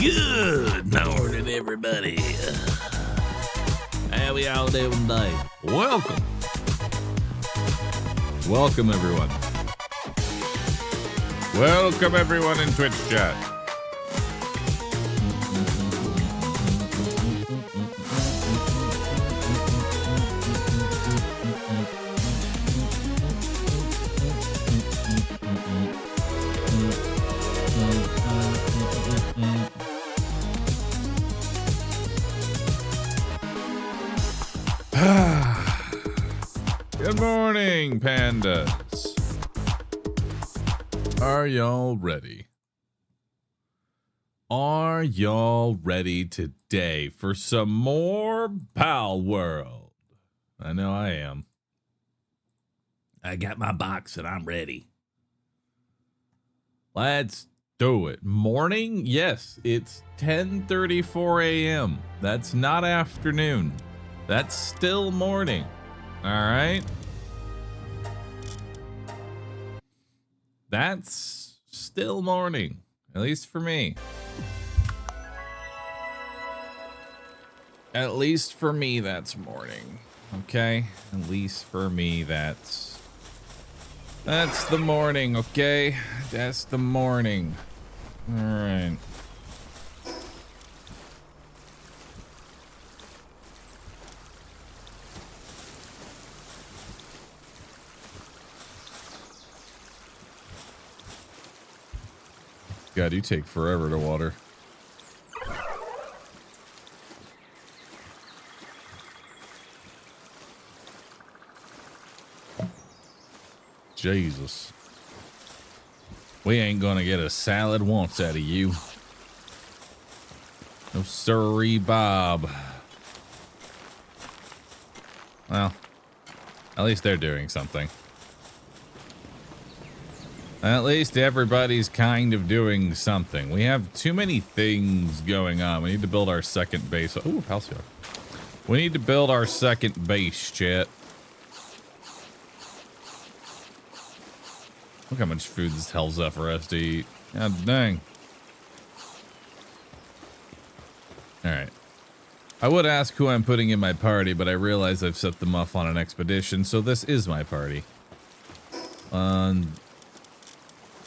Good morning, everybody. How we all doing today? Welcome. Welcome, everyone. Welcome, everyone in Twitch chat. Good morning, pandas. Are y'all ready? Are y'all ready today for some more Palworld? I know I am. I got my box and I'm ready. Let's do it. Morning? Yes, it's 10:34 a.m. That's not afternoon. That's still morning. All right. That's still morning, at least for me. At least for me, that's morning. Okay? At least for me, that's the morning, okay? That's the morning. All right. God, you take forever to water. Jesus. We ain't gonna get a salad once out of you. No sirree, Bob. Well, at least they're doing something. At least everybody's kind of doing something. We have too many things going on. We need to build our second base. Ooh, Halcyon. We need to build our second base, chat. Look how much food this hell's up for us to eat. God dang. Alright. I would ask who I'm putting in my party, but I realize I've set them off on an expedition, so this is my party.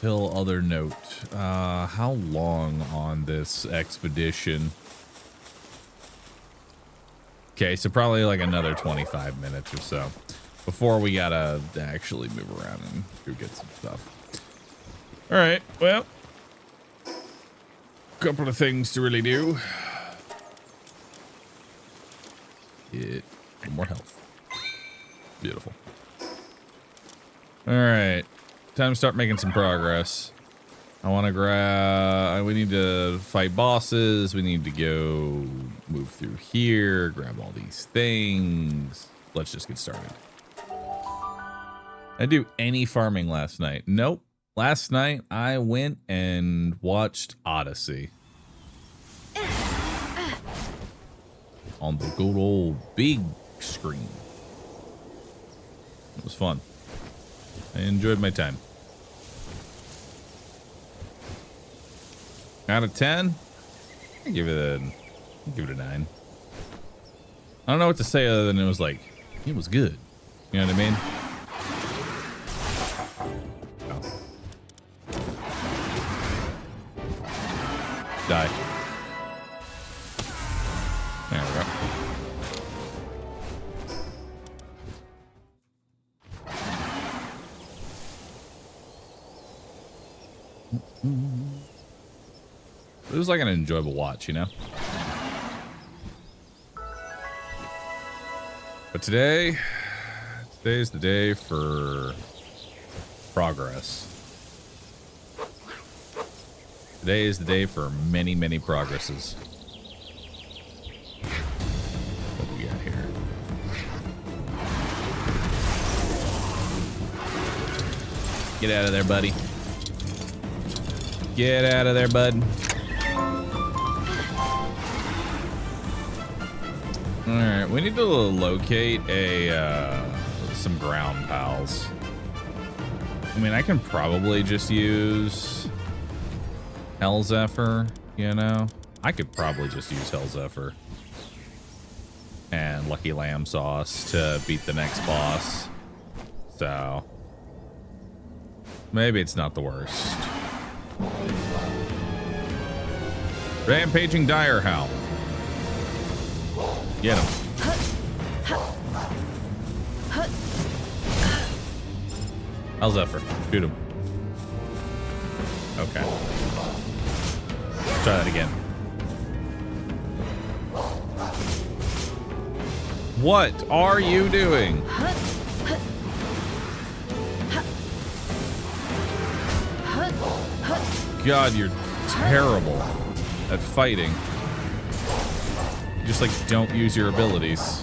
Till other note, how long on this expedition? Okay, so probably like another 25 minutes or so before we gotta actually move around and go get some stuff. All right, well, couple of things to really do. Get more health. Beautiful. All right. Time to start making some progress. I want to grab... We need to fight bosses. We need to go move through here. Grab all these things. Let's just get started. I do any farming last night? Nope. Last night I went and watched Odyssey. On the good old big screen. It was fun. I enjoyed my time. Out of 10, I give it a 9. I don't know what to say other than it was like, it was good. You know what I mean? Oh. Die. There we go. It was like an enjoyable watch, you know? But today's the day for progress. Today is the day for many, many progresses. What do we got here? Get out of there, buddy. Get out of there, bud. Alright, we need to locate some ground pals. I mean, I can probably just use Hell Zephyr, you know? I could probably just use Hell Zephyr and Lucky Lamb Sauce to beat the next boss. So maybe it's not the worst. Rampaging Dire Howl. Get him. Hell Zephyr. Shoot him. Okay. Let's try that again. What are you doing? God, you're terrible at fighting. You just like don't use your abilities.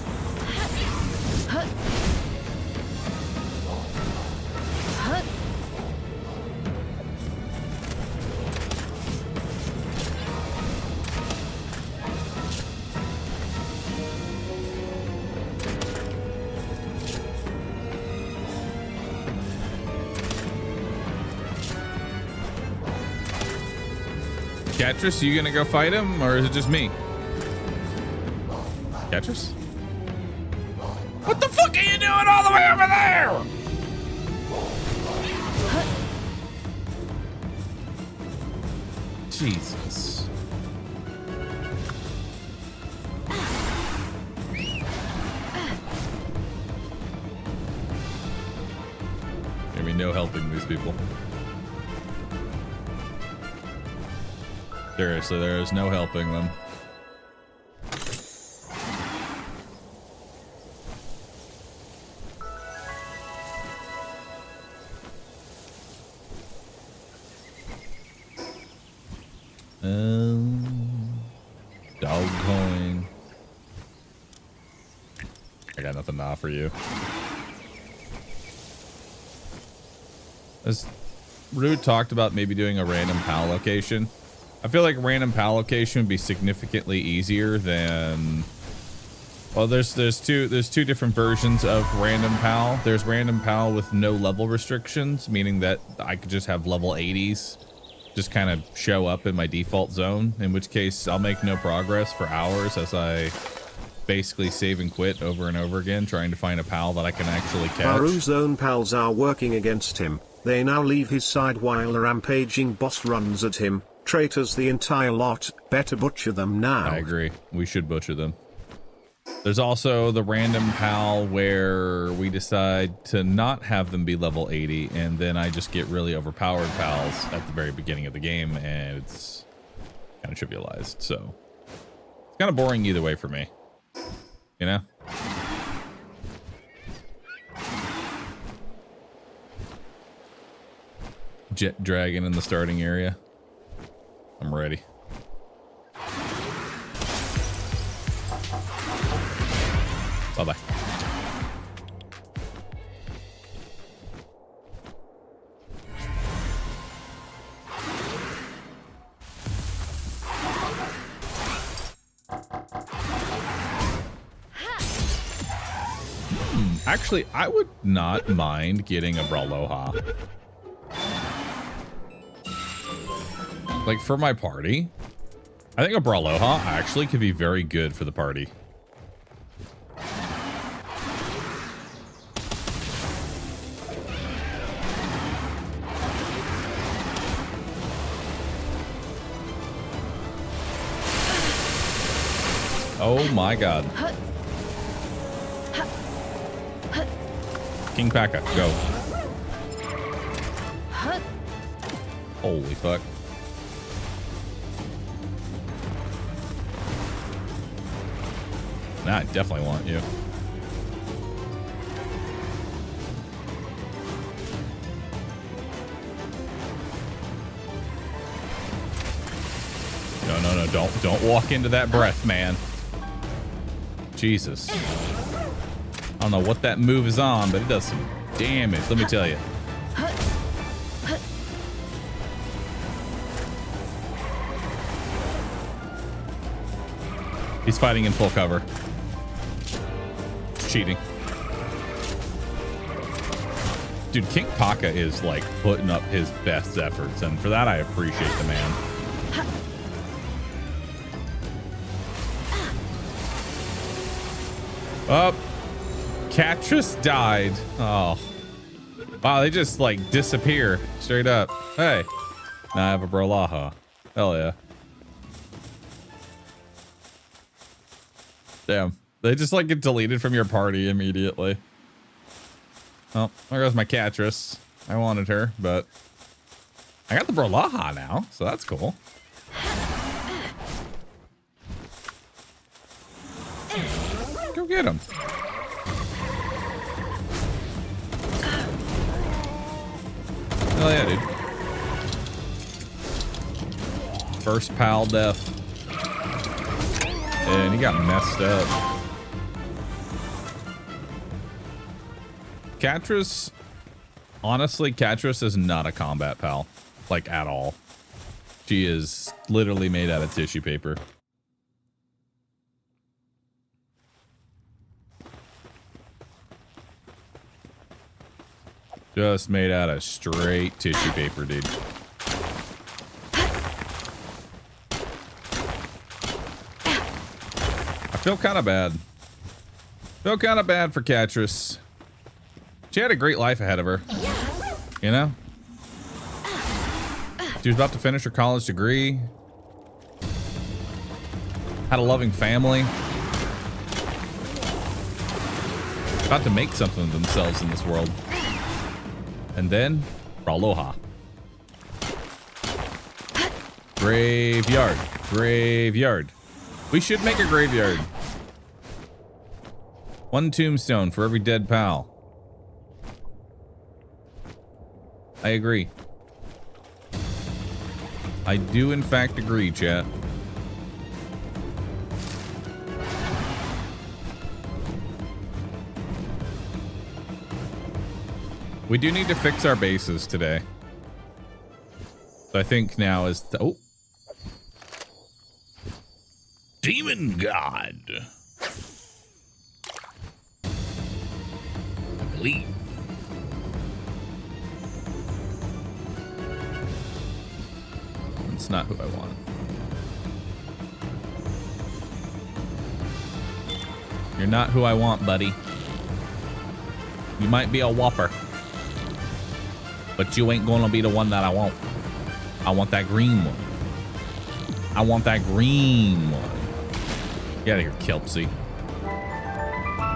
Catrus, you gonna go fight him, or is it just me? Catrus? What the fuck are you doing all the way over there? Jesus. There'll be no helping these people. Seriously, there is no helping them. Dog coin. I got nothing to offer you. As Rude talked about maybe doing a random PAL location. I feel like random PAL location would be significantly easier than, well, there's two different versions of random PAL. There's random PAL with no level restrictions, meaning that I could just have level 80s just kind of show up in my default zone, in which case I'll make no progress for hours as I basically save and quit over and over again trying to find a PAL that I can actually catch. Bahroo's own pals are working against him. They now leave his side while a rampaging boss runs at him. Traitors the entire lot. Better butcher them now. I agree. We should butcher them. There's also the random PAL where we decide to not have them be level 80, and then I just get really overpowered PALs at the very beginning of the game, and it's kind of trivialized. So it's kind of boring either way for me, you know? Jet Dragon in the starting area. I'm ready. Bye-bye. Actually, I would not mind getting a Braloha. Like, for my party, I think a Braloha actually could be very good for the party. Oh my god. King Paka, go. Holy fuck. Nah, I definitely want you. No, don't walk into that breath, man. Jesus. I don't know what that move is on, but it does some damage, let me tell you. He's fighting in full cover. It's cheating. Dude, King Paka is like putting up his best efforts, and for that I appreciate the man. Oh, Catrus died. Oh. Wow, they just like disappear straight up. Hey, now I have a Brolaha. Hell yeah. Damn, they just like get deleted from your party immediately. Well, there goes my Catrus. I wanted her, but I got the Brolaha now, so that's cool. Go get him. Hell yeah, dude. First pal death. And he got messed up. Catrus, honestly, Catrus is not a combat pal, like at all. She is literally made out of tissue paper. Just made out of straight tissue paper, dude. I feel kind of bad. Feel kind of bad for Catrus. She had a great life ahead of her. You know? She was about to finish her college degree. Had a loving family. About to make something of themselves in this world. And then, Aloha. Graveyard. Graveyard. We should make a graveyard. One tombstone for every dead pal. I agree. I do in fact agree, chat. We do need to fix our bases today. So I think now is the, oh. Demon God. I believe. It's not who I want. You're not who I want, buddy. You might be a whopper, but you ain't gonna be the one that I want. I want that green one. I want that green one. Get out of here, Kelpsy.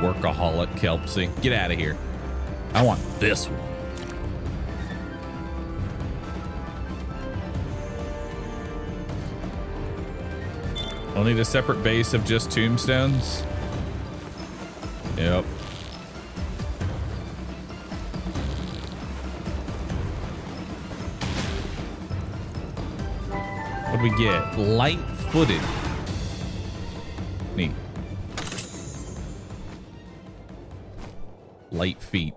Workaholic Kelpsy. Get out of here. I want this one. I'll need a separate base of just tombstones. Yep. What do we get? Light-footed. Neat. Light feet.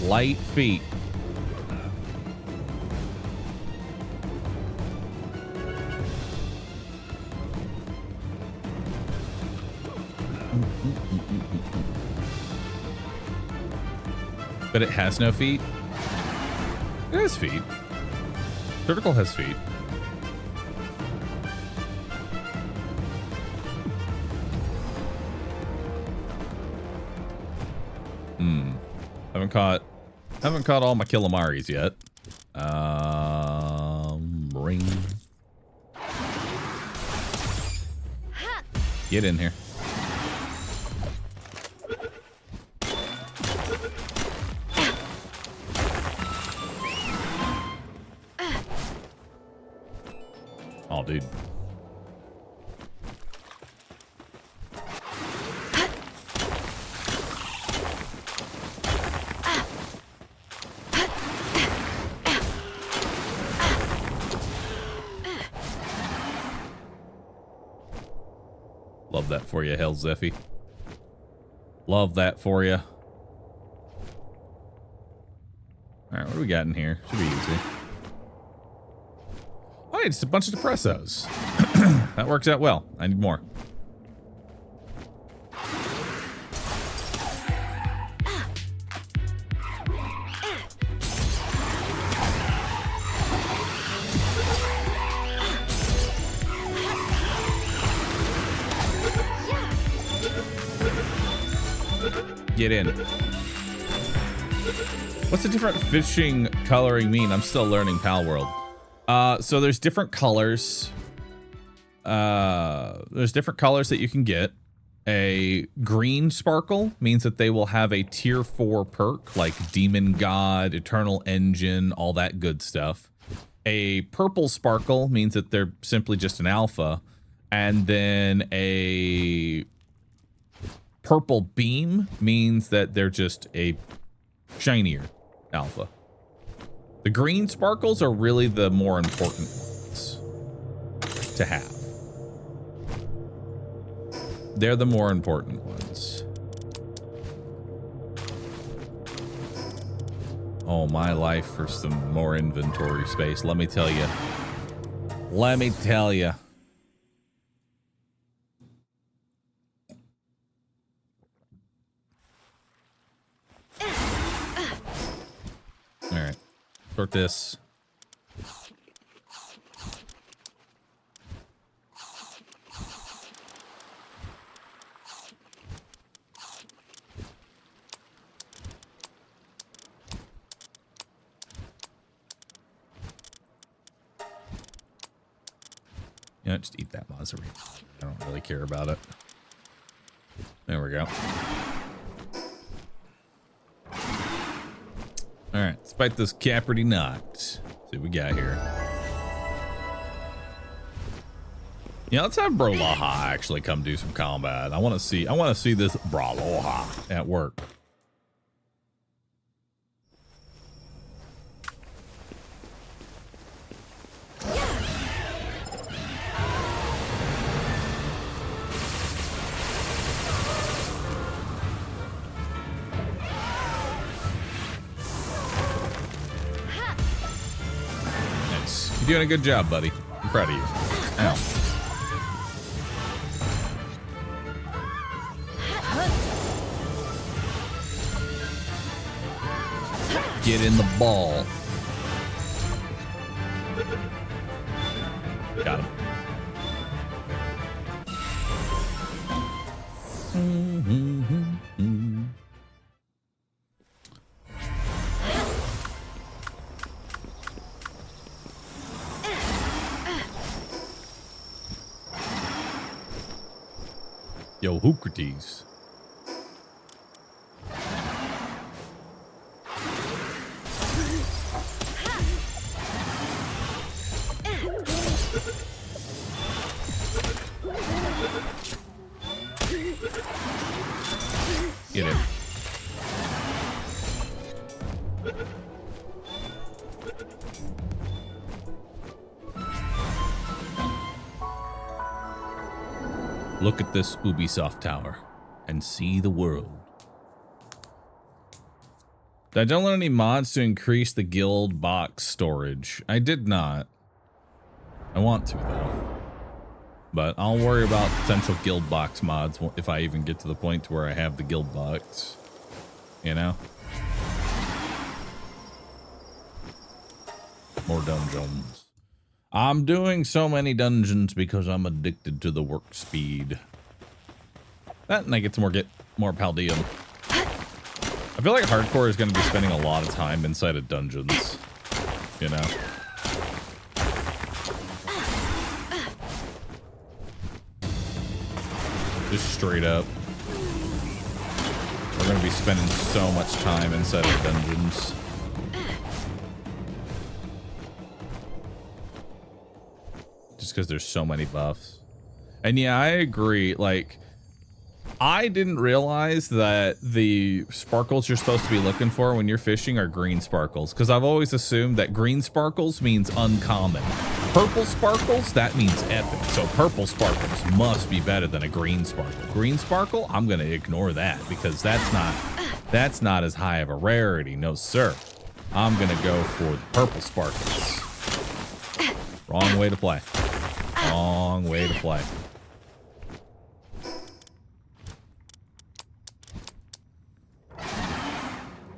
Light feet. But it has no feet? It has feet. Vertical has feet. Haven't caught all my Kilamaris yet. Ring. Get in here. Oh, dude. Love that for you, Hell Zeffy. Love that for you. Alright, what do we got in here? Should be easy. Oh, hey, it's a bunch of depressos. That works out well. I need more. Get in. What's the different fishing coloring mean? I'm still learning Palworld. So there's different colors. There's different colors that you can get. A green sparkle means that they will have a tier 4 perk like Demon God, Eternal Engine, all that good stuff. A purple sparkle means that they're simply just an alpha. And then a purple beam means that they're just a shinier alpha. The green sparkles are really the more important ones to have. They're the more important ones. Oh, my life for some more inventory space. Let me tell you. Let me tell you. All right. Sort this. You know, just eat that Maserati. I don't really care about it. There we go. All right, let's fight this Caperty Knot. See what we got here. Yeah, let's have Broloha actually come do some combat. I want to see this Broloha at work. You're doing a good job, buddy. I'm proud of you. Ow. Get in the ball. Got him. Yo, Hookrates. Get it. Look at this Ubisoft tower and see the world. Did I download any mods to increase the guild box storage? I did not. I want to though. But I'll worry about potential guild box mods if I even get to the point where I have the guild box. You know? More dungeons. I'm doing so many dungeons because I'm addicted to the work speed. That and I get more Paldeum. I feel like hardcore is going to be spending a lot of time inside of dungeons. You know? Just straight up. We're going to be spending so much time inside of dungeons. Just because there's so many buffs. And yeah, I agree. Like, I didn't realize that the sparkles you're supposed to be looking for when you're fishing are green sparkles, because I've always assumed that green sparkles means uncommon. Purple sparkles, that means epic. So purple sparkles must be better than a green sparkle. Green sparkle, I'm going to ignore that because that's not as high of a rarity. No, sir. I'm going to go for the purple sparkles. Wrong way to play. Wrong way to play.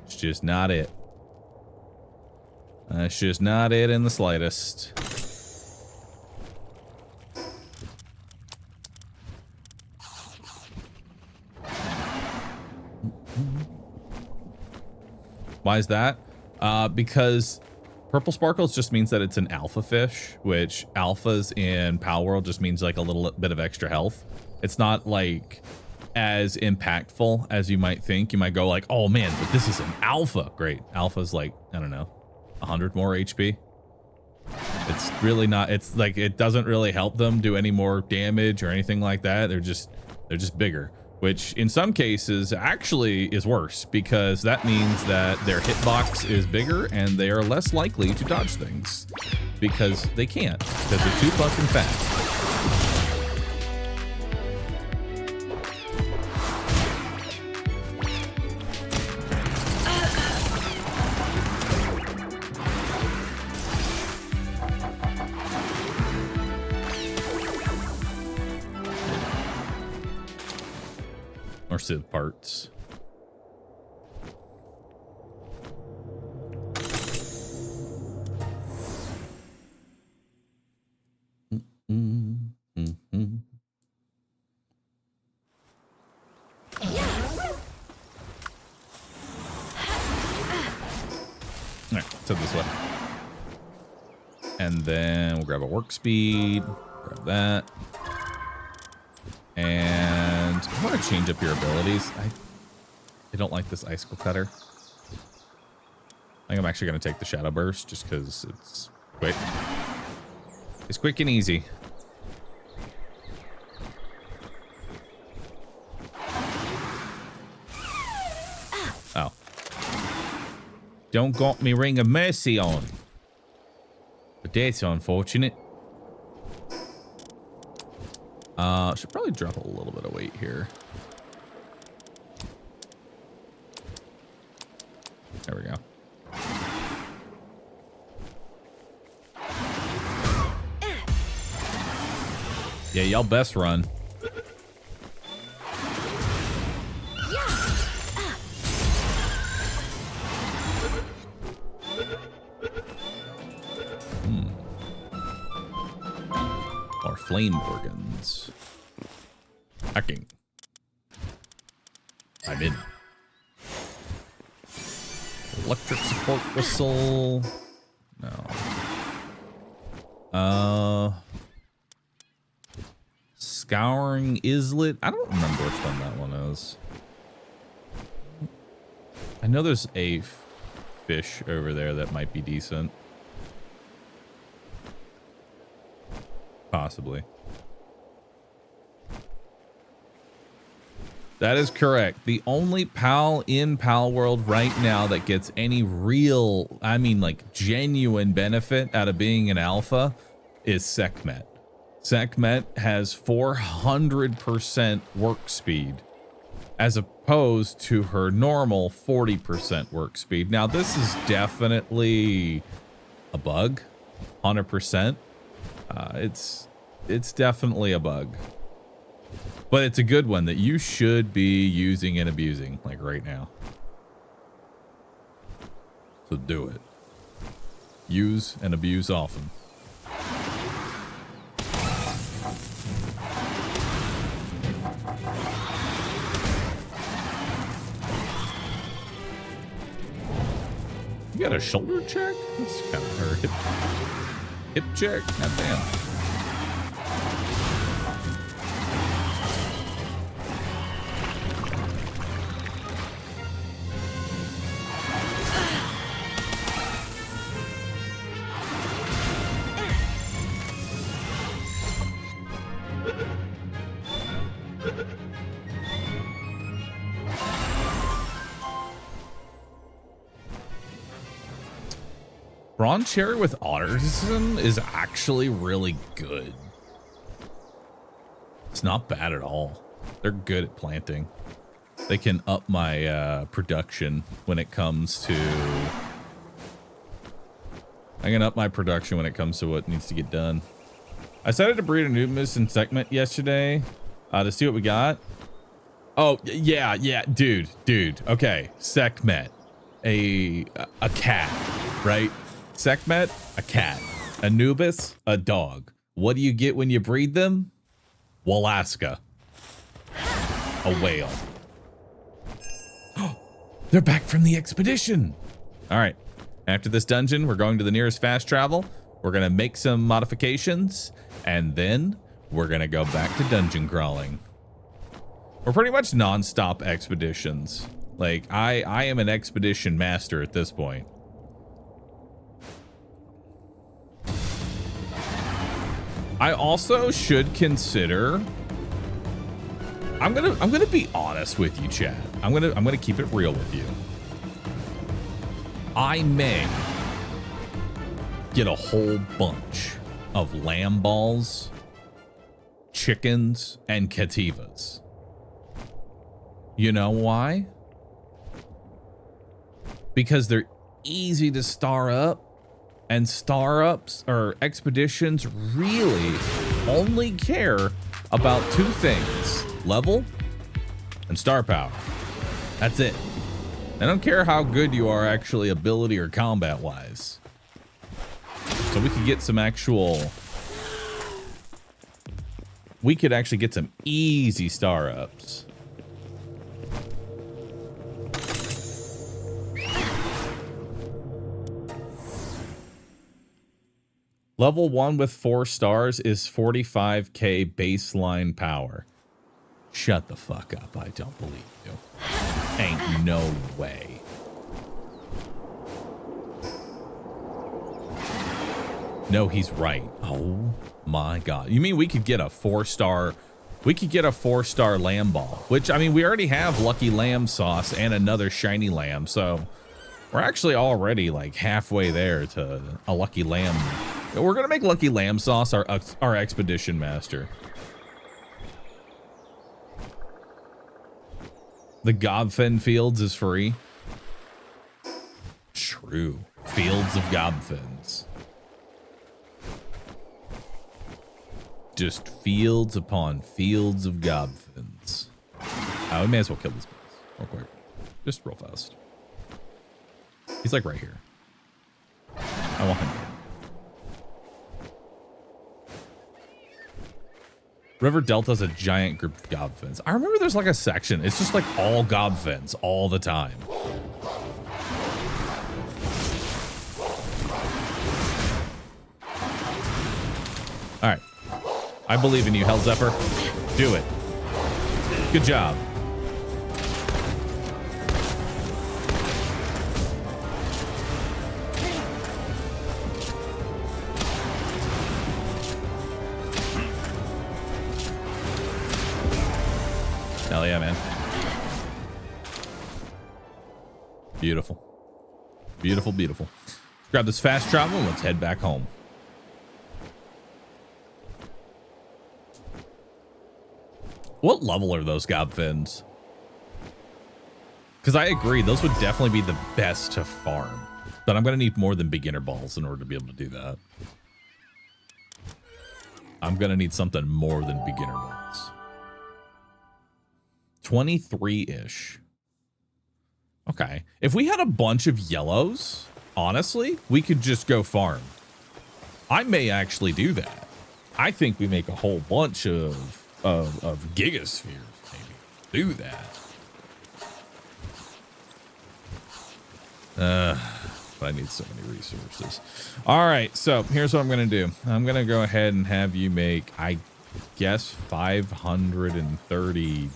It's just not it. That's just not it in the slightest. Why is that? Because purple sparkles just means that it's an alpha fish, which alphas in Palworld just means like a little bit of extra health. It's not like as impactful as you might think. You might go like, oh man, but this is an alpha. Great. Alpha's like, I don't know, 100 more HP. It's really not, it's like, it doesn't really help them do any more damage or anything like that. They're just bigger, which in some cases actually is worse, because that means that their hitbox is bigger and they are less likely to dodge things because they can't, because they're too fucking fast. Or Civ parts. Alright, let's head this way. And then we'll grab a work speed. Grab that. And I want to change up your abilities. I don't like this icicle cutter. I think I'm actually going to take the shadow burst just because it's quick. It's quick and easy. Oh. Don't got me ring of mercy on. But that's unfortunate. Should probably drop a little bit of weight here. There we go. Yeah, y'all best run. Or flame organs. Hacking. I'm in. Electric support whistle. No. Scouring islet. I don't remember which one that one is. I know there's a fish over there that might be decent. Possibly. That is correct. The only PAL in Palworld right now that gets any real, I mean like genuine benefit out of being an alpha is Sekhmet. Sekhmet has 400% work speed as opposed to her normal 40% work speed. Now this is definitely a bug, 100%. It's definitely a bug. But it's a good one that you should be using and abusing, like right now. So do it. Use and abuse often. You got a shoulder check? That's kind of her hip check. God damn. Brawn Cherry with Autism is actually really good. It's not bad at all. They're good at planting. They can up my production when it comes to... I can up my production when it comes to what needs to get done. I decided to breed a Nubimus and Sekhmet yesterday to see what we got. Oh, yeah, dude. Okay, Sekhmet. A cat, right? Sekhmet, a cat. Anubis, a dog. What do you get when you breed them? Walaska. A whale. They're back from the expedition. All right. After this dungeon, we're going to the nearest fast travel. We're going to make some modifications, and then we're going to go back to dungeon crawling. We're pretty much non-stop expeditions. Like, I am an expedition master at this point. I also should consider, I'm gonna be honest with you, Chad. I'm gonna keep it real with you. I may get a whole bunch of lamb balls, chickens, and cativas. You know why? Because they're easy to star up, and star ups or expeditions really only care about two things: level and star power. That's it. I don't care how good you are actually ability or combat wise. So we could get some actual, we could actually get some easy star ups. Level 1 with 4 stars is 45k baseline power. Shut the fuck up. I don't believe you. Ain't no way. No, he's right. Oh my god. You mean we could get a 4-star, we could get a 4-star lamb ball, which, I mean, we already have lucky lamb sauce and another shiny lamb, so we're actually already like halfway there to a lucky lamb. We're gonna make lucky lamb sauce our expedition master. The Gobfen Fields is free. True. Fields of Gobfins. Just fields upon fields of Gobfins. We may as well kill this boss real quick. Just real fast. He's like right here. I want him here. River Delta's a giant group of Gobfins. I remember there's like a section. It's just like all Gobfins all the time. All right. I believe in you, Hell Zephyr. Do it. Good job. Hell yeah, man. Beautiful. Beautiful, beautiful. Let's grab this fast travel and let's head back home. What level are those Gobfins? Because I agree, those would definitely be the best to farm. But I'm going to need more than beginner balls in order to be able to do that. I'm going to need something more than beginner balls. 23-ish. Okay. If we had a bunch of yellows, honestly, we could just go farm. I may actually do that. I think we make a whole bunch of gigaspheres, maybe. Do that. But I need so many resources. All right, so here's what I'm going to do. I'm going to go ahead and have you make, I guess, 530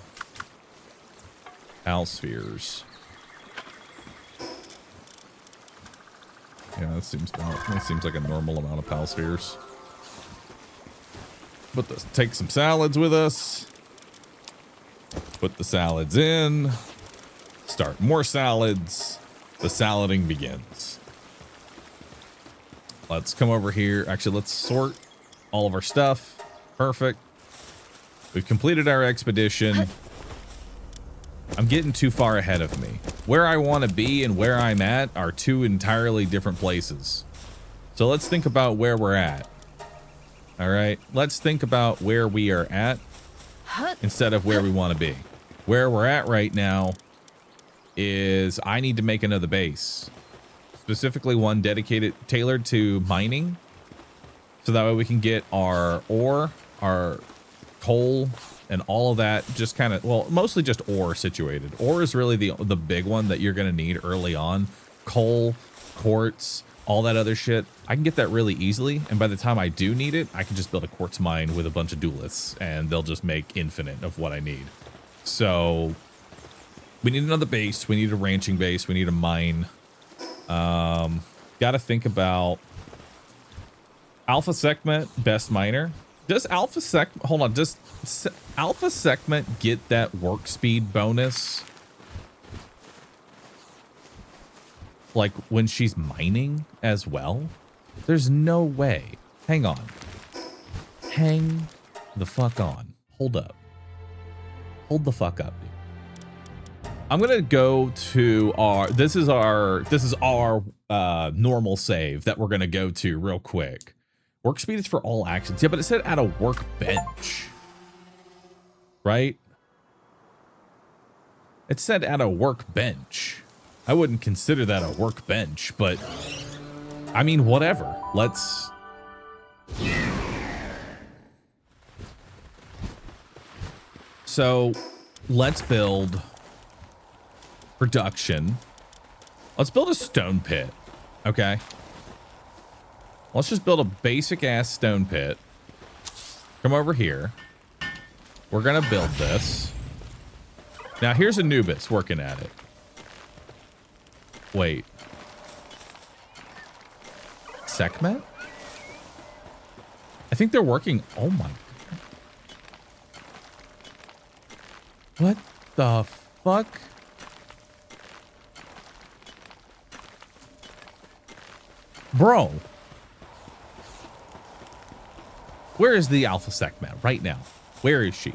Palspheres. Yeah, that seems like a normal amount of Palspheres. Take some salads with us. Put the salads in. Start more salads. The salading begins. Let's come over here. Actually, let's sort all of our stuff. Perfect. We've completed our expedition. I'm getting too far ahead of me. Where I want to be and where I'm at are two entirely different places. So let's think about where we're at. All right, let's think about where we are at instead of where we want to be. Where we're at right now is I need to make another base, specifically one dedicated, tailored to mining. So that way we can get our ore, our coal, and all of that just kind of, well, mostly just ore situated. Ore is really the big one that you're going to need early on. Coal, quartz, all that other shit. I can get that really easily, and by the time I do need it, I can just build a quartz mine with a bunch of duelists, and they'll just make infinite of what I need. So we need another base. We need a ranching base. We need a mine. Got to think about Alpha Segment, best miner. Does Alpha Segment, hold on, does Alpha Segment get that work speed bonus? Like when she's mining as well? There's no way. Hang on. Hang the fuck on. Hold up. Hold the fuck up, dude. I'm gonna go to our, this is our normal save that we're gonna go to real quick. Work speed is for all actions. Yeah, but it said at a workbench, right? It said at a workbench. I wouldn't consider that a workbench, but I mean, whatever. Let's. So let's build production. Let's build a stone pit. Okay. Let's just build a basic ass stone pit. Come over here. We're going to build this. Now here's Anubis working at it. Wait. Sekhmet? I think they're working. Oh my. What the fuck? Bro. Where is the Alpha Sekhmet right now? Where is she?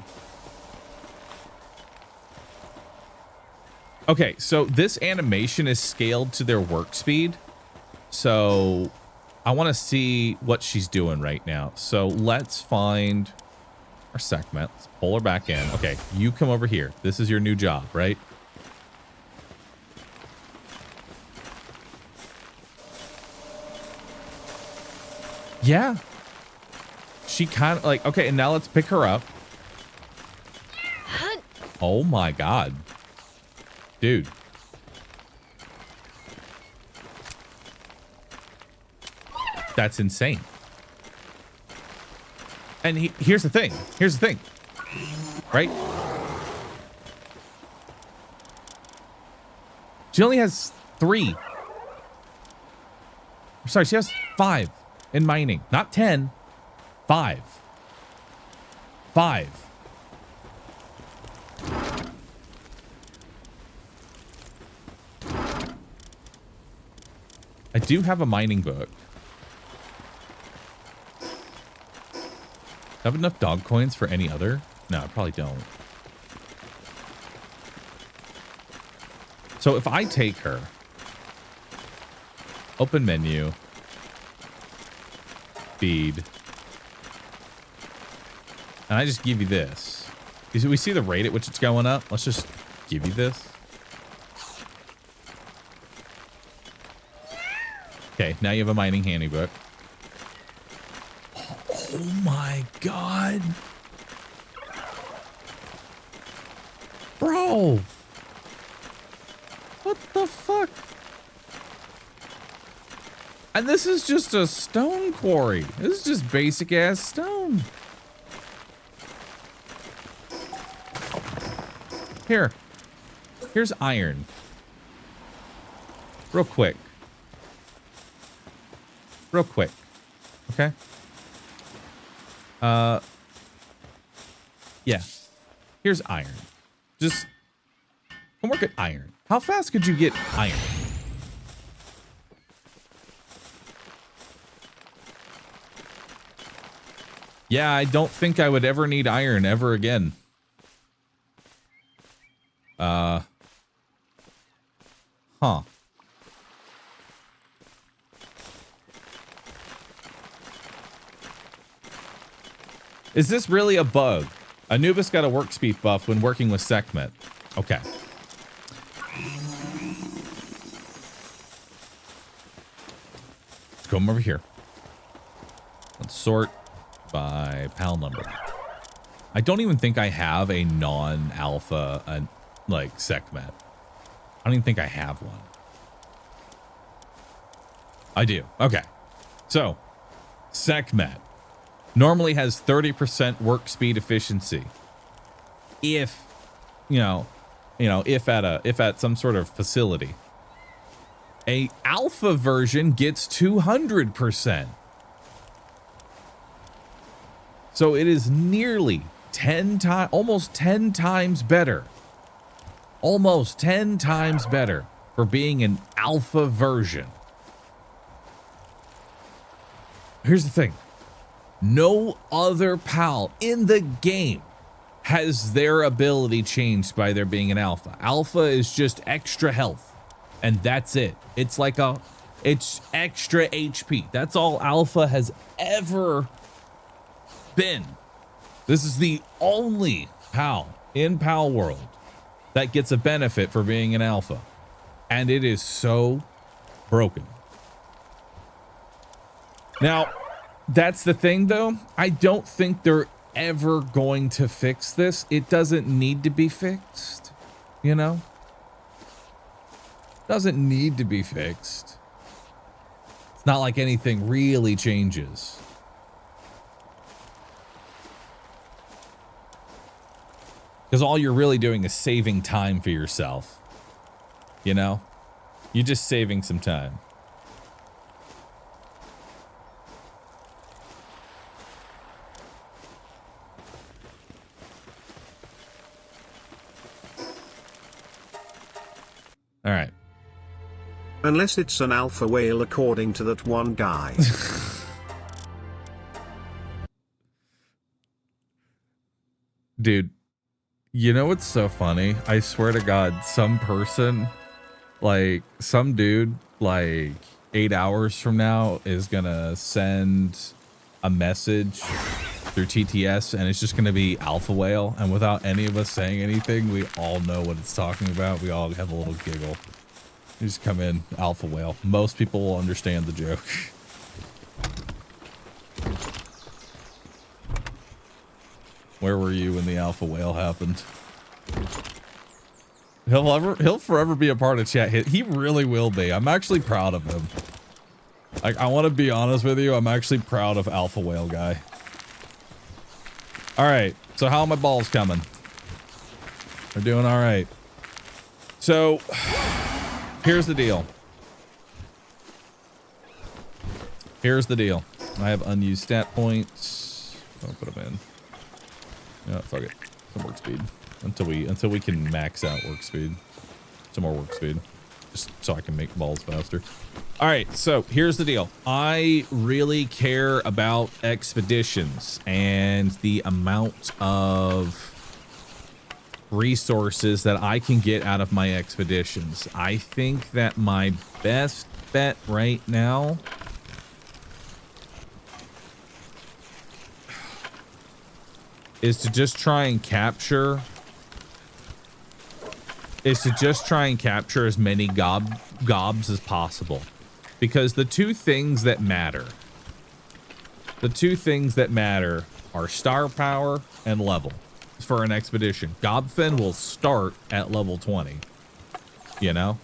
Okay, so this animation is scaled to their work speed. So I want to see what she's doing right now. So let's find our Sekhmet. Let's pull her back in. Okay, you come over here. This is your new job, right? Yeah. She kind of like, okay, and now let's pick her up. Oh my God. Dude. That's insane. And here's the thing. Here's the thing. Right? She only has 3. I'm sorry, she has 5 in mining. Not 10. 5. 5. I do have a mining book. Do I have enough dog coins for any other? No, I probably don't. So if I take her, open menu, feed, and I just give you this. We see the rate at which it's going up. Let's just give you this. Okay, now you have a mining handybook. Oh my God. Bro. What the fuck? And this is just a stone quarry. This is just basic ass stone. Here's iron. Real quick. Okay. Yeah. Here's iron. Just come work at iron. How fast could you get iron? Yeah, I don't think I would ever need iron ever again. Huh. Is this really a bug? Anubis got a work speed buff when working with Sekhmet. Okay. Let's come over here. Let's sort by pal number. I don't even think I have a non-alpha, like, SecMet. I don't even think I have one. I do. Okay. So, SecMet normally has 30% work speed efficiency. If, if at some sort of facility. A alpha version gets 200%. So it is nearly 10 times, almost 10 times better. Almost 10 times better for being an alpha version. Here's the thing. No other PAL in the game has their ability changed by there being an alpha. Alpha is just extra health, and that's it. It's like it's extra HP. That's all alpha has ever been. This is the only PAL in Palworld that gets a benefit for being an alpha, and it is so broken. Now, that's the thing, though. I don't think they're ever going to fix this. It doesn't need to be fixed, you know? Doesn't need to be fixed. It's not like anything really changes. Because all you're really doing is saving time for yourself. You know? You're just saving some time. All right. Unless it's an alpha whale, according to that one guy. Dude, you know what's so funny? I swear to God, some person, like some dude, like 8 hours from now is gonna send a message through TTS, and it's just gonna be alpha whale, and without any of us saying anything, we all know what it's talking about. We all have a little giggle. You just come in, alpha whale. Most people will understand the joke. Where were you when the alpha whale happened? He'll forever be a part of chat. He really will be. I'm actually proud of him. Like, I want to be honest with you. I'm actually proud of alpha whale guy. All right. So how are my balls coming? They're doing all right. So here's the deal. Here's the deal. I have unused stat points. I'll put them in. Yeah, fuck it. Some work speed until we can max out work speed. Some more work speed, just so I can make balls faster. All right, so here's the deal. I really care about expeditions and the amount of resources that I can get out of my expeditions. I think that my best bet right now is to just try and capture as many gobs as possible, because the two things that matter are star power and level for an expedition. Gobfin will start at level 20, you know,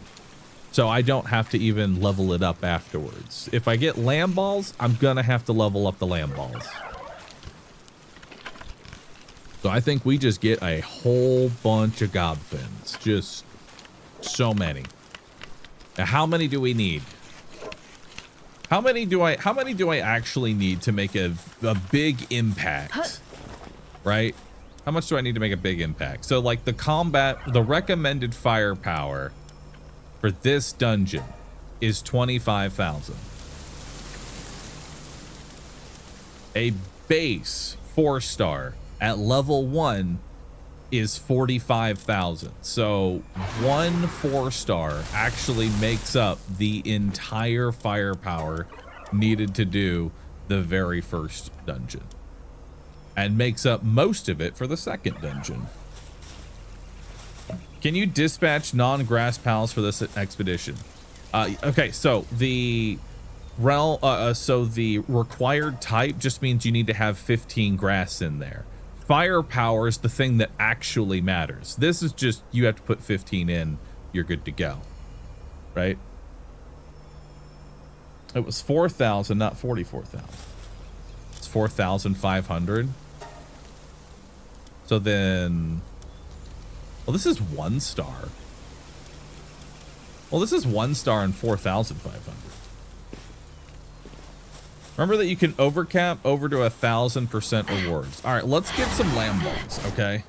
so I don't have to even level it up afterwards. If I get lamb balls, I'm gonna have to level up the lamb balls. So I think we just get a whole bunch of gobfins, just so many. Now, how many do we need? How many do I actually need to make a big impact? Right? How much do I need to make a big impact? So like the recommended firepower for this dungeon is 25,000. A base 4-star at level 1 is 45,000. So one 4-star actually makes up the entire firepower needed to do the very first dungeon, and makes up most of it for the second dungeon. Can you dispatch non-grass pals for this expedition? Okay, so the the required type just means you need to have 15 grass in there. firepower is the thing that actually matters. This is just, you have to put 15 in, you're good to go, right? It was 4,000, not 44,000. It's 4,500. So then, well, this is 1 star. Well, this is 1 star and 4,500. Remember that you can overcap over to 1,000% rewards. All right, let's get some lamb balls, okay?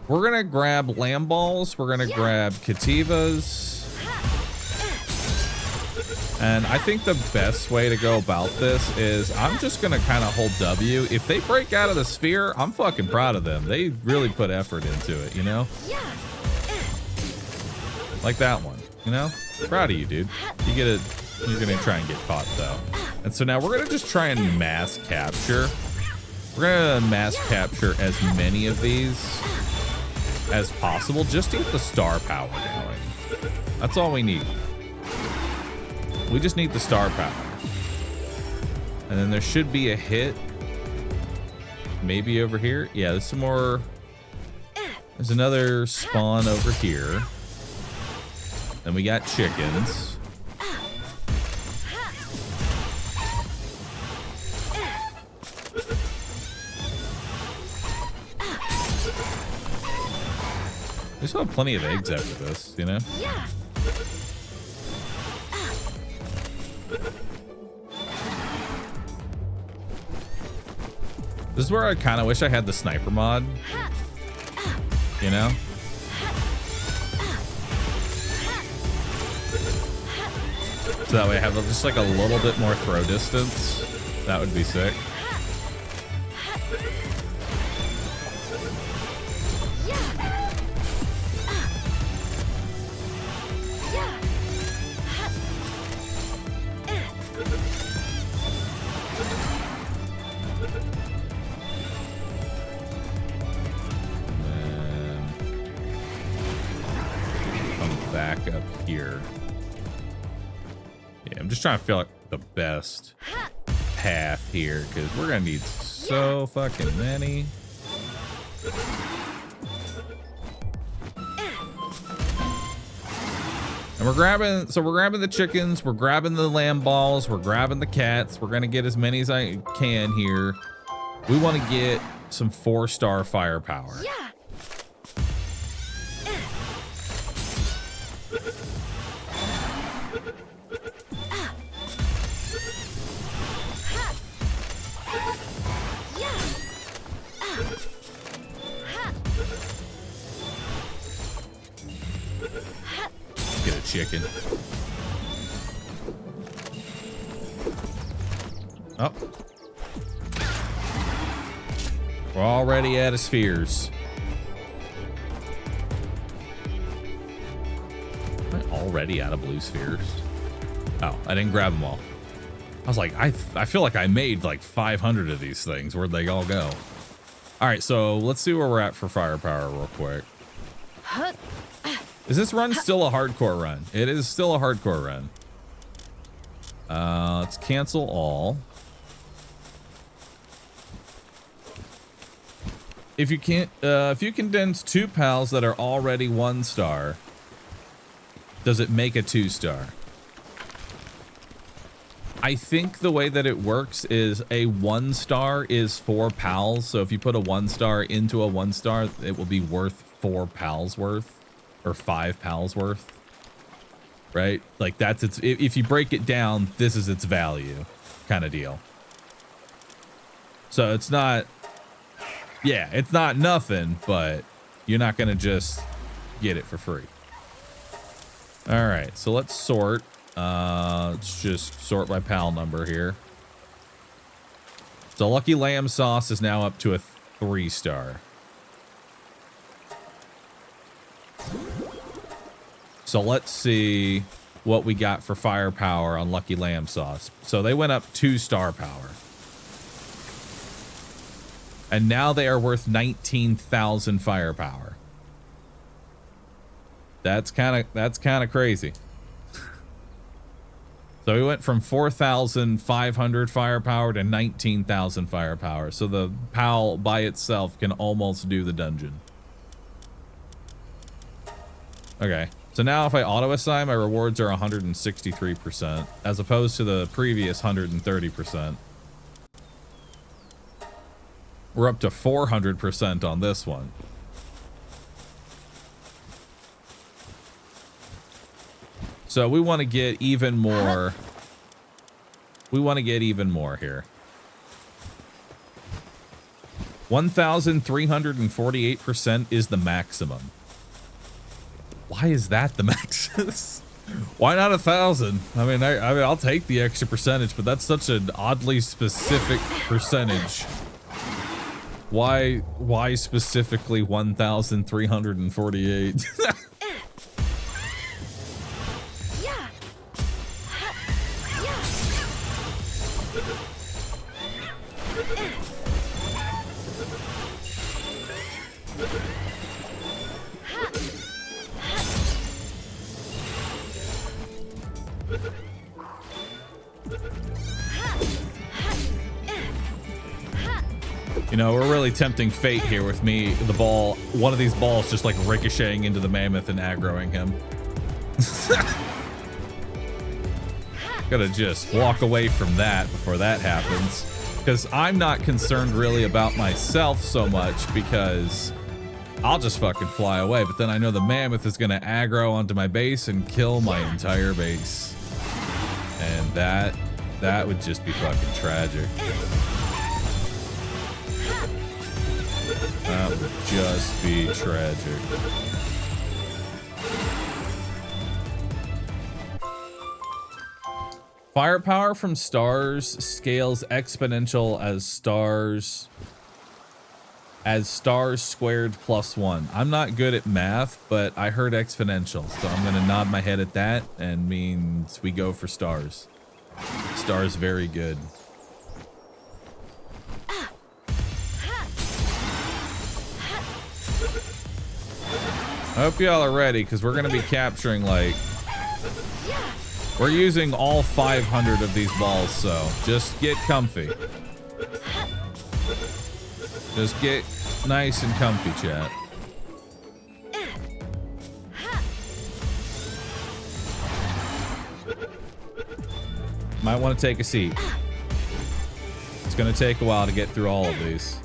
We're gonna grab lamb balls. We're gonna grab cativas. And I think the best way to go about this is I'm just gonna kind of hold W. If they break out of the sphere, I'm fucking proud of them. They really put effort into it, you know? Like that one, you know? Proud of you, dude. You get it. You're gonna try and get caught though. And so now we're gonna just try and mass capture. We're gonna mass capture as many of these as possible just to get the star power going. That's all we need. We just need the star power. And then there should be a hit. Maybe over here. Yeah, there's some more. There's another spawn over here. Then we got chickens. We still have plenty of eggs after this, you know? This is where I kind of wish I had the sniper mod, you know? So that way I have just like a little bit more throw distance. That would be sick. Trying to feel like the best path here because we're gonna need so fucking many. And we're grabbing the chickens, we're grabbing the lamb balls, we're grabbing the cats. We're gonna get as many as I can here. We want to get some 4-star firepower. Chicken. Oh. We're already out of spheres. Am I already out of blue spheres? Oh, I didn't grab them all. I was like, I feel like I made like 500 of these things. Where'd they all go? All right, so let's see where we're at for firepower real quick. Is this run still a hardcore run? It is still a hardcore run. Let's cancel all. If you condense 2 pals that are already 1 star, does it make a 2-star? I think the way that it works is a 1 star is 4 pals. So if you put a 1 star into a 1 star, it will be worth 4 pals worth. Or 5 pals worth, right? Like that's its, if you break it down, this is its value kind of deal. So it's not, yeah, it's not nothing, but you're not going to just get it for free. All right, so let's sort. Let's just sort by pal number here. So Lucky Lamb Sauce is now up to a 3-star. So let's see what we got for firepower on Lucky Lamb Sauce. So they went up 2-star power. And now they are worth 19,000 firepower. That's kind of crazy. So we went from 4,500 firepower to 19,000 firepower. So the PAL by itself can almost do the dungeon. Okay. So now if I auto-assign, my rewards are 163%, as opposed to the previous 130%. We're up to 400% on this one. So we want to get even more. We want to get even more here. 1,348% is the maximum. Why is that the max? Why not 1,000? I mean, I'll take the extra percentage, but that's such an oddly specific percentage. Why specifically 1,348? You know, we're really tempting fate here with me, the ball, one of these balls just like ricocheting into the mammoth and aggroing him. Gotta just walk away from that before that happens. Because I'm not concerned really about myself so much, because I'll just fucking fly away. But then I know the mammoth is gonna aggro onto my base and kill my entire base. And that would just be fucking tragic. That would just be tragic. Firepower from stars scales exponential as stars squared +1. I'm not good at math, but I heard exponential, so I'm gonna nod my head at that, and means we go for stars. Stars very good. I hope y'all are ready, because we're going to be capturing, like... We're using all 500 of these balls, so just get comfy. Just get nice and comfy, chat. Might want to take a seat. It's going to take a while to get through all of these.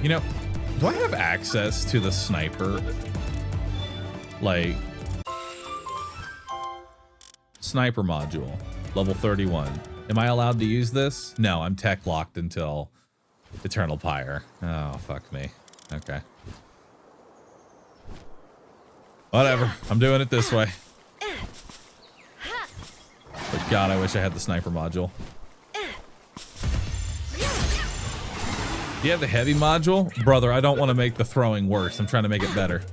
You know, do I have access to the sniper? Like, sniper module, level 31. Am I allowed to use this? No, I'm tech locked until Eternal Pyre. Oh, fuck me. Okay. Whatever. I'm doing it this way. But God, I wish I had the sniper module. Do you have the heavy module? Brother, I don't want to make the throwing worse. I'm trying to make it better.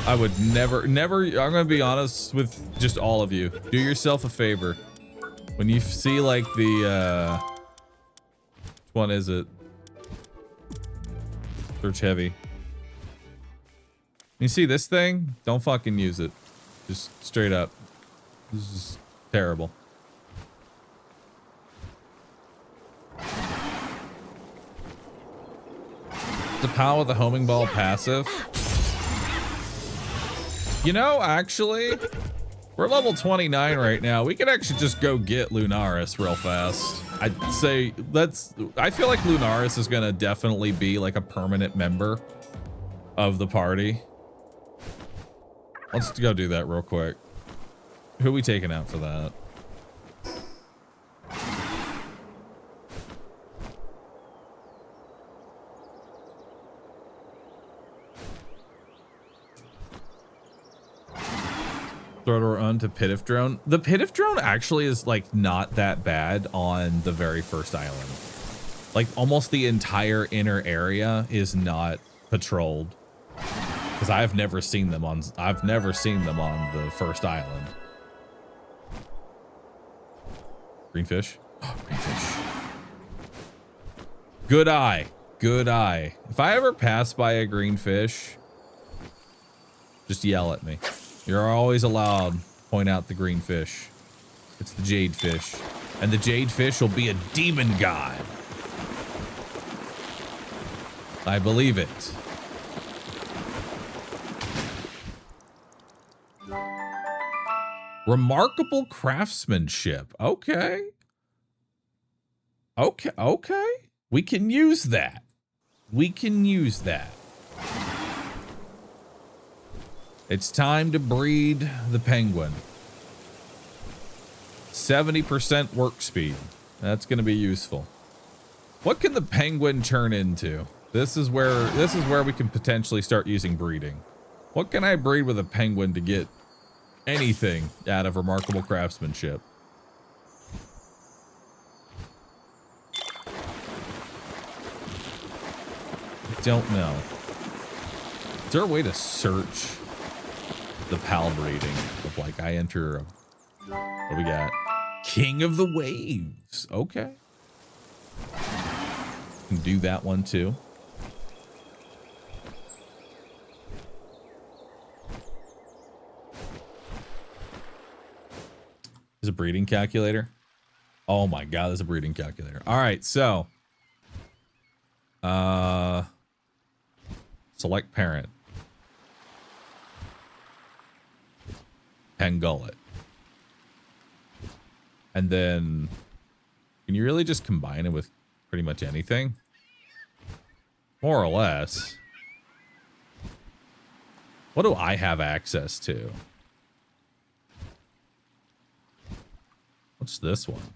I would never, I'm going to be honest with just all of you. Do yourself a favor. When you see like the, which one is it? Search heavy. You see this thing? Don't fucking use it. Just straight up. This is terrible. The PAL with the homing ball passive. You know, actually, we're level 29 right now. We could actually just go get Lunaris real fast. I'd say I feel like Lunaris is gonna definitely be like a permanent member of the party. Let's go do that real quick. Who are we taking out for that? Throttle on to Pitif drone. The Pitif drone actually is like not that bad on the very first island. Like almost the entire inner area is not patrolled. Because I've never seen them on the first island. Greenfish. Oh, greenfish. Good eye. Good eye. If I ever pass by a greenfish, just yell at me. You're always allowed to point out the greenfish. It's the jade fish. And the jade fish will be a demon god. I believe it. Remarkable craftsmanship. Okay. Okay. We can use that. We can use that. It's time to breed the penguin. 70% work speed. That's going to be useful. What can the penguin turn into? This is where we can potentially start using breeding. What can I breed with a penguin to get anything out of remarkable craftsmanship? Don't know. Is there a way to search the PAL breeding of like I enter what do we got? King of the Waves. Okay. Can do that one too. There's a breeding calculator. Oh my god, there's a breeding calculator. All right, so select parent. Pangullet. And then can you really just combine it with pretty much anything? More or less. What do I have access to? What's this one?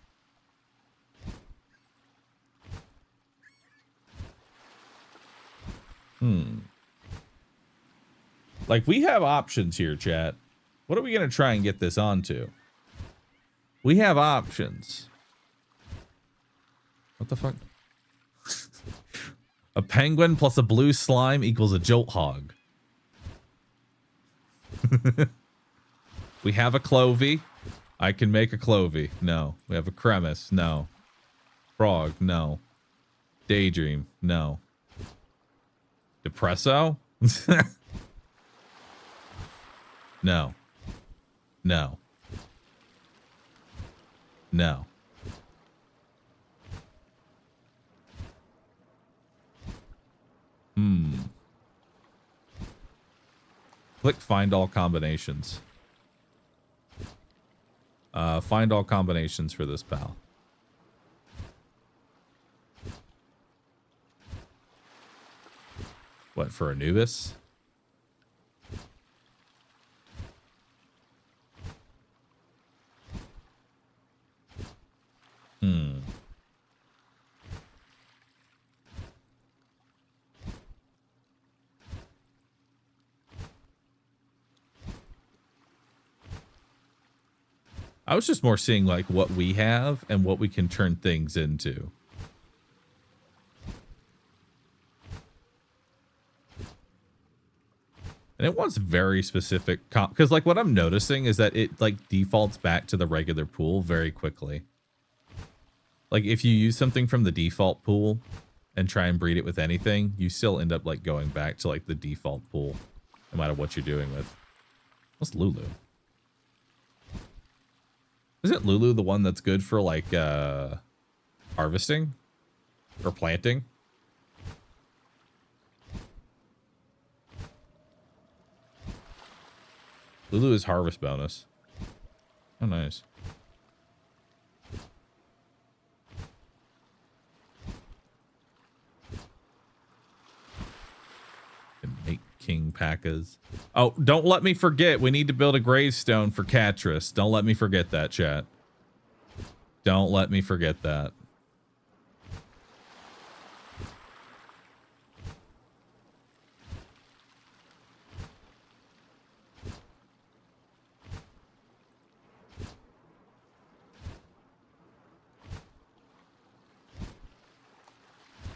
Like, we have options here, chat. What are we going to try and get this onto? We have options. What the fuck? A penguin plus a blue slime equals a jolt hog. We have a clovey. I can make a clovey. No. We have a cremis. No. Frog. No. Daydream. No. Depresso? No. No. No. Click find all combinations. Find all combinations for this pal. What, for Anubis? I was just more seeing like what we have and what we can turn things into. And it wants very specific because like what I'm noticing is that it like defaults back to the regular pool very quickly. Like if you use something from the default pool and try and breed it with anything, you still end up like going back to like the default pool no matter what you're doing with. What's Lulu? Isn't Lulu the one that's good for like harvesting or planting? Lulu is harvest bonus. Oh, nice. Can make king packas. Oh, don't let me forget. We need to build a gravestone for Catrus. Don't let me forget that, chat. Don't let me forget that.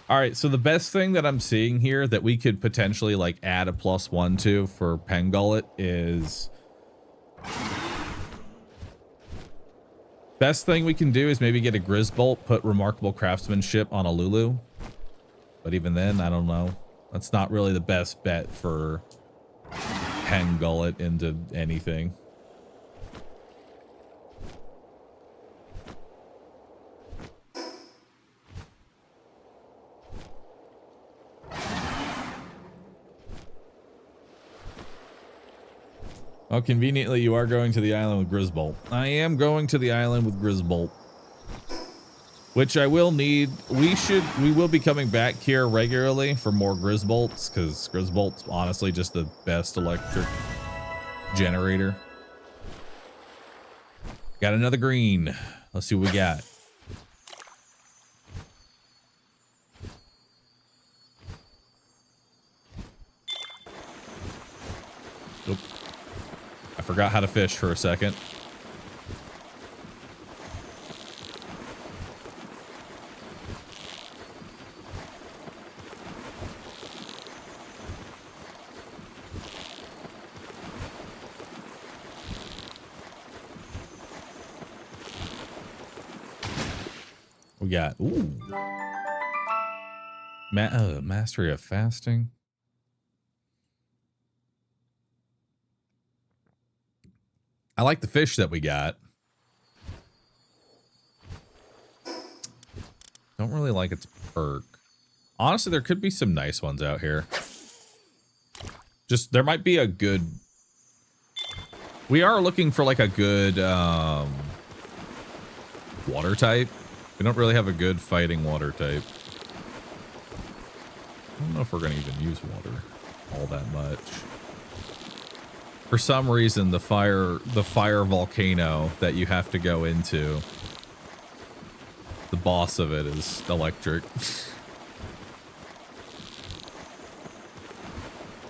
All right, so the best thing that I'm seeing here that we could potentially like add a +1 to for Pengullet is best thing we can do is maybe get a Grisbolt, put remarkable craftsmanship on a Lulu. But even then, I don't know. That's not really the best bet for Pengullet into anything. Oh, conveniently, you are going to the island with Grisbolt. I am going to the island with Grisbolt. Which I will need. We will be coming back here regularly for more Grisbolts, because Grisbolt's honestly just the best electric generator. Got another green. Let's see what we got. Oop. I forgot how to fish for a second. We got, ooh. Mastery of fasting. I like the fish that we got. Don't really like its perk. Honestly, there could be some nice ones out here. Just, there might be a good... We are looking for like a good water type. We don't really have a good fighting water type. I don't know if we're going to even use water all that much. For some reason, the fire volcano that you have to go into, the boss of it is electric.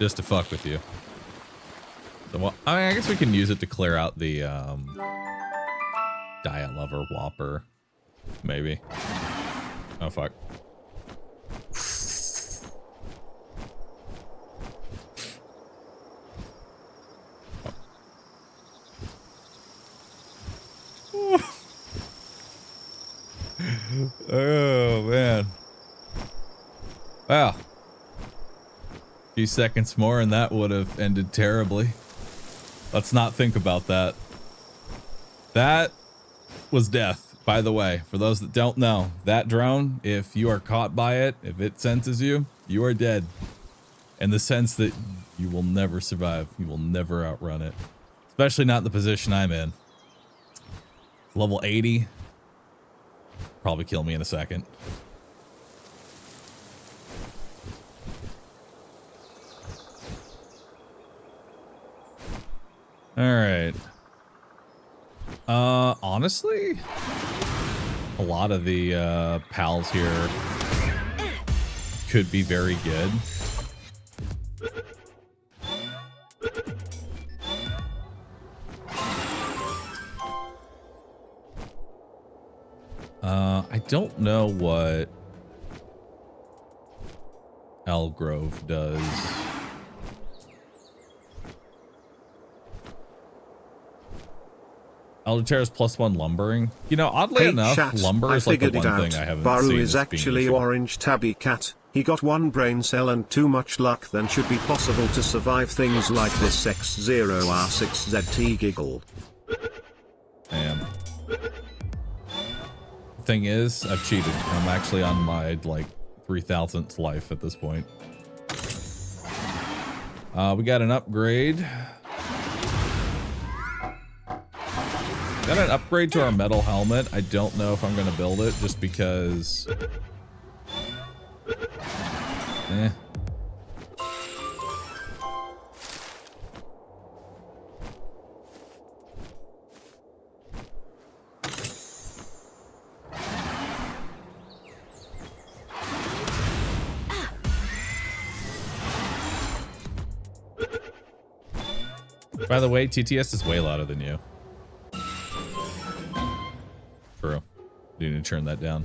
Just to fuck with you. So, well, I guess we can use it to clear out the Diet Lover Whopper. Maybe. Oh, fuck. Oh, man. Wow. A few seconds more and that would have ended terribly. Let's not think about that. That was death. By the way, for those that don't know, that drone, if you are caught by it, if it senses you, you are dead. In the sense that you will never survive. You will never outrun it. Especially not in the position I'm in. Level 80. Probably kill me in a second. All right. Honestly, a lot of the pals here could be very good. I don't know what Elgrove does. Elderterra's +1 lumbering. You know, oddly enough, chat, lumber is like the one thing I haven't Bahroo seen. is actually orange tabby cat. He got one brain cell and too much luck then should be possible to survive things like this X0R6ZT giggle. Damn. Thing is, I've cheated. I'm actually on my like 3000th life at this point. We got an upgrade. Got an upgrade to our metal helmet. I don't know if I'm gonna build it just because. By the way, TTS is way louder than you. True. You need to turn that down.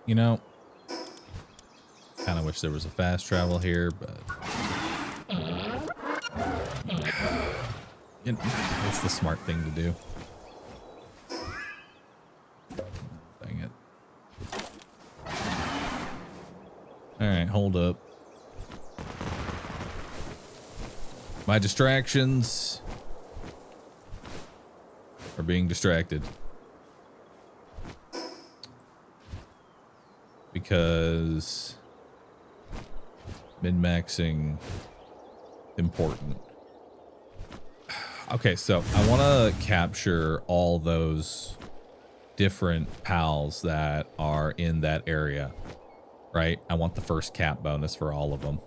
You know, kind of wish there was a fast travel here, but you know, it's the smart thing to do. Dang it. All right, hold up. My distractions are being distracted. Because min-maxing important. Okay, so I want to capture all those different pals that are in that area, right? I want the first cap bonus for all of them.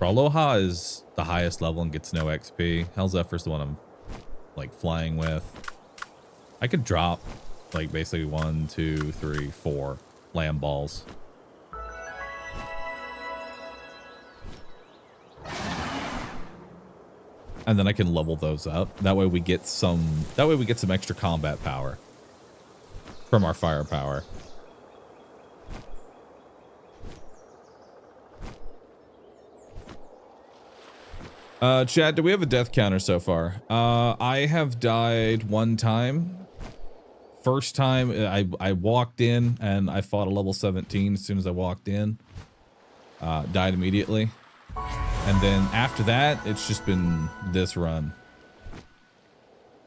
Aloha is the highest level and gets no XP. Hell's Zephyr's the one I'm like flying with. I could drop like basically 1, 2, 3, 4 lamb balls. And then I can level those up. That way we get some extra combat power from our firepower. Chad, do we have a death counter so far? I have died 1 time. First time I walked in and I fought a level 17 as soon as I walked in. Died immediately. And then after that, it's just been this run.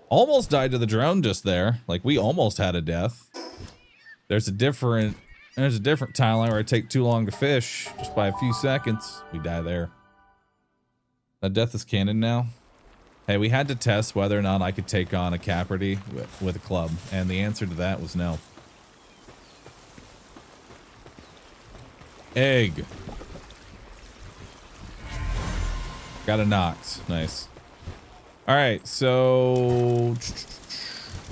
Almost died to the drone just there. Like we almost had a death. There's a different timeline where I take too long to fish. Just by a few seconds, we die there. That death is canon now. Hey, we had to test whether or not I could take on a Caperty with a club, and the answer to that was no. Egg. Got a Nox. Nice. All right, so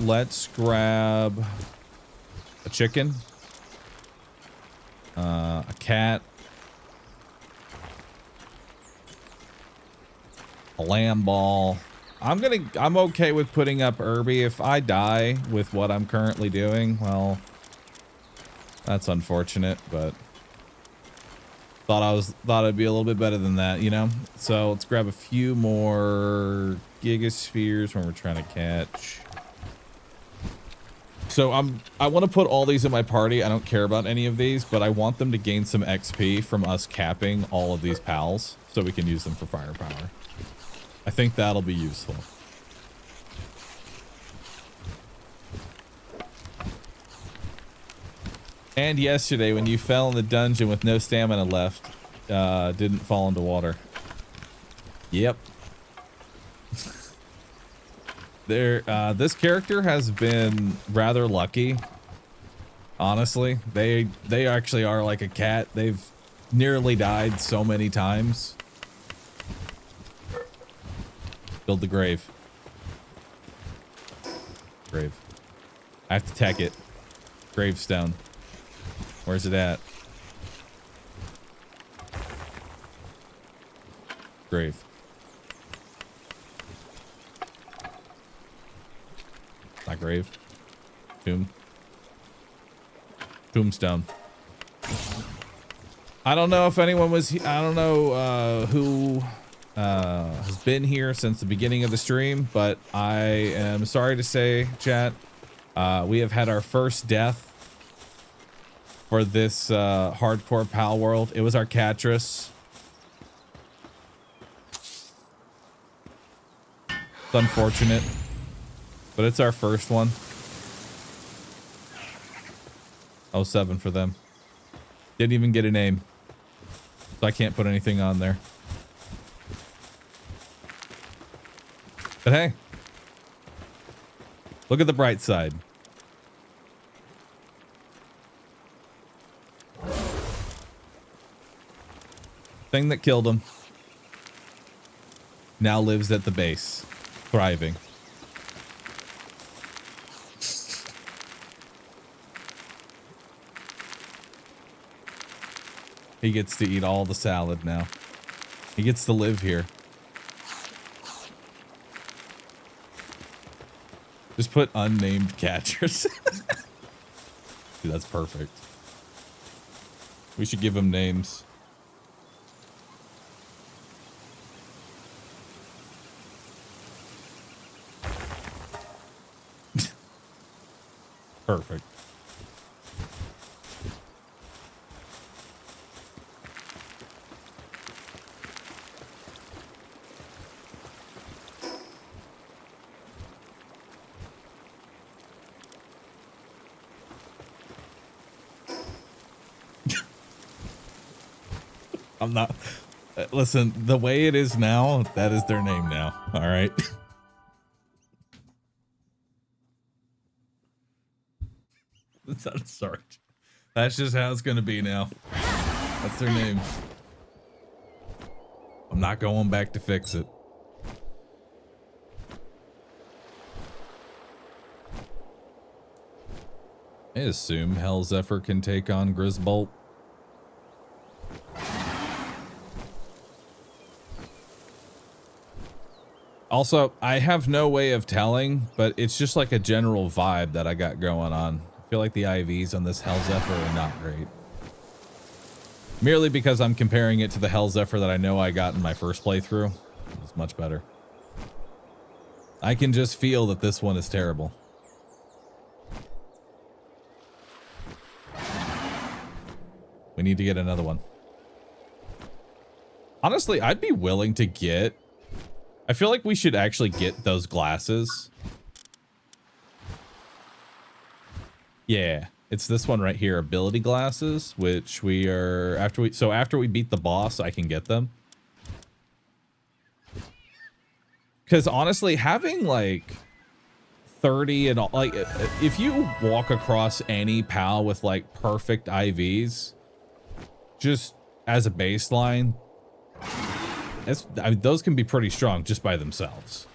let's grab a chicken, a cat, a lamb ball. I'm okay with putting up Irby. If I die with what I'm currently doing, well, that's unfortunate, but thought it'd be a little bit better than that, you know? So let's grab a few more gigaspheres when we're trying to catch. So I want to put all these in my party. I don't care about any of these, but I want them to gain some XP from us capping all of these pals so we can use them for firepower. I think that'll be useful. And yesterday when you fell in the dungeon with no stamina left, didn't fall into water. Yep. This character has been rather lucky. Honestly, they actually are like a cat. They've nearly died so many times. Build the grave. Grave. I have to tech it. Gravestone. Where's it at? Grave. Not grave. Tomb. Tombstone. I don't know if anyone was. I don't know who has been here since the beginning of the stream, but I am sorry to say, chat, we have had our first death for this hardcore Palworld. It was our Catress. It's unfortunate, but it's our first one. 07 for them. Didn't even get a name, so I can't put anything on there. But hey, look at the bright side. Thing that killed him now lives at the base, thriving. He gets to eat all the salad now. He gets to live here. Just put unnamed catchers. Dude, that's perfect. We should give them names. Perfect. I'm not. Listen, the way it is now, that is their name now. All right. Sorry. That's just how it's going to be now. That's their name. I'm not going back to fix it. I assume Hell Zephyr can take on Grisbolt. Also, I have no way of telling, but it's just like a general vibe that I got going on. I feel like the IVs on this Hell Zephyr are not great. Merely because I'm comparing it to the Hell Zephyr that I know I got in my first playthrough. It's much better. I can just feel that this one is terrible. We need to get another one. Honestly, I'd be willing to get... I feel like we should actually get those glasses. Yeah, it's this one right here, ability glasses, which we are after we beat the boss, I can get them. Because honestly, having like 30 and all, like if you walk across any PAL with like perfect IVs, just as a baseline, I mean, those can be pretty strong just by themselves.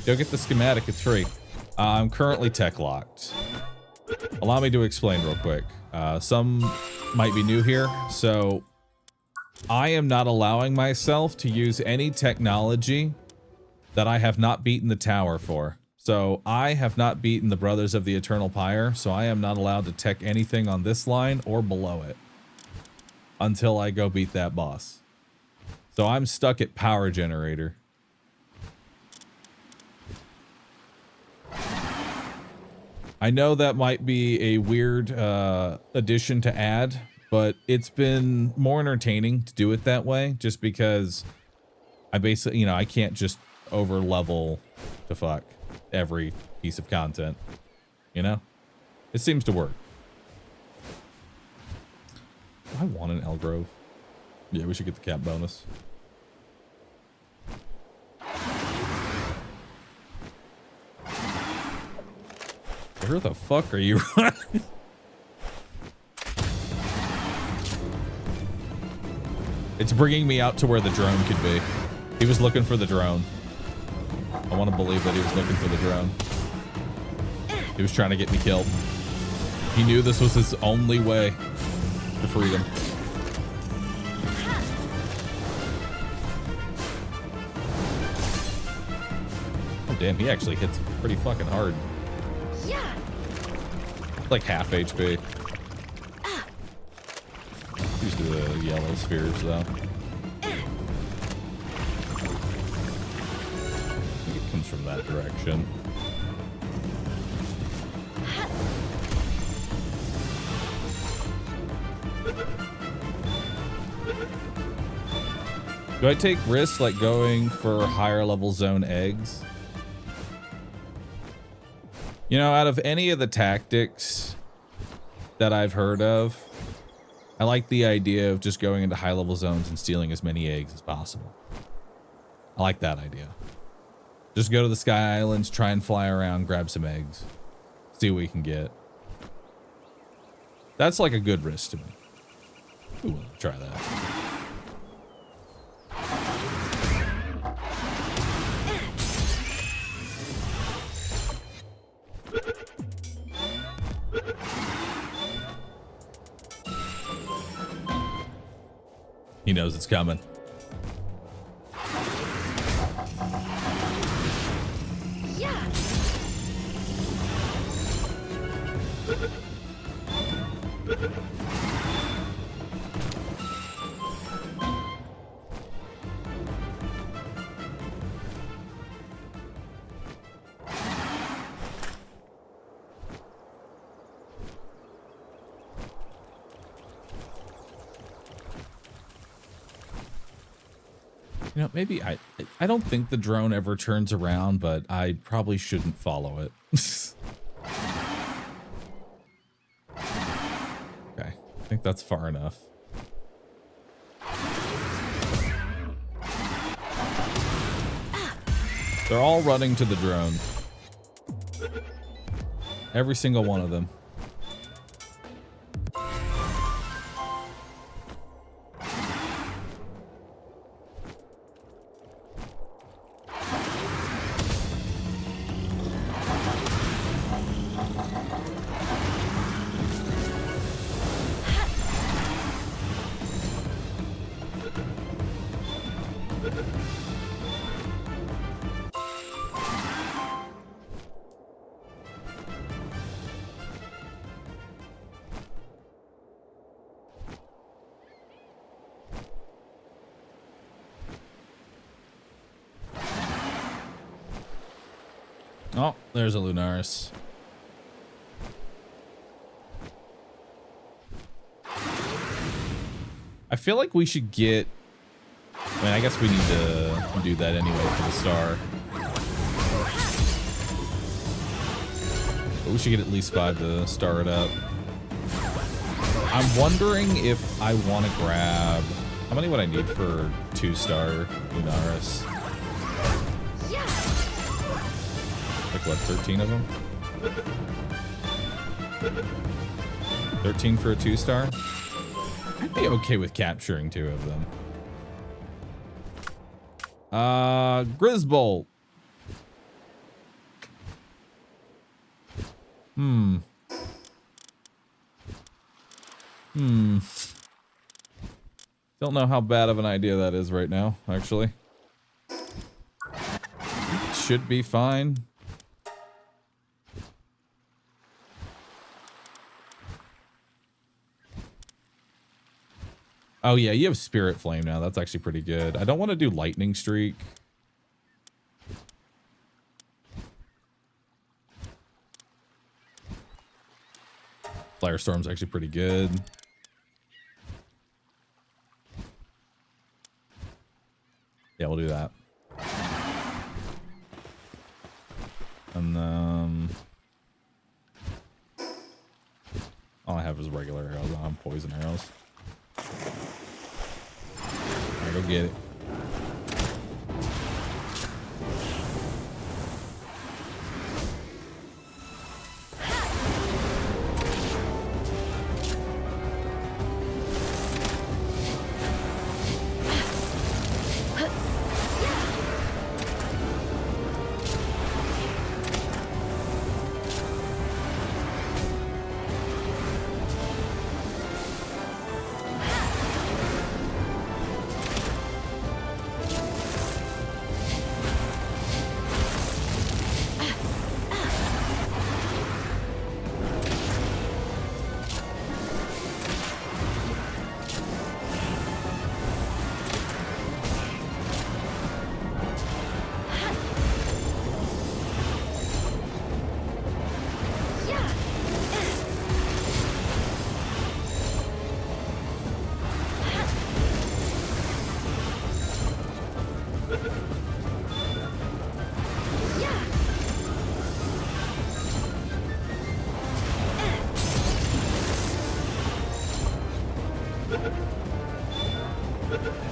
Go get the schematic, it's free. I'm currently tech locked. Allow me to explain real quick. Some might be new here, so I am not allowing myself to use any technology that I have not beaten the tower for. So I have not beaten the Brothers of the Eternal Pyre, so I am not allowed to tech anything on this line or below it until I go beat that boss. So I'm stuck at power generator. I know that might be a weird addition to add, but it's been more entertaining to do it that way, just because I basically, you know, I can't just over level to fuck every piece of content, you know? It seems to work. I want an Elgrove. Yeah, we should get the cap bonus. Where the fuck are you running? It's bringing me out to where the drone could be. He was looking for the drone. I want to believe that he was looking for the drone. He was trying to get me killed. He knew this was his only way to freedom. Oh damn, he actually hits pretty fucking hard. Yeah. Like half HP. Use the yellow spheres though. I think it comes from that direction. Do I take risks like going for higher level zone eggs? You know, out of any of the tactics that I've heard of, I like the idea of just going into high level zones and stealing as many eggs as possible. I like that idea. Just go to the Sky Islands, try and fly around, grab some eggs, see what we can get. That's like a good risk to me. Ooh, try that. He knows it's coming. You know, maybe I don't think the drone ever turns around, but I probably shouldn't follow it. Okay, I think that's far enough. They're all running to the drone. Every single one of them. Oh, there's a Lunaris. I feel like we should get... I mean, I guess we need to do that anyway for the star. But we should get at least 5 to star it up. I'm wondering if I want to grab... How many would I need for 2-star Lunaris? Like what, 13 of them? 13 for a 2-star? I'd be okay with capturing 2 of them. Grisbolt. Don't know how bad of an idea that is right now, actually. Should be fine. Oh yeah, you have Spirit Flame now. That's actually pretty good. I don't want to do Lightning Streak. Firestorm's actually pretty good. Yeah, we'll do that. And then... all I have is regular arrows. I don't have poison arrows. Alright, go get it.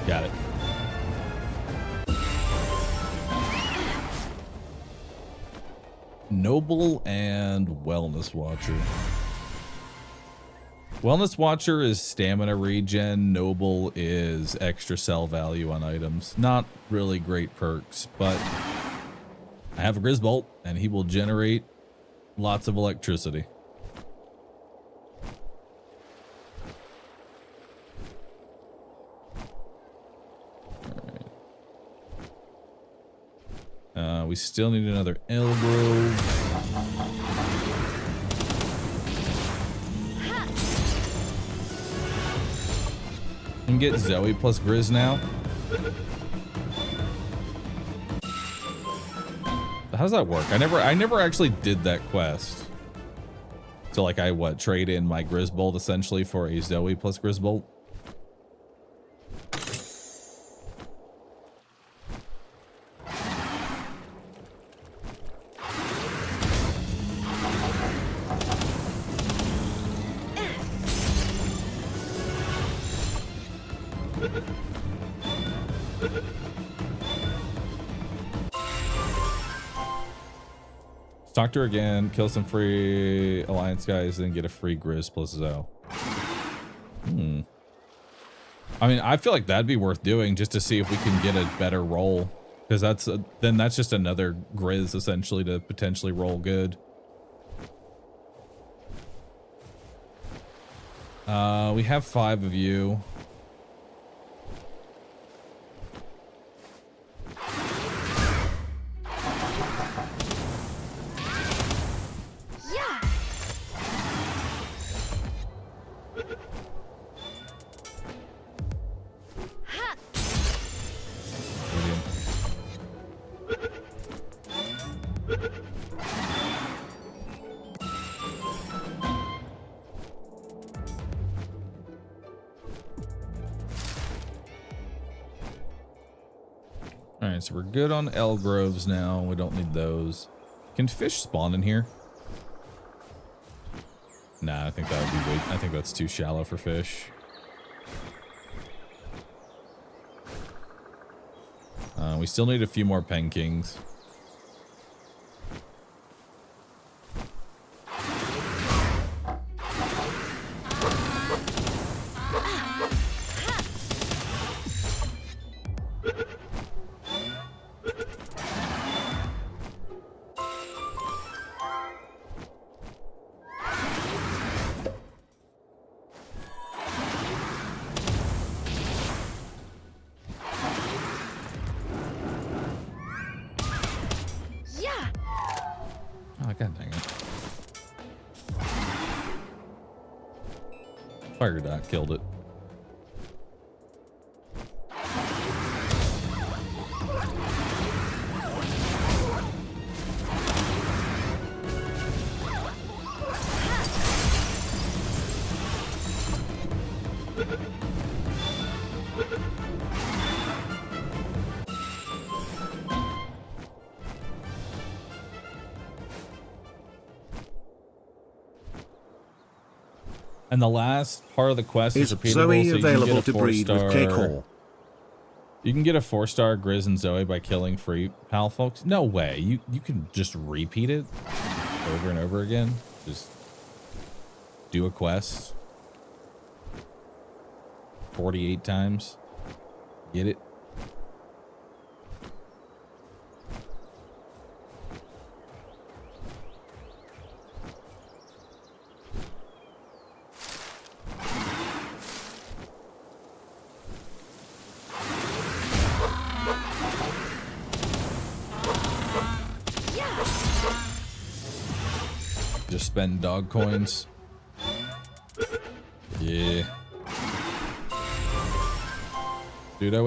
Got it. Noble and Wellness Watcher. Wellness Watcher is stamina regen. Noble is extra sell value on items. Not really great perks, but I have a Grisbolt and he will generate lots of electricity. We still need another Elgrove. can get Zoe plus Grizz now. How does that work? I never actually did that quest. So like I trade in my Grizzbolt essentially for a Zoe plus Grizzbolt. Talk to her again, kill some free Alliance guys, then get a free Grizz plus Zoe. I mean, I feel like that'd be worth doing just to see if we can get a better roll. Because that's just another Grizz essentially to potentially roll good. We have 5 of you. Alright, so we're good on L Groves now. We don't need those. Can fish spawn in here? Nah, I think that would be way. I think that's too shallow for fish. We still need a few more Pen Kings. Fire dot killed it. And the last part of the quest is repeatable. Zoe so available to breed with K-Core? You can get a 4-star Grizz and Zoe by killing free pal folks. No way. You can just repeat it over and over again. Just do a quest 48 times. Get it? Just spend dog coins. Yeah. Dude, I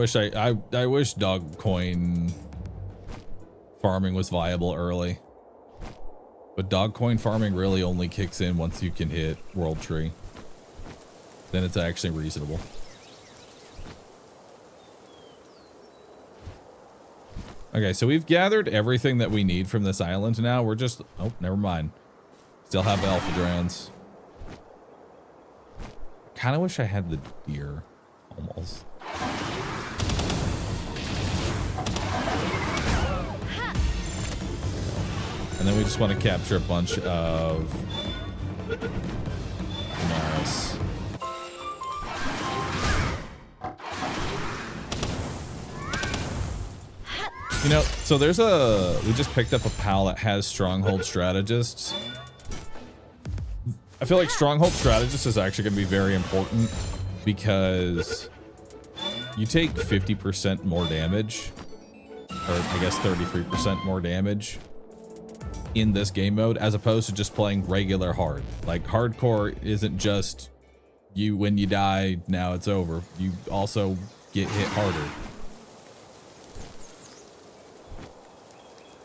wish dog coin farming was viable early. But dog coin farming really only kicks in once you can hit World Tree. Then it's actually reasonable. Okay, so we've gathered everything that we need from this island now. We're just... Oh, never mind. Still have Alpha Drones. Kind of wish I had the deer. Almost. And then we just want to capture a bunch of... Nice. You know, so there's we just picked up a pal that has Stronghold Strategists. I feel like Stronghold Strategist is actually going to be very important because you take 50% more damage, or I guess 33% more damage in this game mode as opposed to just playing regular hard. Like hardcore isn't just when you die, now it's over. You also get hit harder.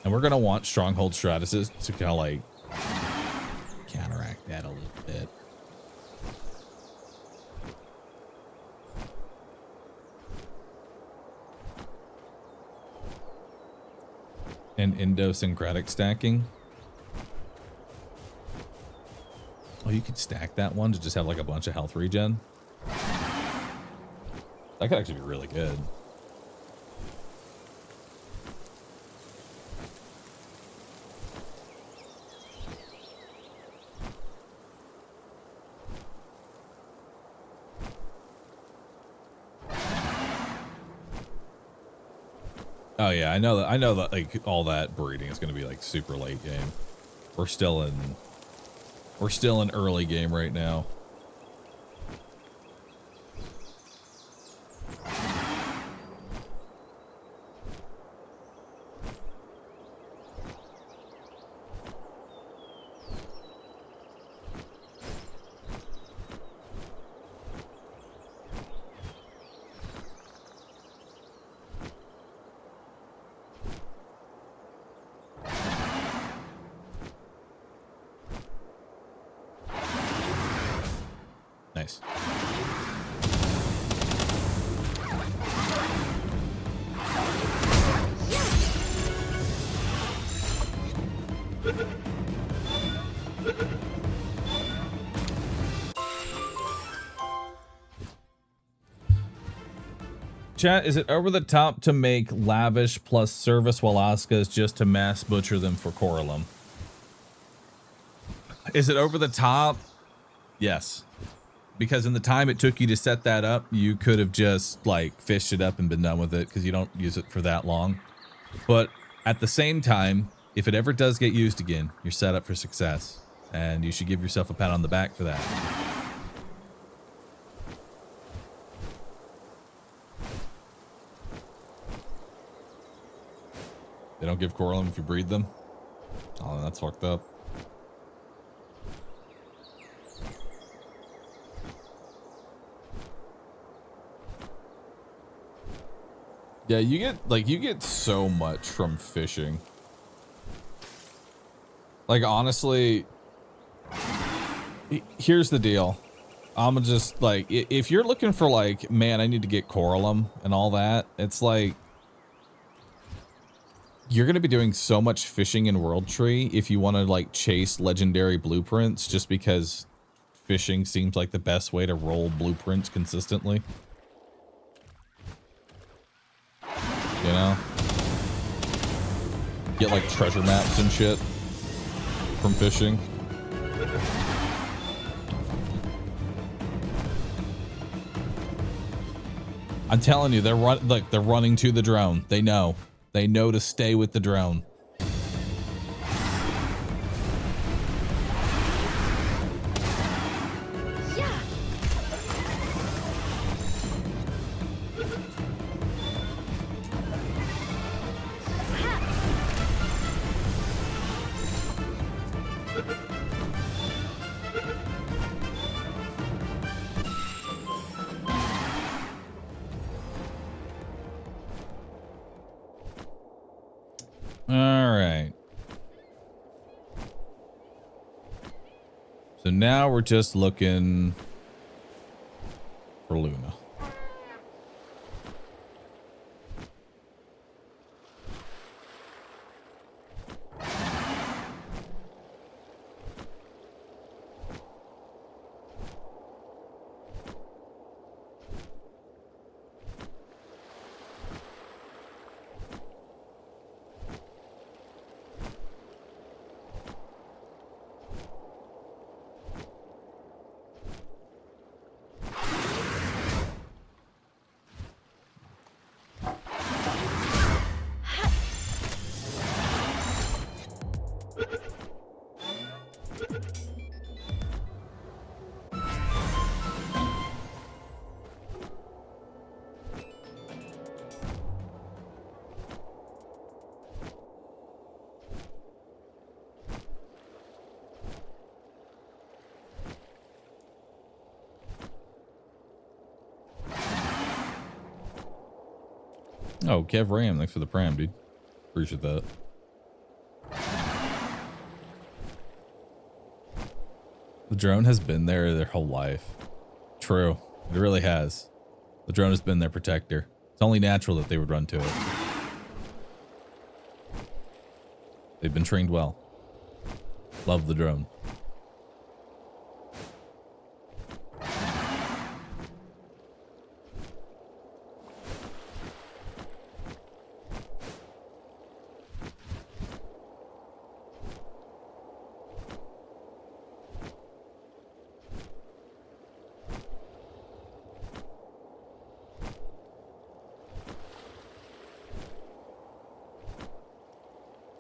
And we're going to want stronghold strategists to kind of like counteract that a little bit. And idiosyncratic stacking. Oh, you could stack that one to just have like a bunch of health regen. That could actually be really good. Oh yeah, I know that like all that breeding is going to be like super late game. We're still in early game right now. Nice. Chat, is it over the top to make lavish plus service Walaskas just to mass butcher them for Coralum? Is it over the top? Yes. Because in the time it took you to set that up, you could have just like fished it up and been done with it because you don't use it for that long. But at the same time, if it ever does get used again, you're set up for success. And you should give yourself a pat on the back for that. They don't give Coralum if you breed them? Oh, that's fucked up. Yeah, you get so much from fishing. Like, honestly, here's the deal. I'm just like, if you're looking for like, man, I need to get Coralum and all that, it's like, you're going to be doing so much fishing in World Tree if you want to like chase legendary blueprints, just because fishing seems like the best way to roll blueprints consistently. You know? Get like treasure maps and shit from fishing. I'm telling you, they're running to the drone. They know to stay with the drone. So now we're just looking for Luna. Oh, Kev Ram, thanks for the pram, dude. Appreciate that. The drone has been there their whole life. True. It really has. The drone has been their protector. It's only natural that they would run to it. They've been trained well. Love the drone.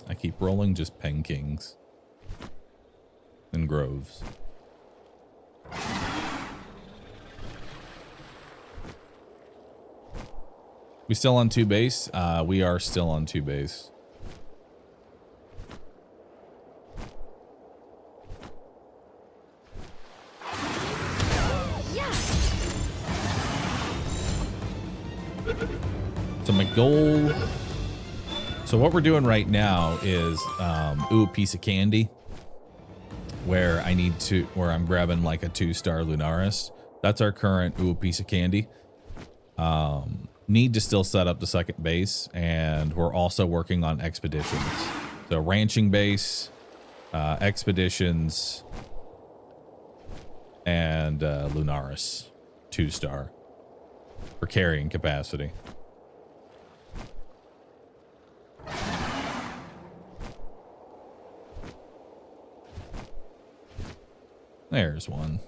I keep rolling just pen kings and groves. We still on 2 base? We are still on 2 base. So my goal. So what we're doing right now is a piece of candy where I'm grabbing like a 2-star Lunaris. That's our current piece of candy. Need to still set up the second base, and we're also working on expeditions. So ranching base, expeditions, and Lunaris 2-star for carrying capacity. There's one.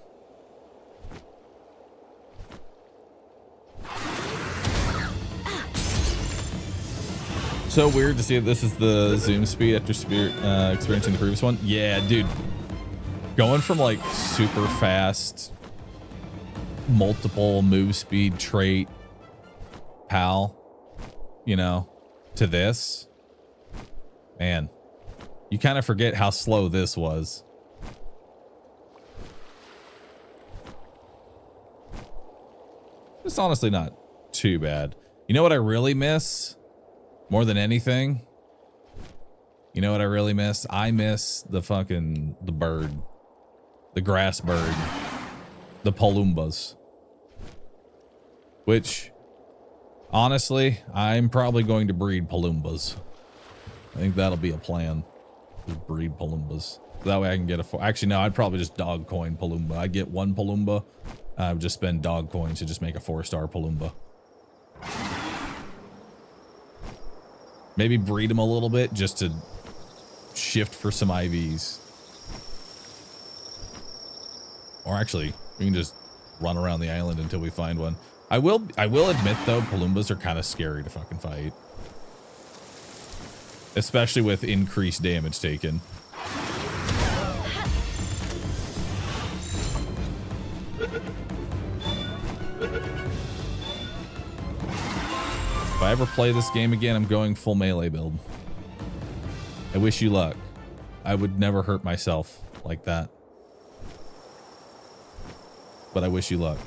So weird to see that this is the zoom speed after experiencing the previous one. Yeah, dude. Going from like super fast, multiple move speed trait PAL, you know, to this. Man, you kind of forget how slow this was. It's honestly not too bad. You know what I really miss more than anything? You know what I really miss? I miss the bird, the grass bird, the palumbas, which honestly, I'm probably going to breed palumbas. I think that'll be a plan. Just breed palumbas. That way I can get actually, no, I'd probably just dog coin palumba. I'd get 1 palumba. I would just spend dog coins to just make a 4-star palumba. Maybe breed them a little bit just to shift for some IVs. Or actually, we can just run around the island until we find one. I will admit though, palumbas are kind of scary to fucking fight. Especially with increased damage taken. If I ever play this game again, I'm going full melee build. I wish you luck. I would never hurt myself like that. But I wish you luck.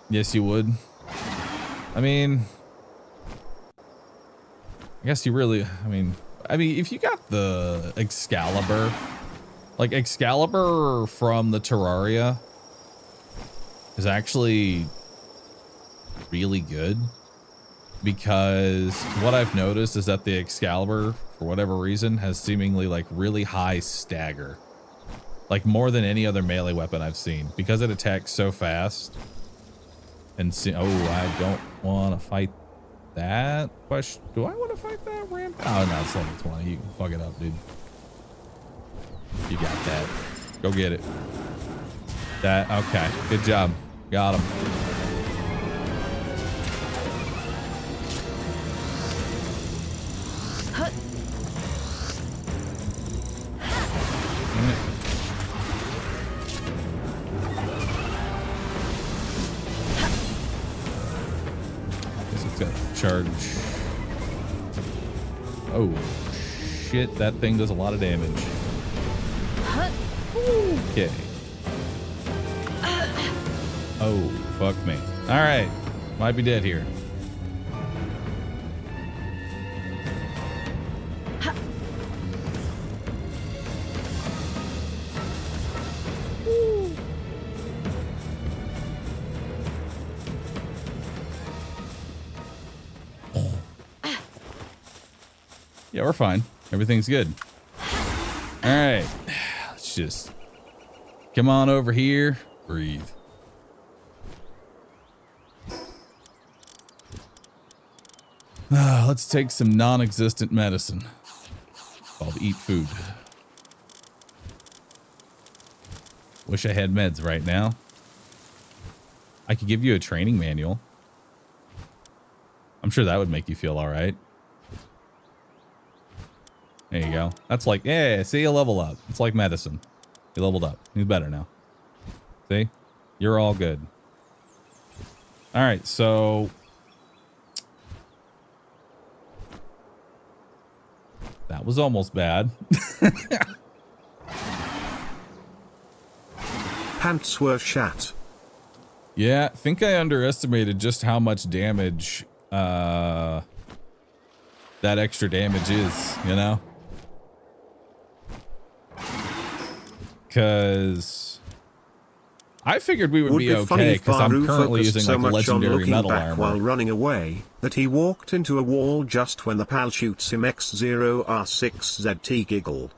Yes, you would. I mean, I guess you really, I mean, if you got the Excalibur, like Excalibur from the Terraria is actually really good, because what I've noticed is that the Excalibur, for whatever reason, has seemingly like really high stagger, like more than any other melee weapon I've seen, because it attacks so fast. And see, oh, I don't want to fight that. Question: do I want to fight that ramp? Oh no, it's level 20. You can fuck it up, dude. You got that. Go get it. That, okay. Good job. Got him. Guess it's got charge. Oh shit, that thing does a lot of damage. Okay. Oh, fuck me. All right. Might be dead here. Yeah, we're fine. Everything's good. All right. Let's just come on over here. Breathe. Let's take some non-existent medicine called eat food. Wish I had meds right now. I could give you a training manual. I'm sure that would make you feel all right. There you go. That's like, yeah, see, you level up. It's like medicine. You leveled up. He's better now. See? You're all good. All right, so... that was almost bad. Pants were shat. Yeah, I think I underestimated just how much damage that extra damage is, you know? Because I figured we would be okay because I'm currently using like a legendary metal armor. While running away, that he walked into a wall just when the pal shoots him X0R6ZT giggle.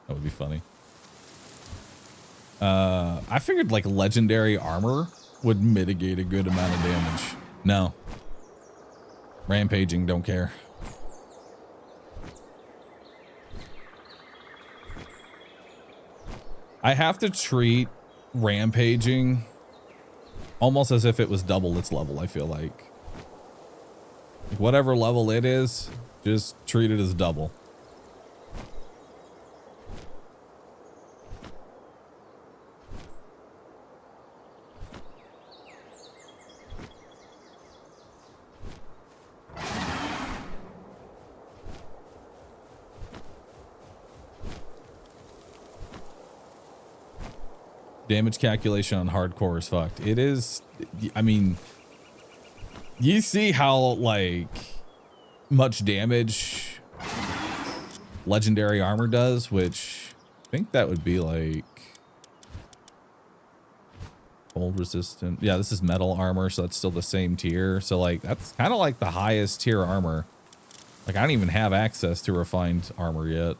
That would be funny. I figured like legendary armor would mitigate a good amount of damage. No. Rampaging, don't care. I have to treat rampaging almost as if it was double its level, I feel like. Whatever level it is, just treat it as double. Damage calculation on hardcore is fucked. It is, I mean, you see how like much damage legendary armor does, which I think that would be like cold resistant. Yeah, this is metal armor, so that's still the same tier. So like that's kind of like the highest tier armor. Like I don't even have access to refined armor yet.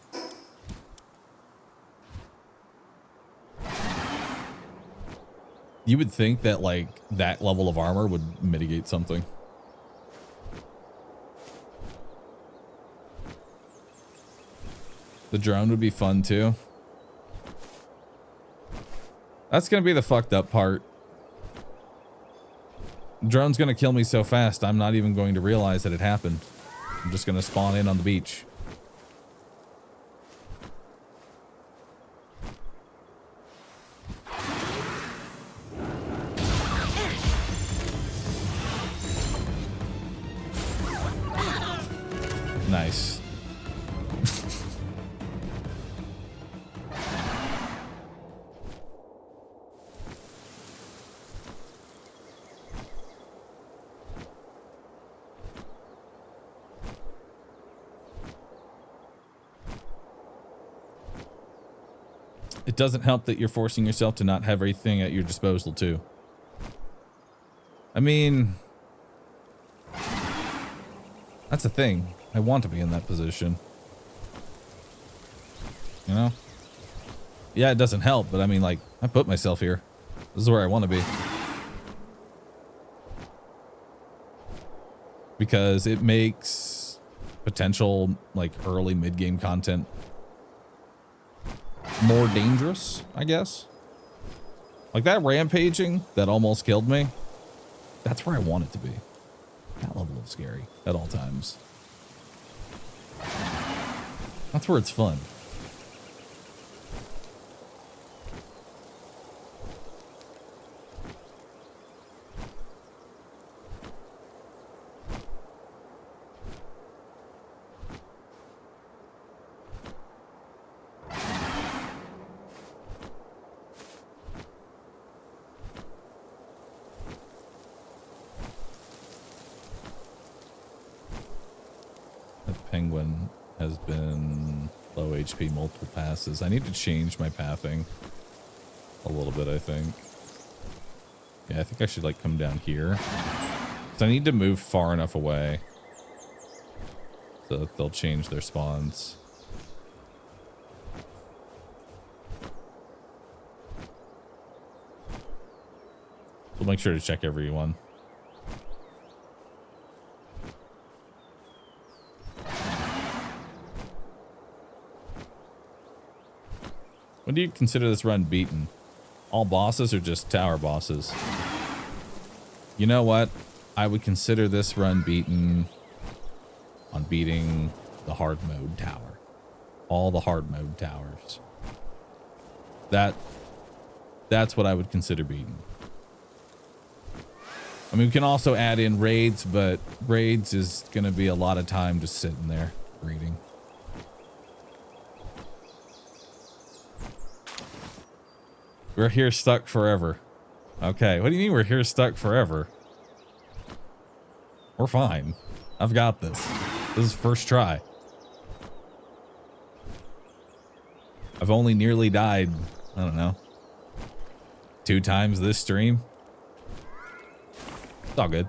You would think that like that level of armor would mitigate something. The drone would be fun too. That's gonna be the fucked up part. The drone's gonna kill me so fast, I'm not even going to realize that it happened. I'm just gonna spawn in on the beach. Nice. It doesn't help that you're forcing yourself to not have everything at your disposal too. I mean, that's the thing. I want to be in that position. You know? Yeah, it doesn't help, but I mean, like, I put myself here. This is where I want to be. Because it makes potential, like, early mid-game content more dangerous, I guess. Like, that rampaging that almost killed me, that's where I want it to be. That level of scary at all times. That's where it's fun. penguin has been low HP multiple passes. I need to change my pathing a little bit, I think. Yeah, I think I should like come down here. So I need to move far enough away so that they'll change their spawns. So make sure to check everyone. When do you consider this run beaten? All bosses or just tower bosses? You know what? I would consider this run beaten on beating the hard mode tower. All the hard mode towers. That's what I would consider beaten. I mean, we can also add in raids, but raids is going to be a lot of time just sitting there reading. We're here stuck forever. Okay, what do you mean we're here stuck forever? We're fine. I've got this. This is first try. I've only nearly died, I don't know, 2 times this stream. It's all good.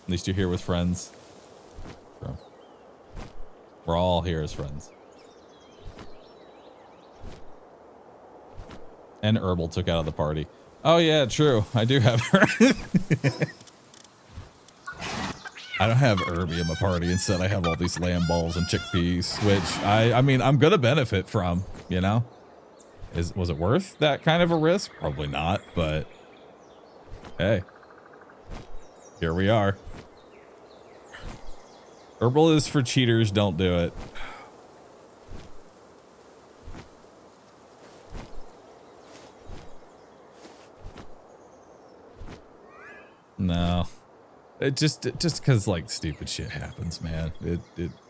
At least you're here with friends. Bro. We're all here as friends. And Herbal took out of the party. Oh yeah, true. I do have her. I don't have Herbie in my party. Instead, I have all these lamb balls and chickpeas, which I mean, I'm gonna benefit from, you know? Was it worth that kind of a risk? Probably not, but hey. Here we are. Herbal is for cheaters, don't do it. No. It just cause like stupid shit happens, man.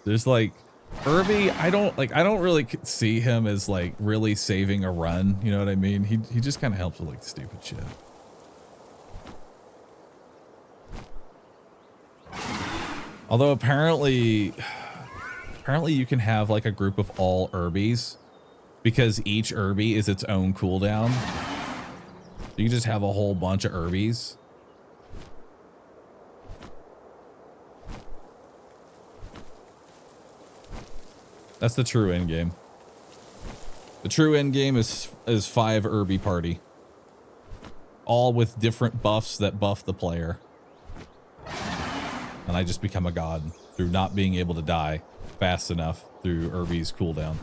There's like Herbie, I don't really see him as like really saving a run, you know what I mean? He just kind of helps with like stupid shit. Although apparently you can have like a group of all Herbies because each Herbie is its own cooldown. You can just have a whole bunch of Herbies. That's the true end game. The true end game is 5 Herbie party. All with different buffs that buff the player. And I just become a god through not being able to die fast enough through Herbie's cooldown.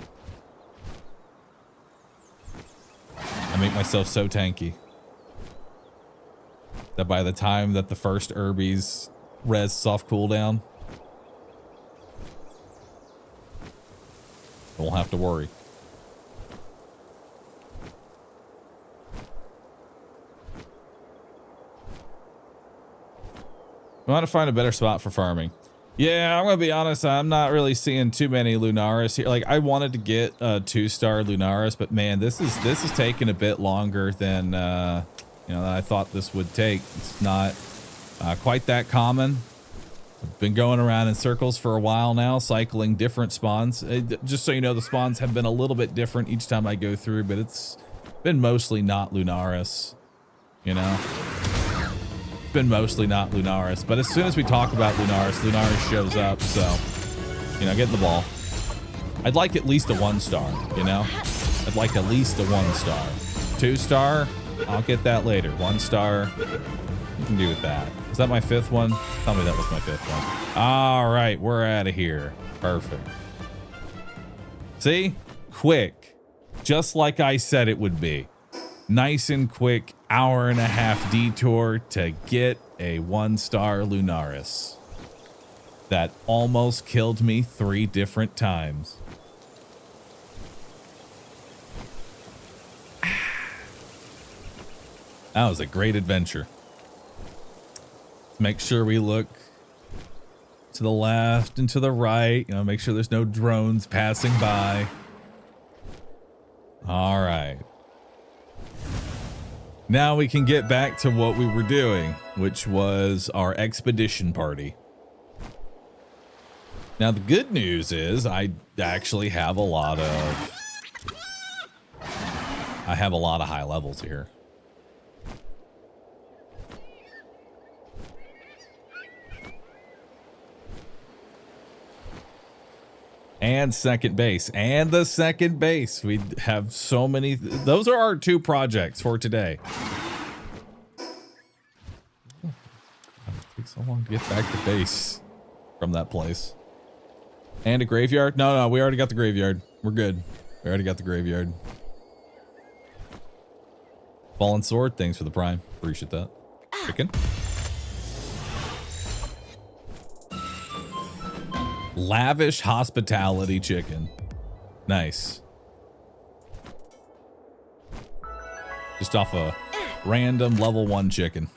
I make myself so tanky that by the time that the first Herbie's res soft cooldown, I won't have to worry. I want to find a better spot for farming. Yeah, I'm gonna be honest, I'm not really seeing too many Lunaris here. Like, I wanted to get a 2-star Lunaris, but man, this is taking a bit longer than you know, I thought this would take. It's not quite that common. I've been going around in circles for a while now, cycling different spawns. Just so you know, the spawns have been a little bit different each time I go through, but it's been mostly not Lunaris, you know? It's been mostly not Lunaris, but as soon as we talk about Lunaris shows up, so, you know, get the ball. I'd like at least a 1-star, you know? I'd like at least a 1-star. 2-star, I'll get that later. 1-star, you can do with that. Is that my 5th one? Tell me that was my 5th one. All right, we're out of here. Perfect. See? Quick. Just like I said it would be. Nice and quick, hour-and-a-half detour to get a 1-star Lunaris. That almost killed me 3 different times. That was a great adventure. Make sure we look to the left and to the right. You know, make sure there's no drones passing by. All right. Now we can get back to what we were doing, which was our expedition party. Now, the good news is I actually have a lot of high levels here. And second base. And the second base. We have so many. Those are our 2 projects for today. It takes so long to get back to base from that place. And a graveyard? No, we already got the graveyard. We're good. We already got the graveyard. Fallen sword. Thanks for the prime. Appreciate that. Chicken. Lavish hospitality chicken. Nice. Just off a random level 1 chicken.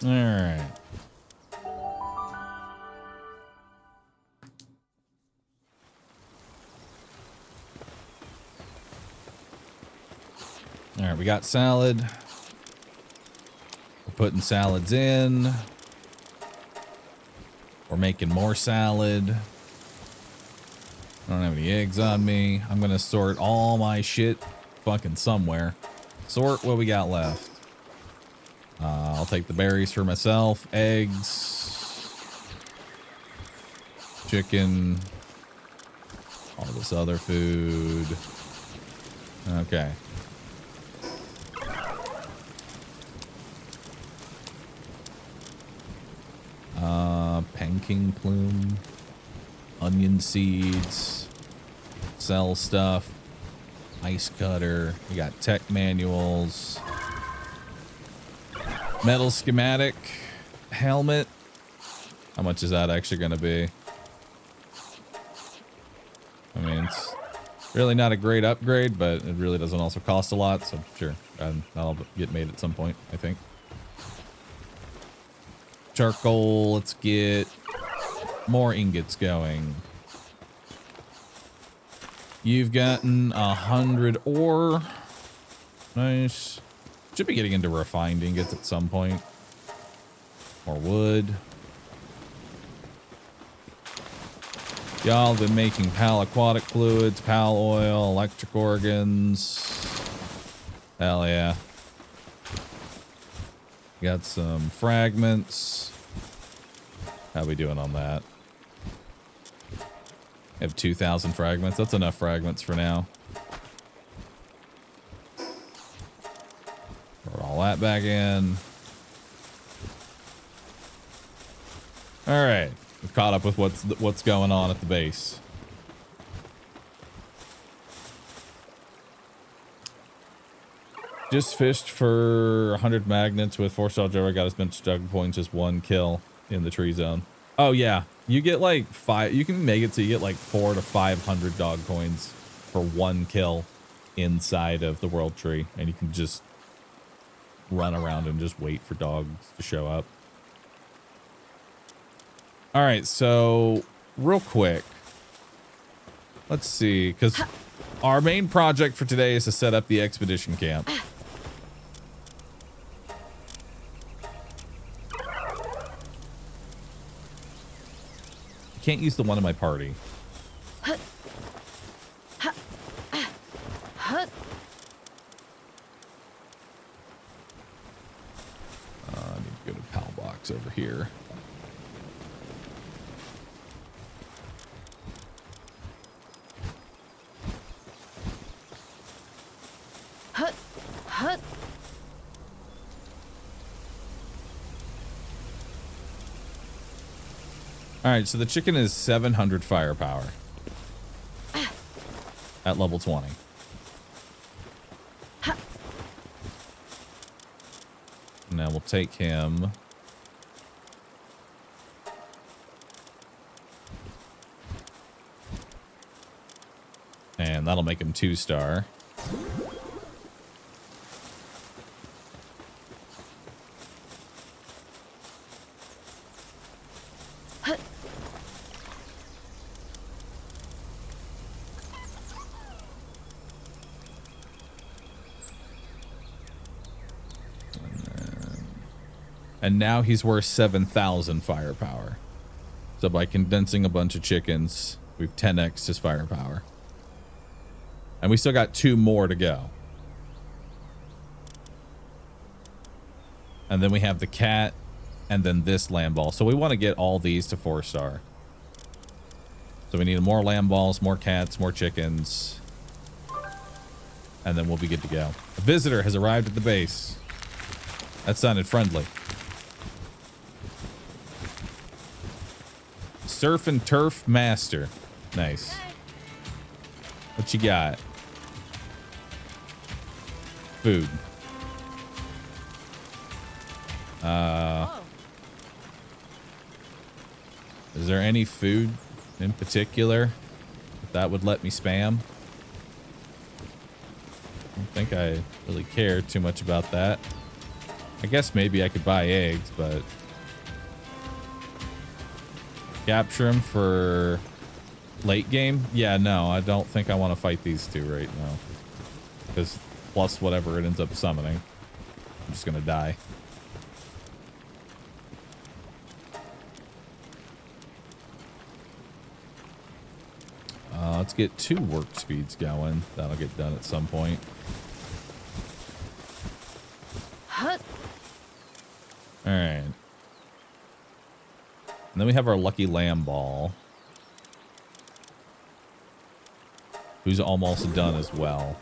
All right. All right, we got salad. We're putting salads in. We're making more salad. I don't have any eggs on me. I'm gonna sort all my shit fucking somewhere. Sort what we got left. I'll take the berries for myself. Eggs. Chicken. All this other food. Okay. Panking plume. Onion seeds. Sell stuff. Ice cutter. We got tech manuals. Metal schematic. Helmet. How much is that actually going to be? I mean, it's really not a great upgrade, but it really doesn't also cost a lot. So sure, that'll get made at some point, I think. Charcoal. Let's get more ingots going. You've gotten 100 ore. Nice. Should be getting into refined ingots at some point. More wood. Y'all have been making PAL aquatic fluids, PAL oil, electric organs. Hell yeah. Got some fragments. How we doing on that? I have 2,000 fragments. That's enough fragments for now. Throw all that back in. All right. We've caught up with what's going on at the base. Just fished for 100 magnets with 4-star Joe. I got as bench jug points, just 1 kill in the tree zone. Oh yeah, you get like 5. You can make it so you get like 400 to 500 dog coins for 1 kill inside of the world tree, and you can just run around and just wait for dogs to show up. All right, so real quick, let's see, because our main project for today is to set up the expedition camp. Can't use the one in my party. I need to go to PAL box over here. All right, so the chicken is 700 firepower at level 20. Now we'll take him. And that'll make him 2-star. And now he's worth 7,000 firepower. So by condensing a bunch of chickens, we've 10x'd his firepower. And we still got 2 more to go. And then we have the cat and then this lamb ball. So we want to get all these to 4-star. So we need more lamb balls, more cats, more chickens. And then we'll be good to go. A visitor has arrived at the base. That sounded friendly. Surf and Turf Master. Nice. What you got? Food. Is there any food in particular that would let me spam? I don't think I really care too much about that. I guess maybe I could buy eggs, but capture them for late game? Yeah, no, I don't think I want to fight these two right now. Because plus whatever it ends up summoning, I'm just going to die. Let's get 2 work speeds going. That'll get done at some point. All right. And then we have our lucky lamb ball, who's almost done as well.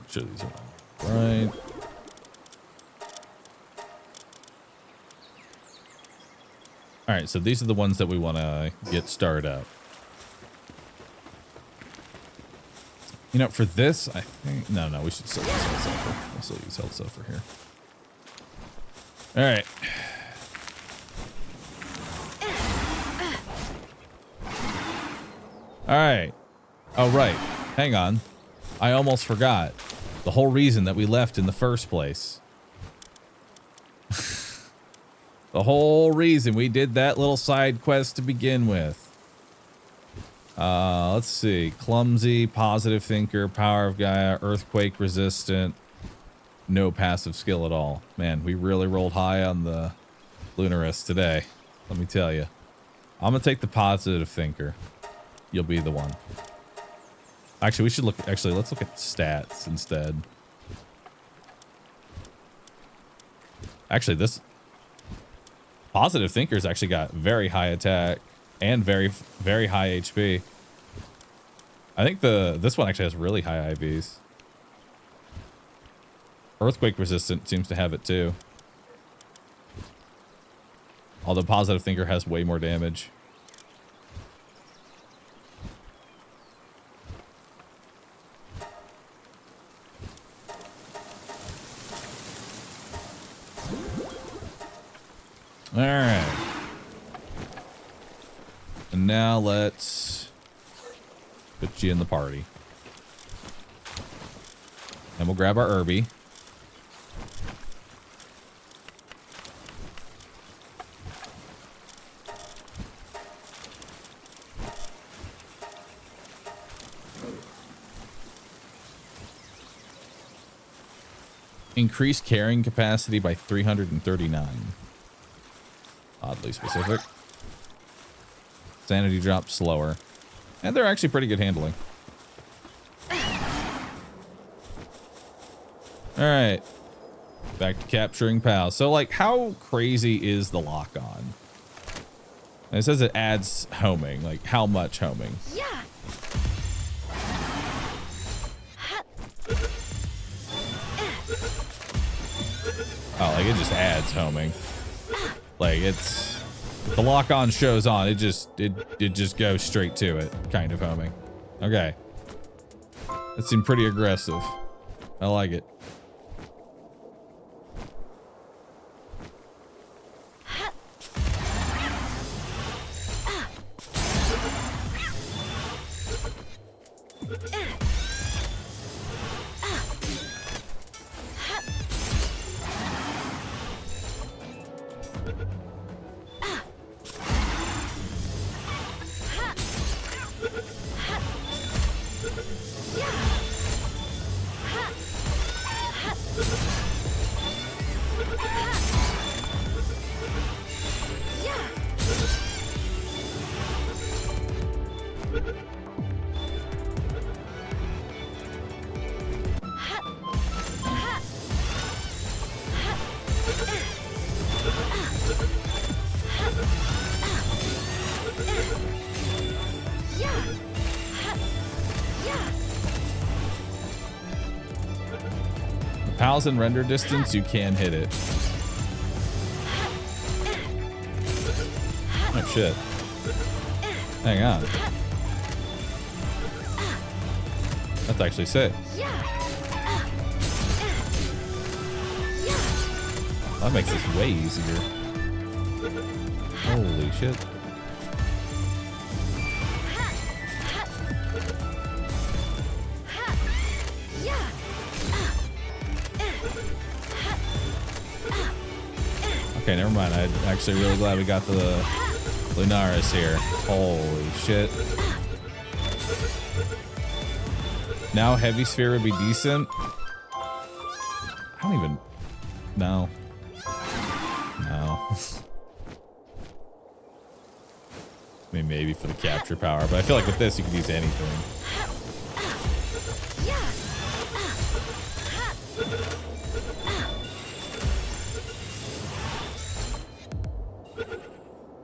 Sure these are all right. All right, so these are the ones that we want to get started up. You know, for this, I think no, we should still use health sulfur. We'll still use health sulfur here. All right. All right. Oh, right. Hang on. I almost forgot. The whole reason that we left in the first place. The whole reason we did that little side quest to begin with. Let's see. Clumsy, positive thinker, power of Gaia, earthquake resistant, no passive skill at all. Man, we really rolled high on the Lunarist today. Let me tell you. I'm going to take the positive thinker. You'll be the one. Actually, we should look. Actually, let's look at stats instead. Actually, this positive thinker's actually got very high attack and very high HP. I think this one actually has really high IVs. Earthquake resistant seems to have it too. Although positive thinker has way more damage. All right. And now let's put you in the party. And we'll grab our Irby. Increase carrying capacity by 339. Oddly specific. Sanity drops slower. And they're actually pretty good handling. Alright. Back to capturing pals. So, like, how crazy is the lock-on? It says it adds homing. Like, how much homing? Yeah. Oh, like, it just adds homing. Like, it's... The lock-on shows on. It just goes straight to it. Kind of homing. Okay. That seemed pretty aggressive. I like it. Pals in render distance, you can hit it. Oh shit. Hang on. That's actually sick. That makes this way easier. Holy shit. Okay, never mind. I'm actually really glad we got the Lunaris here. Holy shit. Now Heavy Sphere would be decent. I don't even... No. No. I mean, maybe for the capture power, but I feel like with this you could use anything.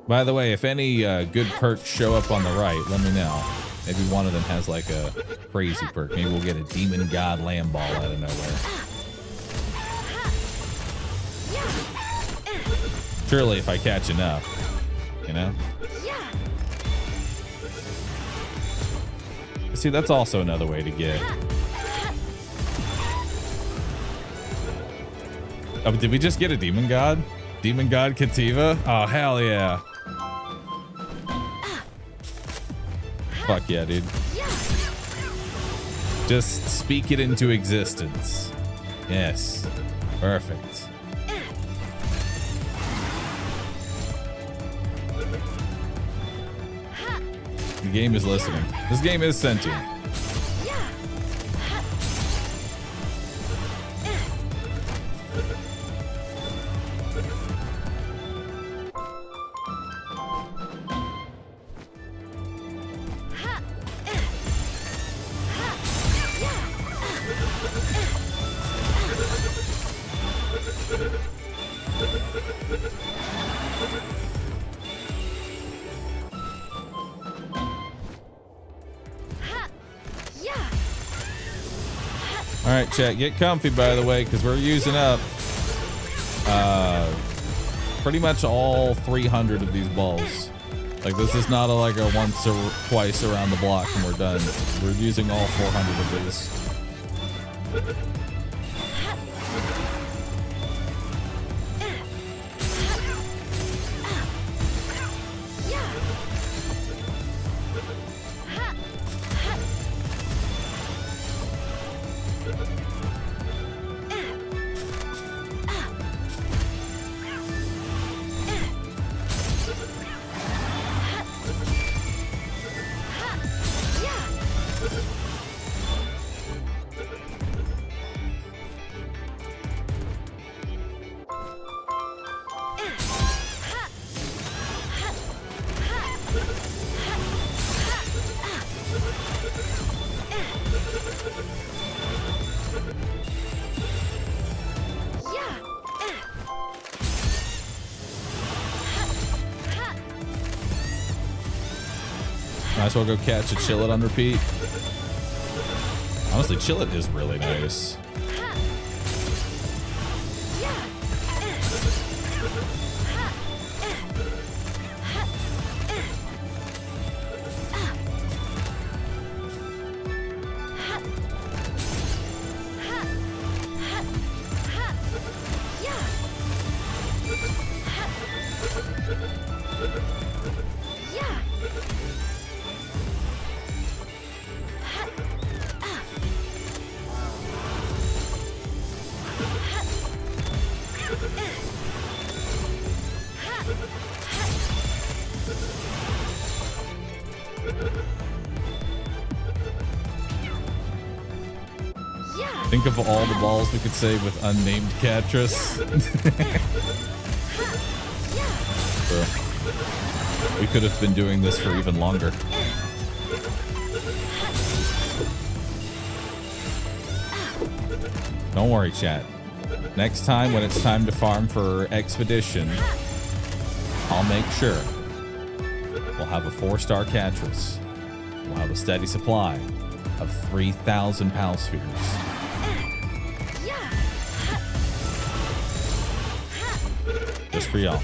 By the way, if any good perks show up on the right, let me know. Maybe one of them has like a crazy perk. Maybe we'll get a Demon God Lamb Ball out of nowhere. Surely if I catch enough, you know? See, that's also another way to get... Oh, did we just get a Demon God? Demon God Kativa? Oh, hell yeah. Fuck yeah, dude. Just speak it into existence. Yes. Perfect. The game is listening. This game is sentient. Alright, chat, get comfy, by the way, because we're using up pretty much all 300 of these balls. Like, this is not like a once or twice around the block and we're done. We're using all 400 of these. Might as well go catch a chillet on repeat. Honestly, chillet is really nice. Think of all the balls we could save with unnamed Catrus. We could have been doing this for even longer. Don't worry, chat. Next time when it's time to farm for Expedition, I'll make sure we'll have a 4-star Catrus. We'll have a steady supply of 3,000 Pal Spheres. Just for y'all.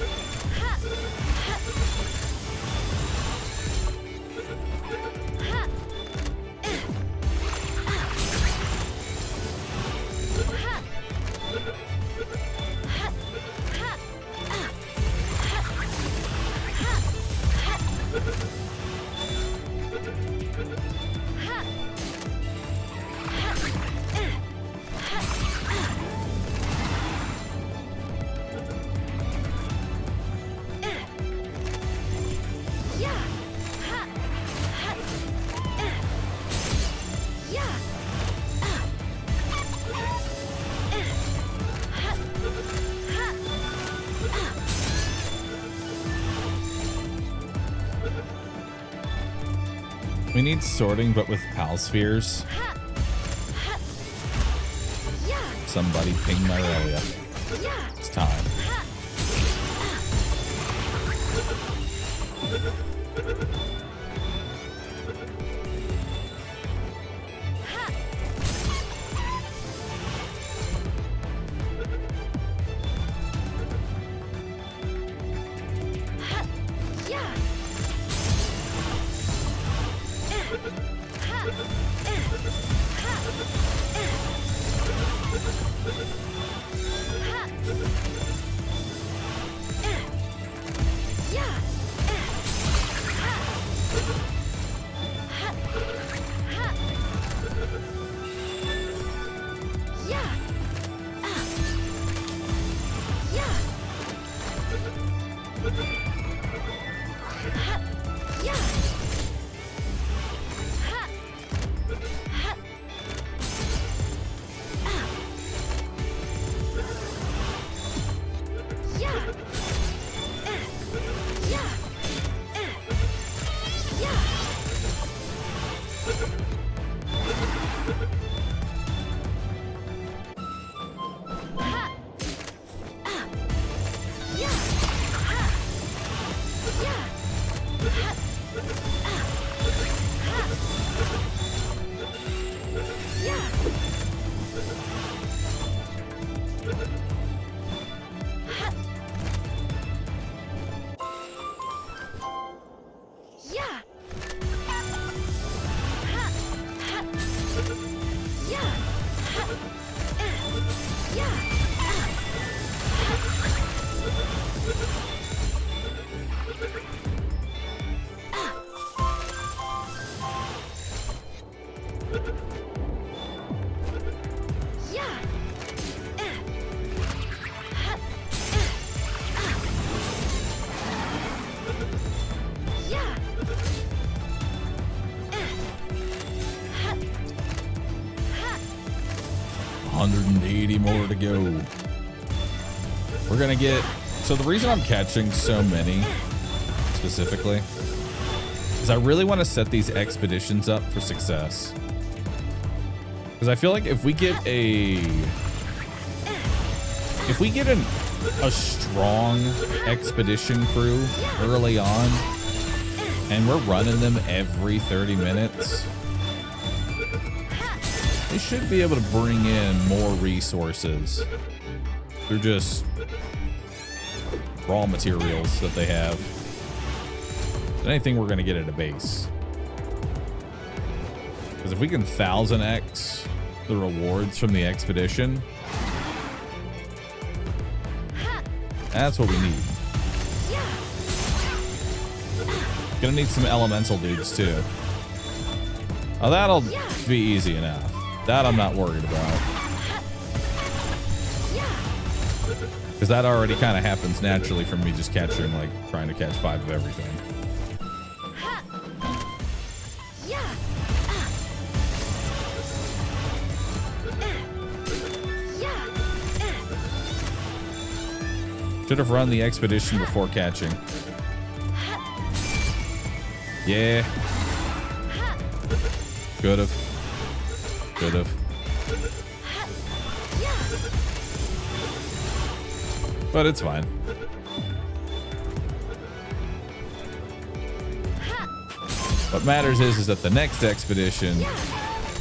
We need sorting, but with Pal Spheres. Somebody ping Myrelia. It's time. More to go. We're gonna get, so the reason I'm catching so many specifically is I really want to set these expeditions up for success, because I feel like if we get a strong expedition crew early on, And we're running them every 30 minutes. They should be able to bring in more resources. They're just raw materials that they have. Anything we're going to get at a base. Because if we can 1000x the rewards from the expedition, that's what we need. Gonna need some elemental dudes too. Oh, that'll be easy enough. That I'm not worried about. Because that already kind of happens naturally from me just capturing, like, trying to catch 5 of everything. Should have run the expedition before catching. Yeah. Could have. Could have. But it's fine. What matters is that the next expedition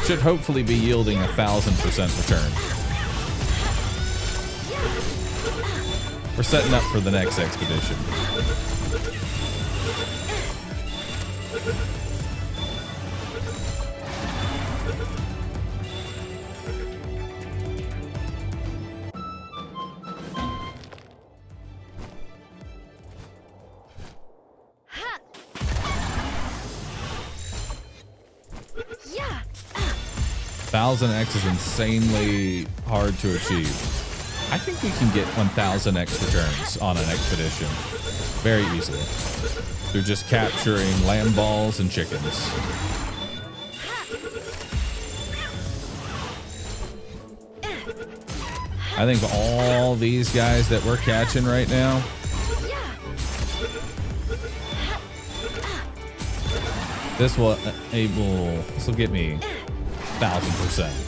should hopefully be yielding 1000% return. We're setting up for the next expedition. Yeah. 1000x is insanely hard to achieve. I think we can get 1000x returns on an expedition very easily through just capturing lamb balls and chickens. I think all these guys that we're catching right now, this will get me 1000%.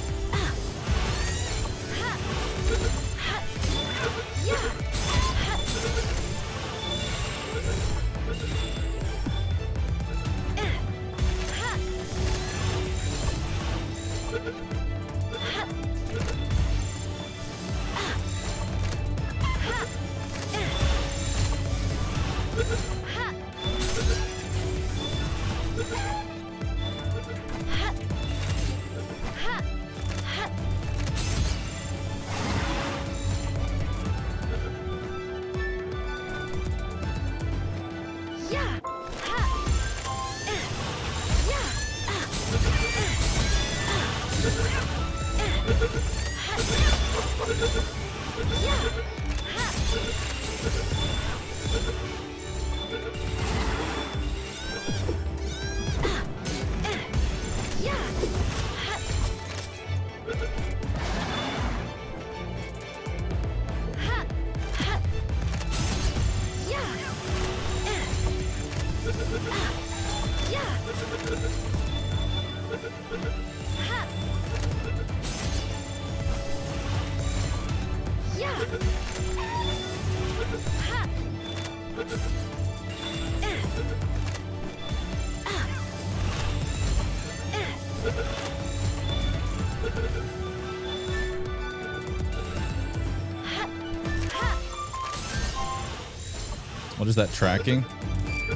What is that tracking?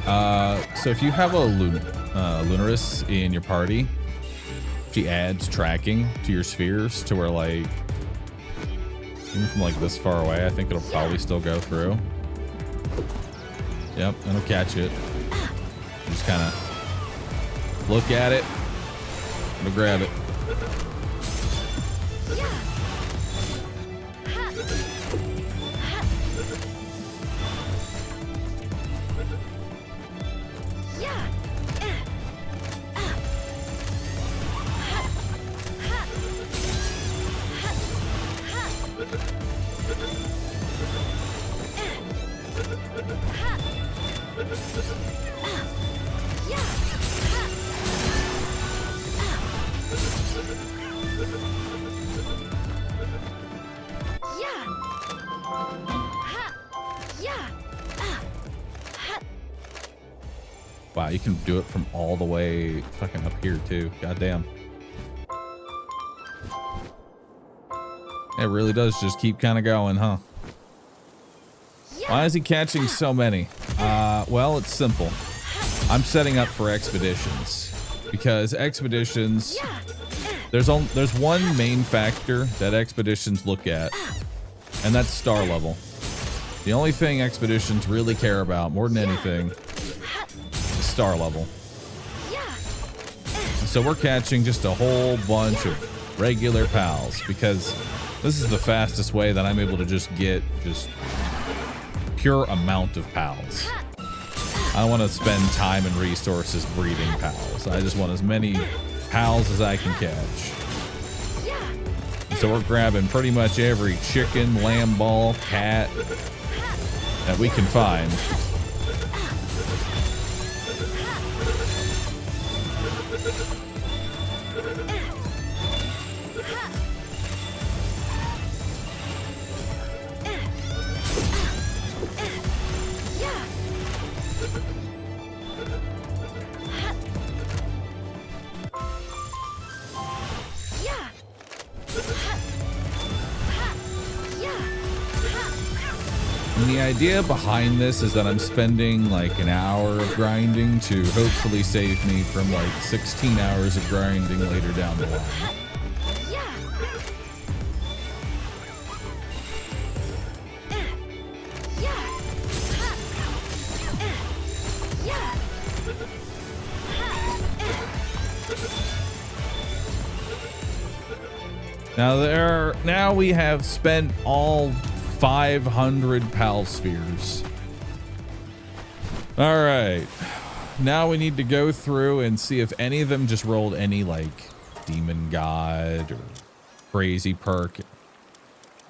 So if you have a Lunaris in your party, she adds tracking to your spheres to where, like, even from like this far away, I think it'll probably still go through. Yep, it'll catch it. Just kind of look at it. It'll grab it. Wow, you can do it from all the way fucking up here too. Goddamn. It really does just keep kind of going, huh? Why is he catching so many? Well, it's simple. I'm setting up for expeditions because expeditions, there's one main factor that expeditions look at, and that's star level. The only thing expeditions really care about more than anything is star level. So we're catching just a whole bunch of regular pals because this is the fastest way that I'm able to just get just pure amount of pals. I don't want to spend time and resources breeding pals. I just want as many pals as I can catch. So we're grabbing pretty much every chicken, lamb ball, cat that we can find. And the idea behind this is that I'm spending like an hour of grinding to hopefully save me from like 16 hours of grinding later down the line. Now we have spent all 500 pal spheres. All right, now we need to go through and see if any of them just rolled any like demon god or crazy perk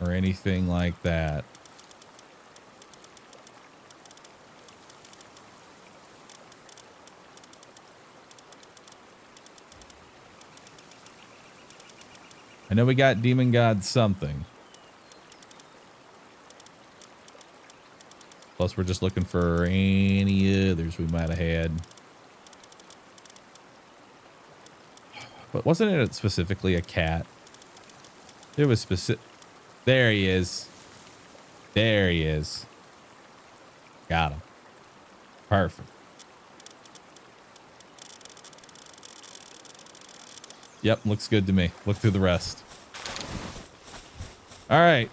or anything like that. I know we got demon god something. Plus, we're just looking for any others we might have had. But wasn't it specifically a cat? It was specific. There he is. There he is. Got him. Perfect. Yep, looks good to me. Look through the rest. All right.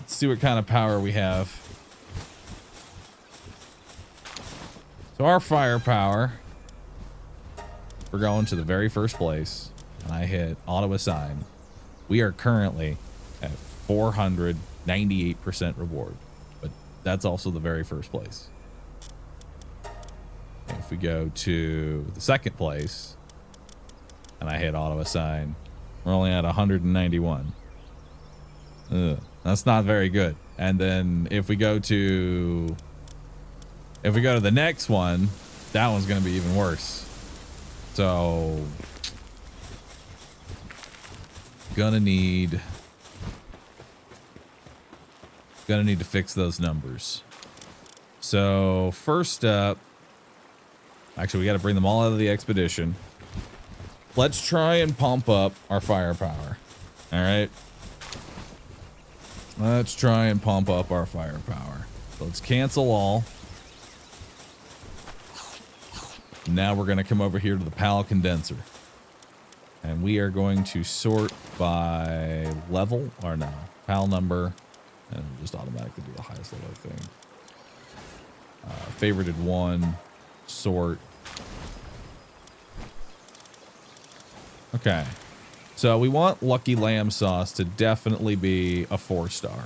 Let's see what kind of power we have. So our firepower, we're going to the very first place, and I hit auto assign. We are currently at 498% reward, but that's also the very first place. And if we go to the second place, and I hit auto assign, we're only at 191. Ugh, that's not very good. And then if we go to the next one, that one's going to be even worse. So gonna need to fix those numbers. So first up, actually we got to bring them all out of the expedition. Let's try and pump up our firepower. All right. Let's try and pump up our firepower. So let's cancel all. Now we're going to come over here to the PAL condenser. And we are going to sort by level, or no, PAL number. And we'll just automatically do the highest level thing. Favorited one, sort. Okay. So we want Lucky Lamb Sauce to definitely be a 4-star.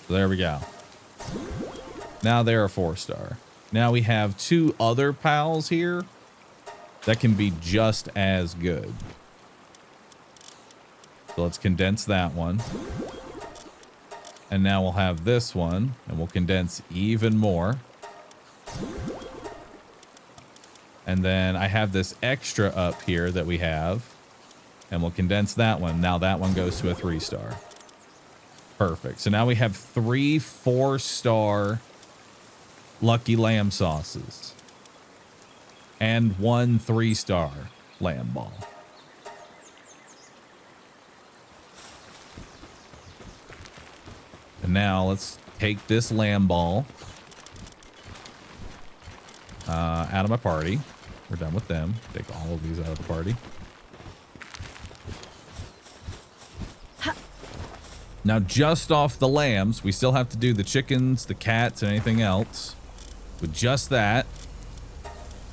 So there we go. Now they're a 4-star. Now we have 2 other pals here that can be just as good. So let's condense that one. And now we'll have this one, and we'll condense even more. And then I have this extra up here that we have, and we'll condense that one. Now that one goes to a 3-star. Perfect. So now we have 3 4-star lucky lamb sauces. And 1 3-star lamb ball. And now let's take this lamb ball out of my party. We're done with them. Take all of these out of the party. Now, just off the lambs, we still have to do the chickens, the cats, and anything else. With just that,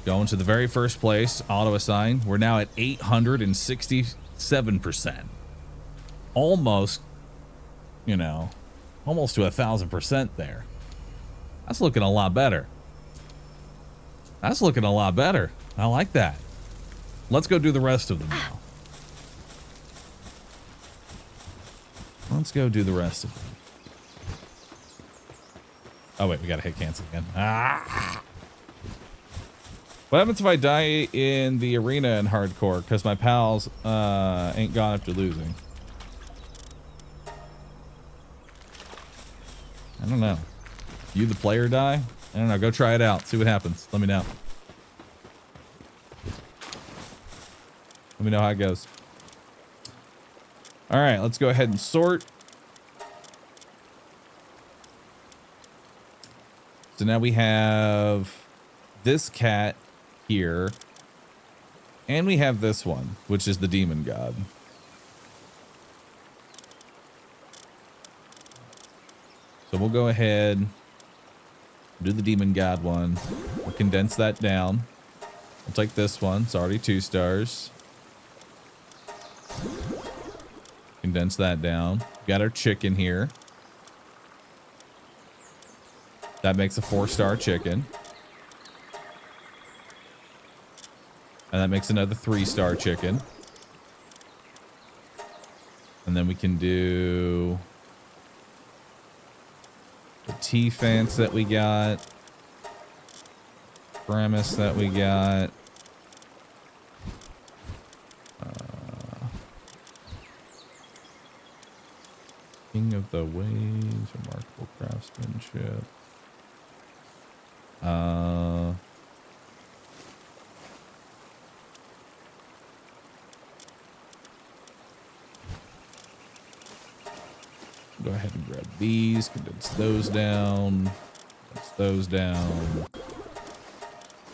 going to the very first place, auto assign. We're now at 867%. Almost, you know, almost to 1,000% there. That's looking a lot better. That's looking a lot better. I like that. Let's go do the rest of them now. Let's go do the rest of them. Oh, wait, we gotta hit cancel again. Ah! What happens if I die in the arena in hardcore because my pals ain't gone after losing? I don't know. You, the player, die? I don't know. Go try it out. See what happens. Let me know. Let me know how it goes. All right, let's go ahead and sort. So now we have this cat here. And we have this one, which is the demon god. So we'll go ahead, do the demon god one. We'll condense that down. We'll take this one. It's already 2 stars. Condense that down. Got our chicken here. That makes a 4-star chicken. And that makes another 3-star chicken. And then we can do the T-Fance that we got. Premise that we got. King of the Waves, remarkable craftsmanship. Go ahead and grab these, condense those down, condense those down.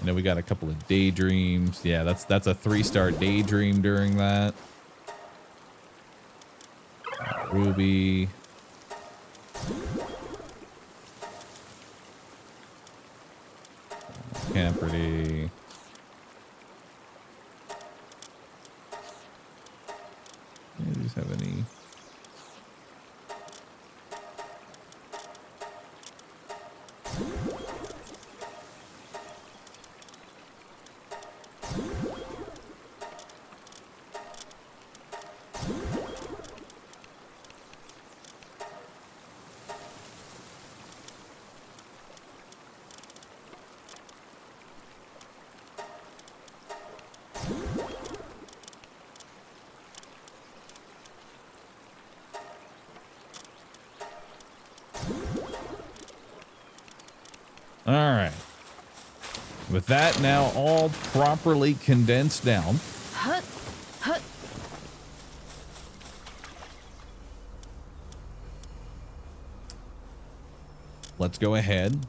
And then we got a couple of daydreams. Yeah, that's a 3-star daydream during that. Ruby. Camperty. Do these have any? All right. With that now all properly condensed down. Let's go ahead.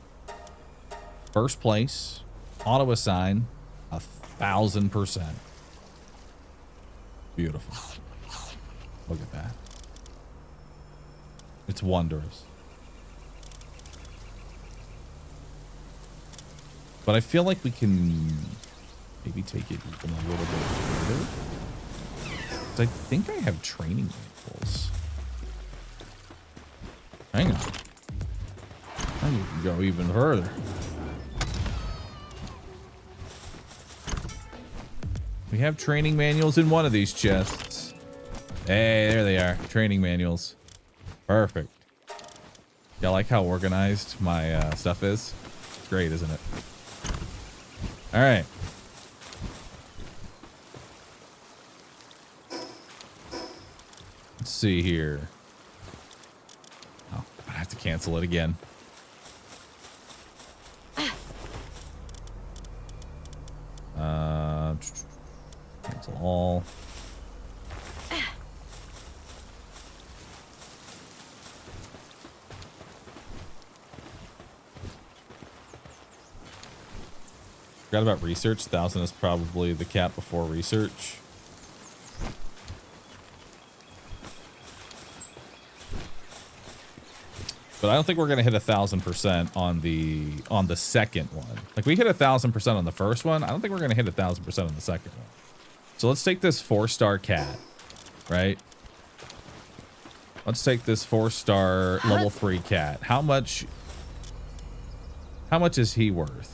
First place, auto assign 1,000%. Beautiful. Look at that. It's wondrous. But I feel like we can maybe take it even a little bit further. 'Cause I think I have training rifles. Hang on. I need to go even further. We have training manuals in one of these chests. Hey, there they are. Training manuals. Perfect. Y'all like how organized my stuff is? It's great, isn't it? All right. Let's see here. Oh, I have to cancel it again. all. Forgot about research. 1,000 is probably the cap before research. But I don't think we're gonna hit 1,000% on the second one. Like we hit 1,000% on the first one. I don't think we're gonna hit 1,000% on the second one. So let's take this 4-star cat, right? Let's take this 4-star level 3 cat. How much is he worth?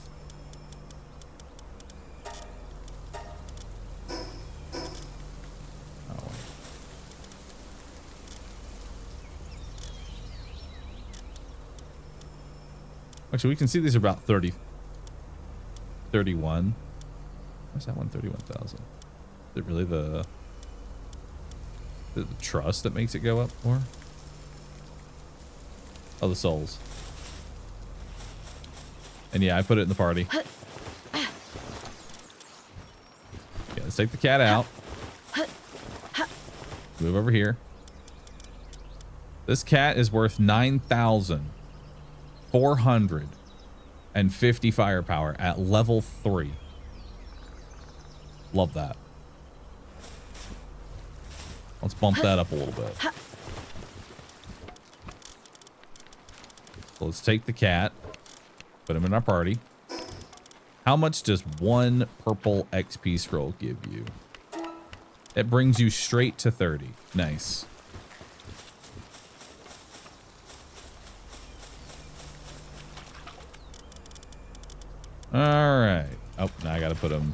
Actually, we can see these are about 30, 31. Where's that one? 31,000. Is it really the trust that makes it go up more? Oh, the souls. And yeah, I put it in the party. Yeah, let's take the cat out. Move over here. This cat is worth 9,450 firepower at level 3. Love that. Let's bump that up a little bit. So let's take the cat, put him in our party. How much does one purple XP scroll give you? It brings you straight to 30. Nice. All right. Oh, now I gotta put him.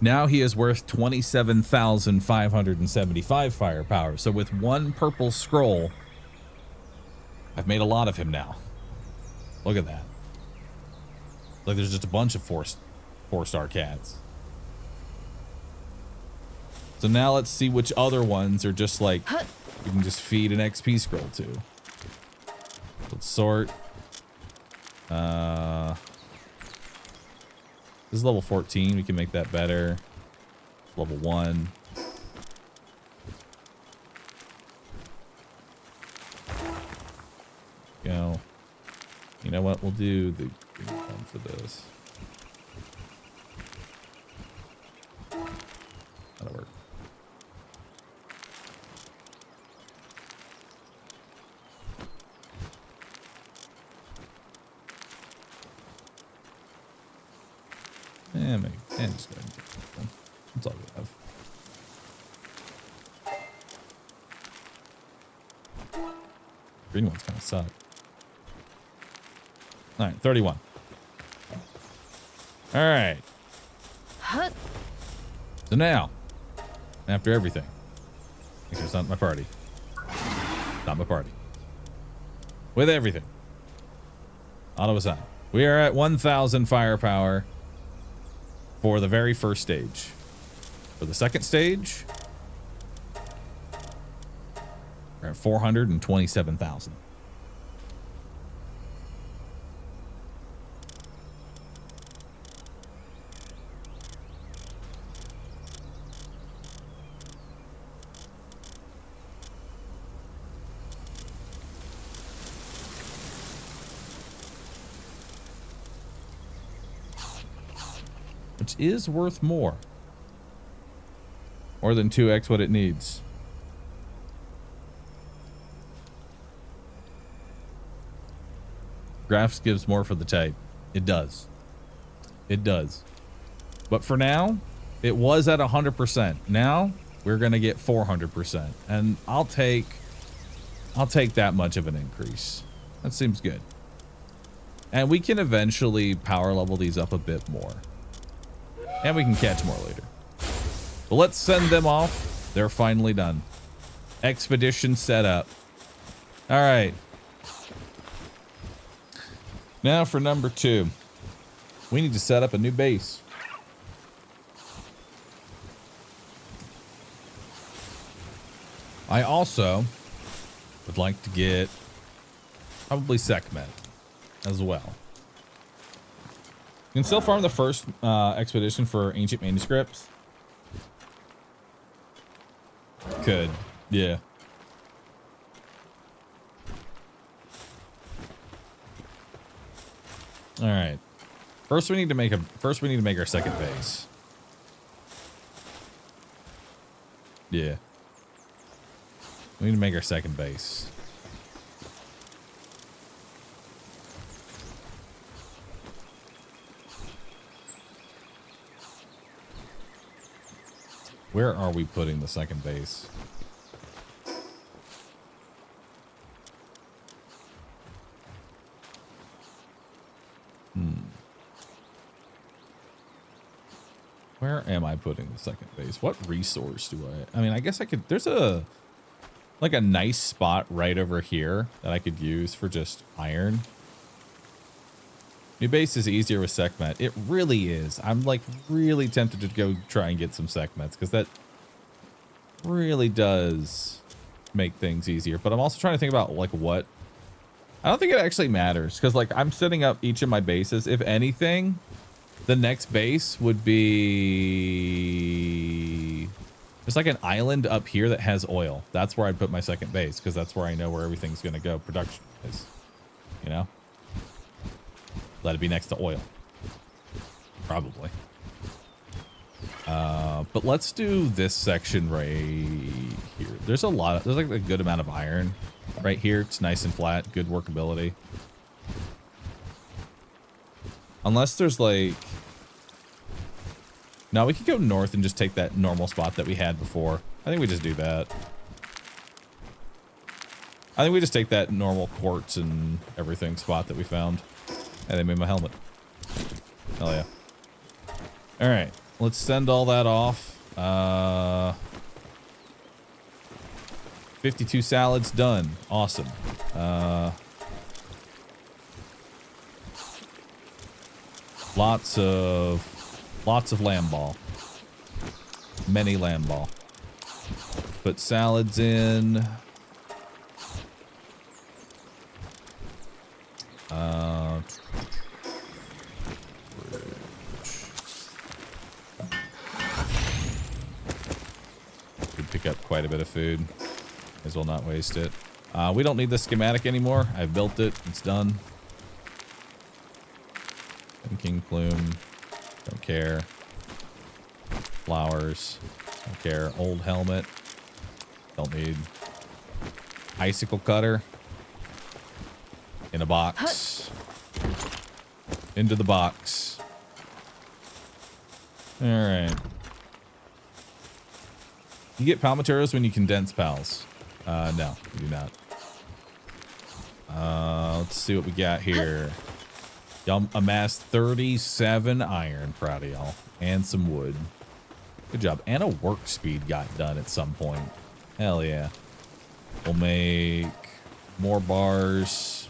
Now he is worth 27,575 firepower. So with one purple scroll, I've made a lot of him now. Look at that. Like there's just a bunch of four-star cats. So now let's see which other ones are just like you can just feed an XP scroll to. Let's sort. This is level 14. We can make that better. Level 1. Go. You know what? We'll do the green one for this. That'll work. And maybe, and just go ahead and take that one. That's all we have. Green ones kind of suck. All right, 31. All right. So now, after everything, make sure it's not my party. Not my party. With everything. All of a sudden, we are at 1,000 firepower for the very first stage. For the second stage, we're at 427,000. Which is worth more. More than 2x what it needs. Graphs gives more for the type. It does. It does. But for now, it was at 100%. Now, we're going to get 400%. And I'll take that much of an increase. That seems good. And we can eventually power level these up a bit more. And we can catch more later. But let's send them off. They're finally done. Expedition set up. All right. Now for number 2. We need to set up a new base. I also would like to get probably Sekhmet as well. You can still farm the first expedition for ancient manuscripts. Could, yeah. All right. First, we need to make our second base. Yeah. We need to make our second base. Where are we putting the second base? Where am I putting the second base? What resource do I mean, I guess I could, there's a nice spot right over here that I could use for just iron. New base is easier with Sekhmet. It really is. I'm like really tempted to go try and get some Sekhmets because that really does make things easier. But I'm also trying to think about like what, I don't think it actually matters because like I'm setting up each of my bases. If anything, the next base would be there's like an island up here that has oil. That's where I'd put my second base because that's where I know where everything's going to go production is, you know? Let it be next to oil. Probably. But let's do this section right here. There's like a good amount of iron right here. It's nice and flat, good workability. Unless there's like... No, we could go north and just take that normal spot that we had before. I think we just do that. I think we just take that normal quartz and everything spot that we found. Hey, they made my helmet. Hell yeah. Alright, let's send all that off. 52 salads done. Awesome. Lots of lamb ball. Many lamb ball. Put salads in. Could pick up quite a bit of food. May as well not waste it. We don't need the schematic anymore. I've built it. It's done. And king plume. Don't care. Flowers. Don't care. Old helmet. Don't need. Icicle cutter. In a box. Into the box. Alright. You get pal materials when you condense pals. No, you do not. Let's see what we got here. Y'all amassed 37 iron. Proud of y'all. And some wood. Good job. And a work speed got done at some point. Hell yeah. We'll make more bars.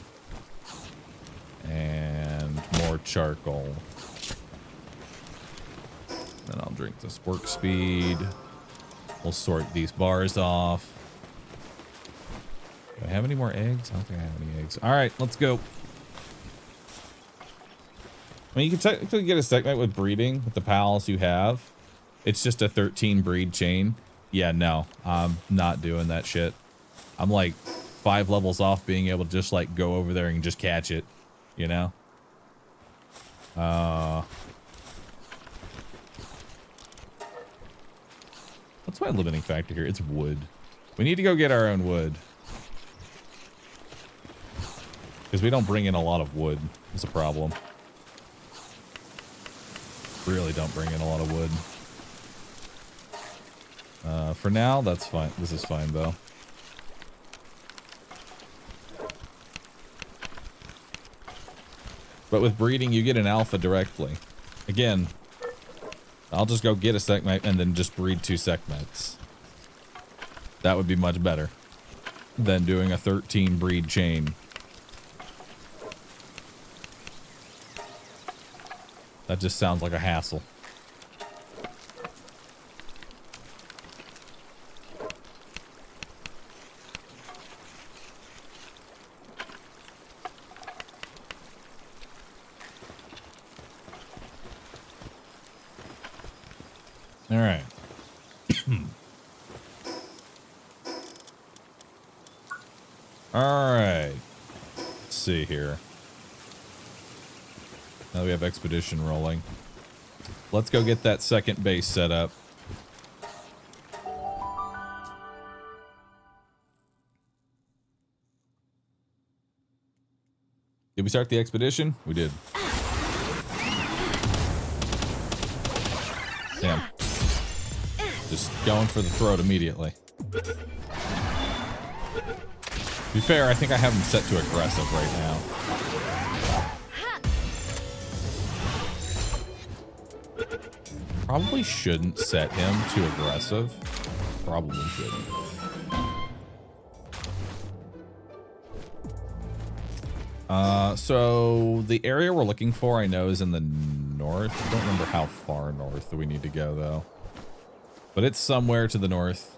And more charcoal. Then I'll drink this work speed. We'll sort these bars off. Do I have any more eggs? I don't think I have any eggs. All right, let's go. I mean, you can technically get a Sekhmet with breeding with the pals you have. It's just a 13 breed chain. Yeah, no, I'm not doing that shit. I'm like 5 levels off being able to just like go over there and just catch it, you know? What's my limiting factor here? It's wood. We need to go get our own wood. Because we don't bring in a lot of wood. It's a problem. Really don't bring in a lot of wood. For now, that's fine. This is fine, though. But with breeding, you get an alpha directly. Again, I'll just go get a Sekhmet and then just breed 2 Sekhmets. That would be much better than doing a 13 breed chain. That just sounds like a hassle. All right. All right. Let's see here. Now we have expedition rolling. Let's go get that second base set up. Did we start the expedition? We did. Damn. Just going for the throat immediately. To be fair, I think I have him set to aggressive right now. Probably shouldn't set him to aggressive. Probably shouldn't. So the area we're looking for, I know, is in the north. I don't remember how far north we need to go, though. But it's somewhere to the north.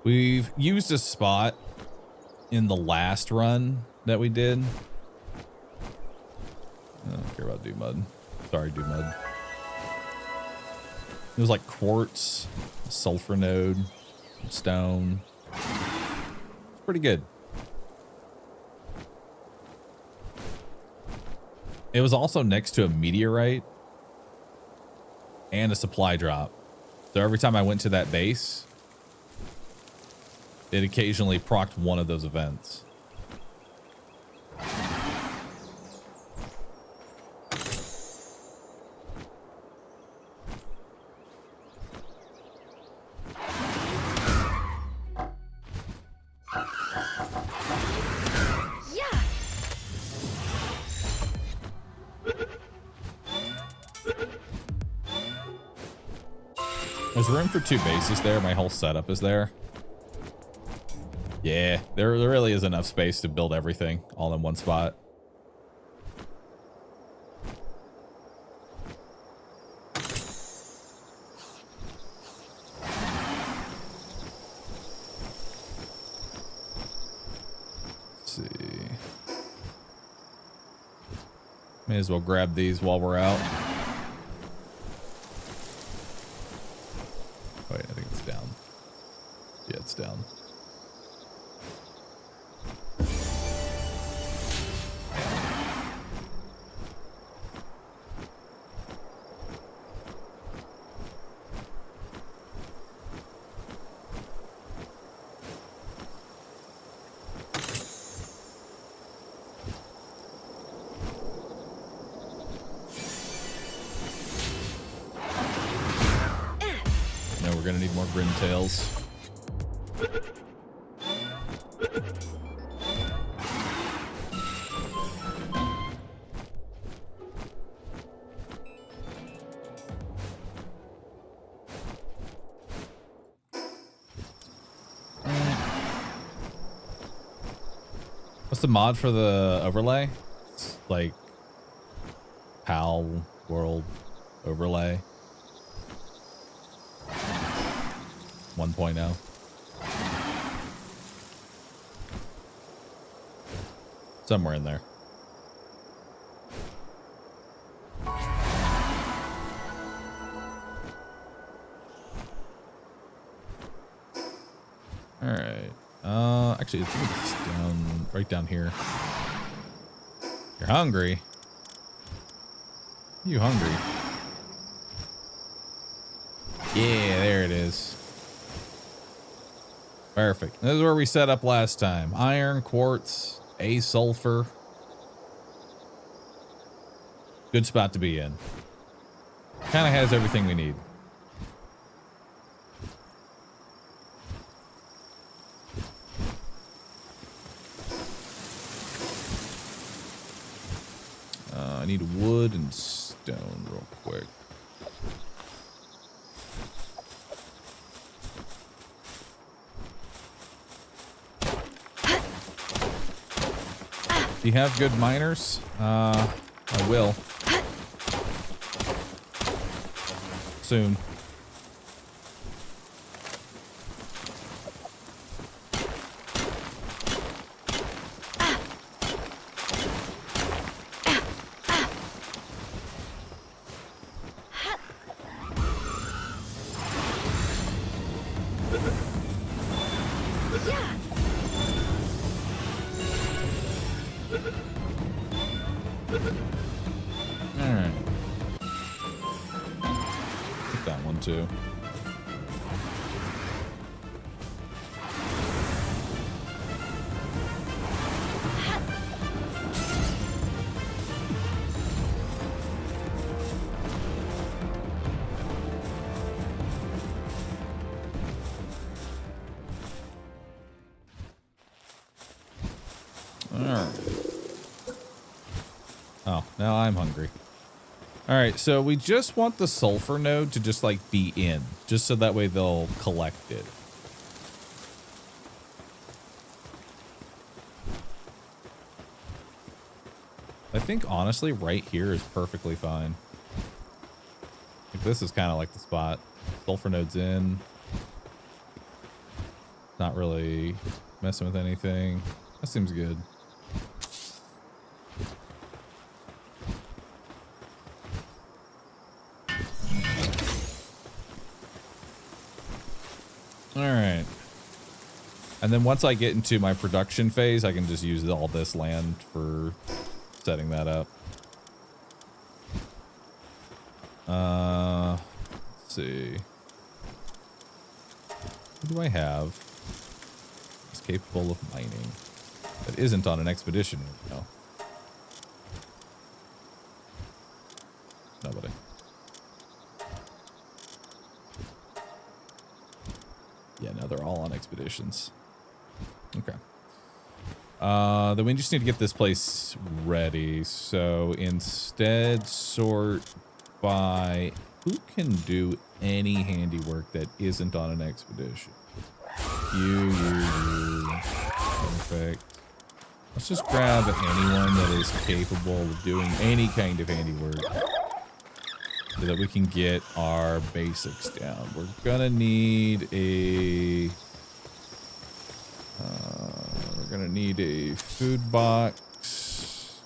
We've used a spot in the last run that we did. I don't care about Mud. Sorry, Mud. It was like quartz, a sulfur node, some stone. It's pretty good. It was also next to a meteorite and a supply drop. So every time I went to that base, it occasionally procced one of those events. There's room for 2 bases there. My whole setup is there. Yeah, there really is enough space to build everything all in one spot. Let's see. May as well grab these while we're out. Wait, I think it's down. Yeah, it's down. We're gonna need more Grintails. What's the mod for the overlay? It's like Palworld overlay. 1.0. Somewhere in there. All right. Actually, I think it's down, right down here. You're hungry? You hungry? Yeah, there it is. Perfect. This is where we set up last time. Iron, quartz, a sulfur. Good spot to be in. Kind of has everything we need. I need wood and stone real quick. Do you have good miners? I will. Soon. too. Oh, now I'm hungry. All right, so we just want the sulfur node to just like be in, just so that way they'll collect it. I think honestly right here is perfectly fine. Like, this is kind of like the spot. Sulfur node's in. Not really messing with anything. That seems good. All right. And then once I get into my production phase, I can just use all this land for setting that up. Let's see. Who do I have that's capable of mining that isn't on an expedition right now? Nobody. Yeah, no, they're all on expeditions. Okay. Then we just need to get this place ready. So instead, sort by who can do any handiwork that isn't on an expedition. You. Perfect. Let's just grab anyone that is capable of doing any kind of handiwork so that we can get our basics down. We're gonna need a food box.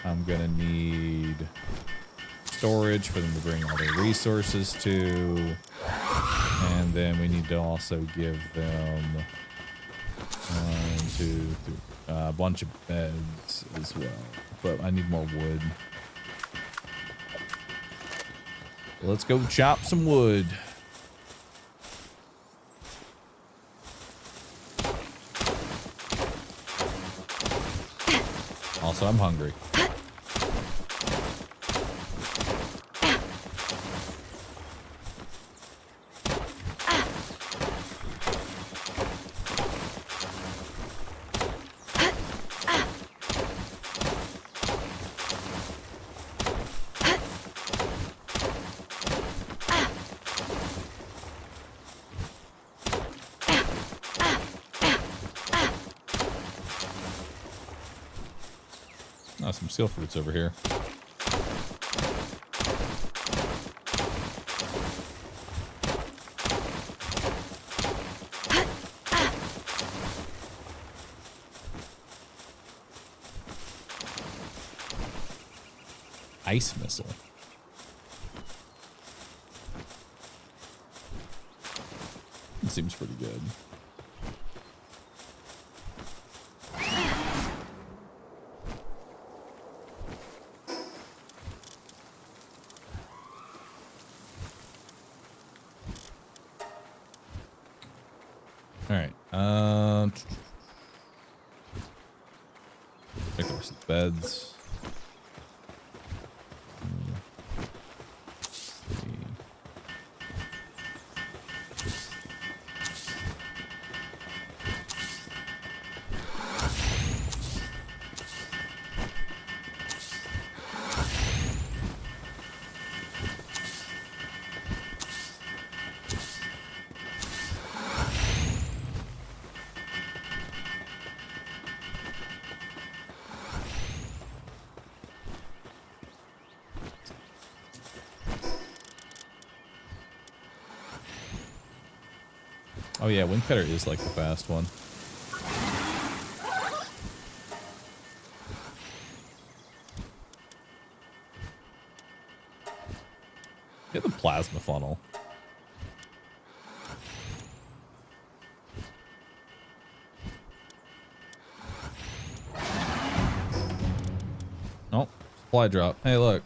I'm gonna need storage for them to bring all their resources to, and then we need to also give them a bunch of beds as well. But I need more wood. Let's go chop some wood. Also, I'm hungry. Oh, some seal fruits over here. Ice missile. It seems pretty good. All right. Make the rest of the beds. Oh yeah, Windcutter is like the fast one. Get the plasma funnel. Oh, supply drop. Hey, look.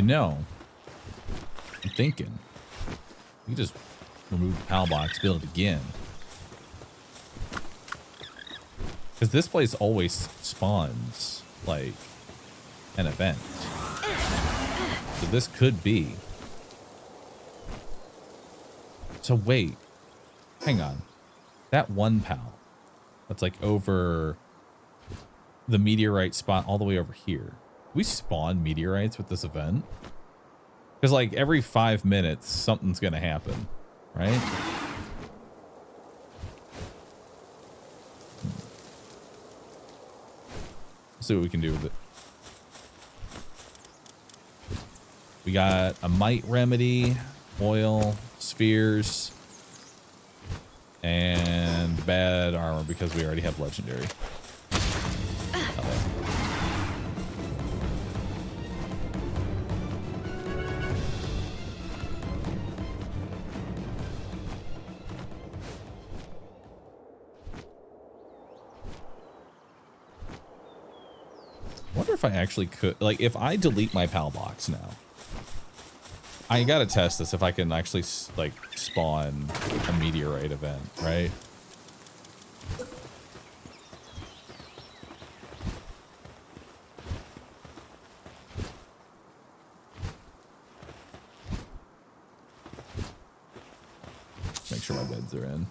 know, I'm thinking we just remove the PAL box, build it again. Because this place always spawns, like, an event. So this could be. So wait. Hang on. That one PAL that's, like, over the meteorite spot all the way over here. Do we spawn meteorites with this event? Because, like, every 5 minutes, something's going to happen, right? See what we can do with it. We got a mite remedy, oil, spheres, and bad armor because we already have legendary. Wonder if I actually could, like, if I delete my PAL box now, I gotta test this if I can actually, like, spawn a meteorite event, right? Make sure my beds are in.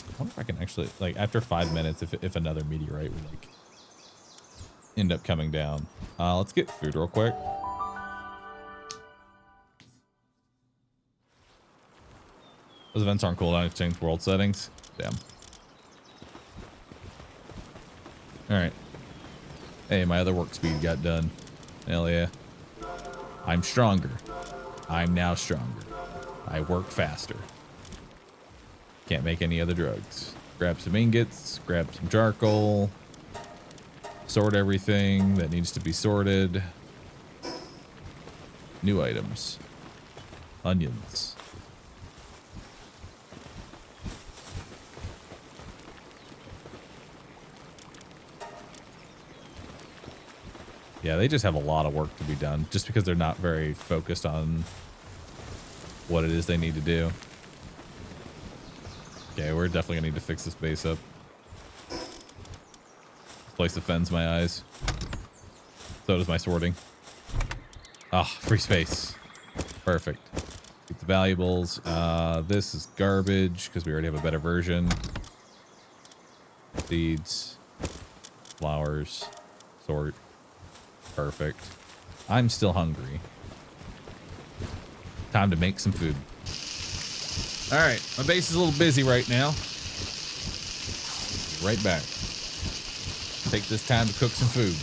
I wonder if I can actually, like, after 5 minutes, if another meteorite would, like, end up coming down. Let's get food real quick. Those events aren't cooldown exchange world settings. Damn. Alright. Hey, my other work speed got done. Hell yeah. I'm stronger. I'm now stronger. I work faster. Can't make any other drugs. Grab some ingots, grab some charcoal, sort everything that needs to be sorted. New items. Onions. Yeah, they just have a lot of work to be done just because they're not very focused on what it is they need to do. Okay, we're definitely gonna need to fix this base up. This place offends my eyes. So does my sorting. Ah, free space. Perfect. Get the valuables. This is garbage because we already have a better version. Seeds. Flowers. Sort. Perfect. I'm still hungry. Time to make some food. All right, my base is a little busy right now. Right back. Take this time to cook some food.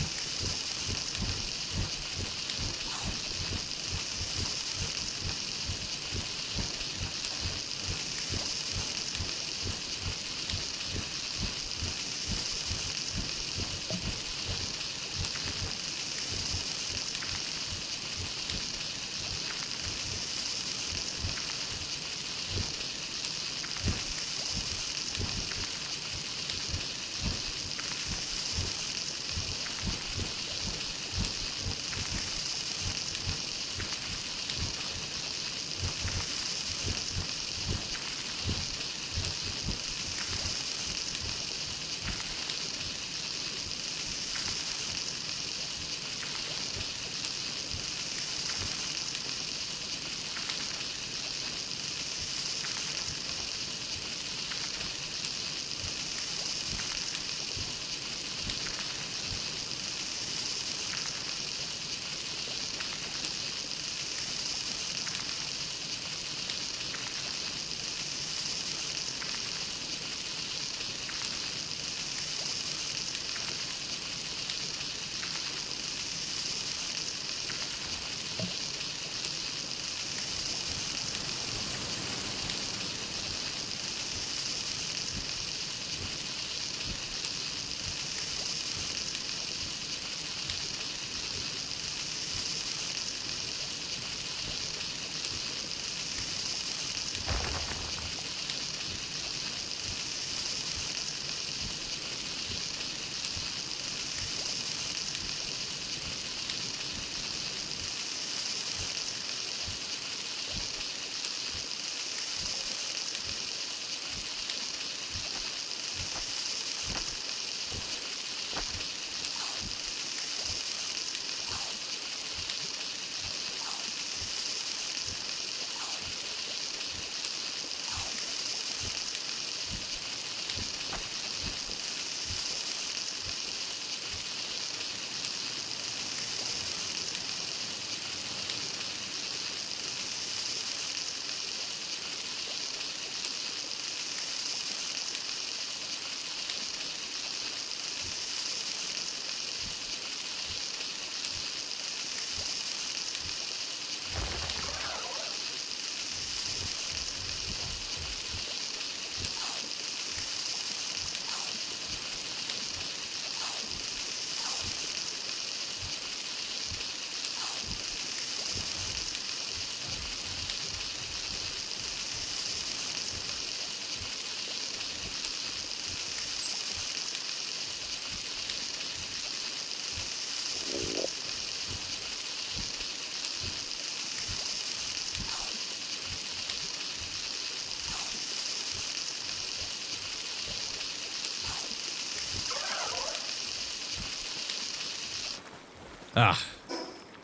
Ah,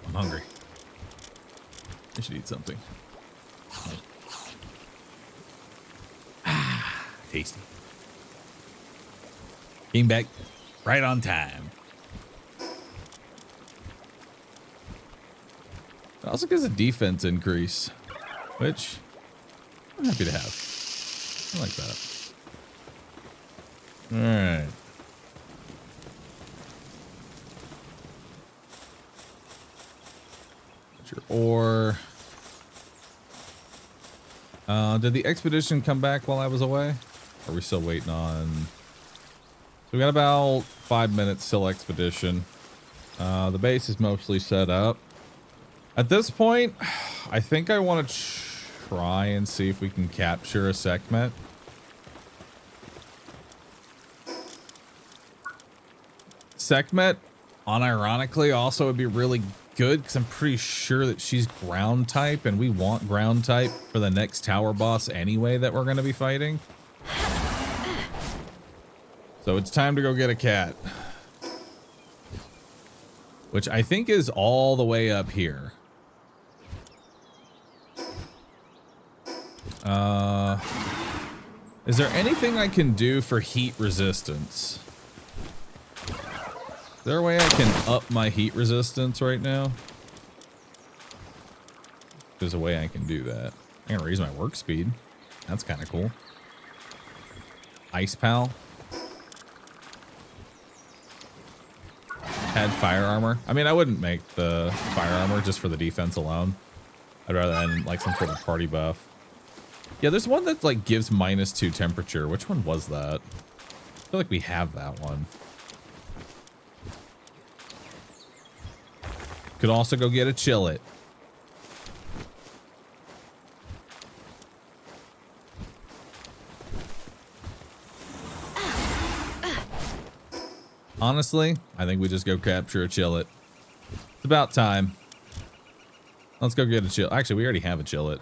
I'm hungry. I should eat something. Ah, tasty. Came back right on time. It also gives a defense increase, which I'm happy to have. I like that. All right. That's your ore. Did the expedition come back while I was away? Or are we still waiting on? So we got about 5 minutes till expedition. The base is mostly set up. At this point, I think I want to try and see if we can capture a segment. Sekhmet, unironically, also would be really good because I'm pretty sure that she's ground type and we want ground type for the next tower boss anyway that we're going to be fighting. So it's time to go get a cat. Which I think is all the way up here. Is there anything I can do for heat resistance? Is there a way I can up my heat resistance right now? There's a way I can do that. I can raise my work speed. That's kind of cool. Ice Pal. Add fire armor. I mean, I wouldn't make the fire armor just for the defense alone. I'd rather add like some sort of party buff. Yeah, there's one that like gives -2 temperature. Which one was that? I feel like we have that one. Could also go get a chill it. Honestly, I think we just go capture a chill it. It's about time. Let's go get a chill. Actually, we already have a chill it.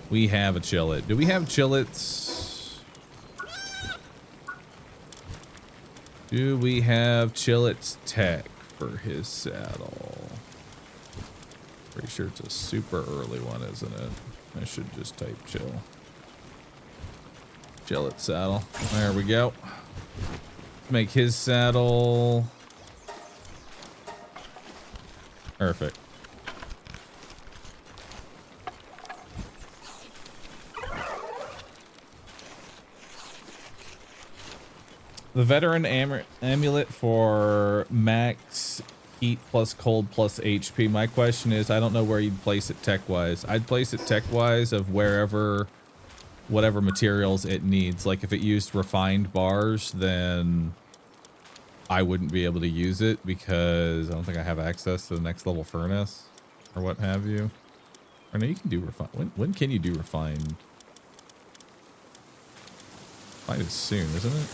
We have a chill it. Do we have chillets? Do we have chillet's tech for his saddle? Pretty sure it's a super early one, isn't it? I should just type chill. Chillet saddle. There we go. Make his saddle. Perfect. The veteran amulet for max heat plus cold plus HP. My question is, I don't know where you'd place it tech-wise. I'd place it tech-wise of wherever, whatever materials it needs. Like if it used refined bars, then I wouldn't be able to use it because I don't think I have access to the next level furnace or what have you. Or no, you can do refined. When can you do refined? Might is soon, isn't it?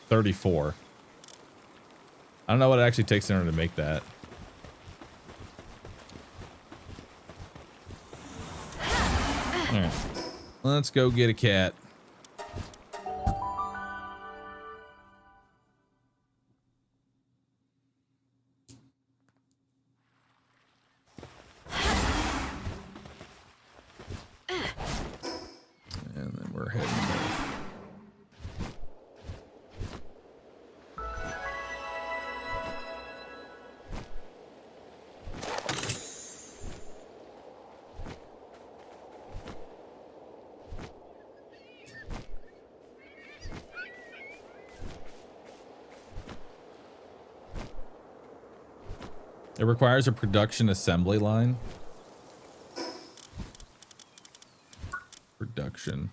34. I don't know what it actually takes in order to make that. All right. Let's go get a cat. And then we're heading north. It requires a production assembly line. Production.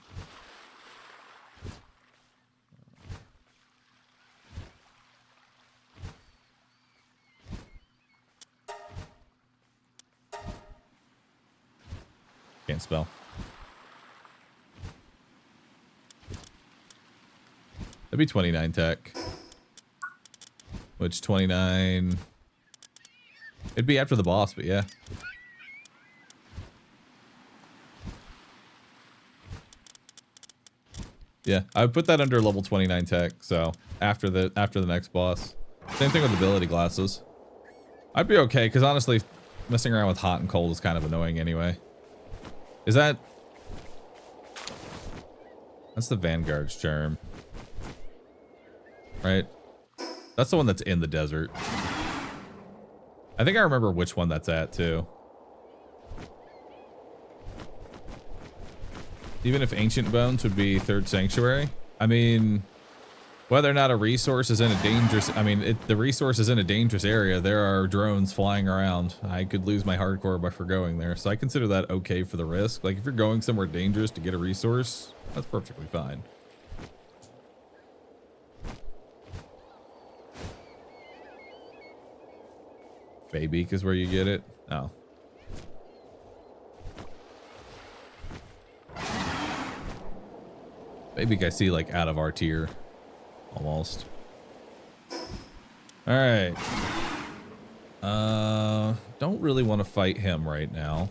Can't spell. That'd be 29 tech. Which 29... It'd be after the boss, but yeah. Yeah, I would put that under level 29 tech, so after the next boss. Same thing with ability glasses. I'd be okay, because honestly, messing around with hot and cold is kind of annoying anyway. Is that... That's the Vanguard's charm. Right? That's the one that's in the desert. I think I remember which one that's at, too. Even if Ancient Bones would be Third Sanctuary. I mean, whether or not a resource is in a dangerous... I mean, the resource is in a dangerous area. There are drones flying around. I could lose my hardcore by forgoing there. So I consider that okay for the risk. Like, if you're going somewhere dangerous to get a resource, that's perfectly fine. Baybeak is where you get it? Oh. Baybeak I see like out of our tier. Almost. Alright. Don't really want to fight him right now.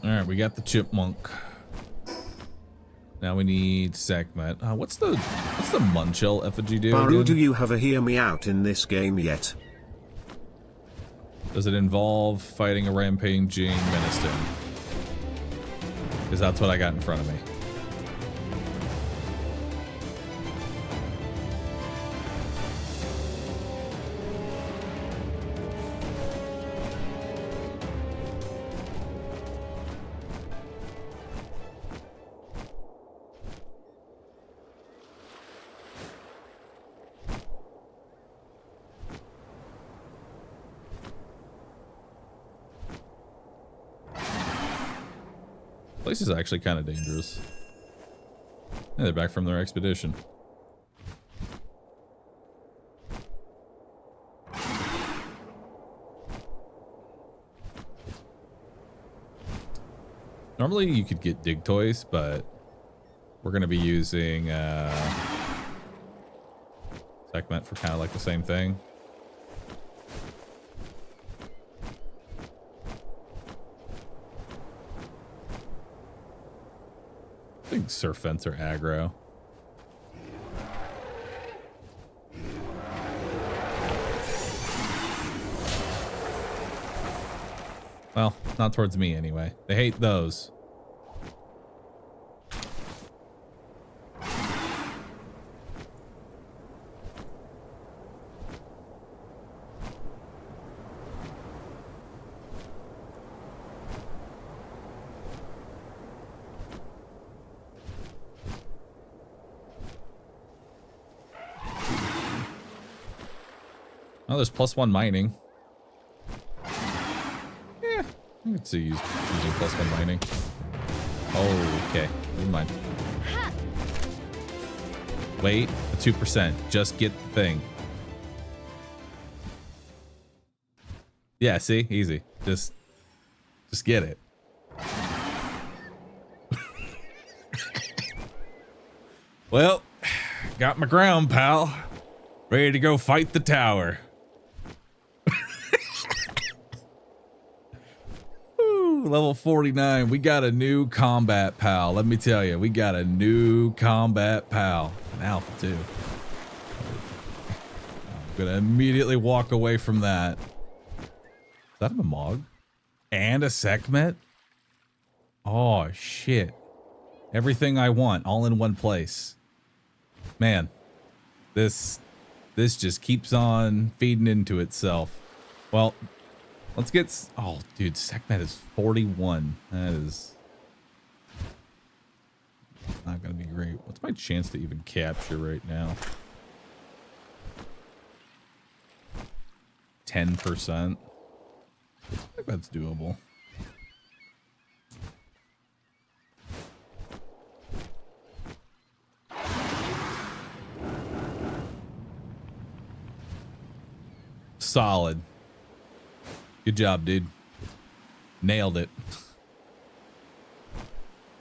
Alright, we got the chipmunk. Now we need segment. What's the Munchel effigy do? Bahroo, Again? do you have a hear me out in this game yet? Does it involve fighting a rampaging Minister? Because that's what I got in front of me. Place is actually kind of dangerous. Yeah, they're back from their expedition. Normally you could get dig toys, but we're going to be using segment for kind of like the same thing. I think surf fence are aggro. Well, not towards me anyway. They hate those. Oh, there's +1 mining. Yeah, I could see using +1 mining. Oh, okay. Never mind. Wait, a 2%. Just get the thing. Yeah, see? Easy. Just get it. Well, got my ground, pal. Ready to go fight the tower. Level 49. We got a new combat pal. Let me tell you, we got a new combat pal. An alpha too. I'm gonna immediately walk away from that. Is that a Mog? And a segment? Oh shit. Everything I want all in one place. Man, this just keeps on feeding into itself. Well, let's get... Oh, dude, segment is 41. That is not going to be great. What's my chance to even capture right now? 10%. I think that's doable. solid. Good job, dude. Nailed it.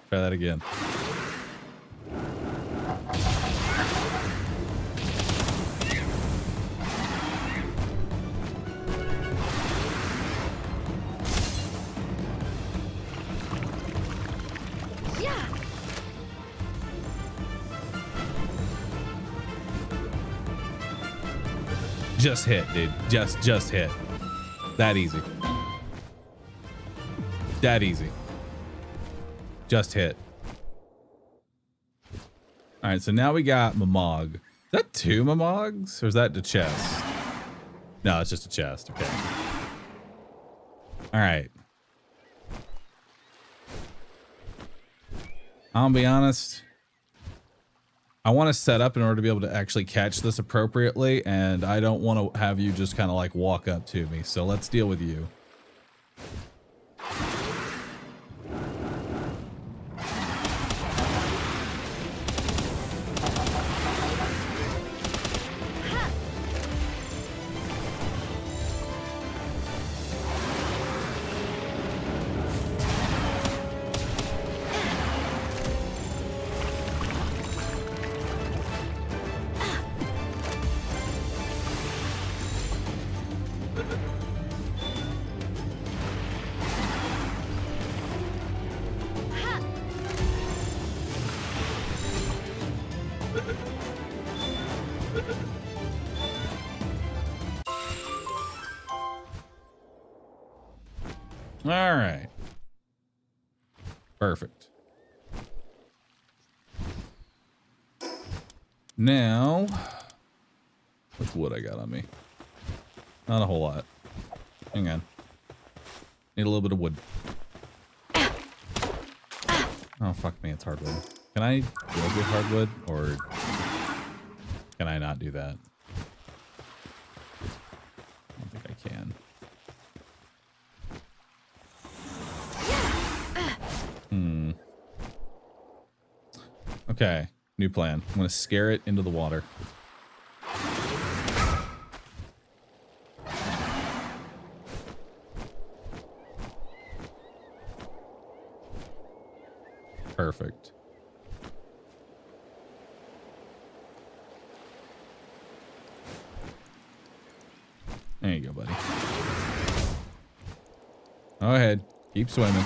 Try that again. Yeah. Just hit, dude. Just hit. That easy. That easy. Just hit. All right, so now we got Mamog. Is that 2 Mamogs, or is that the chest? No, it's just a chest. Okay. All right. I'll be honest. I want to set up in order to be able to actually catch this appropriately, and I don't want to have you just kind of like walk up to me. So let's deal with you. All right. Perfect. Now, which wood I got on me? Not a whole lot. Hang on. Need a little bit of wood. Oh, fuck me. It's hardwood. Can I build with hardwood, or can I not do that? I don't think I can. Okay, new plan. I'm gonna scare it into the water. Perfect. There you go, buddy. Go ahead. Keep swimming.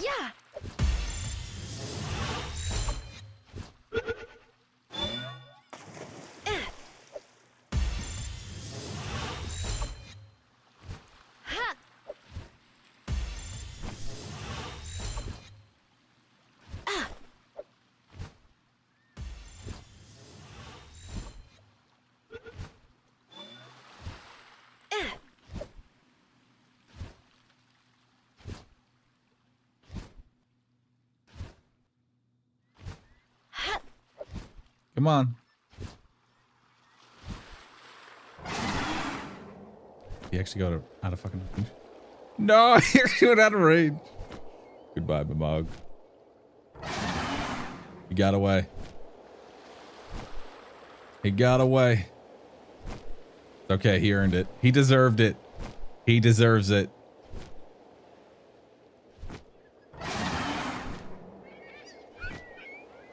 Yeah. Ha. Come on. He actually got out of fucking range. No, he actually went out of range. Goodbye, Mamog. He got away. He got away. It's okay, he earned it. He deserved it. He deserves it.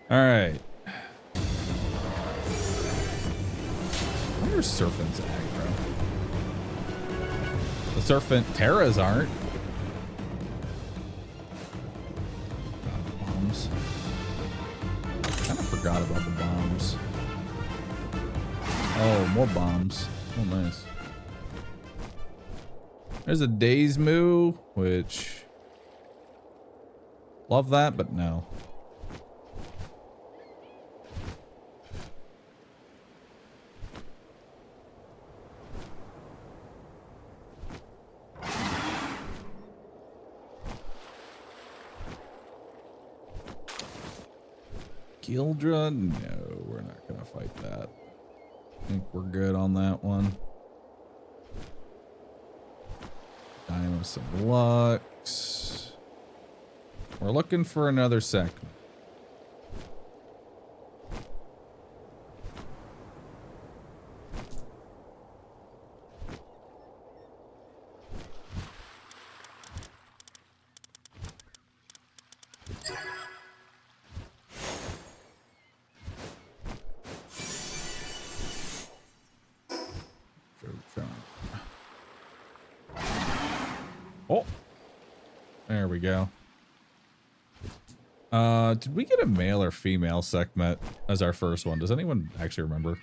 All right. I wonder if Serpent's aggro. The Serpent Terras aren't. Bombs. Kind of forgot about the bombs. Oh, more bombs. Oh, nice. There's a Daze Moo, which... Love that, but no. Gildra? No, we're not gonna fight that. I think we're good on that one. Dino some Lux. We're looking for another segment. Oh, there we go. Did we get a male or female segment as our first one? Does anyone actually remember?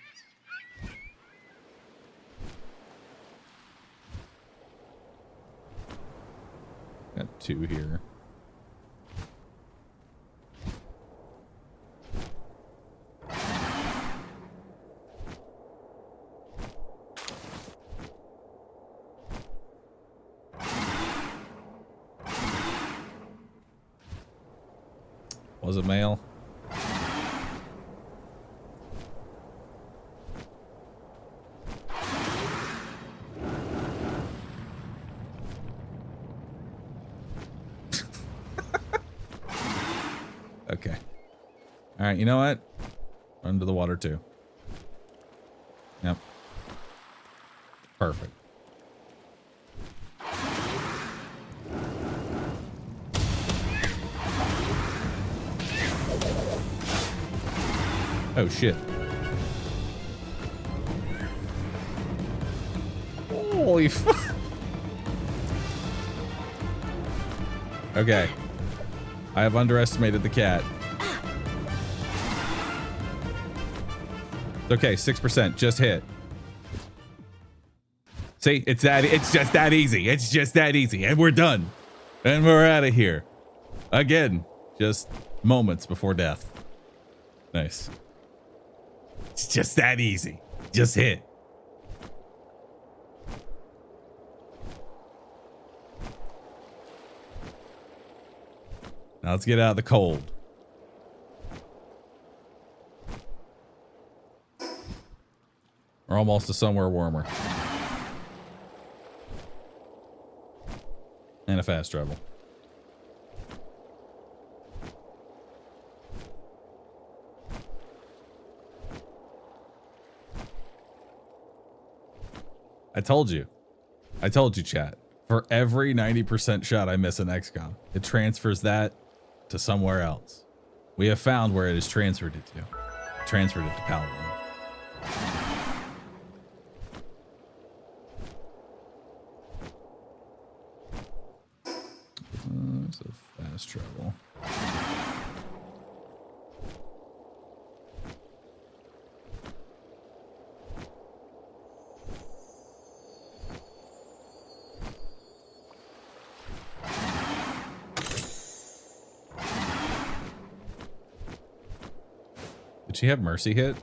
Got 2 here. Was it male? Okay. All right, you know what? Under the water too. Yep. Perfect. Oh shit. Holy fuck. Okay. I have underestimated the cat. It's okay, 6%. Just hit. See, it's just that easy. It's just that easy. And we're done. And we're out of here. Again, just moments before death. Nice. It's just that easy. Just hit. Now let's get out of the cold. We're almost to somewhere warmer. And a fast travel. I told you, chat. For every 90% shot I miss in XCOM, it transfers that to somewhere else. We have found where it has transferred it to. Transferred it to Palworld. It's a fast travel. Did she have mercy hit?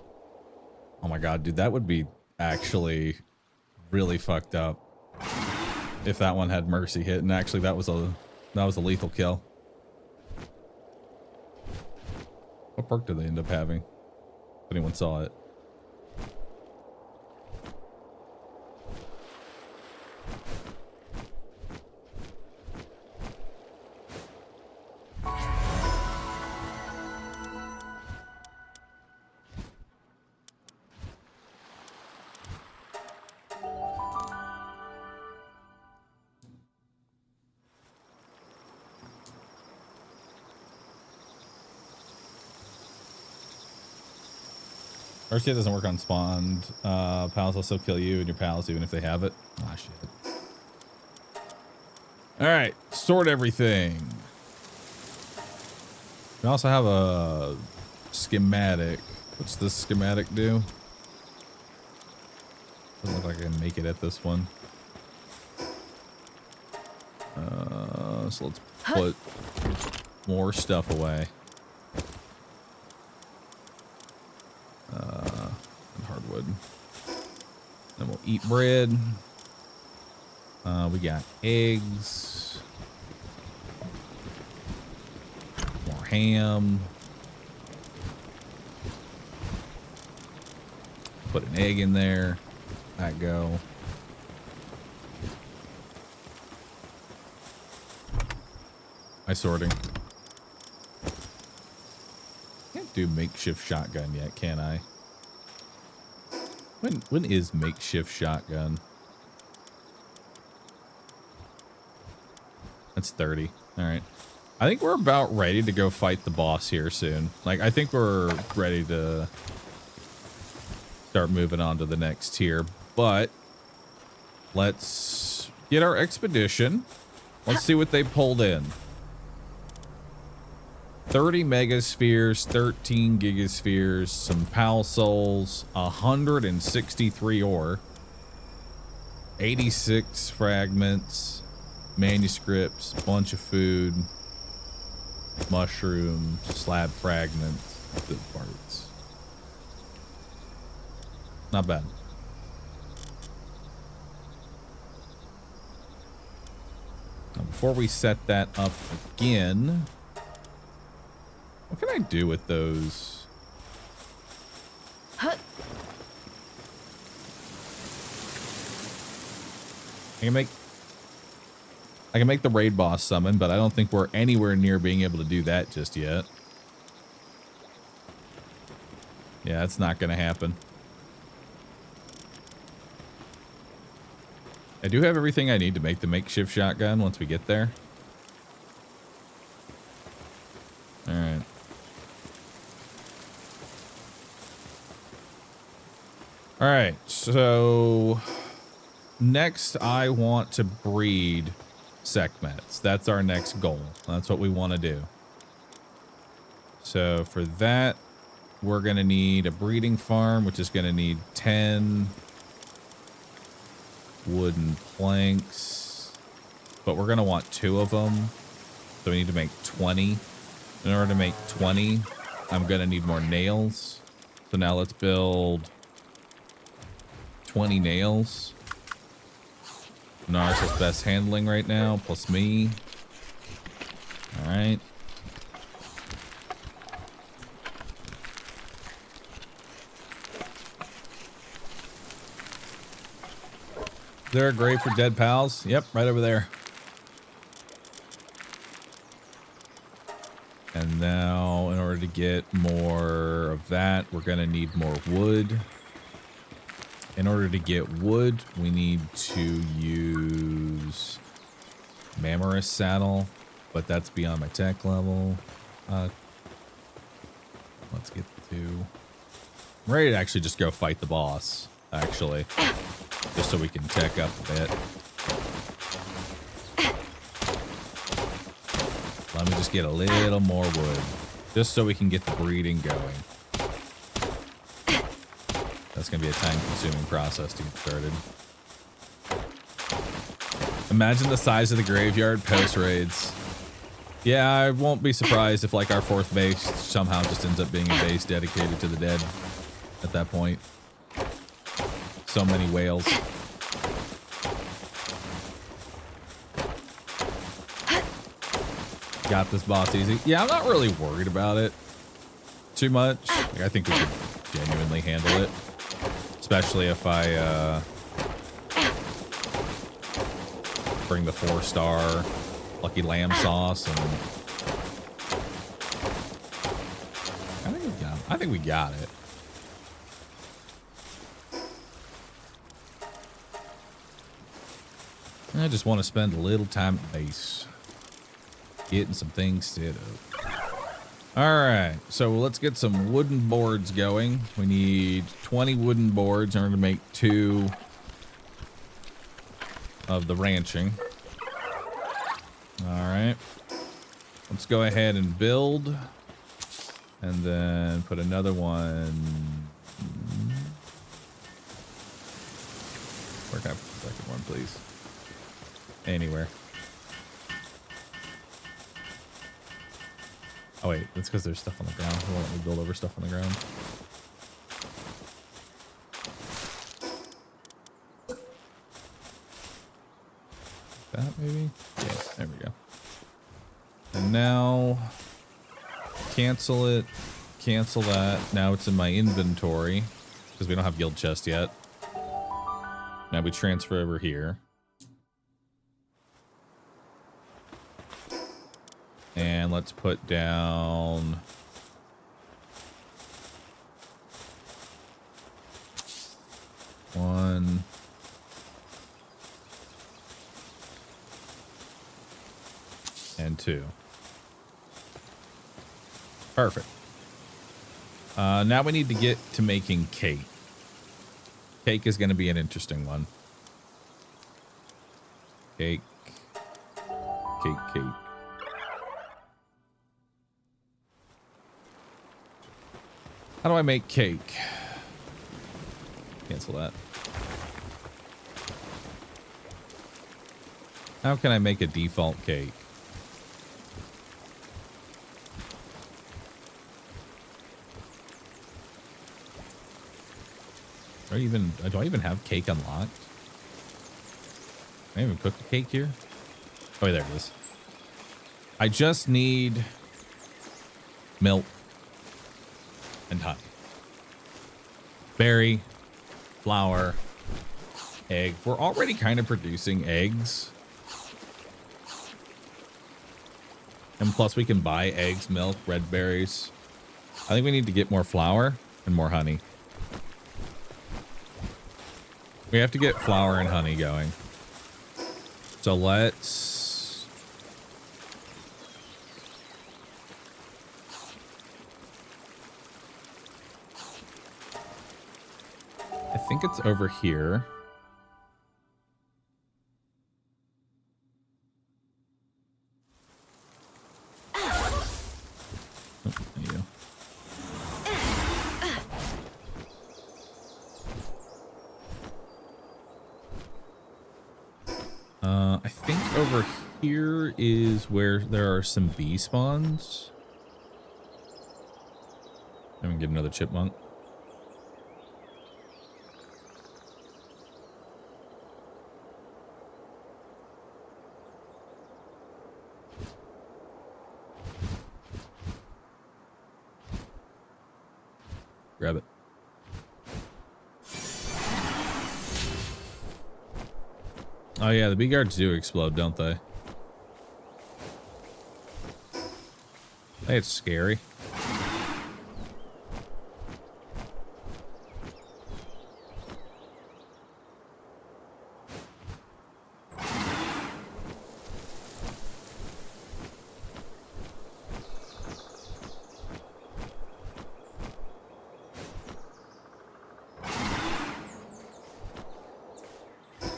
Oh my god, dude, that would be actually really fucked up if that one had mercy hit, and actually that was a lethal kill. What perk did they end up having? If anyone saw it. Mercy doesn't work on spawned. Pals also kill you and your pals even if they have it. Ah, shit. All right, sort everything. We also have a schematic. What's this schematic do? Doesn't look like I can make it at this one. So let's put more stuff away. And hardwood. Then we'll eat bread. We got eggs. More ham. Put an egg in there. That go. My sorting. Can't do makeshift shotgun yet, can I? When is makeshift shotgun? That's 30. All right. I think we're about ready to go fight the boss here soon. Like, I think we're ready to start moving on to the next tier. But let's get our expedition. Let's see what they pulled in. 30 megaspheres, 13 gigaspheres, some pal souls, 163 ore, 86 fragments, manuscripts, bunch of food, mushrooms, slab fragments, good parts. Not bad. Now, before we set that up again, what can I do with those? Huh. I can make the raid boss summon, but I don't think we're anywhere near being able to do that just yet. Yeah, that's not going to happen. I do have everything I need to make the makeshift shotgun once we get there. All right. All right, so next I want to breed Sekhmets. That's our next goal. That's what we want to do. So for that, we're going to need a breeding farm, which is going to need 10 wooden planks, but we're going to want 2 of them. So we need to make 20. In order to make 20, I'm going to need more nails. So now let's build 20 nails. Nars has best handling right now, plus me. All right. Is there a grave for dead pals? Yep, right over there. And now, in order to get more of that, we're going to need more wood. In order to get wood, we need to use Mammoris saddle, but that's beyond my tech level. Let's get to... I'm ready to actually just go fight the boss, actually. Just so we can tech up a bit. Let me just get a little more wood, just so we can get the breeding going. That's going to be a time-consuming process to get started. Imagine the size of the graveyard post-raids. Yeah, I won't be surprised if, like, our 4th base somehow just ends up being a base dedicated to the dead at that point. So many whales. Got this boss easy. Yeah, I'm not really worried about it too much. Like, I think we could genuinely handle it. Especially if I bring the 4-star Lucky Lamb sauce, and I think we got it. I just want to spend a little time at base getting some things set up. Alright, so let's get some wooden boards going. We need 20 wooden boards in order to make 2 of the ranching. Alright. Let's go ahead and build. And then put another one. Where can I put the second one, please? Anywhere. Oh wait, that's because there's stuff on the ground. It won't let me build over stuff on the ground. That maybe? Yeah, there we go. And now cancel it, cancel that. Now it's in my inventory. because we don't have guild chest yet. Now we transfer over here. And let's put down... one... and two. Perfect. Now we need to get to making cake. Cake is going to be an interesting one. Cake. Cake, cake. How do I make cake? Cancel that. How can I make a default cake? Do I even have cake unlocked? Can I even cook a cake here? Oh, there it is. I just need milk and honey. Berry, flour, egg. We're already kind of producing eggs. And plus we can buy eggs, milk, red berries. I think we need to get more flour and more honey. We have to get flour and honey going. So let's... I think it's over here. Oh, thank you. I think over here is where there are some bee spawns. I'm gonna get another chipmunk. Grab it. Oh yeah, the bee guards do explode, don't they? Hey, it's scary.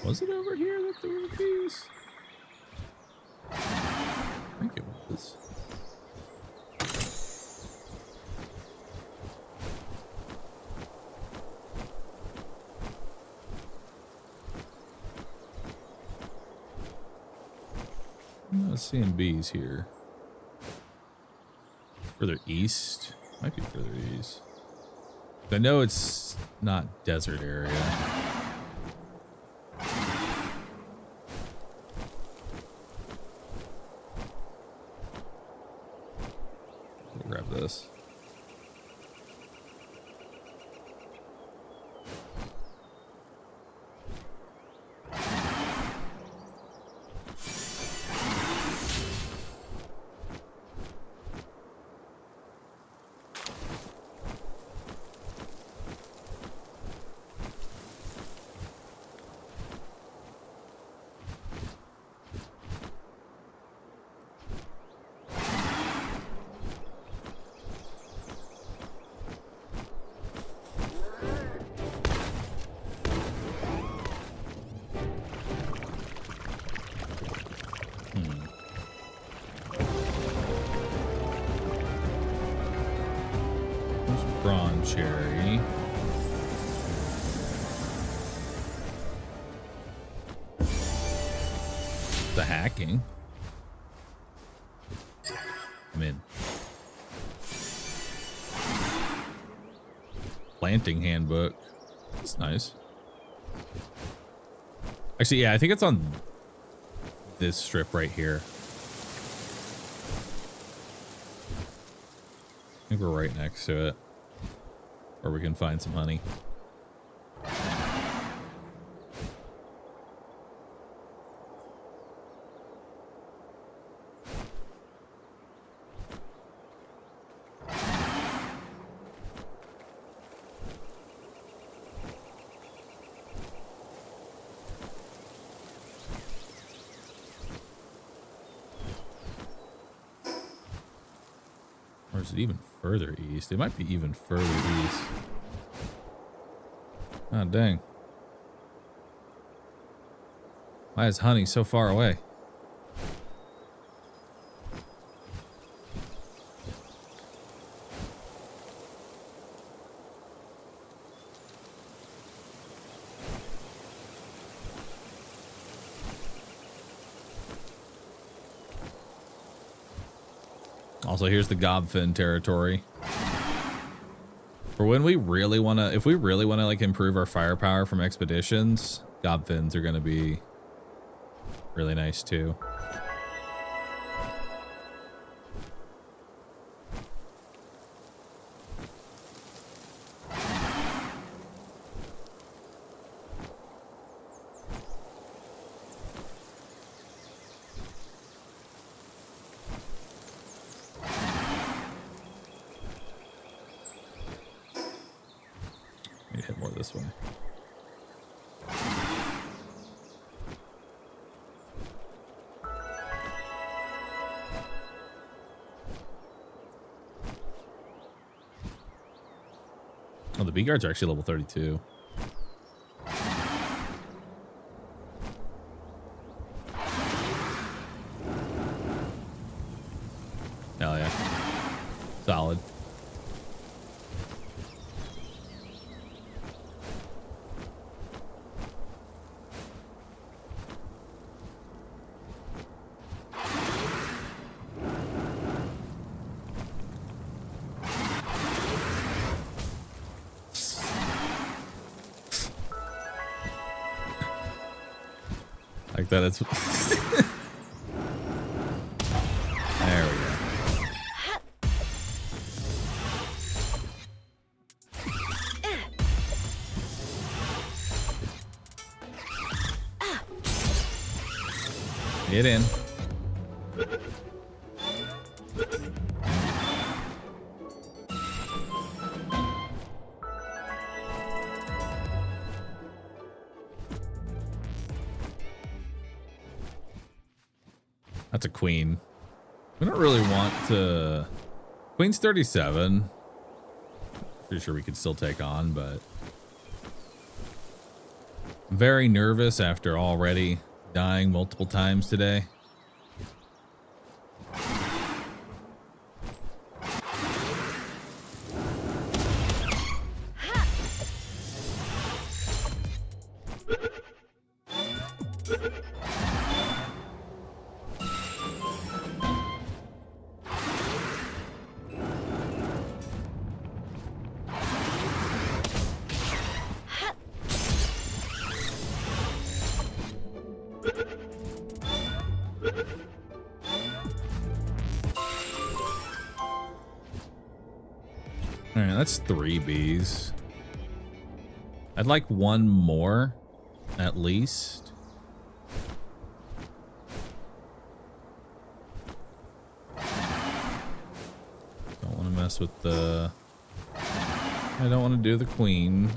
Was it over here that there were bees? I think it was. I'm not seeing bees here. Further east? Might be further east. I know it's not desert area. Grab this. Cherry. The hacking. I'm in. Planting handbook. That's nice. Actually, yeah, I think it's on this strip right here. I think we're right next to it. Or we can find some honey. Or is it even further east? It might be even further east. Oh, dang. Why is honey so far away? Also, here's the Gobfin territory. For when we really want to, if we really want to like improve our firepower from expeditions, Gobfins are going to be really nice too. Maybe hit more this way. Oh, the bee guards are actually level 32. Hell yeah. Solid. Like that, it's there we go. Get in. That's a queen. We don't really want to... Queen's 37. Pretty sure we could still take on, but... I'm very nervous after already dying multiple times today. Alright, that's 3 bees. I'd like one more, at least. Don't want to mess with the... I don't want to do the queen.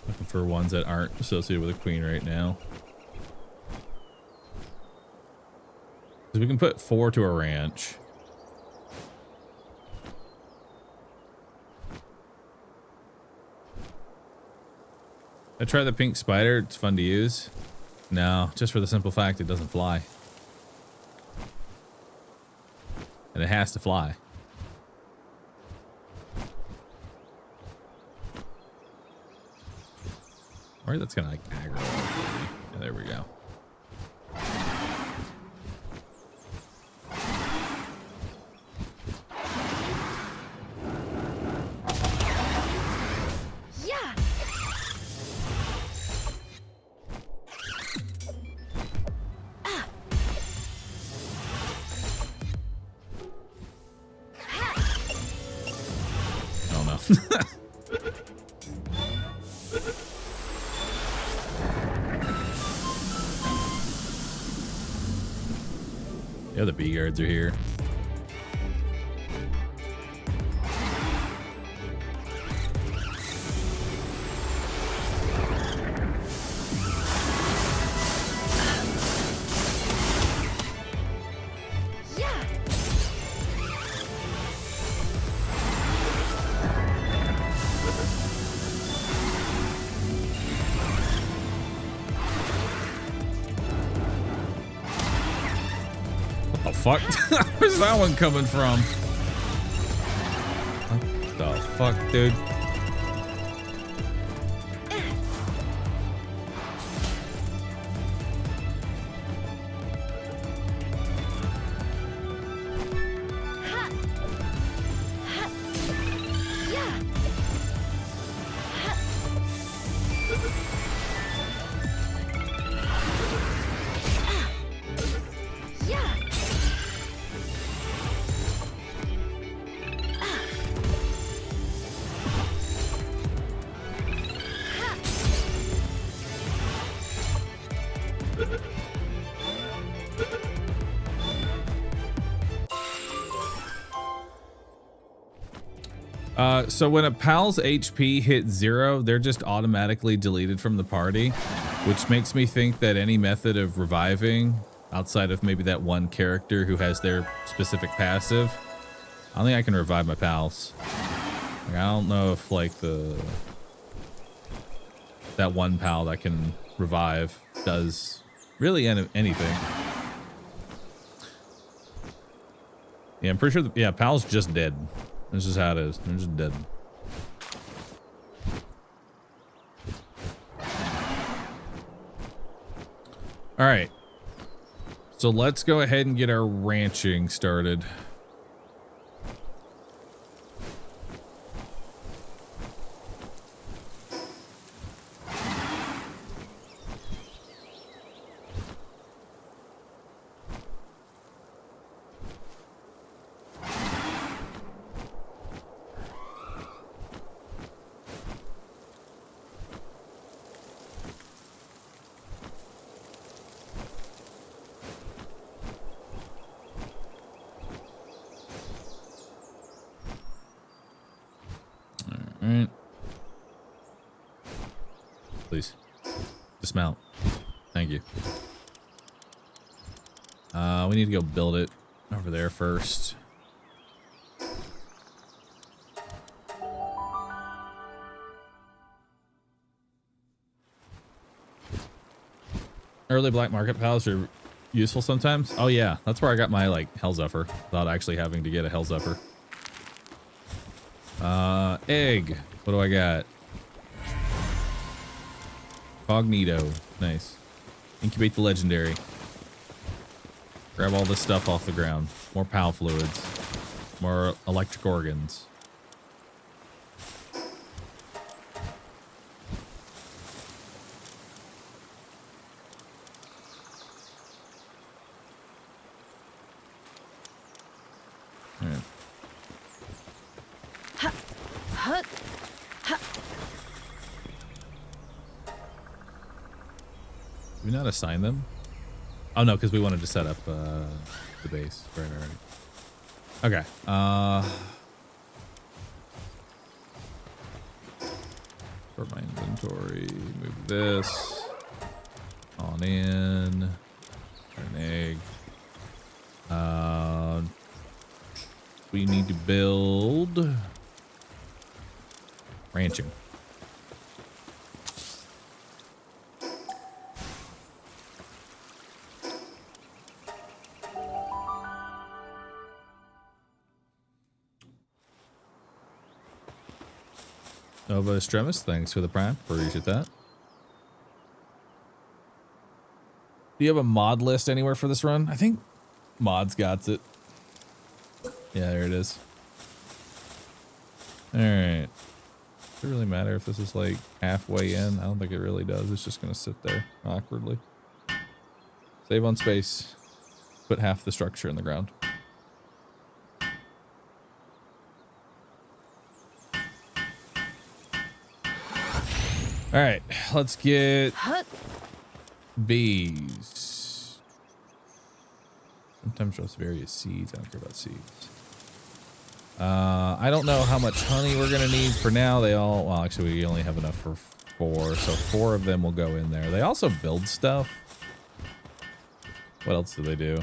Looking for ones that aren't associated with a queen right now. Because we can put 4 to a ranch. I tried the pink spider. It's fun to use. No, just for the simple fact it doesn't fly. And it has to fly. Or that's gonna like aggro. Yeah, there we go. The other bee guards are here. the fuck? Where's that one coming from? What the fuck, dude? So when a pal's HP hits 0, they're just automatically deleted from the party, which makes me think that any method of reviving, outside of maybe that one character who has their specific passive, I don't think I can revive my pals. Like, I don't know if like that one pal that can revive does really anything. Yeah, I'm pretty sure. Yeah, pal's just dead. This is how it is. They're just dead. All right. So let's go ahead and get our ranching started. Alright. Please. Dismount. Thank you. We need to go build it over there first. Early black market pals are useful sometimes. Oh yeah, that's where I got my like Hellzephyr without actually having to get a Hellzephyr. Egg. What do I got? Cognito. Nice. Incubate the legendary. Grab all this stuff off the ground. More PAL fluids. More electric organs. Alright. Did we not assign them? Oh no, because we wanted to set up the base. Right. Okay. For my inventory, move this on in. An egg. We need to build ranching. Nova Extremis, thanks for the prime. Appreciate that. Do you have a mod list anywhere for this run? I think mods got it. Yeah, there it is. Alright. Does it really matter if this is like halfway in? I don't think it really does. It's just going to sit there awkwardly. Save on space. Put half the structure in the ground. Alright, let's get bees. Sometimes just various seeds. I don't care about seeds. I don't know how much honey we're gonna need for now. Well, actually we only have enough for 4, so 4 of them will go in there. They also build stuff. What else do they do?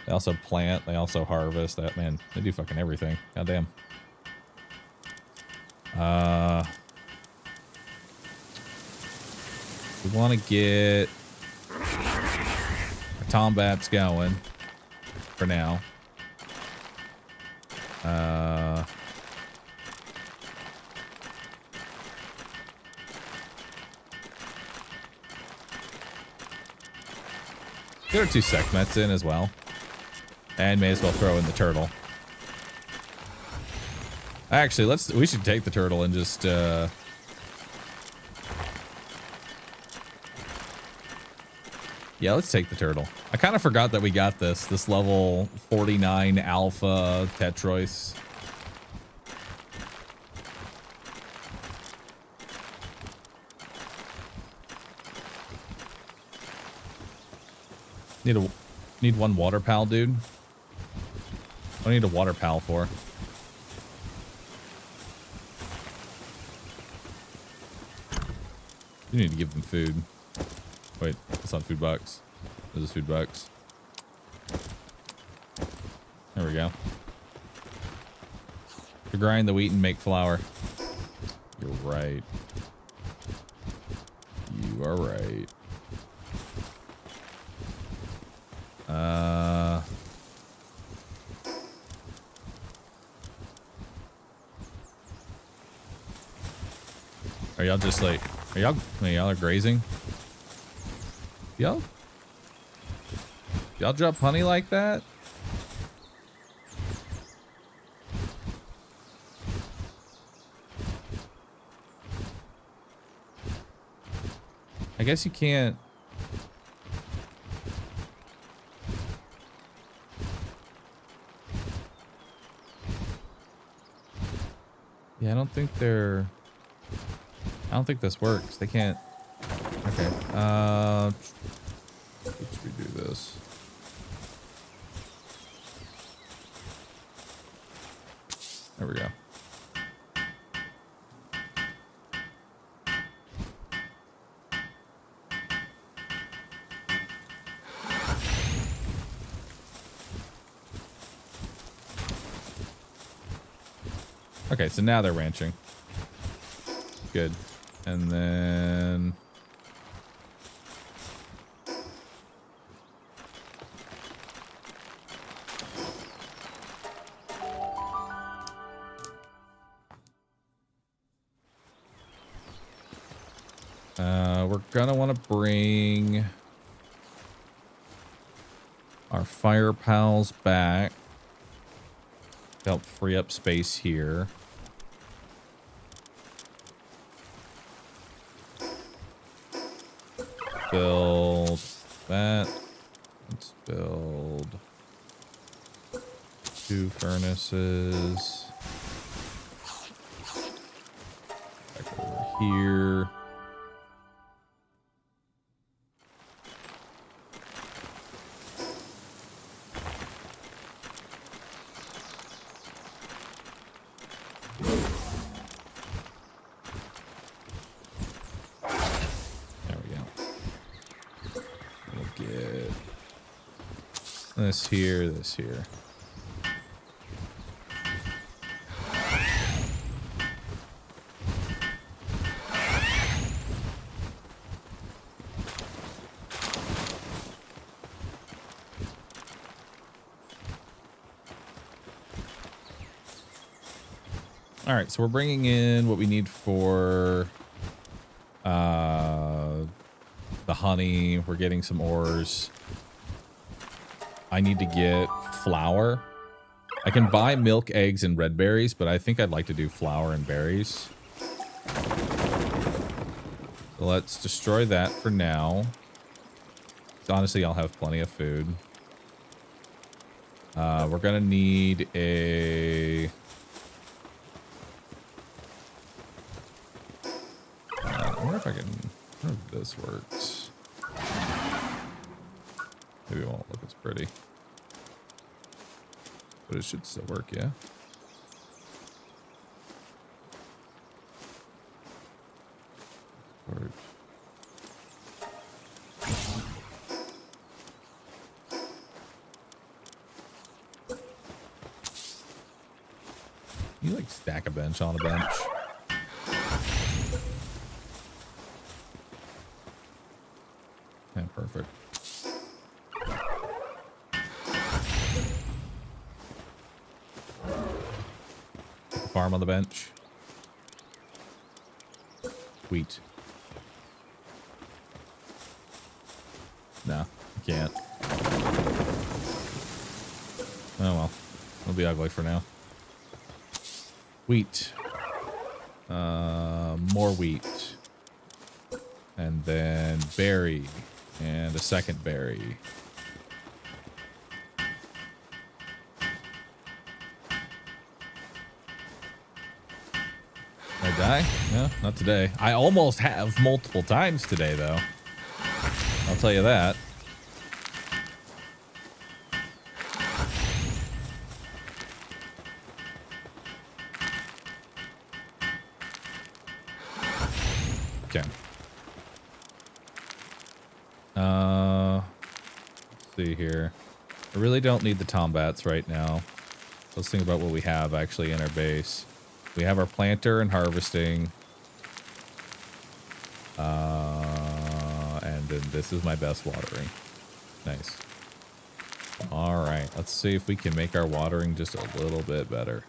They also plant, they also harvest. That man, they do fucking everything. Goddamn. We want to get our tombats going. for now. Get our 2 Sekhmets in as well. And may as well throw in the turtle. Actually, we should take the turtle and just yeah, let's take the turtle. I kind of forgot that we got this level 49 alpha Tetrois. Need one water pal, dude. What do I need a water pal for? You need to give them food. Wait, that's not food box. This is food box. There we go. To grind the wheat and make flour. You're right. You are right. Are y'all just like, y'all are grazing? Y'all drop honey like that? I guess you can't. Yeah, I don't think this works. They can't. Okay. Let's redo this. There we go. Okay, so now they're ranching. Good. And then we're gonna want to bring our fire pals back to help free up space here. Build that. Let's build 2 furnaces. Back over here. This here, this here. All right, so we're bringing in what we need for the honey. We're getting some ores. I need to get flour. I can buy milk, eggs, and red berries, but I think I'd like to do flour and berries. So let's destroy that for now. Honestly, I'll have plenty of food. We're gonna need a... I wonder if I can... I wonder if this works. Maybe it won't look as pretty. But it should still work, yeah? Or... You like stack a bench on a bench? Yeah, perfect. farm on the bench. Wheat. No, you can't. Oh well. It'll be ugly for now. Wheat. More wheat. And then berry. And a second berry. Did I die? No, not today. I almost have multiple times today, though. I'll tell you that. Okay. Let's see here. I really don't need the tombats right now. Let's think about what we have actually in our base. We have our planter and harvesting. And then this is my best watering. Nice. All right, let's see if we can make our watering just a little bit better.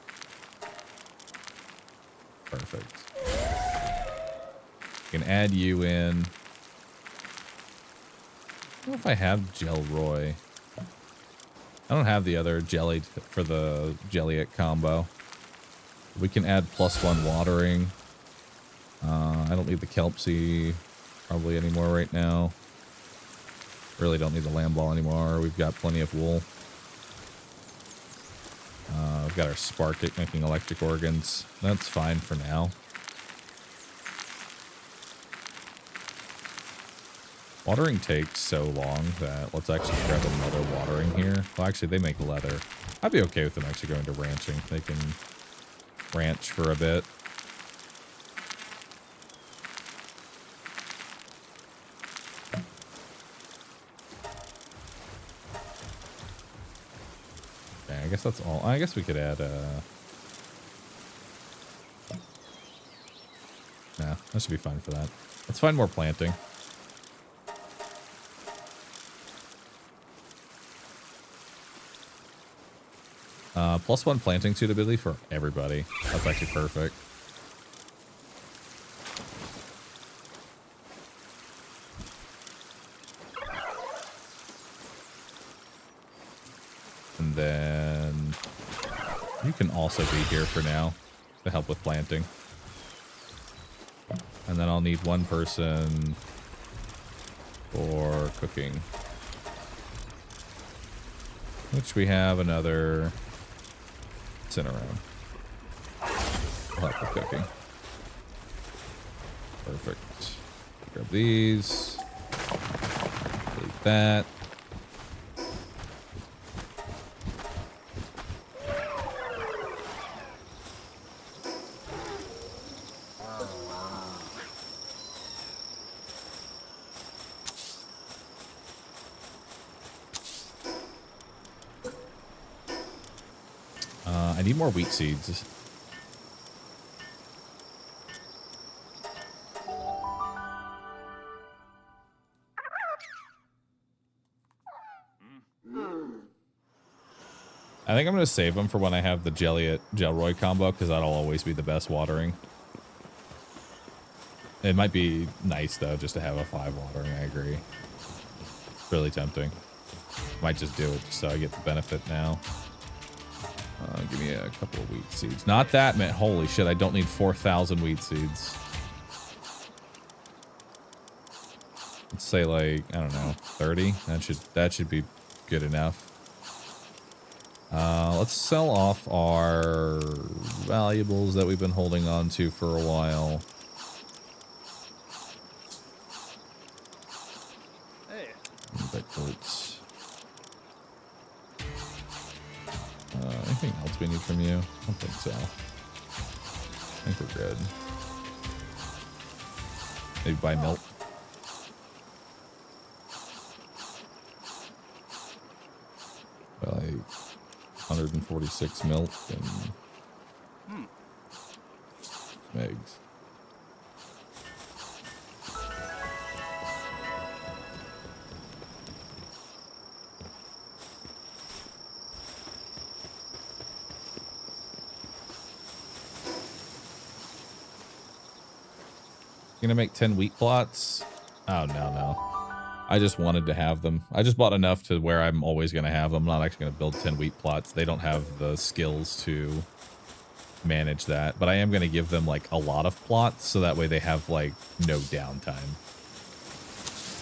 Perfect. We can add you in. I don't know if I have Gelroy. I don't have the other jelly for the Jelliet combo. We can add +1 watering. I don't need the Kelpsy probably anymore right now. Really don't need the lamb ball anymore. We've got plenty of wool. We've got our Sparkit making electric organs. That's fine for now. Watering takes so long that let's actually grab another watering here. Well, actually, they make leather. I'd be okay with them actually going to ranching. They can ranch for a bit. Okay, I guess that's all. I guess we could add nah, that should be fine for that. Let's find more planting. +1 planting suitability for everybody. That's actually perfect. And then you can also be here for now to help with planting. And then I'll need one person for cooking. Which we have another in around. I'll help with cooking. Perfect. Grab these. Delete that. I need more wheat seeds. I think I'm going to save them for when I have the Gelroy combo, because that'll always be the best watering. It might be nice, though, just to have a 5 watering, I agree. It's really tempting. Might just do it just so I get the benefit now. Give me a couple of wheat seeds. Not that, man. Holy shit, I don't need 4,000 wheat seeds. Let's say, like, I don't know, 30? That should be good enough. Let's sell off our valuables that we've been holding on to for a while. Hey. That hurts. Anything else we need from you? I don't think so. I think we're good. Maybe buy milk. Like 146 milk and some eggs. Gonna make 10 wheat plots. Oh, no. I just wanted to have them. I just bought enough to where I'm always gonna have them. I'm not actually gonna build 10 wheat plots. They don't have the skills to manage that, but I am gonna give them like a lot of plots so that way they have like no downtime.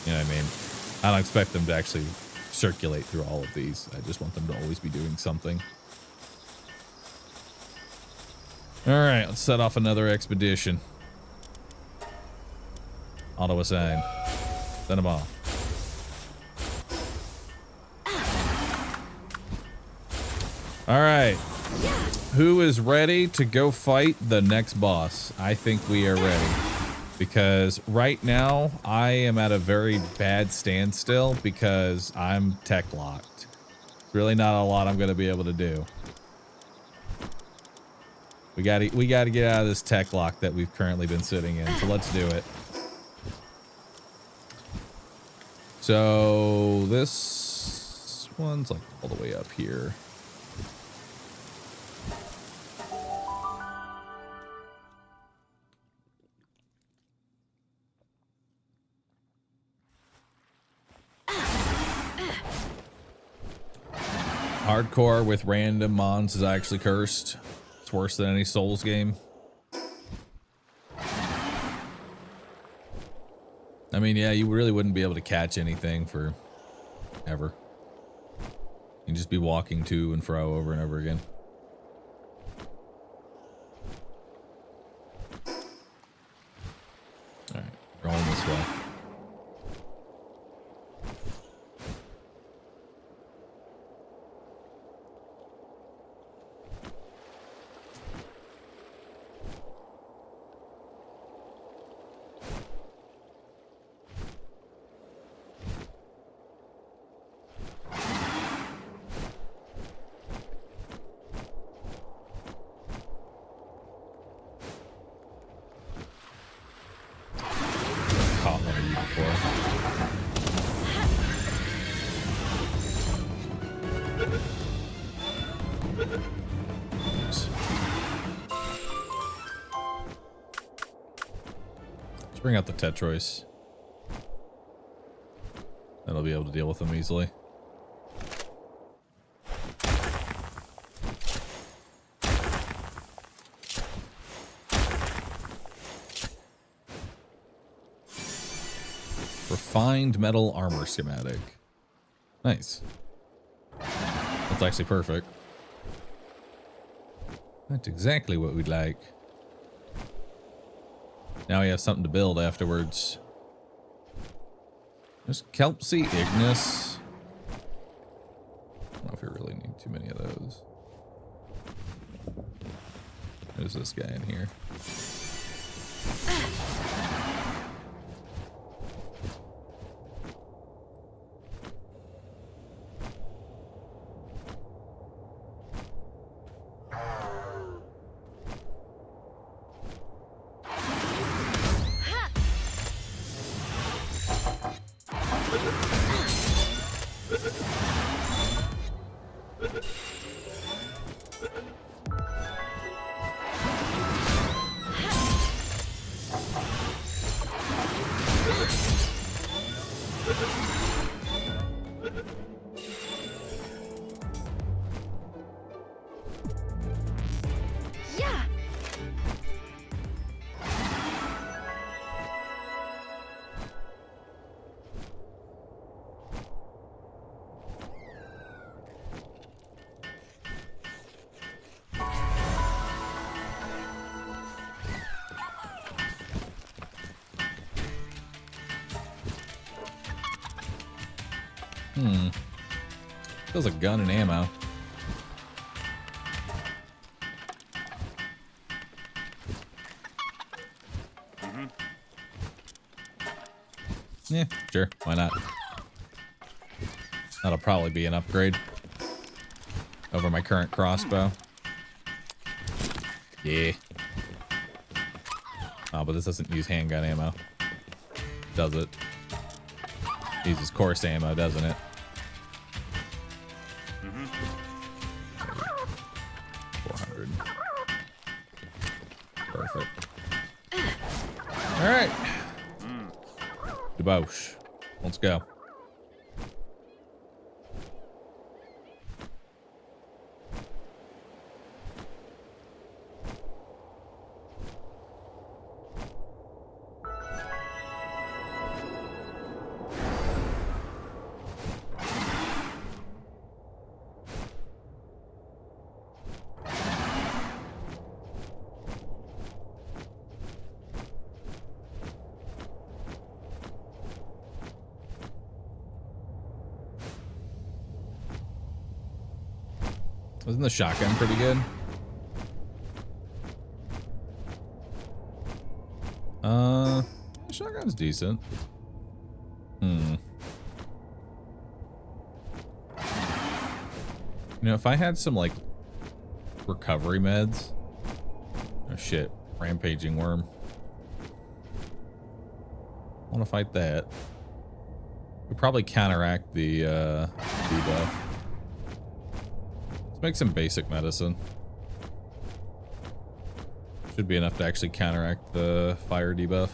You know what I mean? I don't expect them to actually circulate through all of these. I just want them to always be doing something. All right, let's set off another expedition. Auto assign. Send them off. All right. Who is ready to go fight the next boss? I think we are ready. Because right now, I am at a very bad standstill because I'm tech locked. Really not a lot I'm going to be able to do. We gotta get out of this tech lock that we've currently been sitting in, so let's do it. So this one's like all the way up here. Hardcore with random mons is actually cursed. It's worse than any Souls game. I mean, yeah, you really wouldn't be able to catch anything for ever. You'd just be walking to and fro over and over again. All right, rolling this way. Bring out the Tetrois. That'll be able to deal with them easily. Refined metal armor schematic. Nice. That's actually perfect. That's exactly what we'd like. Now we have something to build afterwards. There's Kelpsy Ignis. I don't know if we really need too many of those. There's this guy in here. Feels like gun and ammo. Yeah, sure. Why not? That'll probably be an upgrade over my current crossbow. Yeah. Oh, but this doesn't use handgun ammo. Does it? Uses coarse ammo, doesn't it? 400. Perfect. All right. Debauch. Let's go. Wasn't the shotgun pretty good? The shotgun's decent. You know, if I had some like recovery meds. Oh shit, rampaging worm. I want to fight that. Would probably counteract the debuff. Let's make some basic medicine. Should be enough to actually counteract the fire debuff.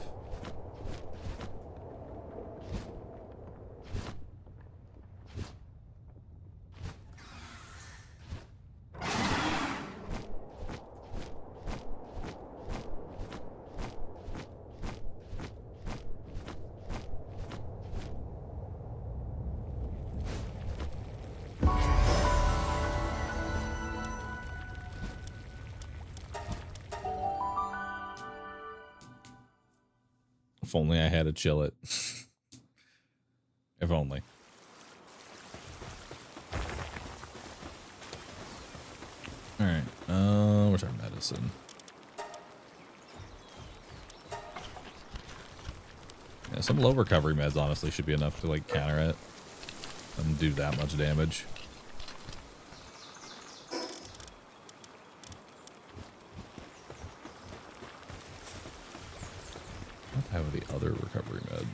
If only I had to chill it. If only. Alright, where's our medicine? Yeah, some low recovery meds honestly should be enough to like counter it and do that much damage. What have the other recovery med?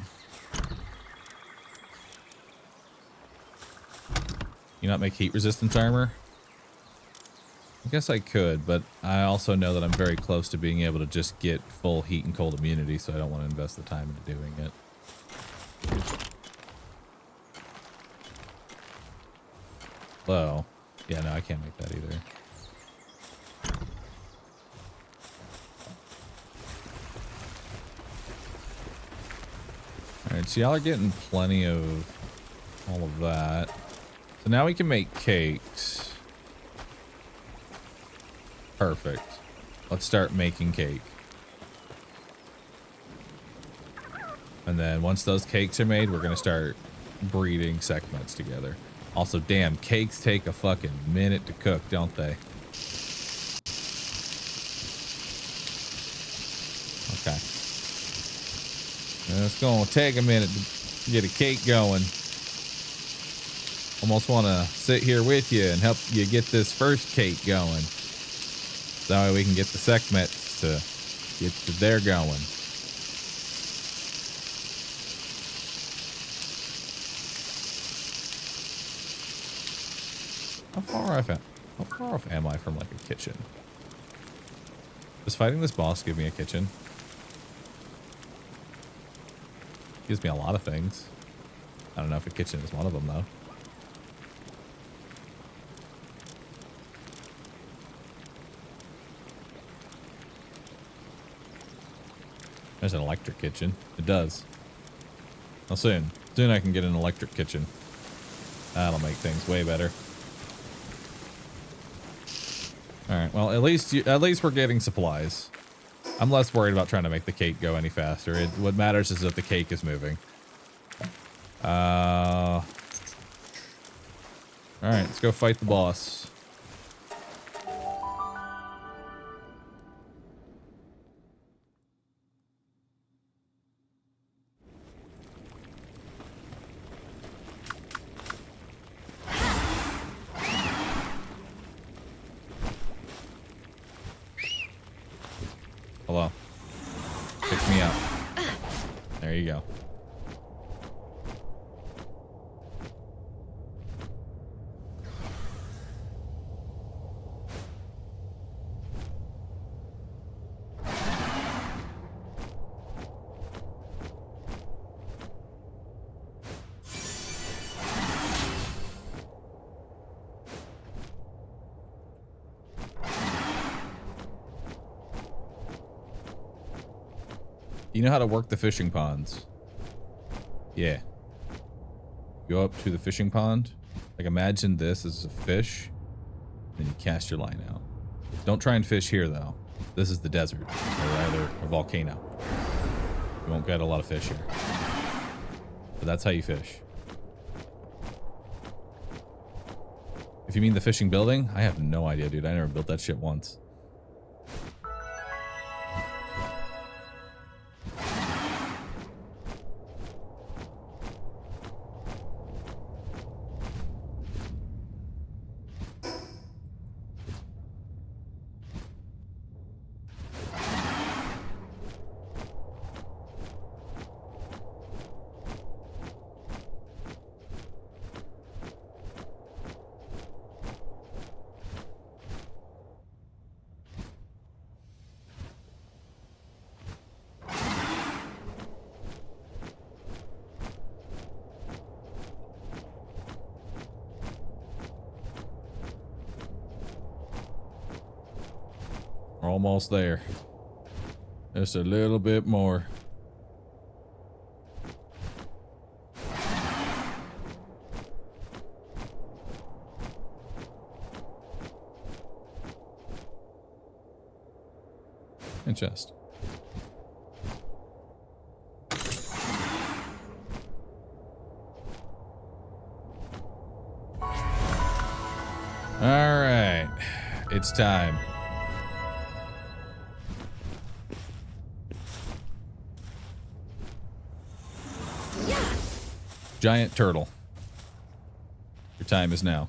You not make heat resistance armor? I guess I could, but I also know that I'm very close to being able to just get full heat and cold immunity, so I don't want to invest the time into doing it. Well, yeah, no, I can't make that either. Alright, so y'all are getting plenty of all of that. So now we can make cakes. Perfect. Let's start making cake. And then once those cakes are made, we're going to start breeding segments together. Also, damn, cakes take a fucking minute to cook, don't they? Okay. It's going to take a minute to get a cake going. Almost want to sit here with you and help you get this first cake going. That way we can get the segments to get to there going. How far off am I from like a kitchen? Does fighting this boss give me a kitchen? Gives me a lot of things. I don't know if a kitchen is one of them though. There's an electric kitchen. It does. Well, soon I can get an electric kitchen. That'll make things way better. All right. Well, at least we're getting supplies. I'm less worried about trying to make the cake go any faster. What matters is that the cake is moving. All right. Let's go fight the boss. Hello. Pick me up. There you go. You know how to work the fishing ponds? Yeah. Go up to the fishing pond. Like imagine this as a fish. Then you cast your line out. Don't try and fish here though. This is the desert. Or rather a volcano. You won't get a lot of fish here. But that's how you fish. If you mean the fishing building, I have no idea, dude. I never built that shit once. We're almost there. Just a little bit more. And chest. All right, it's time. Giant turtle. Your time is now.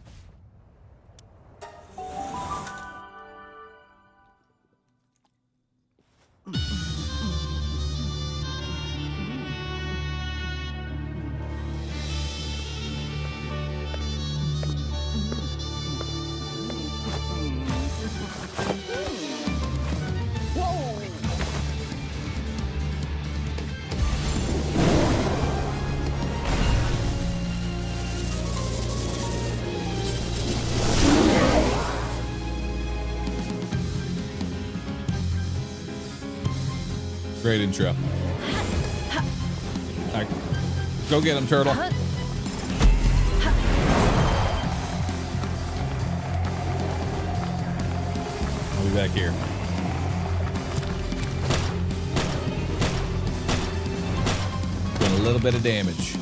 Great intro. All right. Go get him, turtle. I'll be back here. Doing a little bit of damage.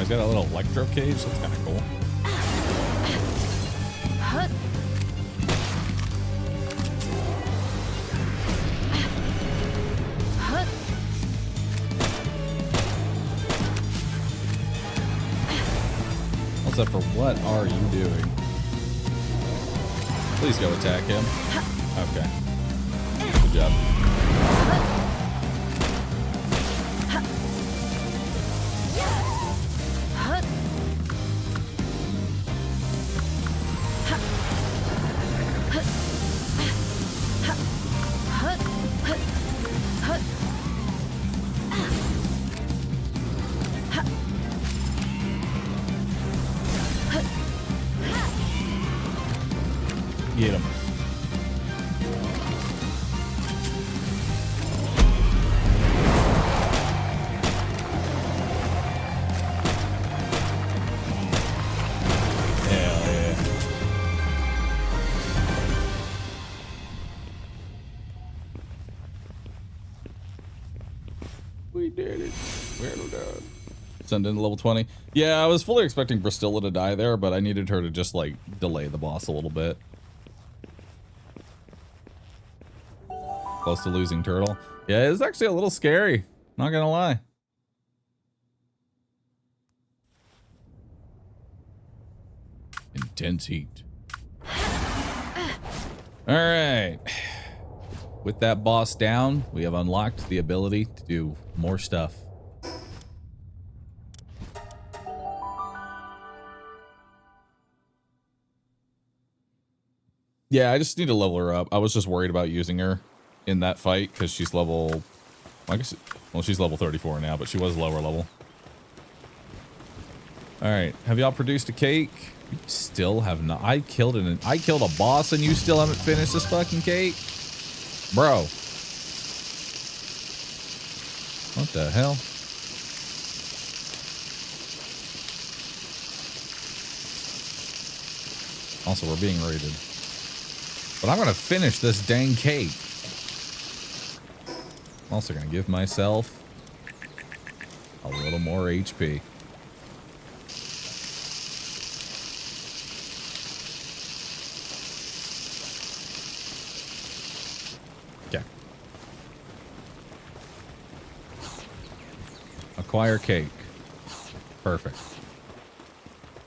He's got a little electro cage. That's kind of cool. What's up for what are you doing? Please go attack him. Okay. Good job. Get him. Hell yeah. We did it. We're done. Send in level 20. Yeah, I was fully expecting Bristilla to die there, but I needed her to just like delay the boss a little bit. Close to losing turtle. Yeah, it's actually a little scary. Not gonna lie. Intense heat. All right. with that boss down, we have unlocked the ability to do more stuff. Yeah, I just need to level her up. I was just worried about using her in that fight because she's level... I guess... Well, she's level 34 now, but she was lower level. Alright, have y'all produced a cake? You still have not... I killed a boss and you still haven't finished this fucking cake? Bro. What the hell? Also, we're being raided. But I'm gonna finish this dang cake. I'm also gonna give myself a little more HP. Okay. Acquire cake. Perfect.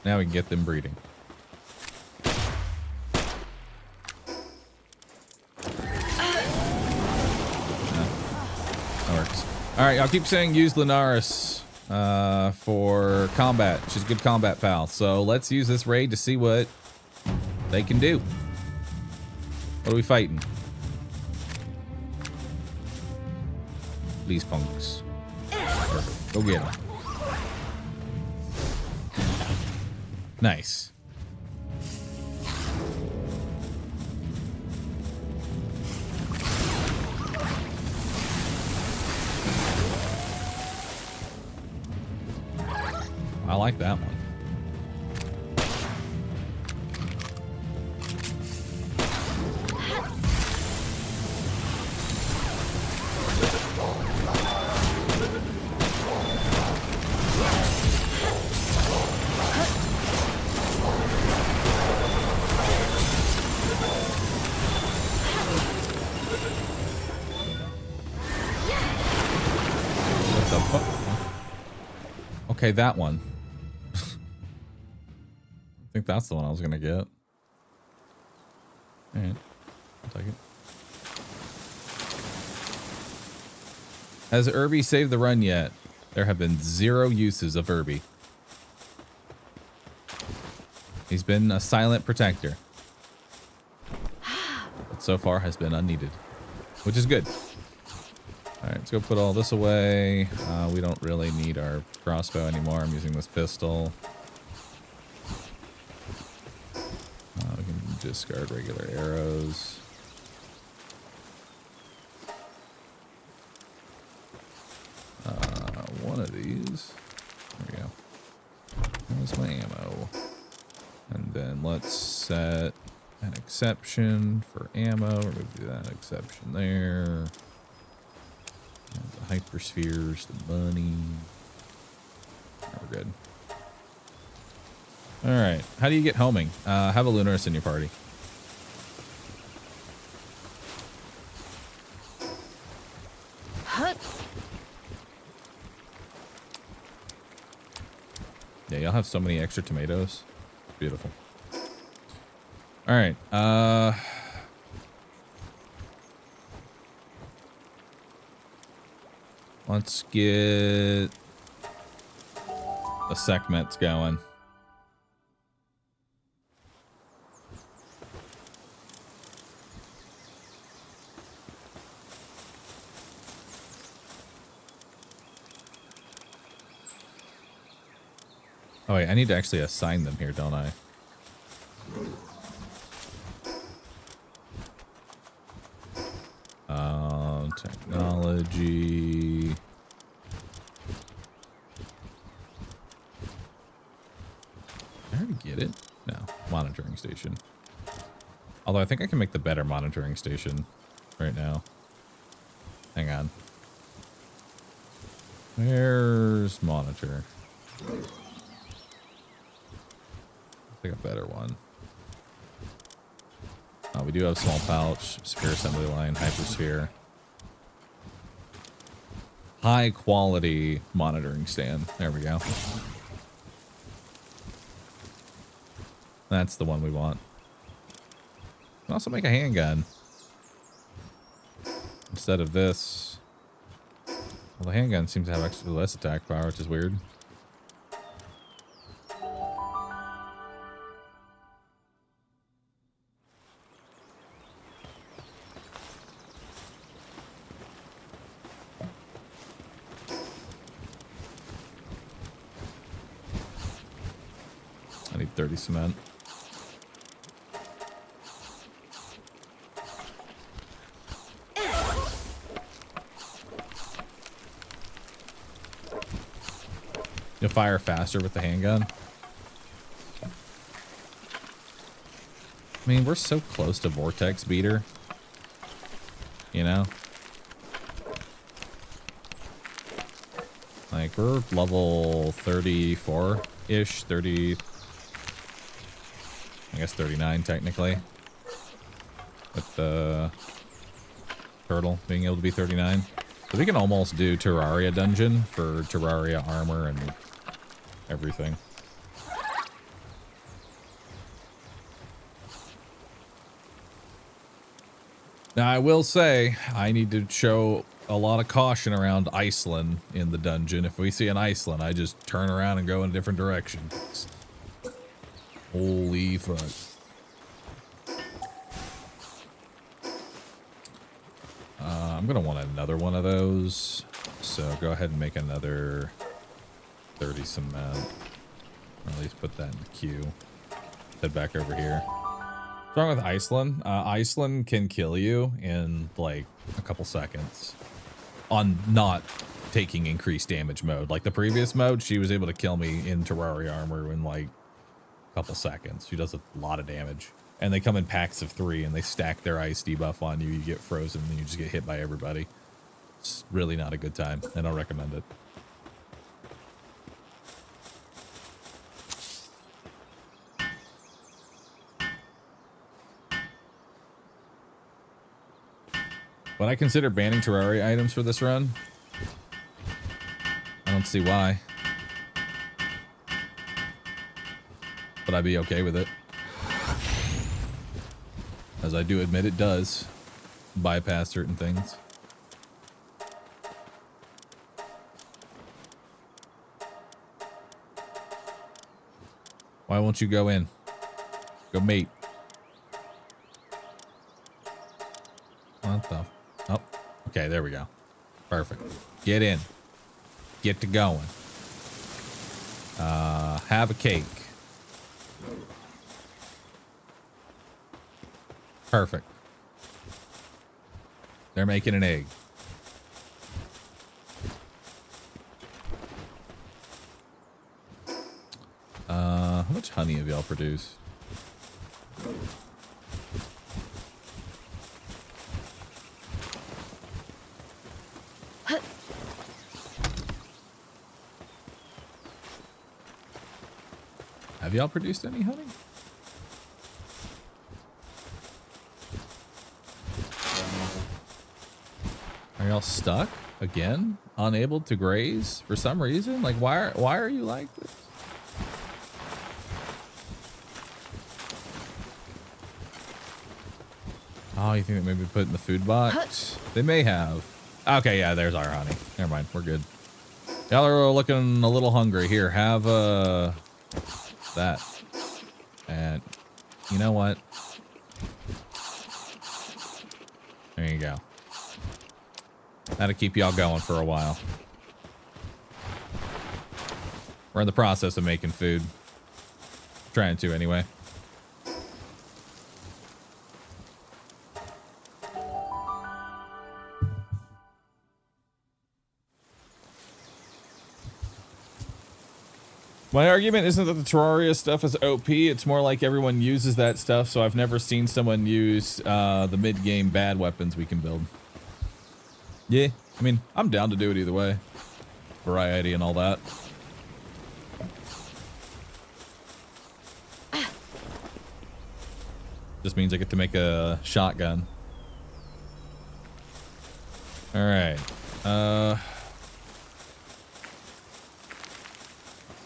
Now we can get them breeding. Alright, I'll keep saying use Lunaris for combat. She's a good combat pal. So let's use this raid to see what they can do. What are we fighting? These punks. Perfect. Go get them. Nice. I like that one. What the fuck? Okay, that one. I think that's the one I was gonna get. Alright, I'll take it. Has Irby saved the run yet? There have been 0 uses of Irby. He's been a silent protector. But so far has been unneeded. Which is good. Alright, let's go put all this away. We don't really need our crossbow anymore. I'm using this pistol. We can discard regular arrows. One of these. There we go. There's my ammo. And then let's set an exception for ammo. We're going to do that exception there. And the hyperspheres, the money. We're good. Alright, how do you get homing? Have a Lunaris in your party. Yeah, y'all have so many extra tomatoes. Beautiful. Alright, let's get the segments going. Oh wait, I need to actually assign them here, don't I? Technology. Did I already get it? No. Monitoring station. Although I think I can make the better monitoring station right now. Hang on. Where's monitor? I think a better one. We do have small pouch, sphere assembly line, hypersphere. High quality monitoring stand. There we go. That's the one we want. We can also make a handgun. instead of this. Well, the handgun seems to have actually less attack power, which is weird. I need 30 cement. You'll fire faster with the handgun. I mean, we're so close to Vortex Beater. You know? Like, we're level 34-ish, 30... I guess 39, technically. With the turtle being able to be 39. So we can almost do Terraria dungeon for Terraria armor and everything. Now, I will say, I need to show a lot of caution around Iceland in the dungeon. If we see an Iceland, I just turn around and go in a different direction. Holy fuck. I'm going to want another one of those. So go ahead and make another 30 cement. Or at least put that in the queue. Head back over here. What's wrong with Iceland? Iceland can kill you in like a couple seconds on not taking increased damage mode. Like the previous mode, she was able to kill me in Terraria armor in like a couple seconds. She does a lot of damage. And they come in packs of 3 and they stack their ice debuff on you. You get frozen and you just get hit by everybody. It's really not a good time. I don't recommend it. Would I consider banning Terraria items for this run? I don't see why. But I'd be okay with it. As I do admit it does bypass certain things. Why won't you go in? Go mate. What the? Oh, okay, there we go. Perfect. Get in. Get to going. Have a cake. Perfect. They're making an egg. How much honey have y'all produced? Have y'all produced any honey? Are y'all stuck again? Unable to graze for some reason? Like why are you like this? Oh, you think they maybe put it in the food box? They may have. Okay, yeah, there's our honey. Never mind, we're good. Y'all are looking a little hungry. Here, have that. And you know what? There you go. That'll keep y'all going for a while. We're in the process of making food. Trying to anyway. My argument isn't that the Terraria stuff is OP, it's more like everyone uses that stuff, so I've never seen someone use the mid-game bad weapons we can build. Yeah, I mean, I'm down to do it either way. Variety and all that. Just means I get to make a shotgun. Alright.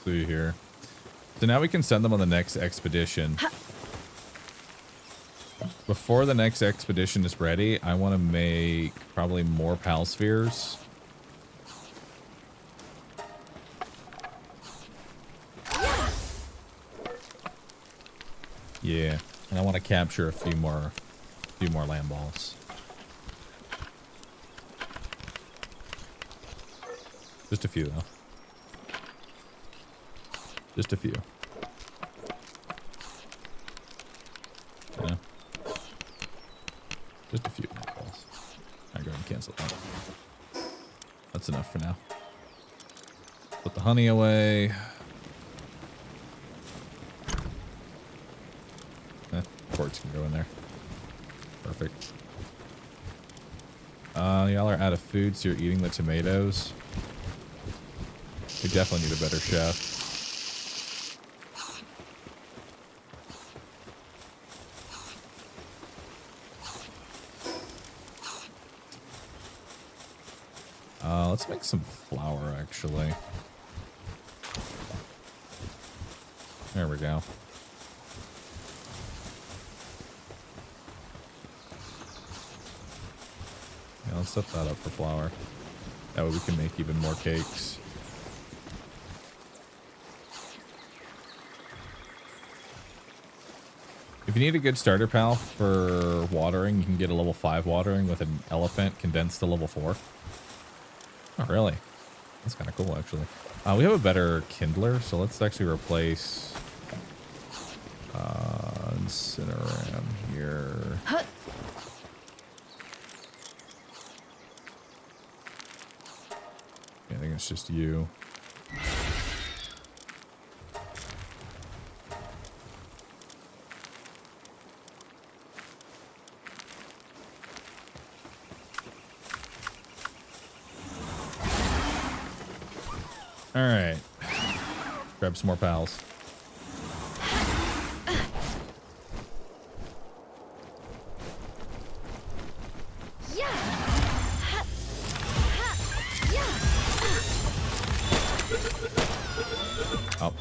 See here. So now we can send them on the next expedition. Before the next expedition is ready, I want to make probably more pal spheres. Yeah, and I want to capture a few more land balls. Just a few, though. Just a few. Yeah. Just a few land balls. I'll go ahead and cancel that. That's enough for now. Put the honey away. Quartz can go in there. Perfect. Y'all are out of food, so you're eating the tomatoes. We definitely need a better chef. Let's make some flour, actually. There we go. Yeah, let's set that up for flour. That way we can make even more cakes. If you need a good starter pal for watering, you can get a level 5 watering with an elephant condensed to level 4. Oh, really? That's kind of cool, actually. We have a better kindler, so let's actually replace Incineram here. I think it's just you. All right. Grab some more pals. Up.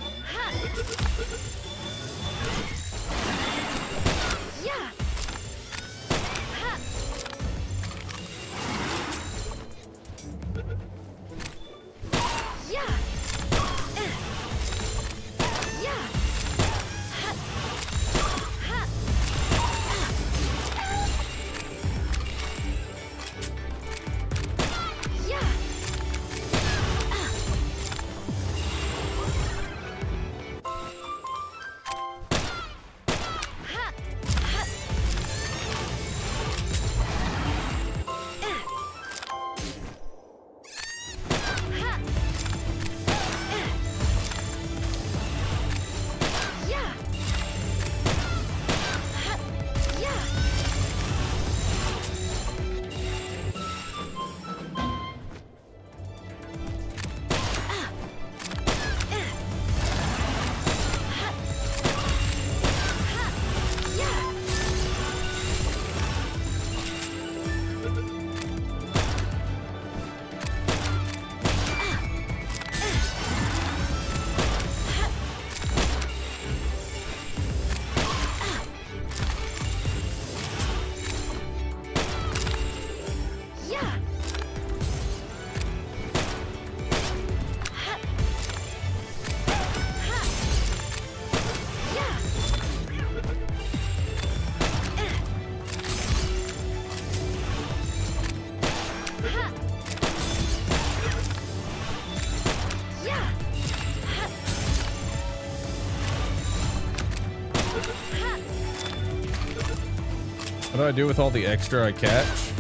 What do I do with all the extra I catch?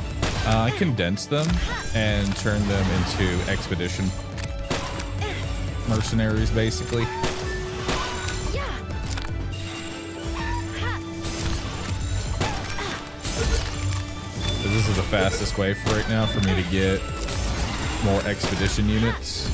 I condense them and turn them into expedition mercenaries, basically. So this is the fastest way for right now for me to get more expedition units.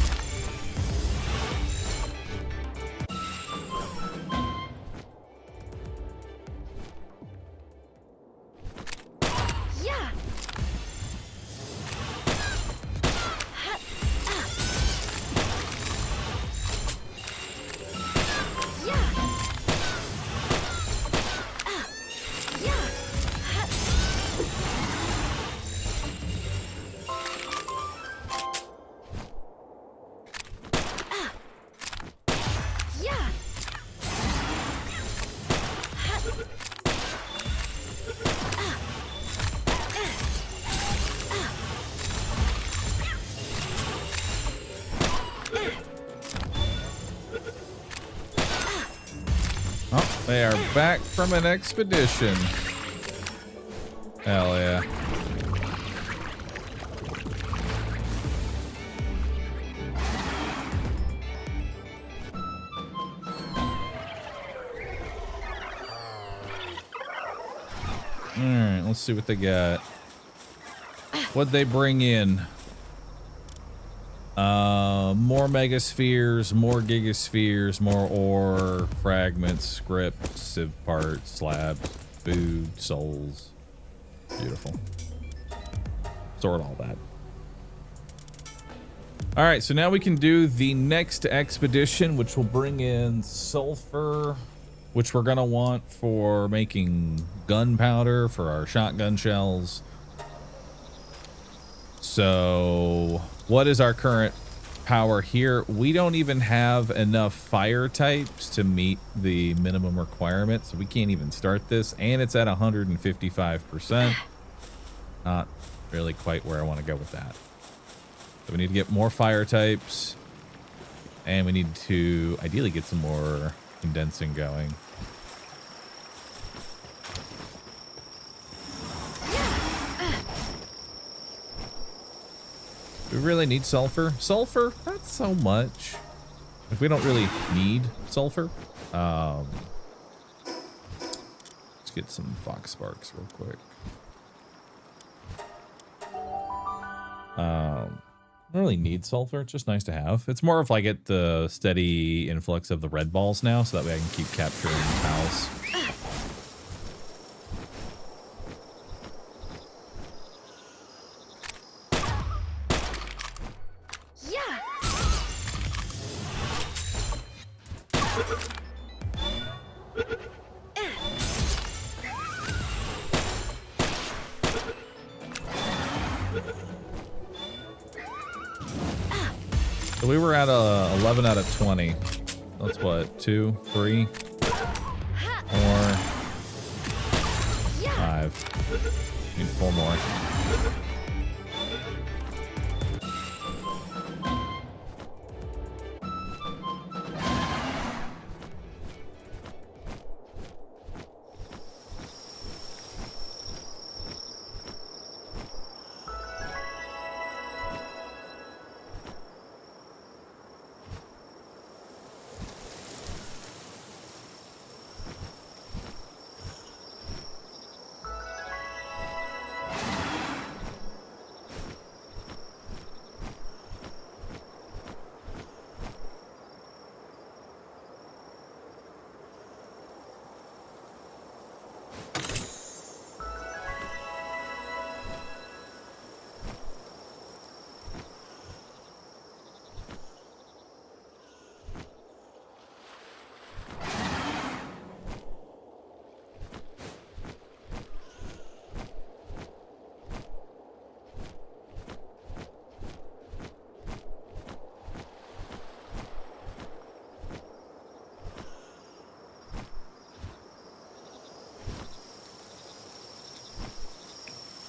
They are back from an expedition. Hell yeah. Alright, let's see what they got. What'd they bring in? More megaspheres, more gigaspheres, more ore, fragments, scripts, civ parts, slabs, food, souls. Beautiful. Sort all that. Alright, so now we can do the next expedition, which will bring in sulfur, which we're gonna want for making gunpowder for our shotgun shells. So what is our current power here? We don't even have enough fire types to meet the minimum requirement, so we can't even start this, and it's at 155%. Not really quite where I want to go with that. So we need to get more fire types, and we need to ideally get some more condensing going. Do we really need sulfur? Sulfur? Not so much. If we don't really need sulfur. Let's get some fox sparks real quick. Don't really need sulfur. It's just nice to have. It's more of like get the steady influx of the red balls now, so that way I can keep capturing pals. So we were at 11 out of 20. That's what, 2, 3, 4, 5. Need 4 more.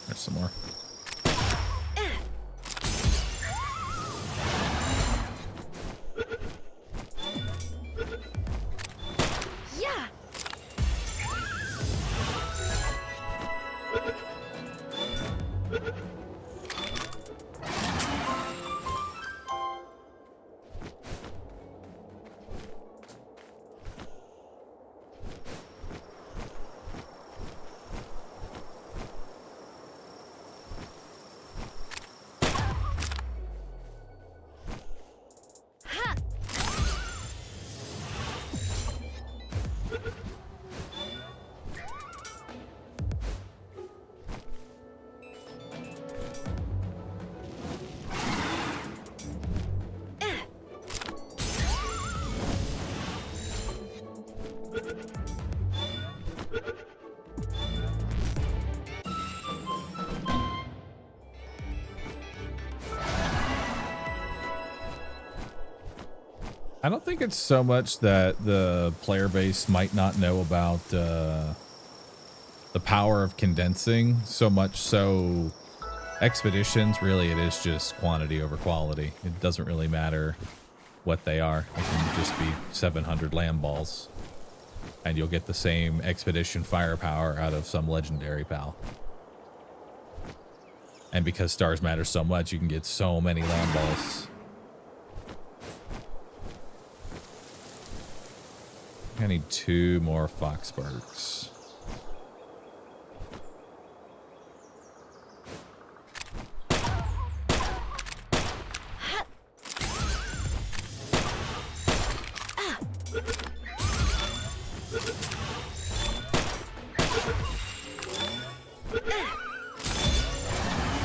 There's some more. I don't think it's so much that the player base might not know about the power of condensing, so much so expeditions, really it is just quantity over quality. It doesn't really matter what they are. It can just be 700 lamb balls. And you'll get the same expedition firepower out of some legendary pal. And because stars matter so much, you can get so many land balls. I need 2 more fox sparks.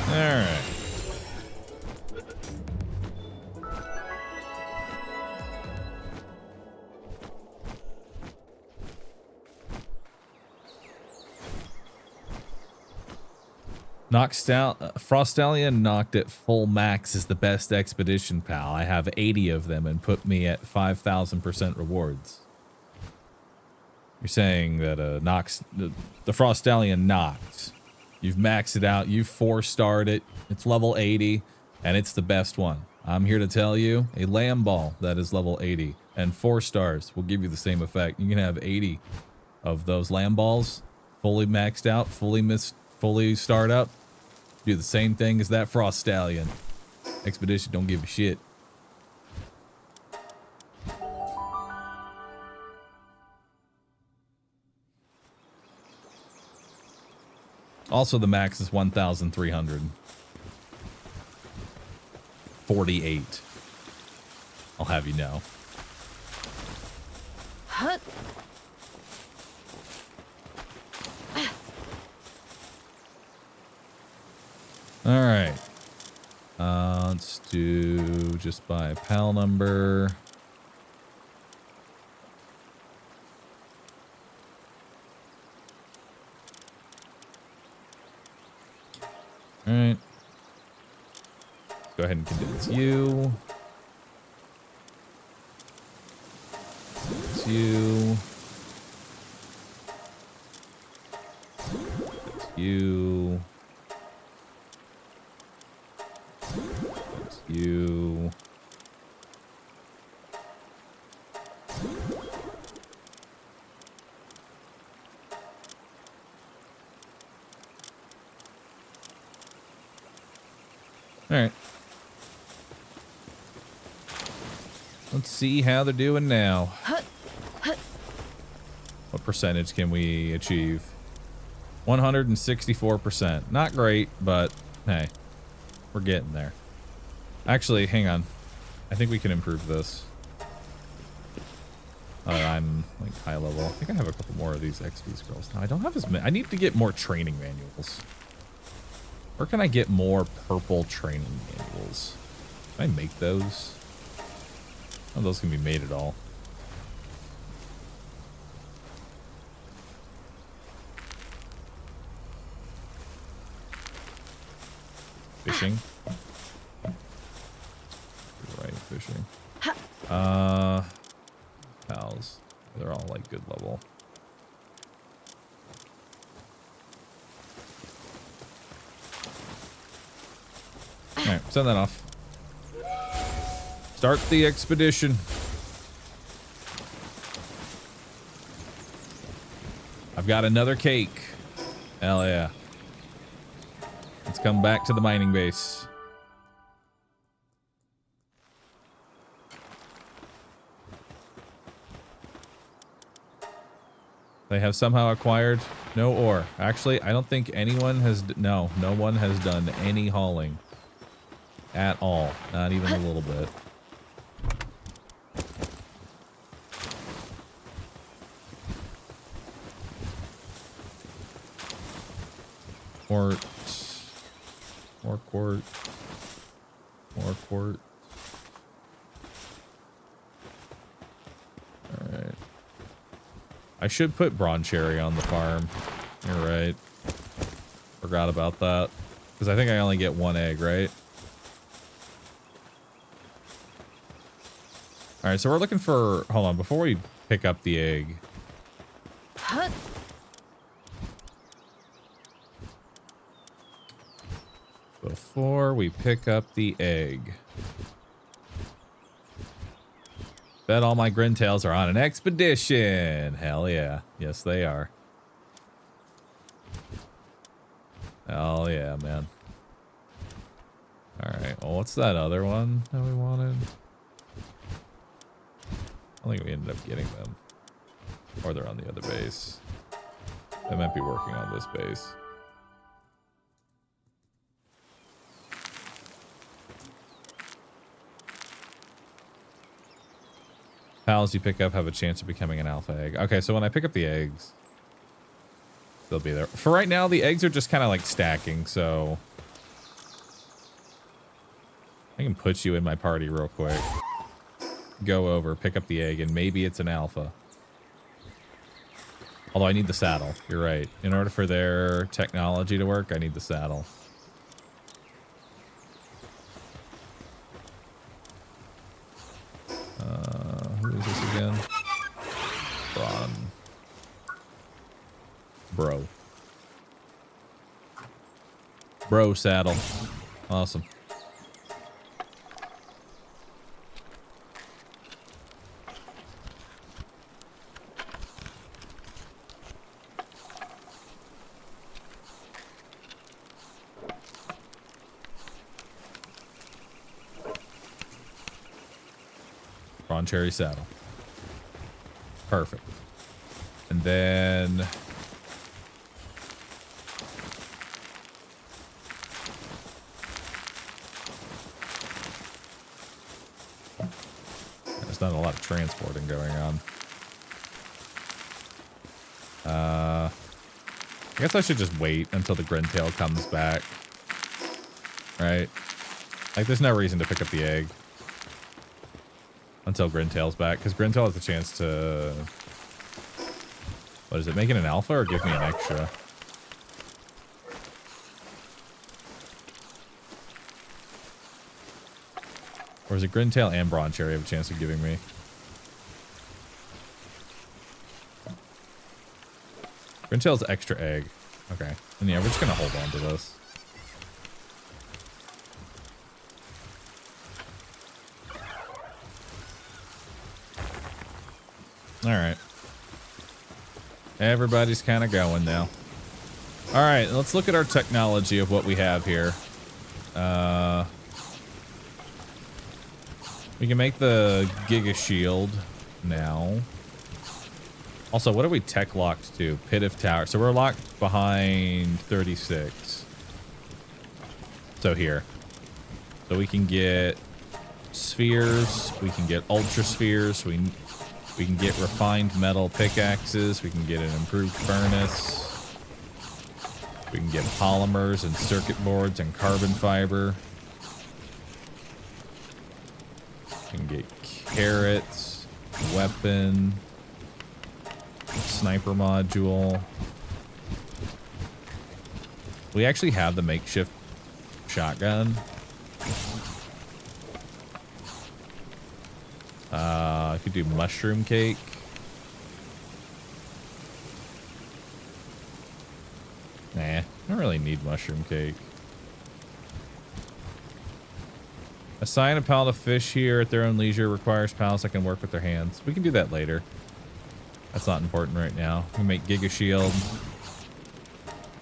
Alright. Frostallion knocked at full max is the best expedition pal. I have 80 of them and put me at 5,000% rewards. You're saying that the Frostallion knocked. You've maxed it out. You've 4-starred it. It's level 80, and it's the best one. I'm here to tell you, a lamb ball that is level 80 and 4 stars will give you the same effect. You can have 80 of those lamb balls, fully maxed out, fully starred up. Do the same thing as that Frostallion. Expedition don't give a shit. Also, the max is 1,348. I'll have you know. Huh. All right. Let's do just by pal number. All right. Go ahead and condense you. It's you. It's you. It's you. All right. Let's see how they're doing now. What percentage can we achieve? 164%. Not great, but hey, we're getting there. Actually, hang on. I think we can improve this. I'm like high level. I think I have a couple more of these XP scrolls. Now, I don't have as many. I need to get more training manuals. Where can I get more purple training manuals? Can I make those? Oh, those can be made at all. Fishing. Right, fishing. Pals. They're all like good level. Alright, send that off. Start the expedition. I've got another cake. Hell yeah. Let's come back to the mining base. They have somehow acquired no ore. Actually, I don't think anyone has... No one has done any hauling. At all. Not even a little bit. Quart. More quart. More quart. Alright. I should put bronze cherry on the farm. You're right. Forgot about that. Because I think I only get 1 egg, right? Alright, so we're looking for... Hold on, before we pick up the egg. Before we pick up the egg. Bet all my Grintails are on an expedition. Hell yeah. Yes, they are. Hell yeah, man. Alright, well, what's that other one that we wanted? I think we ended up getting them. Or they're on the other base. They might be working on this base. Pals you pick up have a chance of becoming an alpha egg. Okay, so when I pick up the eggs, they'll be there. For right now, the eggs are just kind of like stacking, so I can put you in my party real quick. Go over, pick up the egg, and maybe it's an alpha. Although I need the saddle. You're right. In order for their technology to work, I need the saddle. Who is this again? Bro saddle. Awesome. Prawn cherry saddle. Perfect. And then there's not a lot of transporting going on. I guess I should just wait until the Grintail comes back. Right? Like, there's no reason to pick up the egg until Grintail's back, because Grintail has the chance to... What is it, make it an alpha or give me an extra? Or is it Grintail and Brawn Cherry have a chance of giving me? Grintail's extra egg. Okay. And yeah, we're just going to hold on to this. Alright. Everybody's kind of going now. Alright, let's look at our technology of what we have here. We can make the Giga Shield now. Also, what are we tech locked to? Pit of Tower. So we're locked behind 36. So here. So we can get spheres. We can get ultra spheres. We can get refined metal pickaxes. We can get an improved furnace. We can get polymers and circuit boards and carbon fiber. We can get carrots, weapon, sniper module. We actually have the makeshift shotgun. I could do mushroom cake. Nah, I don't really need mushroom cake. Assign a pal to fish here at their own leisure. Requires pals that can work with their hands. We can do that later. That's not important right now. We make Giga Shield.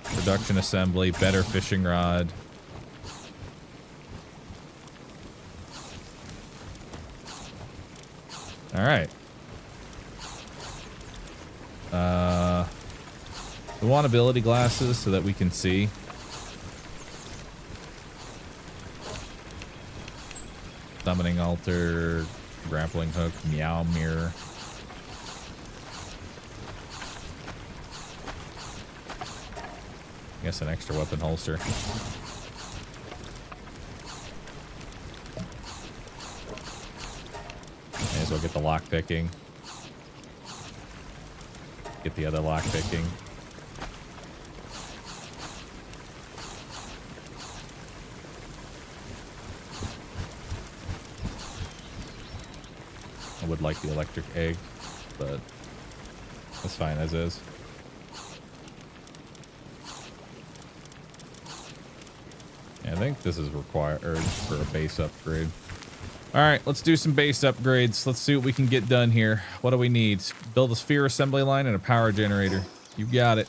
Production assembly. Better fishing rod. Alright. We want ability glasses so that we can see. Summoning altar, grappling hook, meow mirror. I guess an extra weapon holster. May as well get the lock picking. Get the other lock picking. I would like the electric egg, but that's fine as is. Yeah, I think this is required for a base upgrade. All right, let's do some base upgrades. Let's see what we can get done here. What do we need? Build a sphere assembly line and a power generator. You got it.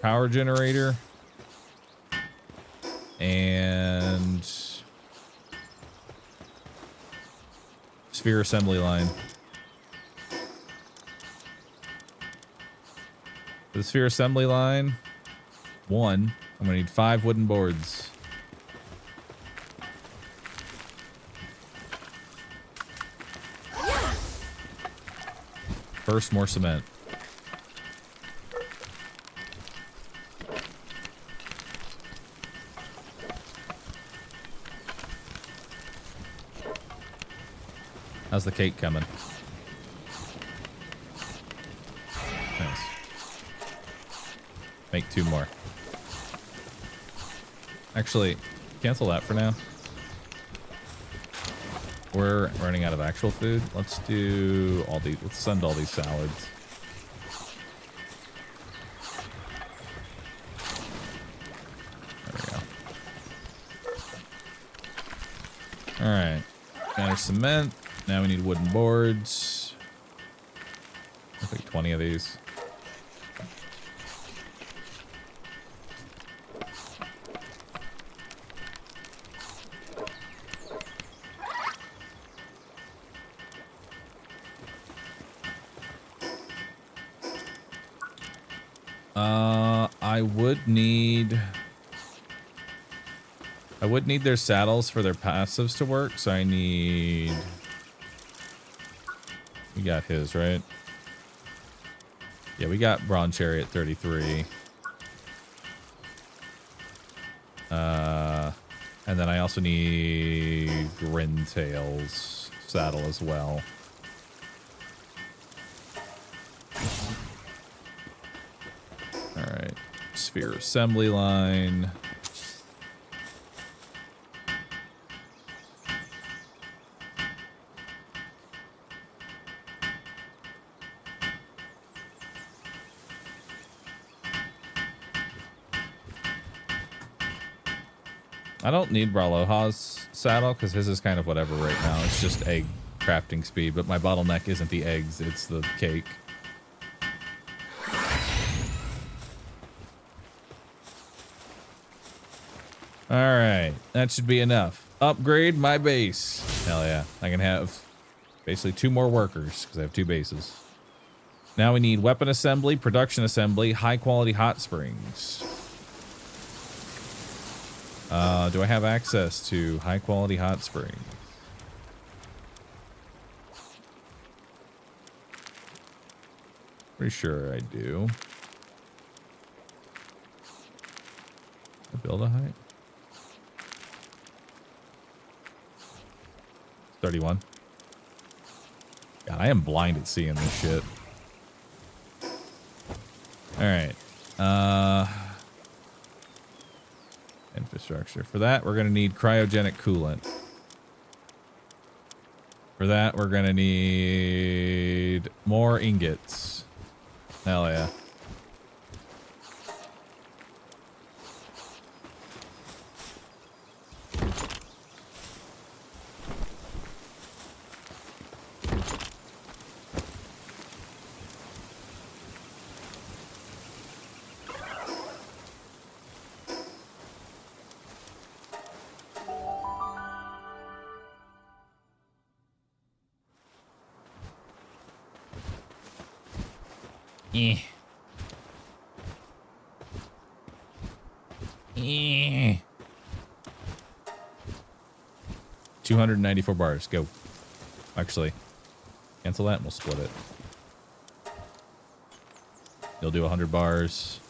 Power generator. And sphere assembly line. For the sphere assembly line, 1. I'm gonna need 5 wooden boards. First, more cement. How's the cake coming? Nice. Make 2 more. Actually, cancel that for now. We're running out of actual food. Let's do all these. Let's send all these salads. There we go. All right. Got our cement. Now we need wooden boards. I think 20 of these. I would need their saddles for their passives to work, so I need... We got his, right? Yeah, we got Bronze Chariot 33. And then I also need Grintail's saddle as well. Alright. Sphere assembly line. I don't need Braloha's saddle because his is kind of whatever right now. It's just egg crafting speed, but my bottleneck isn't the eggs, it's the cake. Alright, that should be enough. Upgrade my base. Hell yeah, I can have basically 2 more workers because I have 2 bases. Now we need weapon assembly, production assembly, high quality hot springs. Do I have access to high quality hot springs? Pretty sure I do. I build a height? 31. God, I am blind at seeing this shit. Alright. Infrastructure. For that, we're going to need cryogenic coolant. For that, we're going to need more ingots. Hell yeah. Eh. Eh. 294 bars. Go. Actually, cancel that and we'll split it. You'll do 100 bars.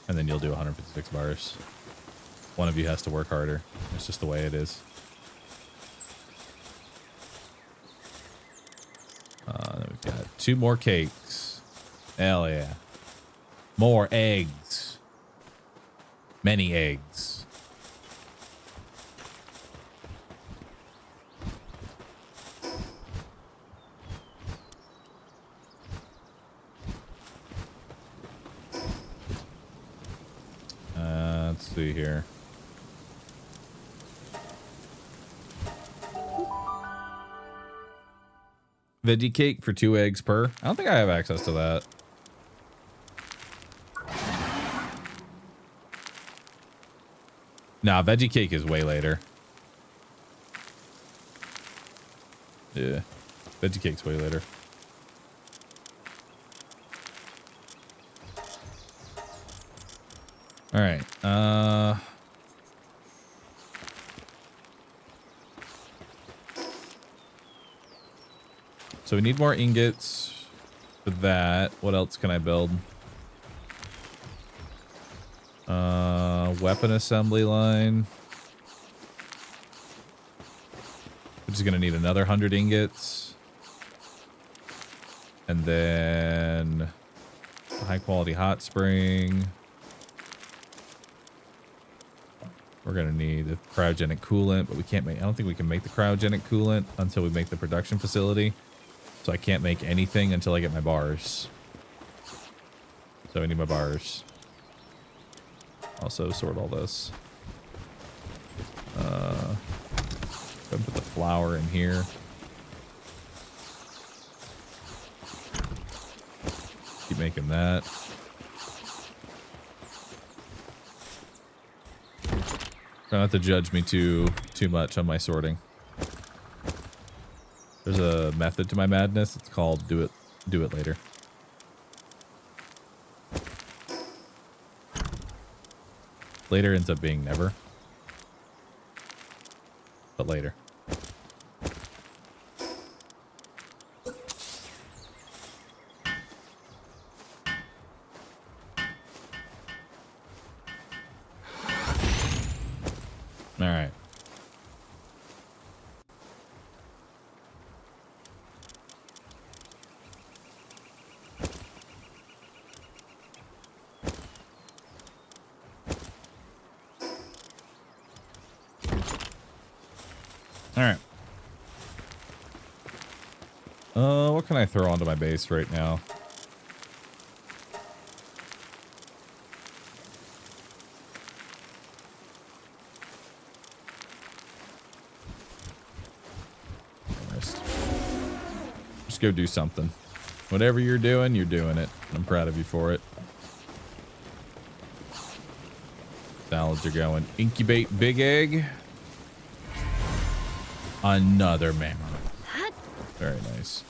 And then you'll do 156 bars. One of you has to work harder. It's just the way it is. Then we've got 2 more cakes. Hell yeah. More eggs. Many eggs. Let's see here. Veggie cake for 2 eggs per. I don't think I have access to that. Nah, veggie cake is way later. Yeah, veggie cake's way later. All right. So we need more ingots for that. What else can I build? Weapon assembly line. We're just gonna need another 100 ingots. And then high quality hot spring. We're gonna need a cryogenic coolant, but we can't make, I don't think we can make the cryogenic coolant until we make the production facility. So I can't make anything until I get my bars. So I need my bars. Also sort all this. Go put the flour in here. Keep making that. Try not to judge me too much on my sorting. There's a method to my madness. It's called do it later. Later ends up being never. But later. All right. All right. What can I throw onto my base right now? Just go do something. Whatever you're doing it. I'm proud of you for it. Salads are going. Incubate big egg. Another mammoth. Very nice.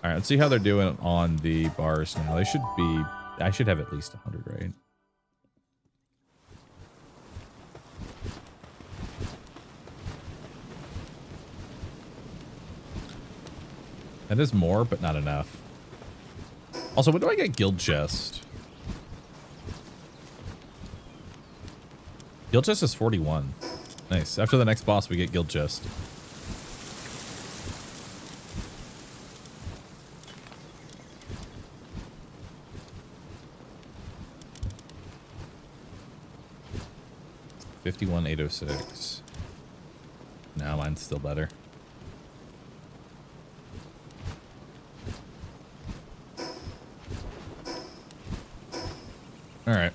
All right, let's see how they're doing on the bars now. They should be, I should have at least 100, right? That is more, but not enough. Also, when do I get guild chest? Guild chest is 41. Nice. After the next boss, we get guild chest. $51,806. Now mine's still better. All right.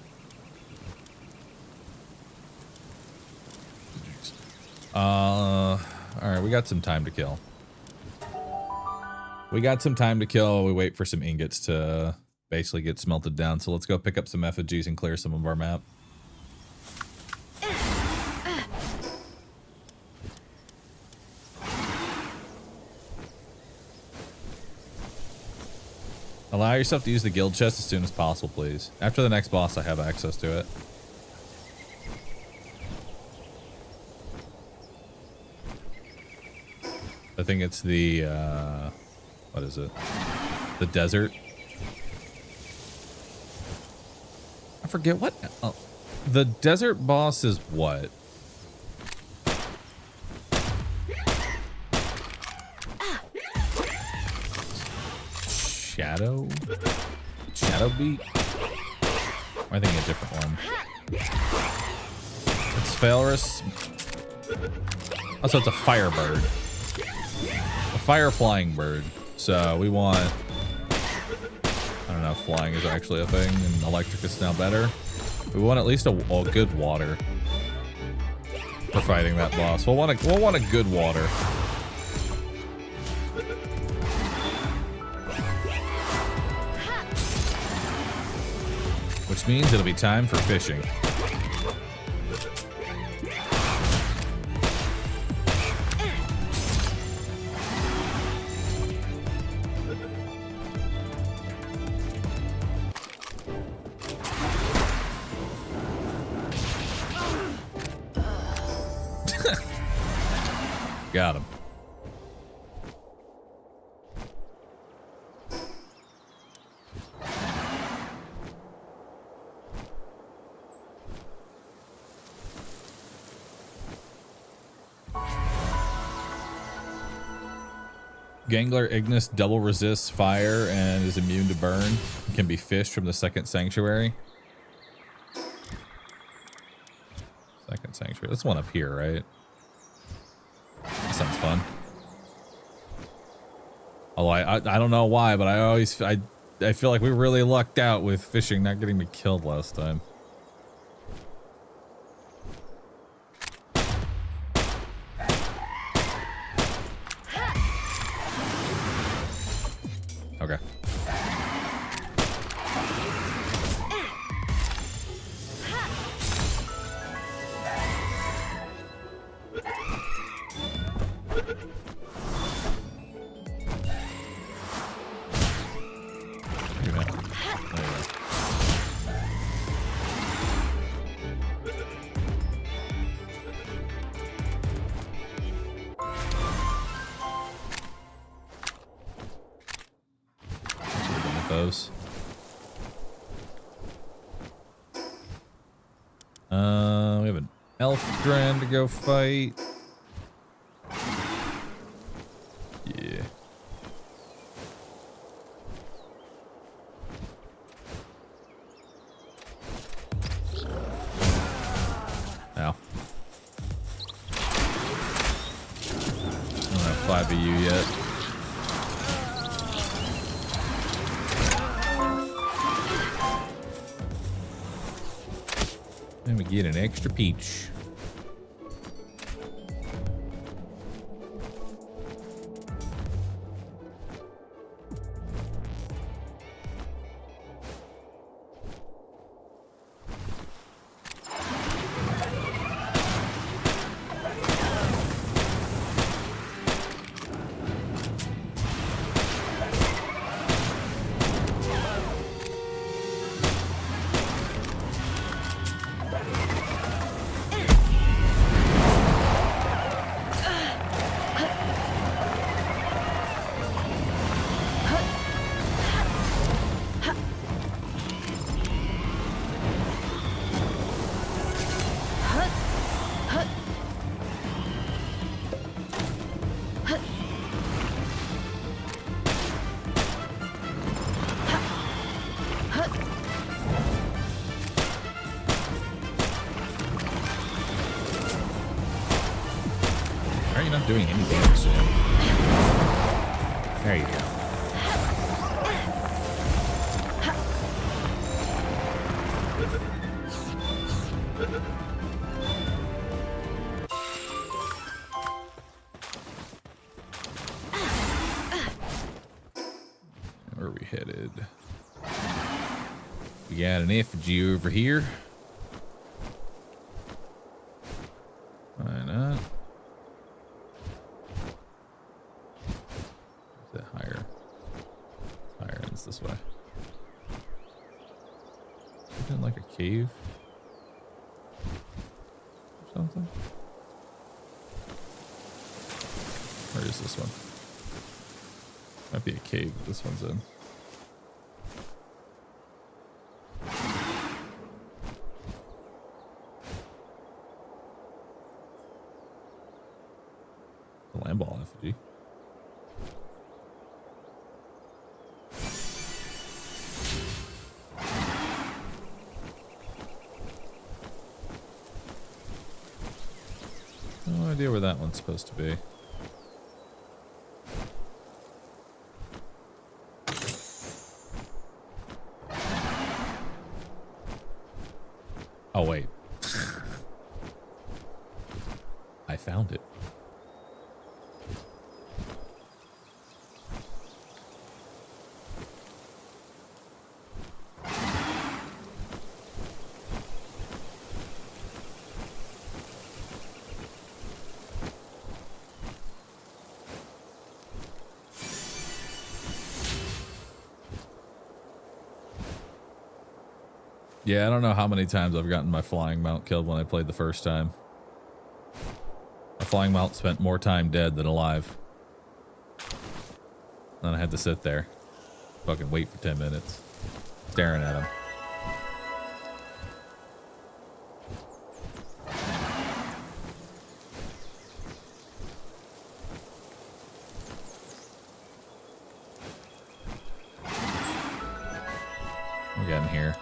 All right, we got some time to kill. We wait for some ingots to basically get smelted down. So let's go pick up some effigies and clear some of our map. Allow yourself to use the guild chest as soon as possible, please. After the next boss, I have access to it. I think it's the, what is it? The desert. I forget what, the desert boss is what? Shadow beat? Or I think a different one. It's Phalrus. Also, it's a firebird. A fire flying bird. So we want, I don't know if flying is actually a thing and electric is now better. We want at least a good water. for fighting that boss. We'll want a good water. Which means it'll be time for fishing. Got him. Gangler Ignis double resists fire and is immune to burn. Can be fished from the second sanctuary. Second sanctuary. That's one up here, right? That sounds fun. Although I don't know why, but I feel like we really lucked out with fishing not getting me killed last time. Okay. Those. We have an elf grand to go fight. Yeah. Ow. I don't have 5 of you yet. Let me get an extra peach. Doing any damage to him. There you go. Where are we headed? We got an effigy over here. Why not? This way. Isn't like a cave or something? Where is this one? Might be a cave that this one's in. The land ball effigy. No idea where that one's supposed to be. Oh, wait. Yeah, I don't know how many times I've gotten my flying mount killed when I played the first time. My flying mount spent more time dead than alive. Then I had to sit there. Fucking wait for 10 minutes. Staring at him. We're getting here.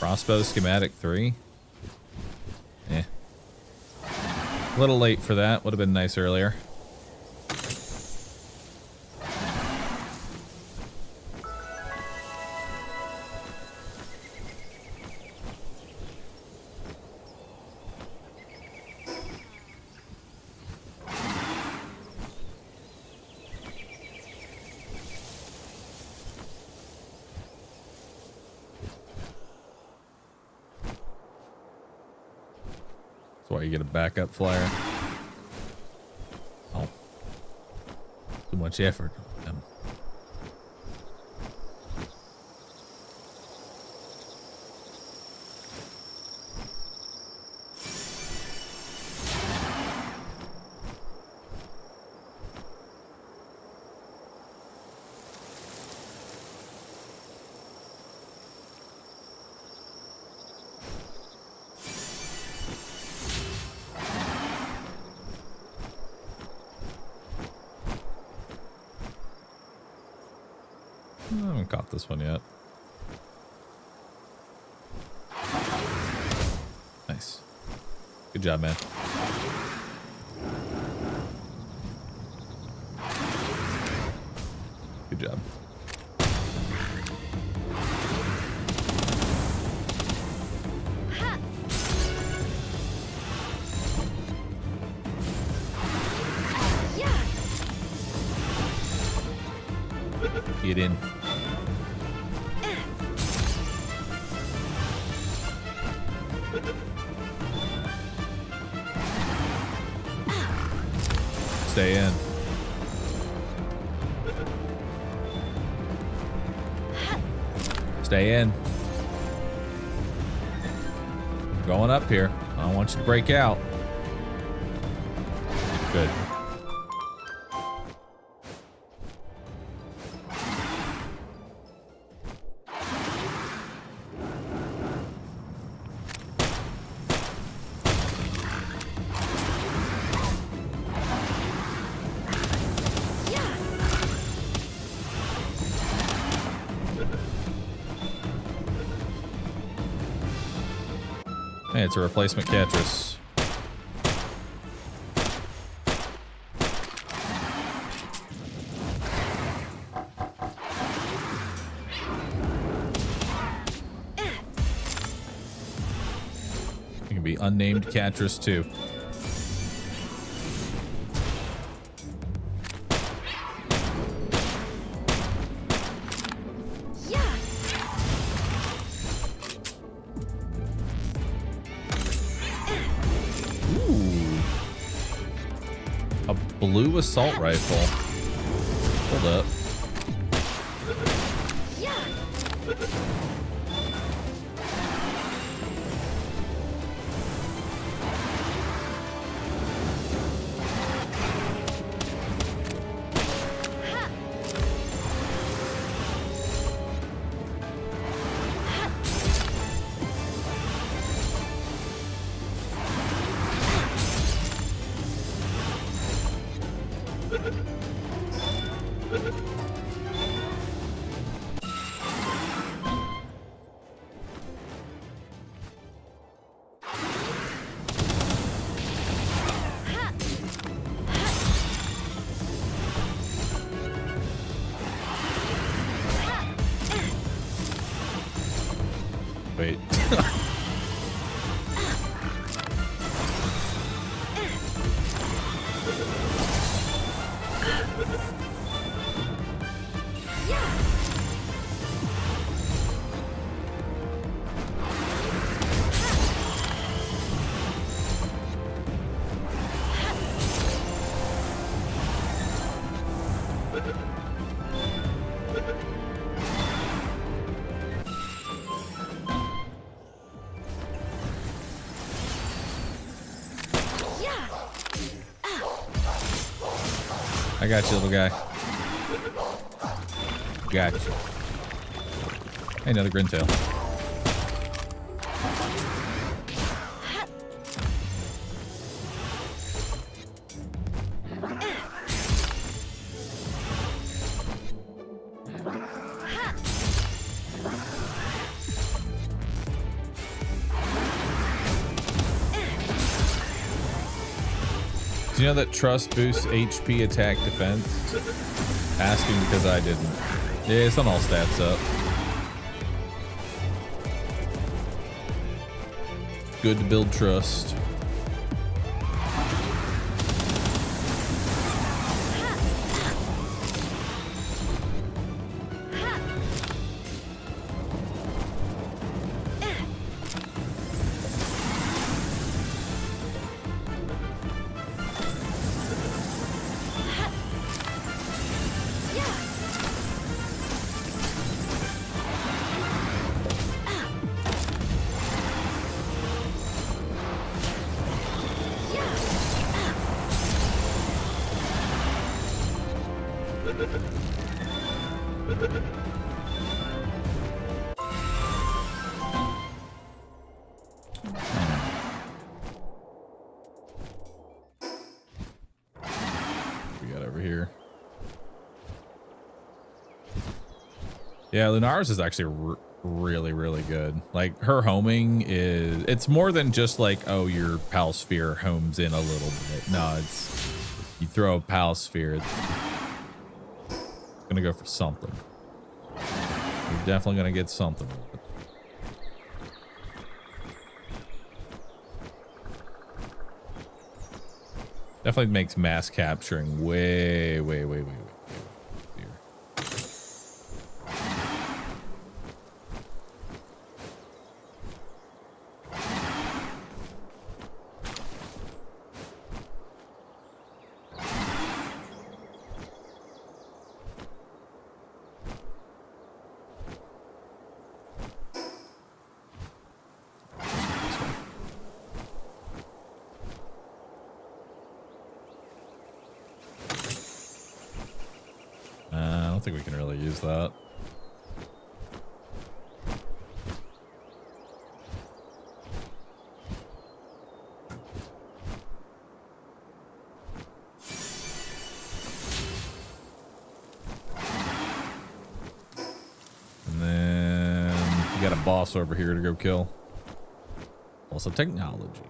Crossbow schematic 3. Eh. A little late for that. Would have been nice earlier. Why you get a backup flyer? Oh, too much effort. I haven't caught this one yet. Nice. Good job, man. Good job. Get in. Stay in. Stay in. I'm going up here. I don't want you to break out. Good. Hey, it's a replacement Catrus. It can be unnamed Catrus too. Blue assault rifle. Hold up. Wait. I got you, little guy. Got you. Hey, another grintail. Do you know that trust boosts HP, attack, defense? Asking because I didn't. Yeah, it's on all stats up. Good to build trust. Yeah, Lunara's is actually really, really good. Like, her homing is... It's more than just like, oh, your Pal Sphere homes in a little bit. No, it's... You throw a Pal Sphere, it's gonna go for something. You're definitely gonna get something. Definitely makes mass capturing way easier. I don't think we can really use that. And then we got a boss over here to go kill. Also technology.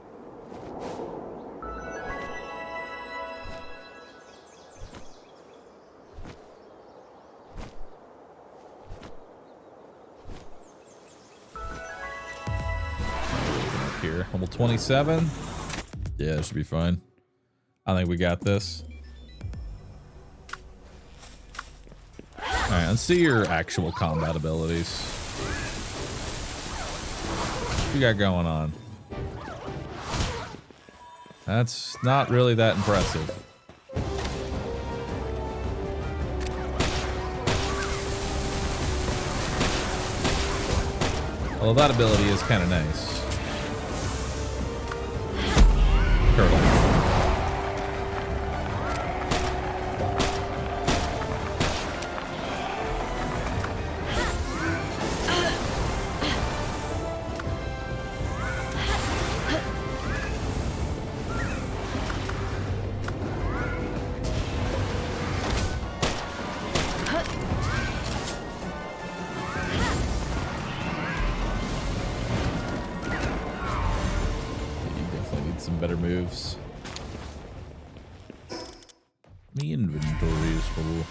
Here, level 27. Yeah, it should be fine. I think we got this. All right, let's see your actual combat abilities. What you got going on? That's not really that impressive. Well, that ability is kind of nice. Turtle. Better moves. The inventory is full.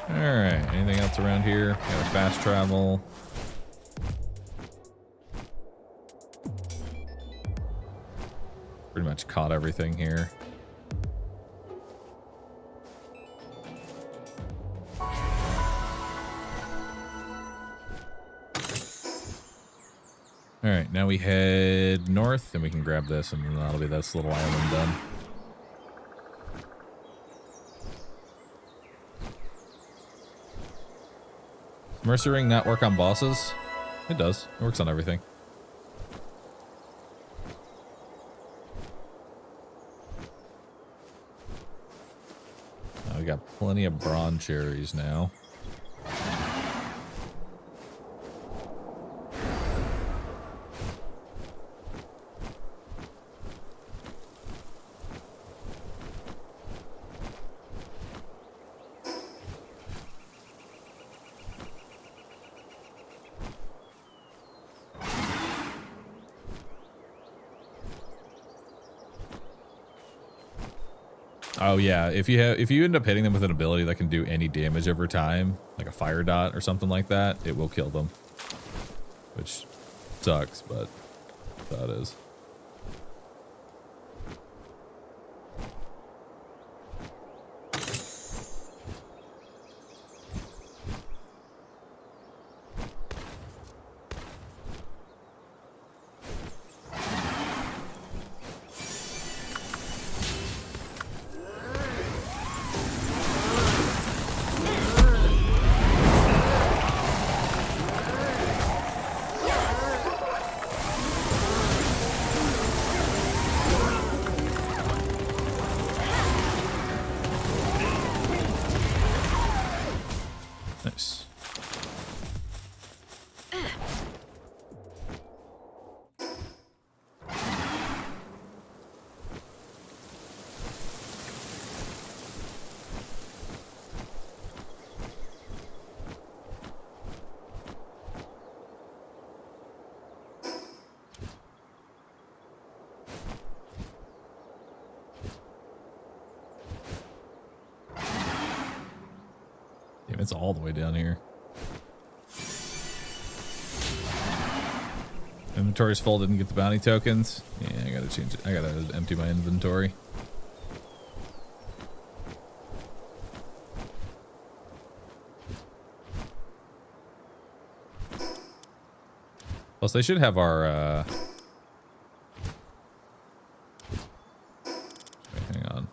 All right. Anything else around here? Got a fast travel. Pretty much caught everything here. All right, now we head north and we can grab this and that'll be this little island done. Mercy ring not work on bosses? It does. It works on everything. We got plenty of bronze cherries now. Oh yeah, if you end up hitting them with an ability that can do any damage over time, like a fire dot or something like that, it will kill them. Which sucks, but that is. Nice. Damn, it's all the way down here. Inventory's full, didn't get the bounty tokens. Yeah, I gotta change it. I gotta empty my inventory. Plus, they should have our, wait, hang on.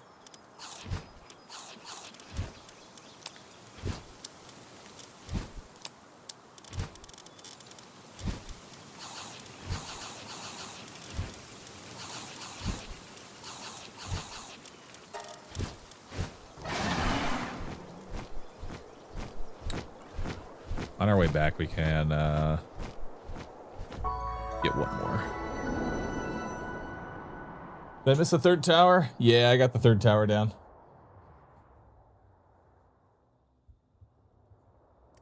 On our way back, we can get one more. Did I miss the third tower? Yeah, I got the third tower down.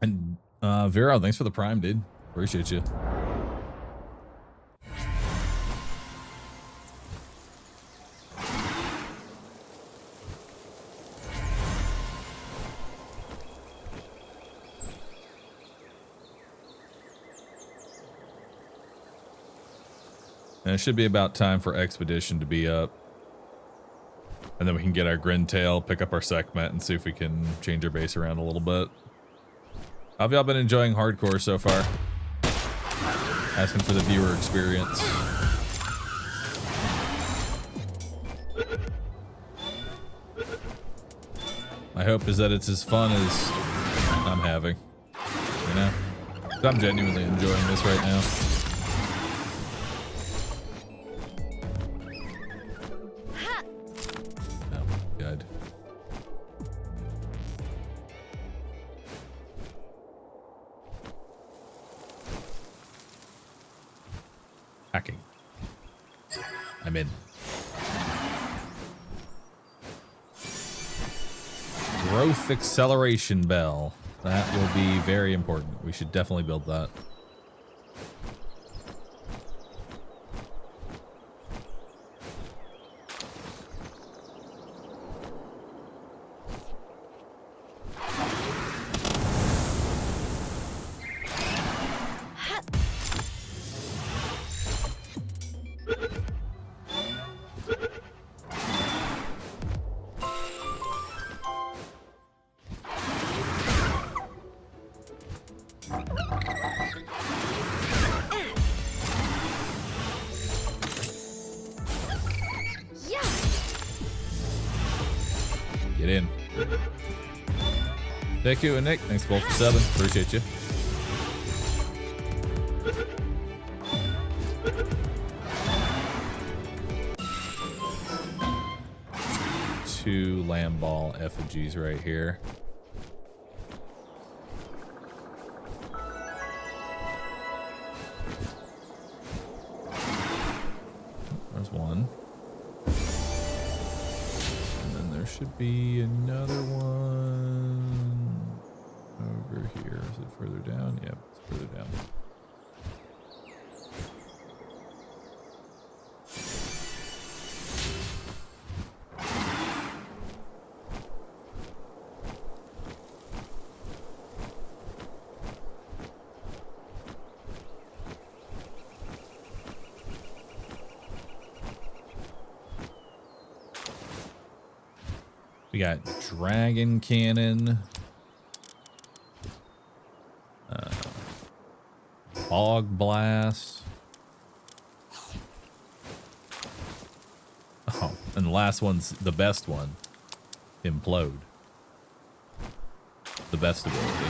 And Vero, thanks for the prime, dude. Appreciate you. And it should be about time for Expedition to be up. And then we can get our Grintail, pick up our Sekhmet, and see if we can change our base around a little bit. How have y'all been enjoying hardcore so far? Asking for the viewer experience. My hope is that it's as fun as I'm having. You know? 'Cause I'm genuinely enjoying this right now. Hacking. I'm in. Growth acceleration bell. That will be very important. We should definitely build that. Get in. Deku and Nick, thanks both for 7. Appreciate you. Two lamb ball effigies right here. There's one. And then there should be another one over here. Is it further down? Yep, it's further down. We got dragon cannon, fog blast. Oh, and the last one's the best one. Implode. The best ability.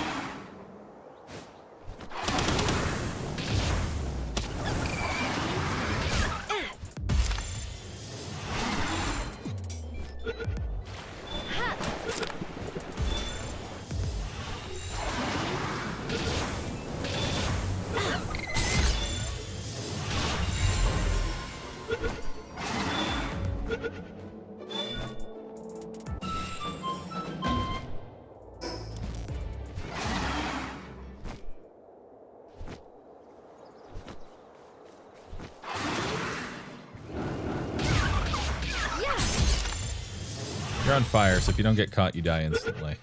You're on fire, so if you don't get caught, you die instantly.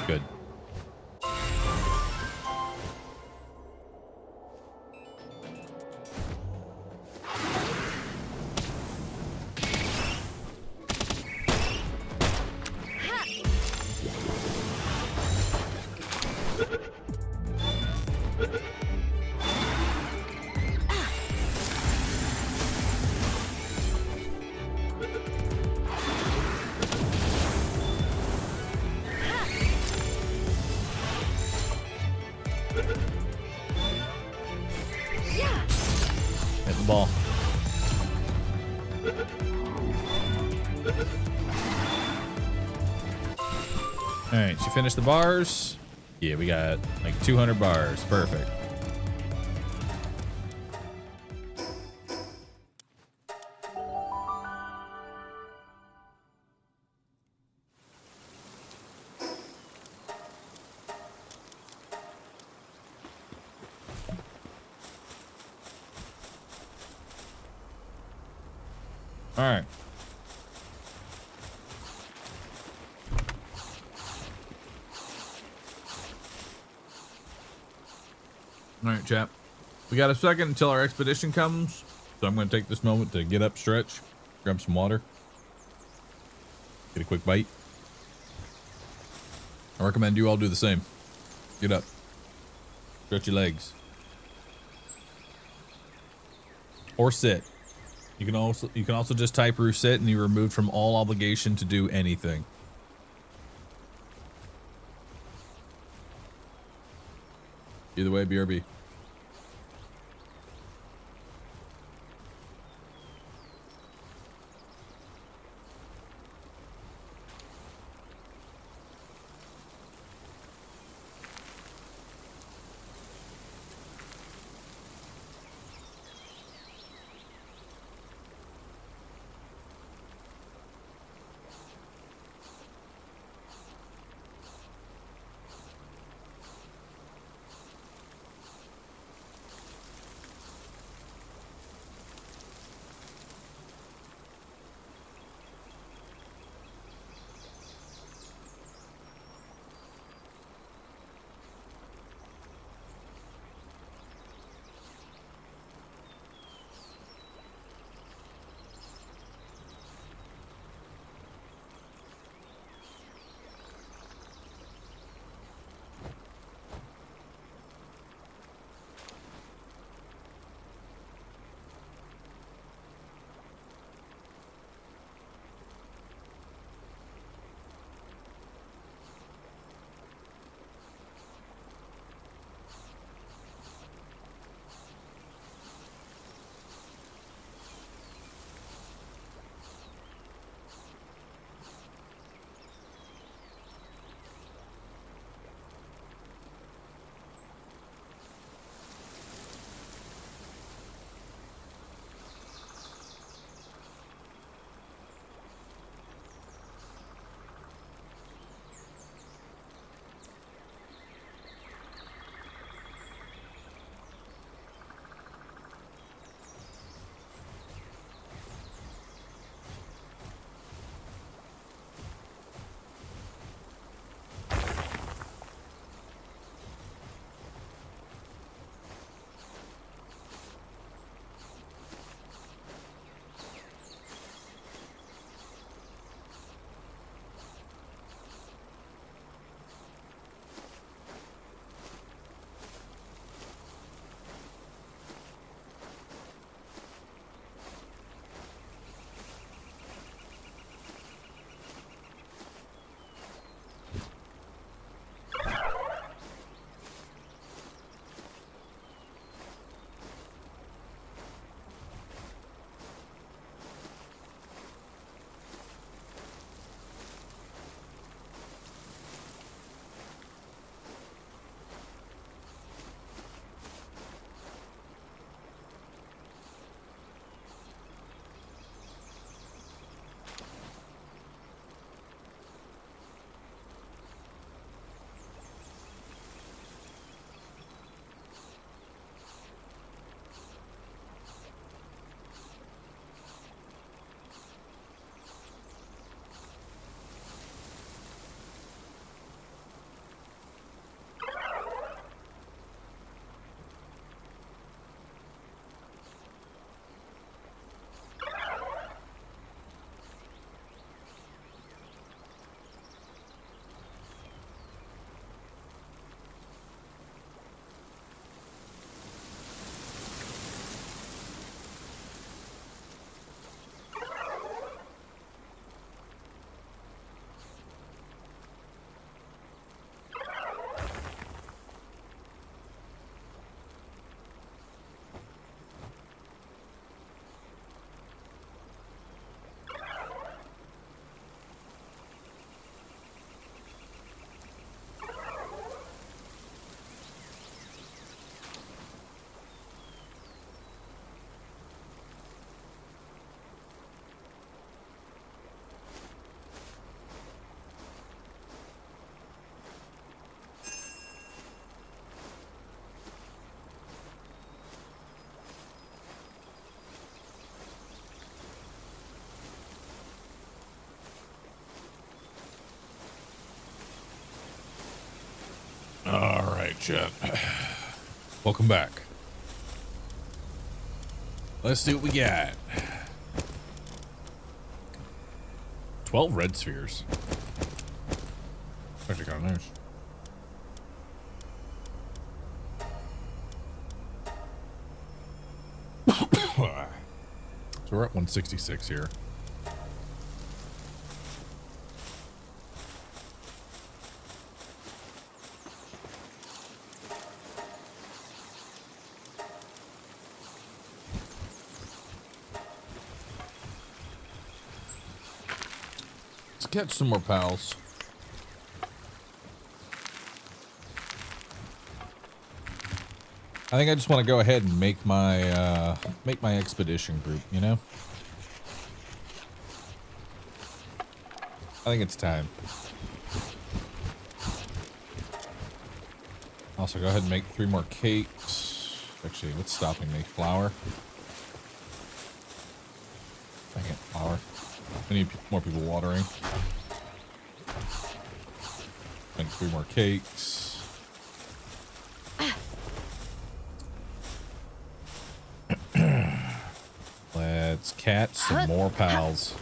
Good. Hit the ball. Alright, she finished the bars. Yeah, we got like 200 bars. Perfect. All right. All right, chap. We got a second until our expedition comes, so I'm going to take this moment to get up, stretch, grab some water, get a quick bite. I recommend you all do the same. Get up, stretch your legs, or sit. You can also just type "Roo sit" and you're removed from all obligation to do anything. Either way, BRB. chat. Welcome back. Let's see what we got. 12 red spheres. Actually kind of nice. So we're at 166 here. Let's catch some more pals. I think I just want to go ahead and make my expedition group, you know? I think it's time. Also, go ahead and make 3 more cakes. Actually, what's stopping me? Flour? I can't flour. I need more people watering. Make 3 more cakes. Let's catch some more pals.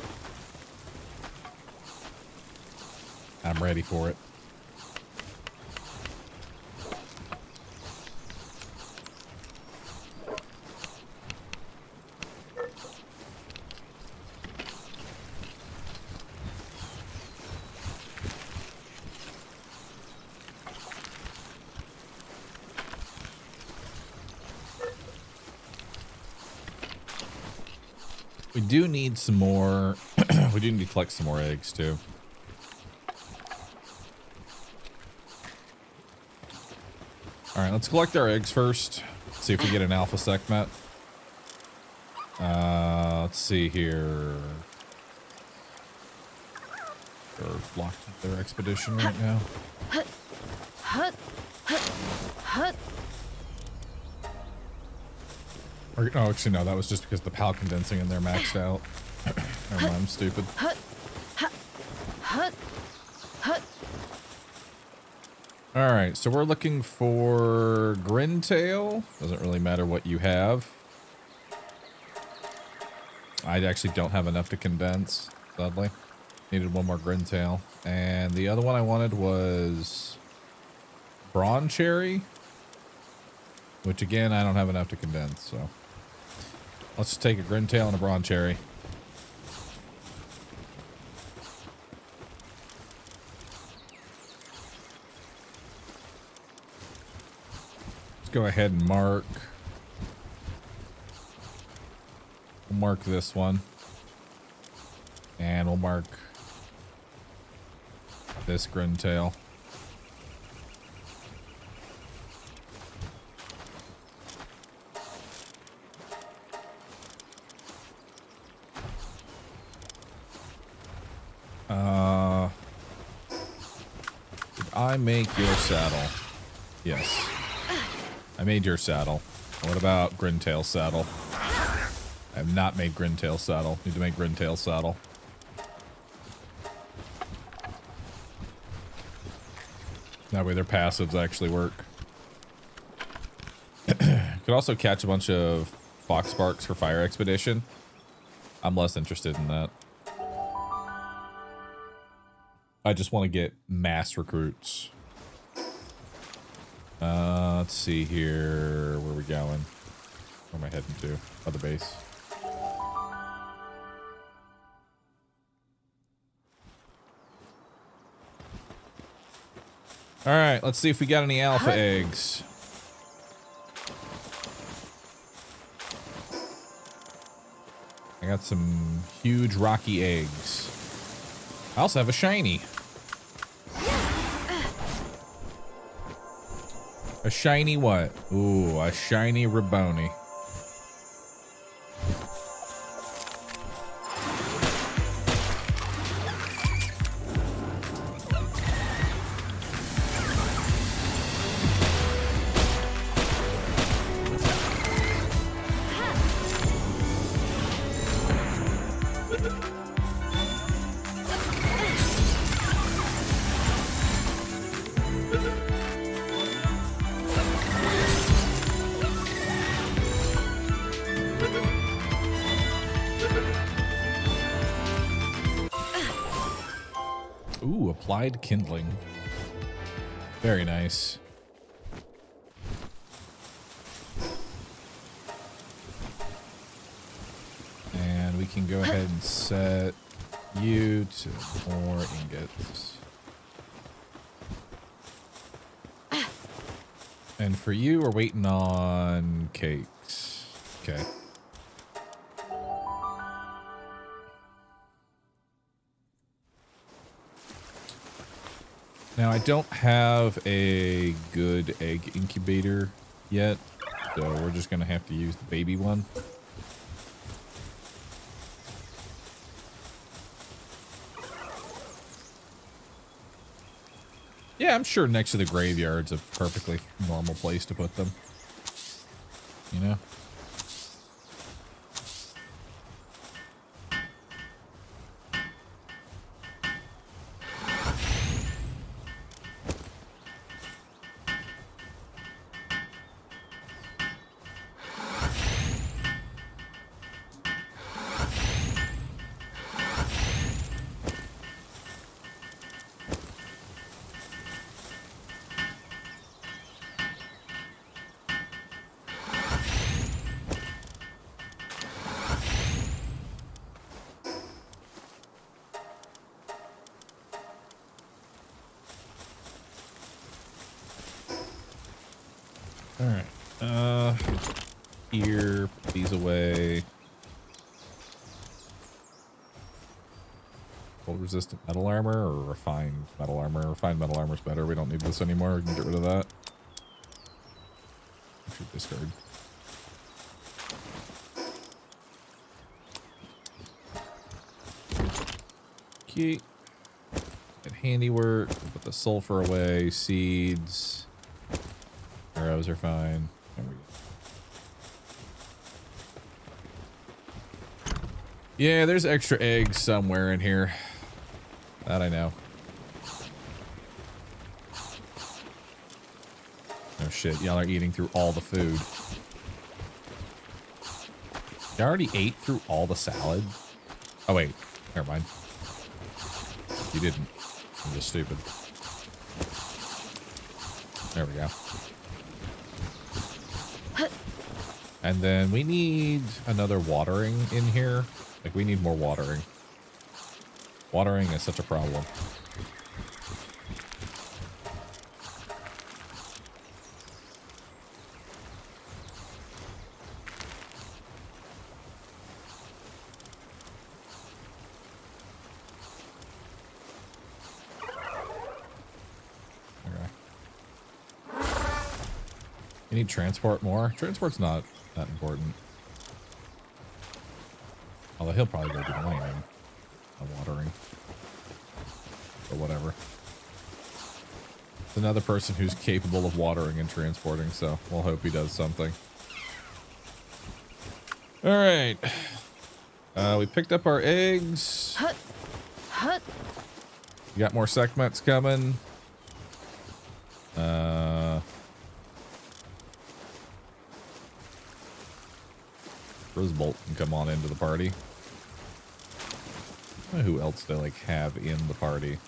I'm ready for it. We do need some more. We do need to collect some more eggs too. All right, let's collect our eggs first. See if we get an alpha segment. Let's see here. They're blocked their expedition right now. Or, oh, actually, no, that was just because the PAL condensing in there maxed out. Never mind, I'm stupid. Alright, so we're looking for Grintail. Doesn't really matter what you have. I actually don't have enough to condense, sadly. Needed 1 more Grintail. And the other one I wanted was Brawn Cherry. Which, again, I don't have enough to condense, so... Let's take a Grintail and a Brawn Cherry. Let's go ahead and mark. We'll mark this one. And we'll mark this Grintail. Did I make your saddle? Yes. I made your saddle. What about Grintail's saddle? I have not made Grintail's saddle. Need to make Grintail's saddle. That way their passives actually work. Could also catch a bunch of Fox Sparks for Fire Expedition. I'm less interested in that. I just want to get mass recruits. Let's see here. Where are we going? Where am I heading to? Other base. Alright, let's see if we got any alpha eggs. I got some huge rocky eggs. I also have a shiny. A shiny what? Ooh, a shiny Raboni. Applied kindling. Very nice. And we can go ahead and set you to more ingots. And for you, we're waiting on cakes. Okay. Now, I don't have a good egg incubator yet, so we're just going to have to use the baby one. Yeah, I'm sure next to the graveyard's a perfectly normal place to put them. You know? Alright, here, put these away. Cold resistant metal armor or refined metal armor? Refined metal armor is better. We don't need this anymore. We can get rid of that. I should discard. Okay. Get handiwork. Put the sulfur away. Seeds. Arrows are fine. There we go. Yeah, there's extra eggs somewhere in here. That I know. Oh shit, y'all are eating through all the food. You already ate through all the salad? Oh wait, never mind. You didn't. I'm just stupid. There we go. And then we need another watering in here. Like, we need more watering. Watering is such a problem. Okay. You need transport more? Transport's not that important. Although he'll probably go do mining. Watering. Or whatever. It's another person who's capable of watering and transporting, so we'll hope he does something. Alright. We picked up our eggs. We got more segments coming. Rosebolt can come on into the party. I don't know who else they like have in the party.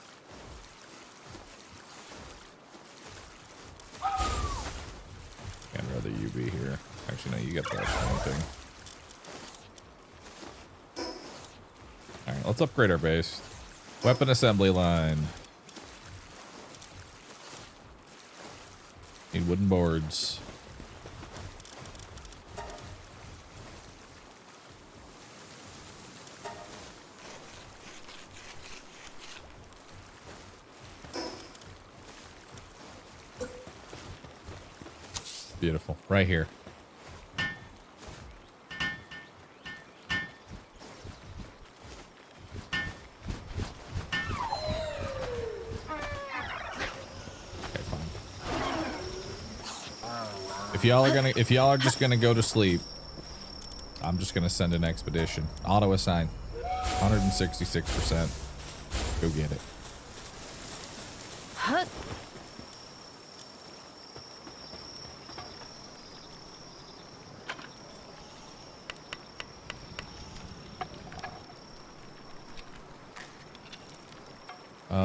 I'd rather you be here. Actually, no, you get that thing. Alright, let's upgrade our base. Weapon assembly line. Need wooden boards. Beautiful. Right here. Okay, fine. If y'all are just gonna go to sleep, I'm just gonna send an expedition. Auto assign. 166%. Go get it.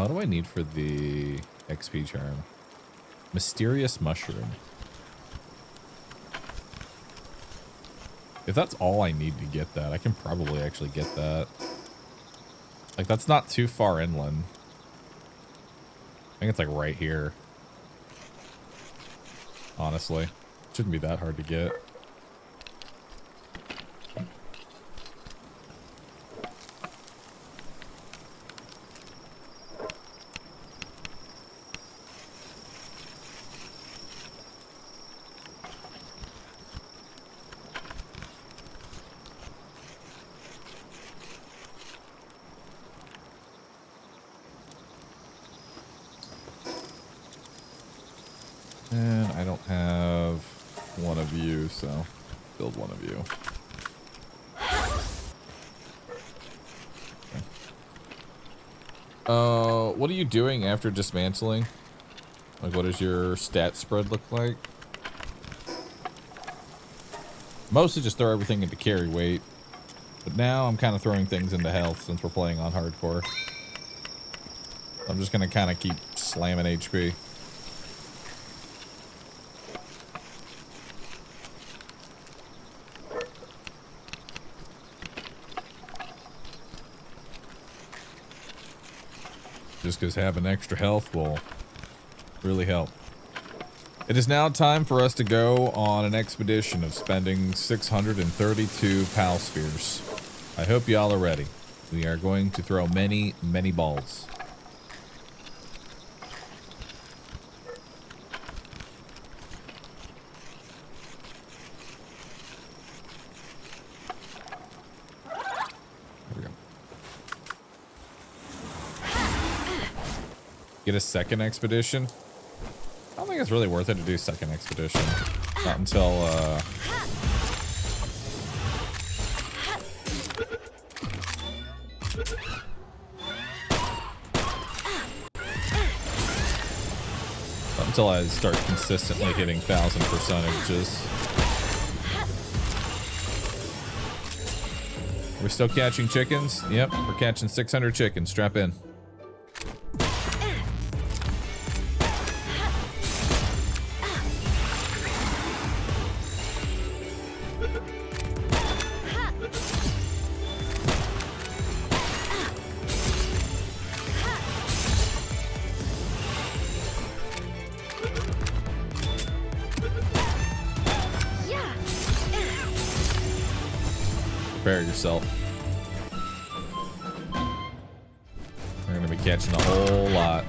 What do I need for the XP charm? Mysterious mushroom. If that's all I need to get that, I can probably actually get that. Like, that's not too far inland. I think it's like right here. Honestly. Shouldn't be that hard to get. And I don't have one of you, so build one of you. Okay. What are you doing after dismantling? Like, what does your stat spread look like? Mostly just throw everything into carry weight. But now I'm kind of throwing things into health since we're playing on hardcore. I'm just going to kind of keep slamming HP. Just because having extra health will really help. It is now time for us to go on an expedition of spending 632 PAL spheres. I hope y'all are ready. We are going to throw many, many balls. There we go. Get a second expedition? I don't think it's really worth it to do second expedition. Not until, not until I start consistently hitting 1000%. We're still catching chickens? Yep, we're catching 600 chickens. Strap in. Prepare yourself. We're gonna be catching a whole lot.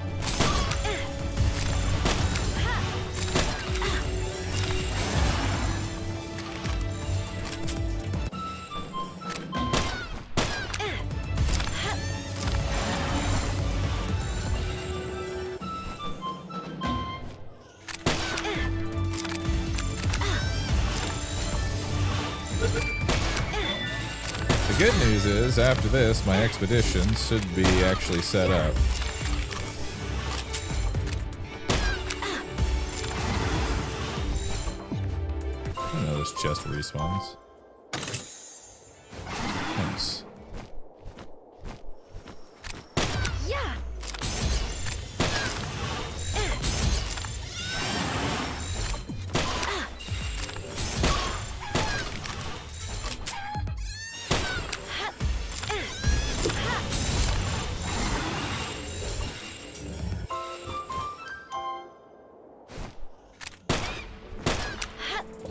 The good news is, after this, my expedition should be actually set up. I know this chest respawns. Nice.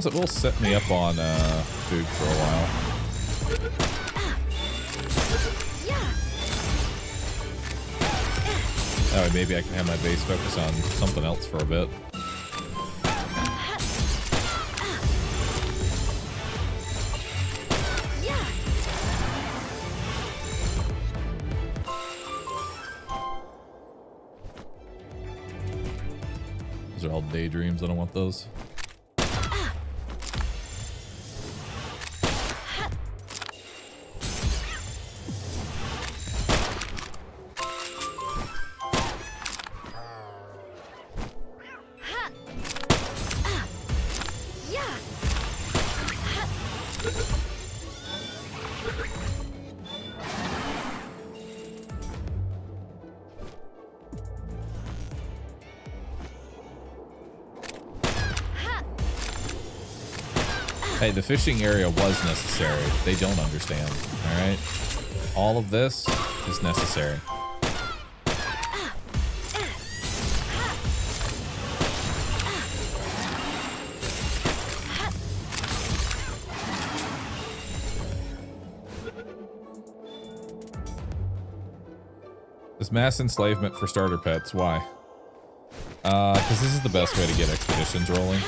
It will set me up on food for a while. That way maybe I can have my base focus on something else for a bit. Those are all daydreams. I don't want those. Hey, the fishing area was necessary. They don't understand. All right. All of this is necessary. This mass enslavement for starter pets. Why? Because this is the best way to get expeditions rolling.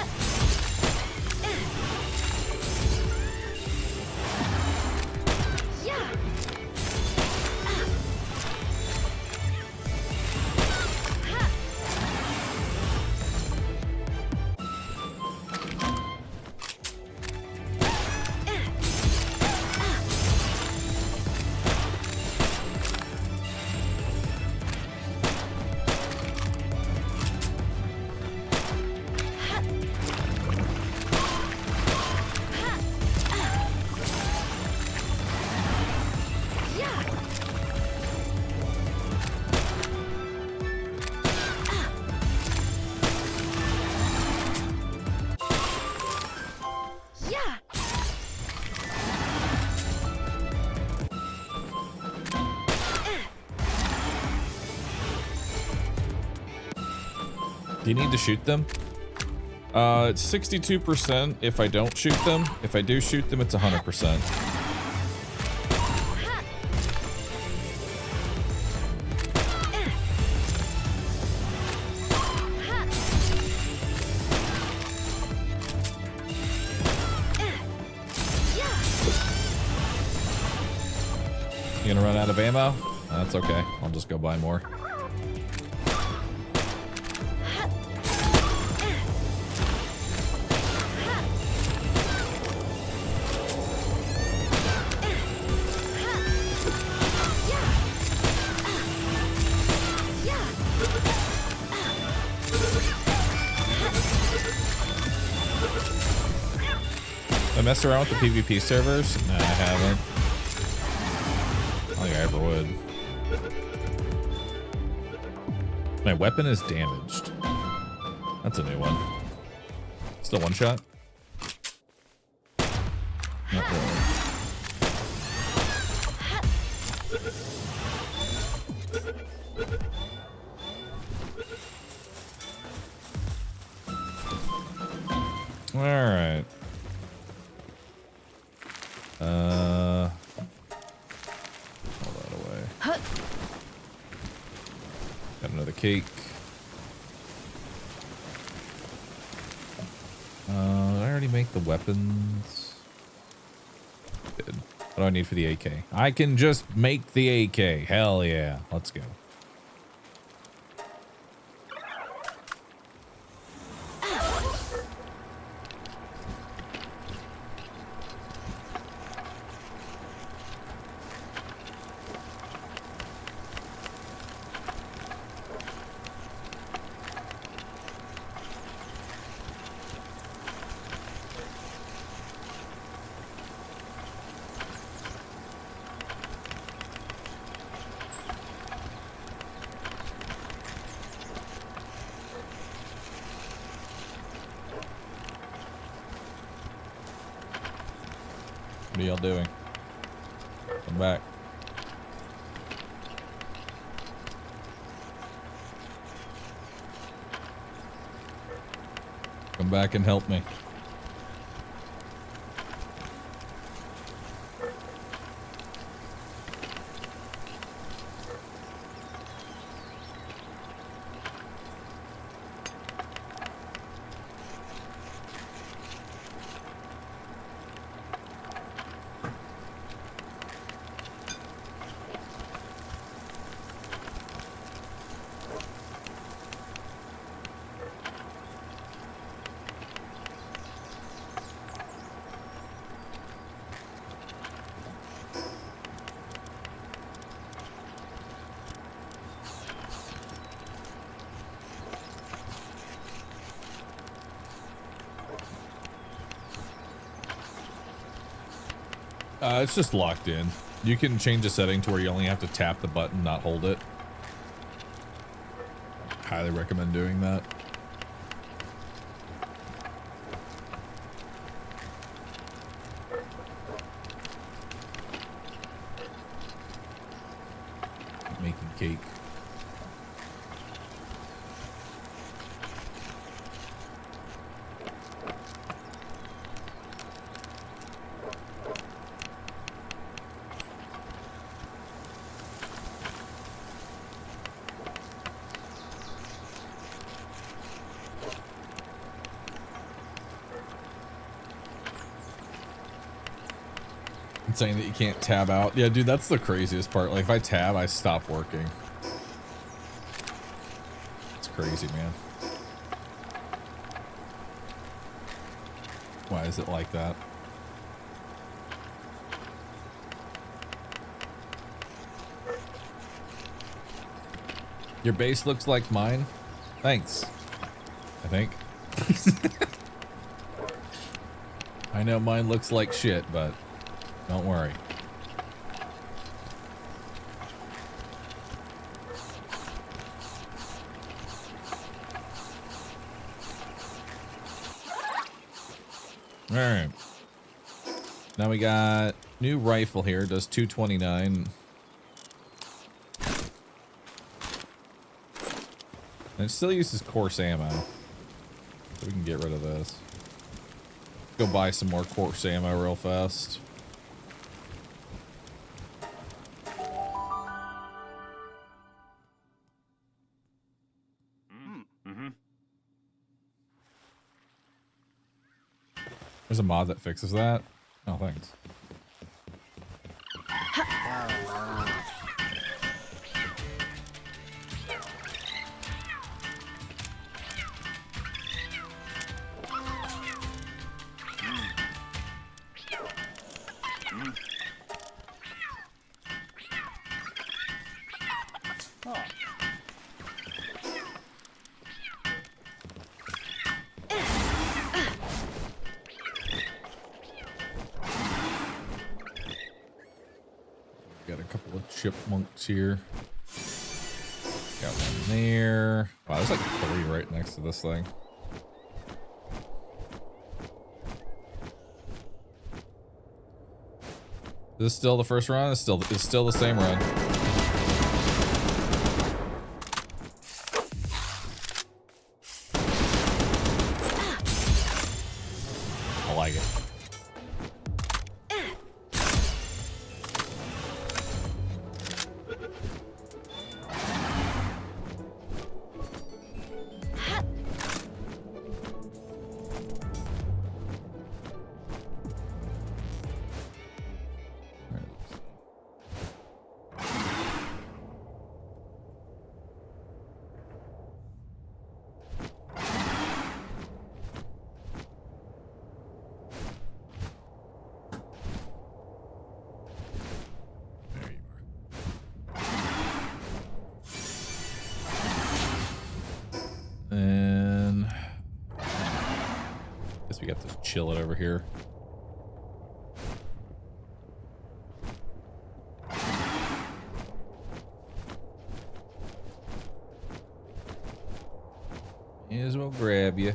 Do you need to shoot them? It's 62% if I don't shoot them. If I do shoot them, it's 100%. You gonna run out of ammo? That's okay. I'll just go buy more. I mess around with the PvP servers? Nah, I haven't. I don't think I ever would. My weapon is damaged. That's a new one. Still one shot? Not really. All right. All that away. Got another cake. Did I already make the weapons? Did. What do I need for the AK? I can just make the AK. Hell yeah. Let's go. What are y'all doing? Come back. Come back and help me. It's just locked in. You can change a setting to where you only have to tap the button, not hold it. Highly recommend doing that. cake. Saying that you can't tab out. Yeah, dude, that's the craziest part. Like, if I tab, I stop working. It's crazy, man. Why is it like that? Your base looks like mine. Thanks. I think. I know mine looks like shit, but don't worry. All right. Now we got new rifle here. Does 229. And it still uses coarse ammo. So we can get rid of this. Go buy some more coarse ammo real fast. There's a mod that fixes that. Oh, thanks. Chipmunks here. Got one there. Wow, there's like 3 right next to this thing. Is this still the first run? It's still the same run. I like it. And guess we got to chill it over here. May as well grab you.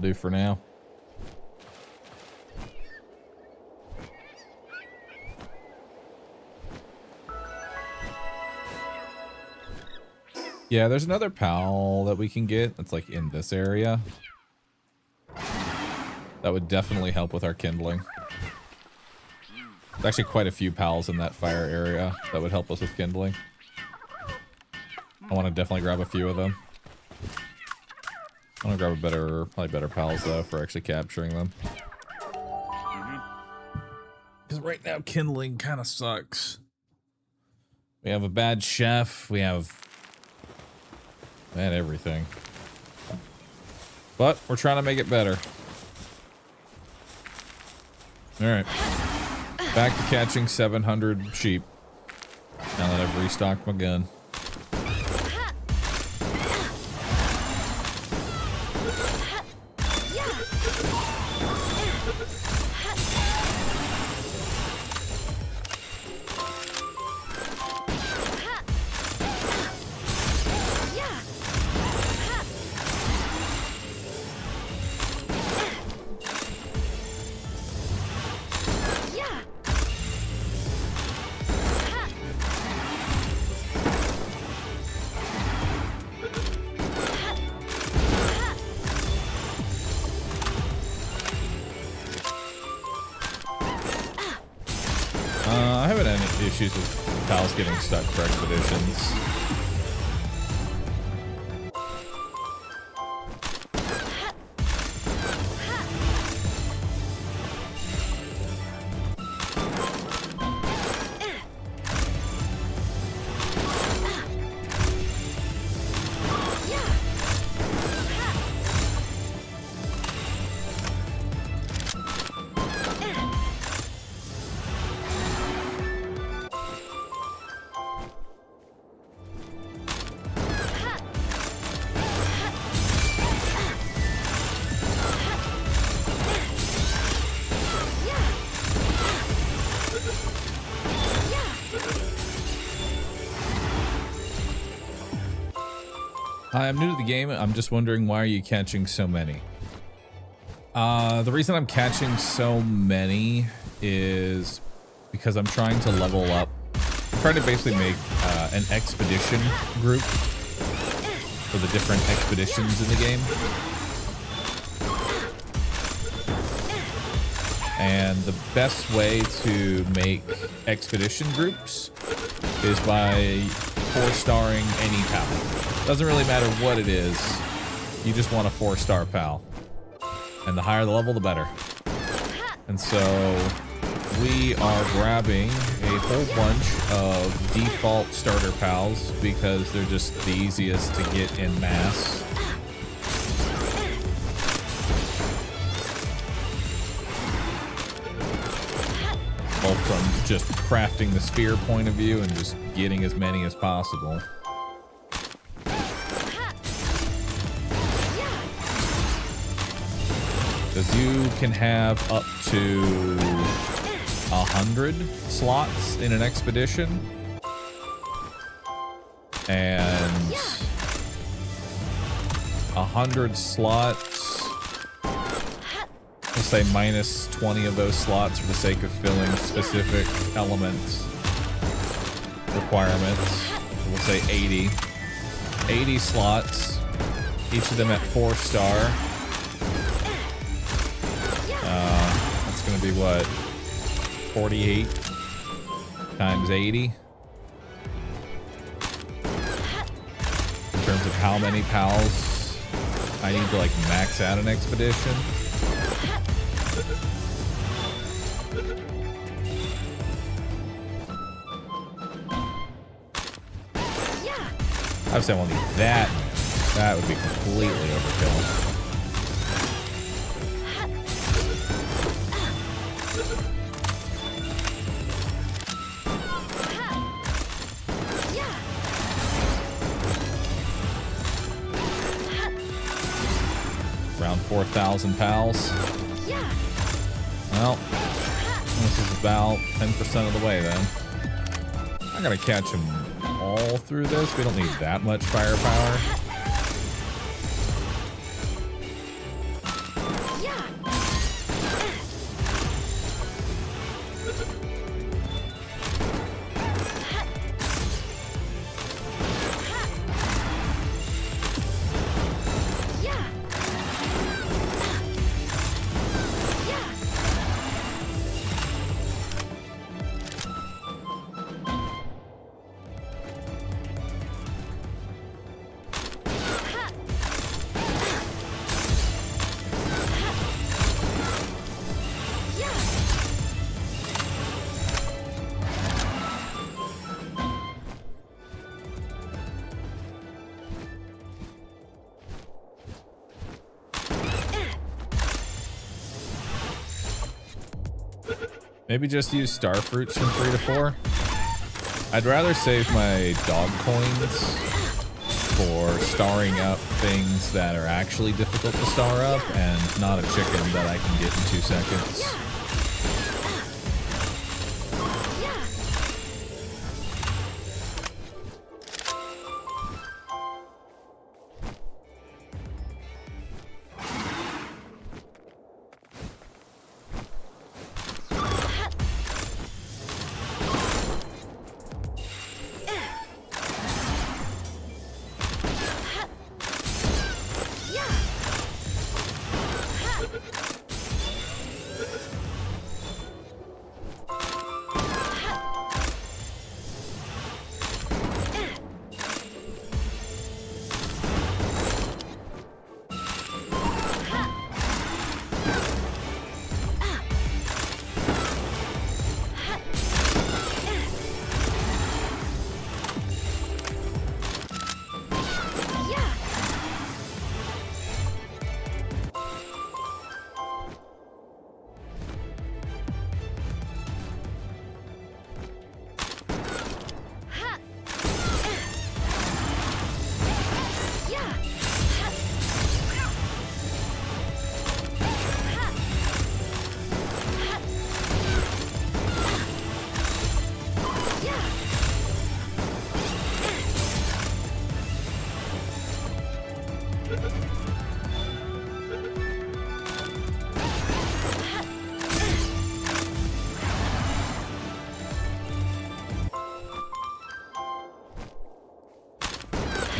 Do for now. Yeah, there's another pal that we can get that's like in this area. That would definitely help with our kindling. There's actually quite a few pals in that fire area that would help us with kindling. I want to definitely grab a few of them. I want to grab a better, probably better pals though for actually capturing them. Because right now kindling kind of sucks. We have a bad chef. We have bad everything. But we're trying to make it better. Alright. Back to catching 700 sheep. Now that I've restocked my gun. I haven't had any issues with pals getting stuck for expeditions. Hi, I'm new to the game. I'm just wondering, why are you catching so many? The reason I'm catching so many is because I'm trying to level up. I'm trying to basically make an expedition group for the different expeditions in the game. And the best way to make expedition groups is by 4-starring any pal. Doesn't really matter what it is. You just want a 4-star pal. And the higher the level, the better. And so we are grabbing a whole bunch of default starter pals because they're just the easiest to get in mass. Both from just crafting the sphere point of view and just getting as many as possible. Because you can have up to 100 slots in an expedition. And 100 slots, let's say minus 20 of those slots for the sake of filling specific element requirements. We'll say 80. 80 slots, each of them at 4-star. That's going to be what? 48 times 80. In terms of how many pals I need to like max out an expedition. Obviously I won't need that many. That would be completely overkill. Around 4,000 pals. Well, this is about 10% of the way then. I gotta catch them all through this. We don't need that much firepower. Maybe just use star fruits from 3 to 4. I'd rather save my dog coins for starring up things that are actually difficult to star up and not a chicken that I can get in 2 seconds.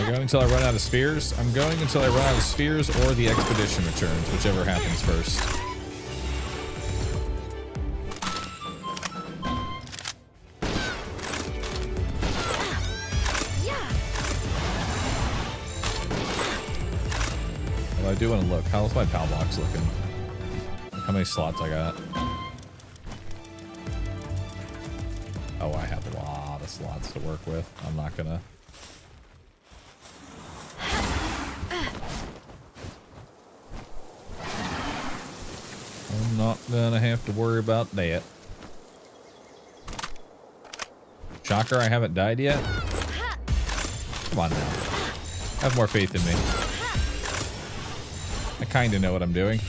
Going until I run out of spheres? I'm going until I run out of spheres or the expedition returns, whichever happens first. Well, I do want to look. How's my PAL box looking? How many slots I got? Oh, I have a lot of slots to work with. I'm not gonna... I'm not gonna have to worry about that. Shocker, I haven't died yet? Come on now. Have more faith in me. I kinda know what I'm doing.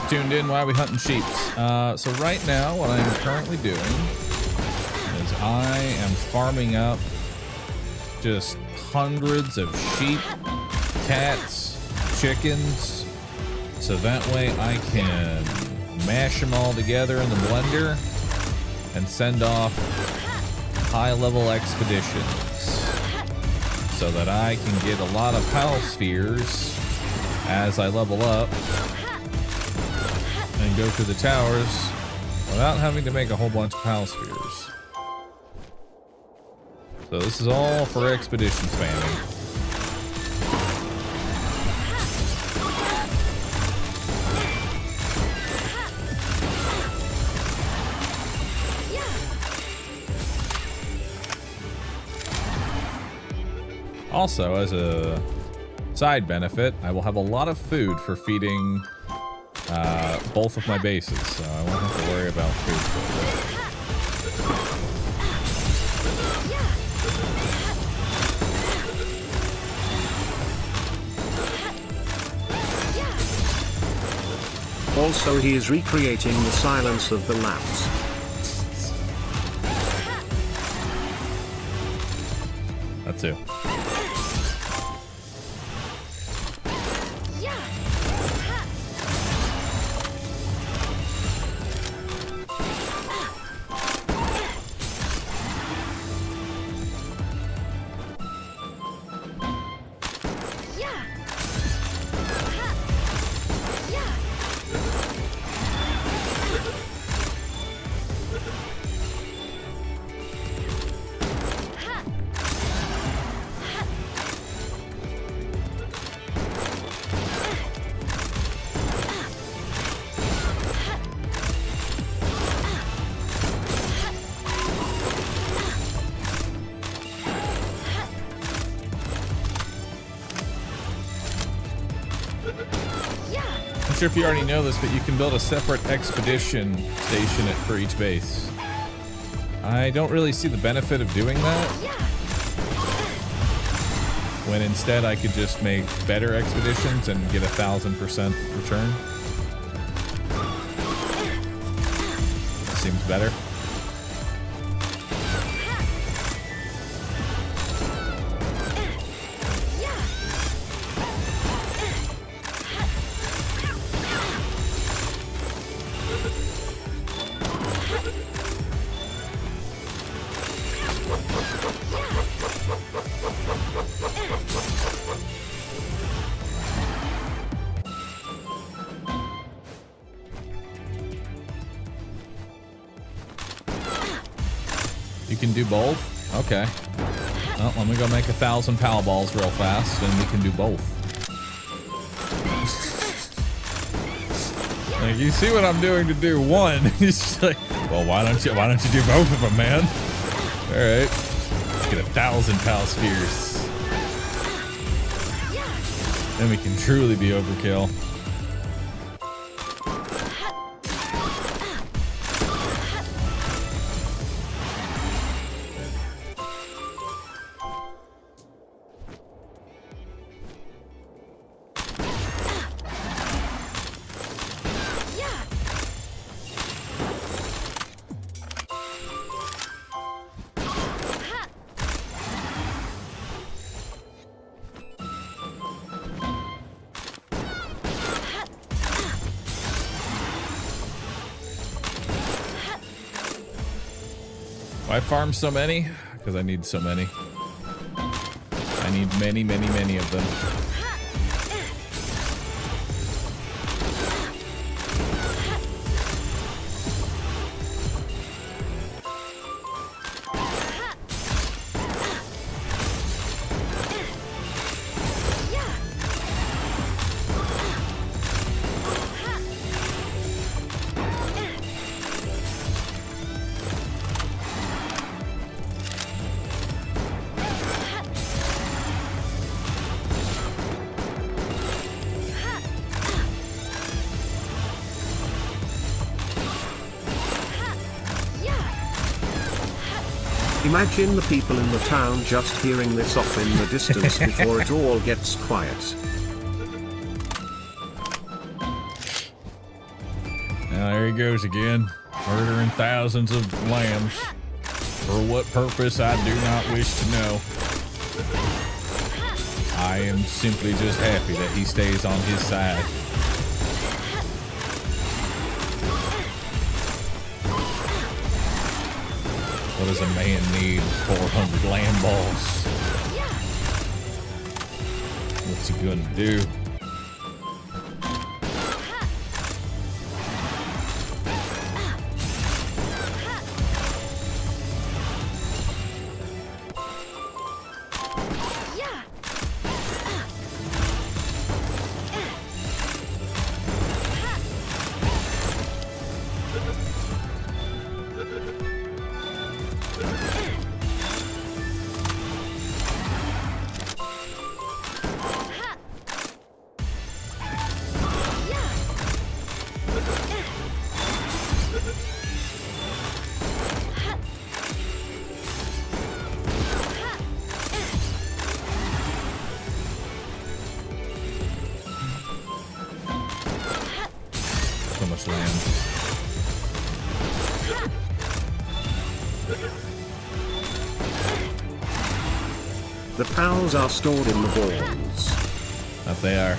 Tuned in, why are we hunting sheep? So right now what I'm currently doing is I am farming up just hundreds of sheep, cats, chickens, so that way I can mash them all together in the blender and send off high-level expeditions so that I can get a lot of PAL spheres as I level up and go through the towers without having to make a whole bunch of PAL spheres. So this is all for expedition spamming. Also, as a side benefit, I will have a lot of food for feeding both of my bases, so I won't have to worry about food for a bit. Also, he is recreating the silence of the labs. That too. I'm sure if you already know this, but you can build a separate expedition station for each base. I don't really see the benefit of doing that, when instead I could just make better expeditions and get 1000% return. Seems better. You can do both? Okay. Well, let me go make 1,000 Pal Balls real fast, and we can do both. Like, you see what I'm doing to do one? He's just like, well, why don't you do both of them, man? All right, let's get 1,000 Pal Spheres. Then we can truly be overkill. Why farm so many? Because I need so many. I need many, many, many of them. Imagine the people in the town just hearing this off in the distance before it all gets quiet. Now there he goes again, murdering thousands of lambs. For what purpose, I do not wish to know. I am simply just happy that he stays on his side. What does a man need 400 lamb balls? What's he gonna do? much land. The pals are stored in the balls. That they are.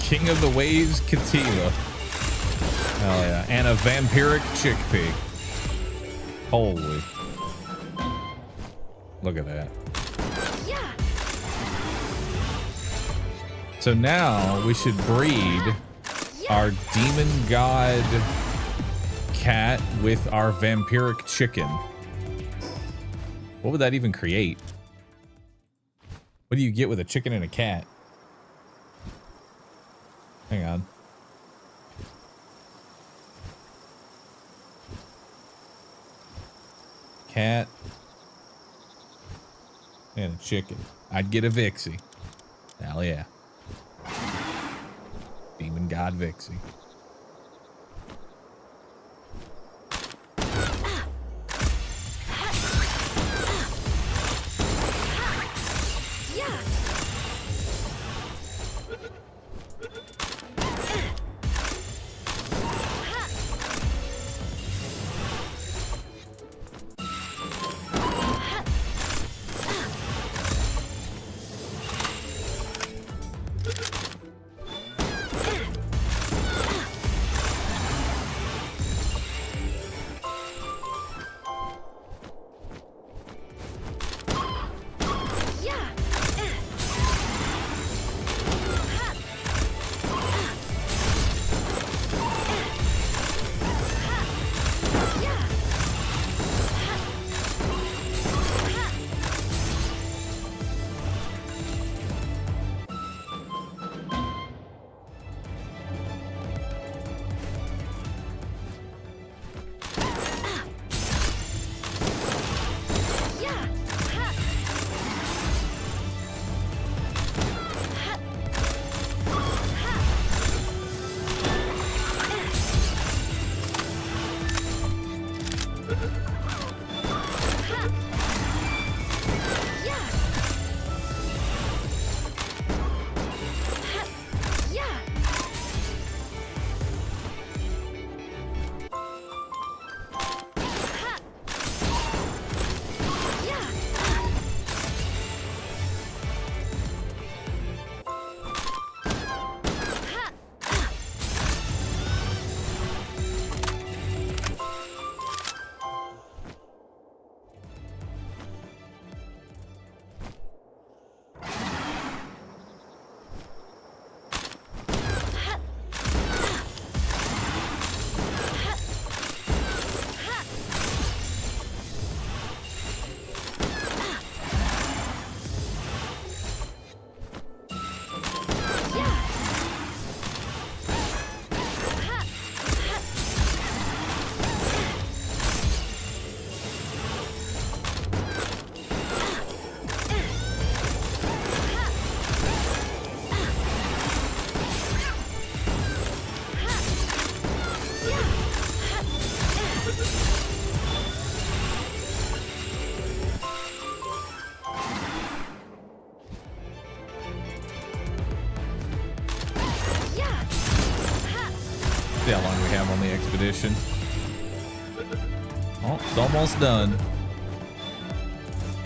King of the Waves Kativa. Hell yeah. And a vampiric chickpea. Holy. Look at that. So now we should breed our demon god cat with our vampiric chicken. What would that even create? What do you get with a chicken and a cat? Hang on. Cat and a chicken. I'd get a Vixie. Hell yeah. Demon God Vixie. See how long we have on the expedition. Oh, it's almost done.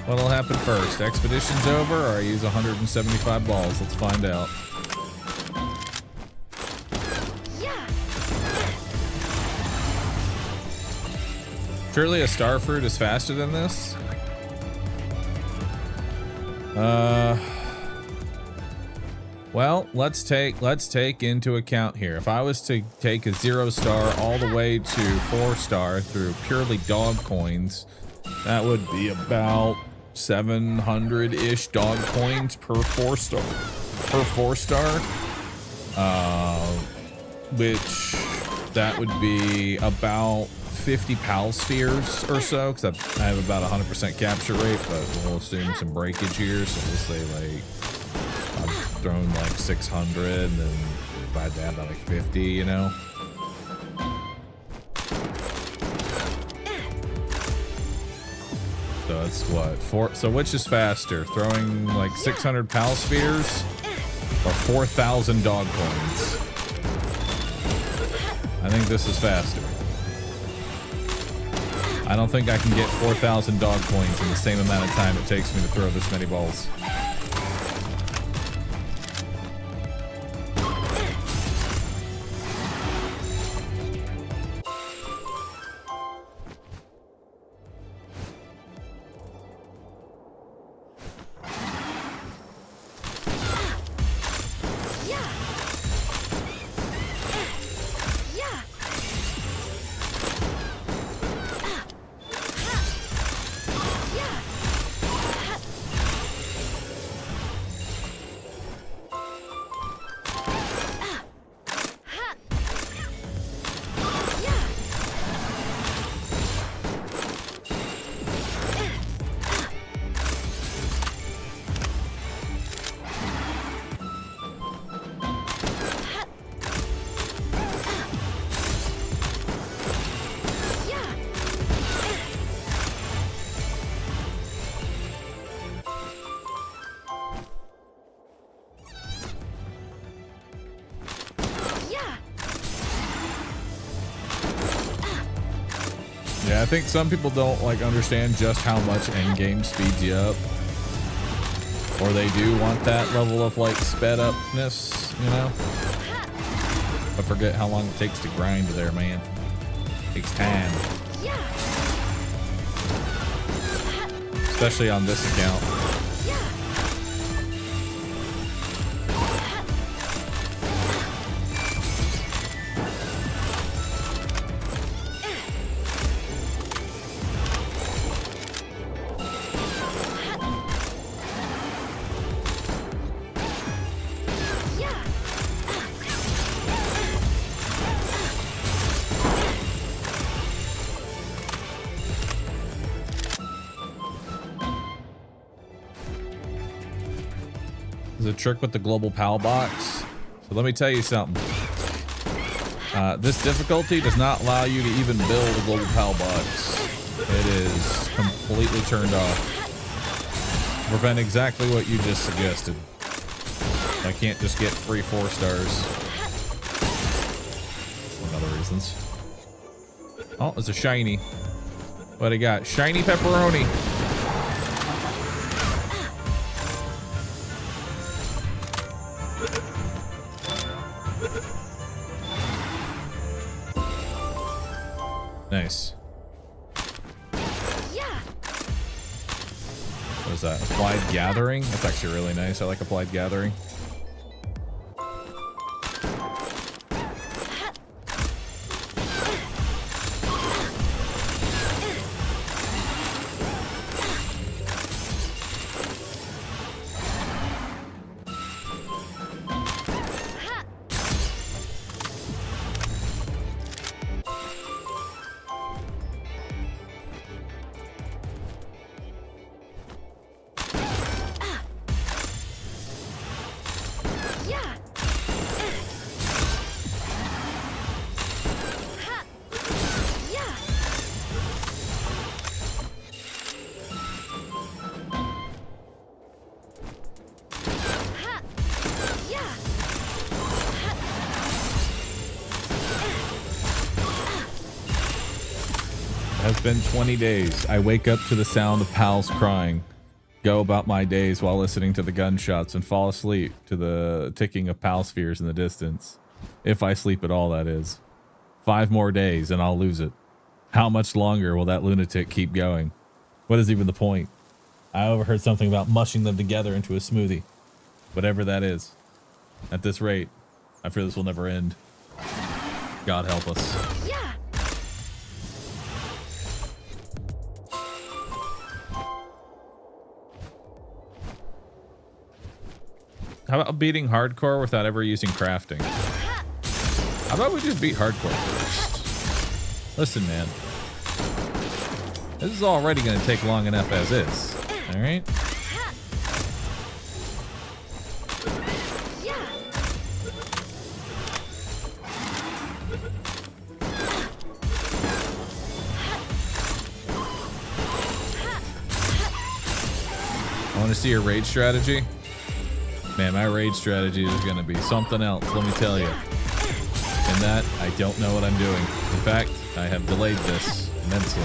What'll happen first? Expedition's over, or I use 175 balls? Let's find out. Surely a star fruit is faster than this? Well, let's take into account here. If I was to take a 0 star all the way to 4 star through purely dog coins, that would be about 700-ish dog coins per 4 star. Which that would be about 50 PAL spheres or so, because I have about 100% capture rate, but we'll assume some breakage here. So we'll say like I've thrown like 600 and then divide that by like 50, you know? So it's what? So which is faster? Throwing like 600 PAL spheres or 4,000 dog coins? I think this is faster. I don't think I can get 4,000 dog coins in the same amount of time it takes me to throw this many balls. Yeah, I think some people don't like understand just how much endgame speeds you up. Or they do want that level of like sped upness, you know? I forget how long it takes to grind there, man. It takes time. Especially on this account. A trick with the global PAL box. So let me tell you something. This difficulty does not allow you to even build a global PAL box. It is completely turned off. To prevent exactly what you just suggested. I can't just get free 4 stars. Among other reasons. Oh, it's a shiny. What I got? Shiny pepperoni. Nice. What is that? Applied Gathering? That's actually really nice. I like Applied Gathering. Has been 20 days. I wake up to the sound of pals crying, go about my days while listening to the gunshots, and fall asleep to the ticking of pal spheres in the distance. If I sleep at all, that is. 5 more days and I'll lose it. How much longer will that lunatic keep going? What is even the point? I overheard something about mushing them together into a smoothie. Whatever that is. At this rate, I fear this will never end. God help us. How about beating hardcore without ever using crafting? How about we just beat hardcore first? Listen, man. This is already going to take long enough as is. All right. I want to see your raid strategy. Man, my raid strategy is going to be something else, let me tell you. In that, I don't know what I'm doing. In fact, I have delayed this immensely.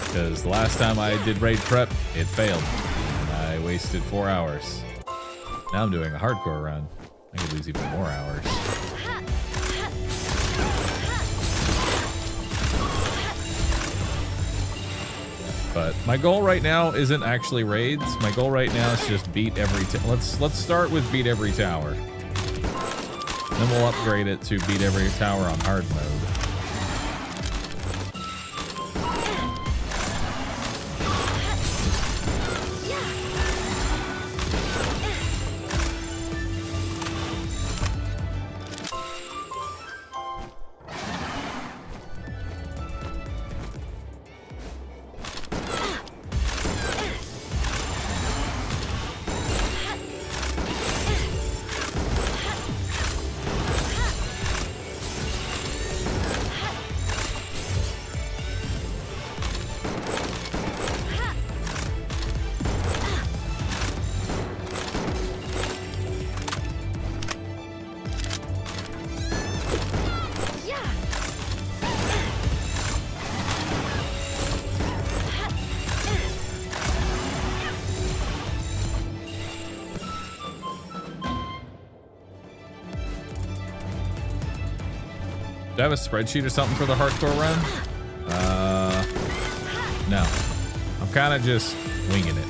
Because the last time I did raid prep, it failed. And I wasted 4 hours. Now I'm doing a hardcore run. I could lose even more hours. But my goal right now isn't actually raids. My goal right now is just beat every. Let's start with beat every tower. Then we'll upgrade it to beat every tower on hard mode. Do I have a spreadsheet or something for the hardcore run? No. I'm kind of just winging it.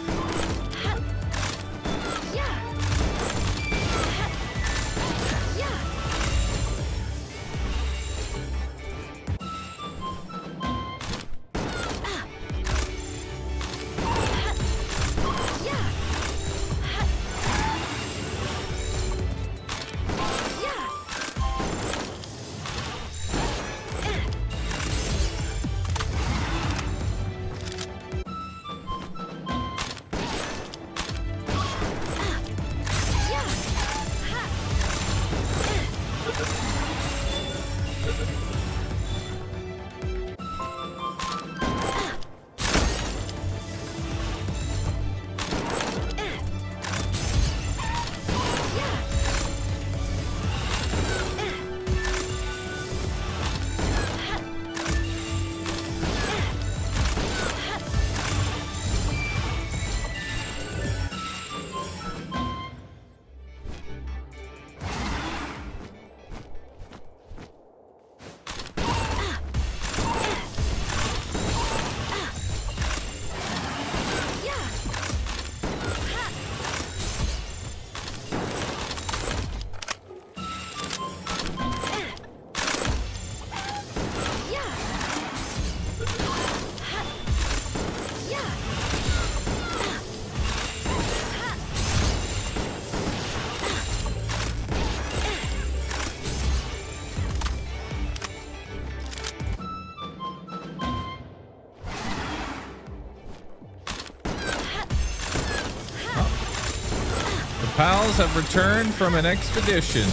Pals have returned from an expedition.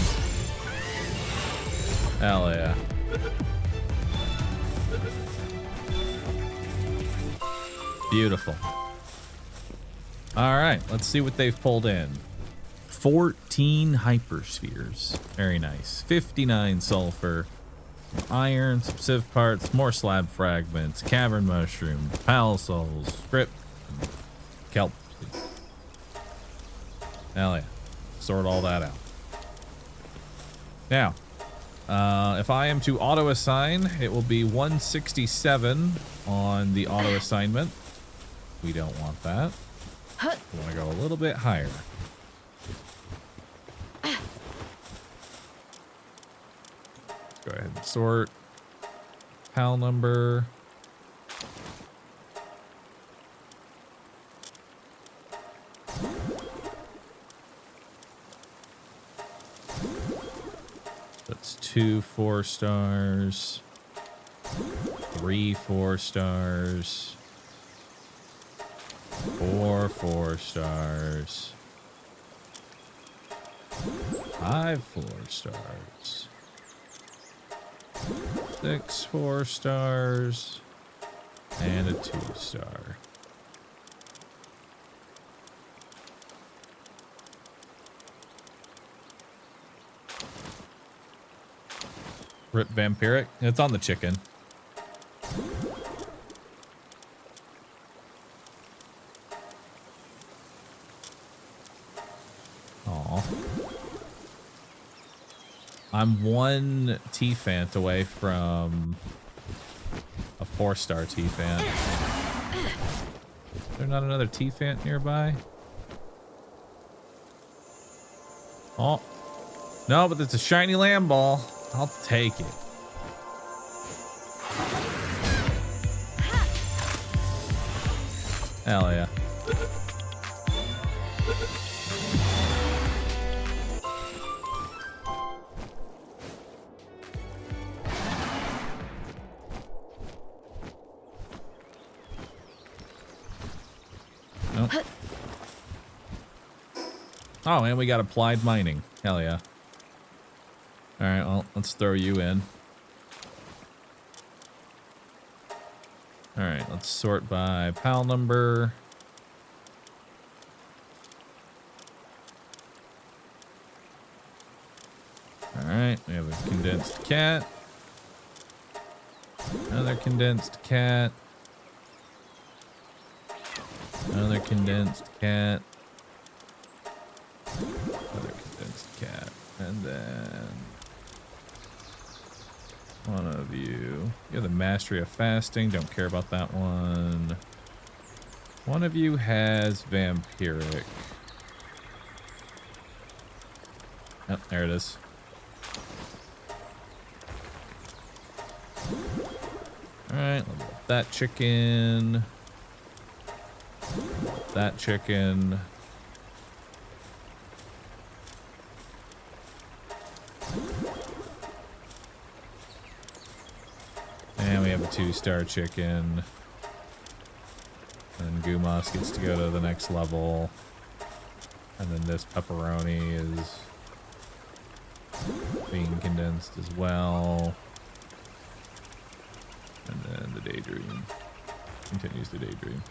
Hell yeah. Beautiful. All right, let's see what they've pulled in. 14 hyperspheres. Very nice. 59 sulfur. Some iron, some civ parts, more slab fragments, cavern mushroom, pal souls, script, kelp. Hell yeah. Sort all that out. Now, if I am to auto assign, it will be 167 on the auto assignment. We don't want that. We want to go a little bit higher. Let's go ahead and sort. PAL number. That's 2 4 stars. 3 4-stars. 4 4-stars. 5 4-stars. 6 4-stars. And a 2-star. Rip Vampiric. It's on the chicken. Aw. I'm 1 T-Fant away from a 4-star T-Fant. Is there not another T-Fant nearby? Oh. No, but it's a shiny land ball. I'll take it. Hell yeah. Nope. Oh, and we got applied mining. Hell yeah. Alright, well, let's throw you in. Alright, let's sort by PAL number. Alright, we have a condensed cat. Another condensed cat. Another condensed cat. Another condensed cat. And then one of you. You have the mastery of fasting. Don't care about that one. One of you has vampiric. Oh, there it is. Alright, level up that chicken. That chicken. And we have a 2-star chicken. And Gumas gets to go to the next level. And then this pepperoni is being condensed as well. And then the daydream continues the daydream.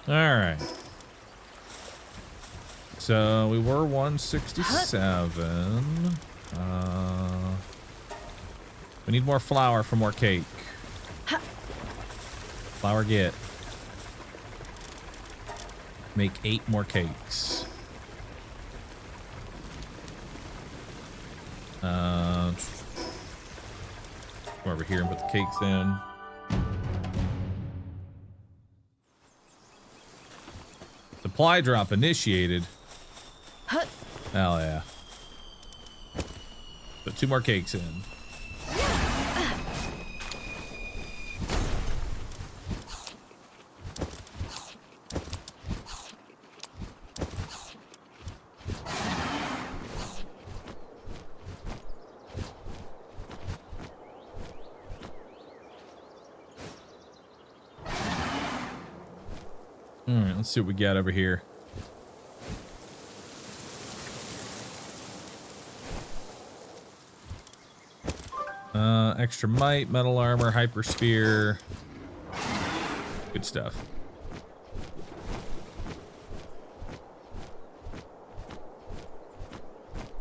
Alright. So we were 167. We need more flour for more cake. Flour get. Make 8 more cakes. Go over here and put the cakes in. Supply drop initiated. Hell yeah. Put 2 more cakes in. Alright, let's see what we got over here. Extra might, metal armor, hypersphere. Good stuff.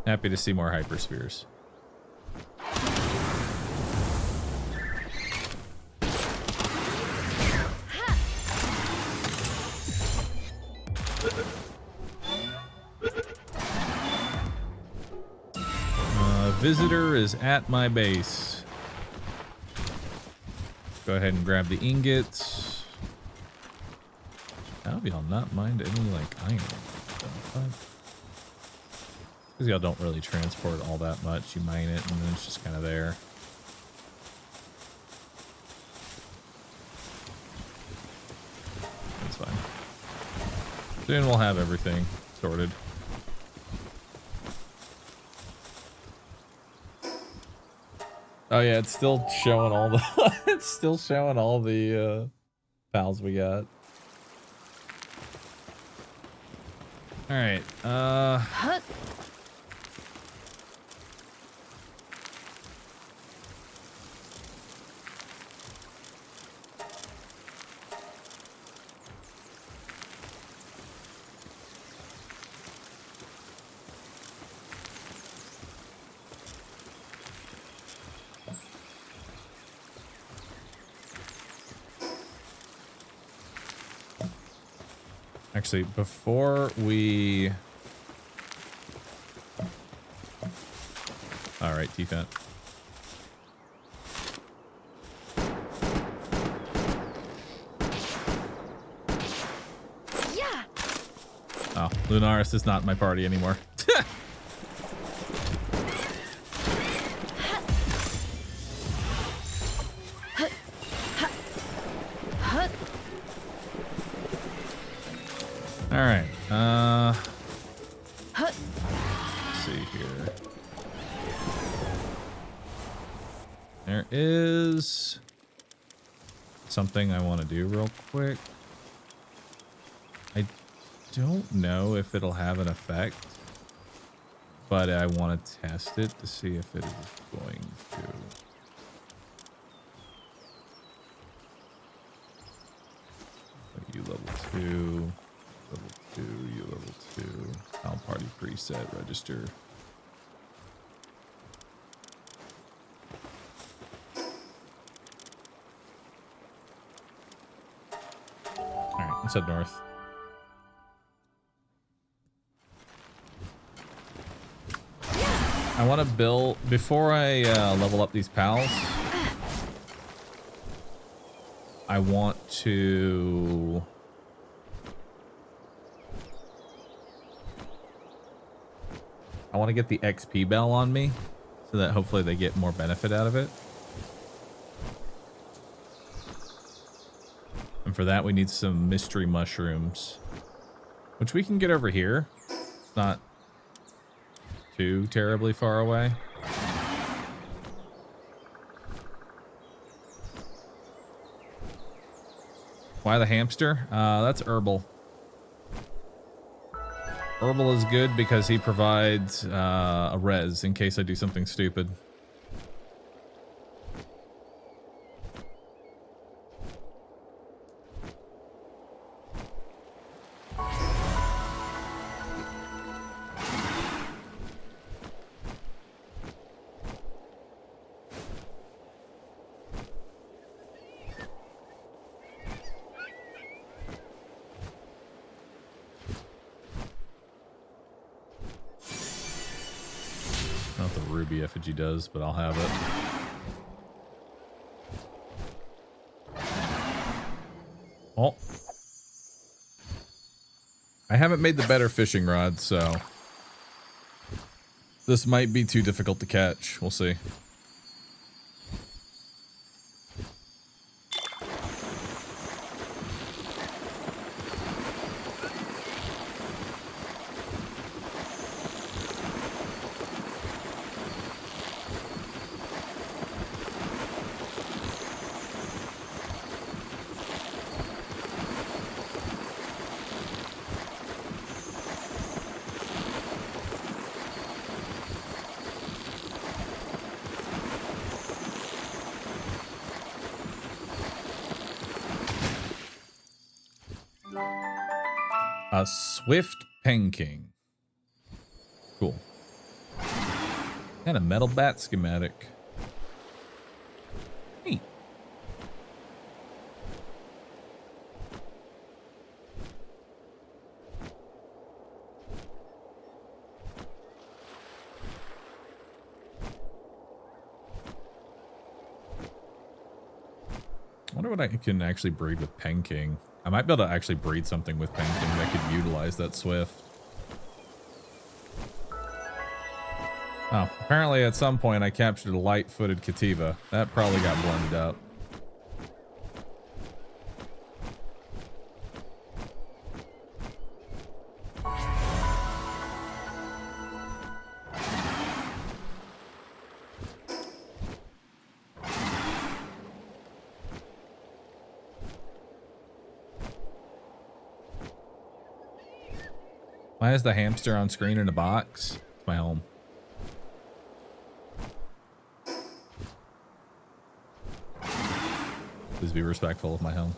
Happy to see more hyperspheres. Visitor is at my base. Go ahead and grab the ingots. How have y'all not mined any like iron? Because y'all don't really transport all that much. You mine it and then it's just kind of there. That's fine. Soon we'll have everything sorted. Oh yeah, it's still showing all the it's still showing all the pals we got. All right. Huh. Actually, before we... All right, T-Fent. Yeah. Oh, Lunaris is not in my party anymore. Huh. All right. Huh. Let's see here. There is something I want to do real quick. I don't know if it'll have an effect, but I want to test it to see if it is going to. You level 2, level 2, you level 2. I'll party preset, register. Alright, let's head north. I want to build, before I level up these pals, I want to... I want to get the XP bell on me, so that hopefully they get more benefit out of it. And for that, we need some mystery mushrooms, which we can get over here. It's not too terribly far away. Why the hamster? That's herbal. Herbal is good because he provides a res in case I do something stupid. Not the ruby effigy does, but I'll have it. Oh. I haven't made the better fishing rod, so this might be too difficult to catch. We'll see. A swift penking. Cool. And a metal bat schematic. Neat. I wonder what I can actually breed with penking. I might be able to actually breed something with penking that could utilize that swift. Oh, apparently at some point I captured a light-footed Kativa. That probably got blended up. Why is the hamster on screen in a box? It's my home. Please be respectful of my home.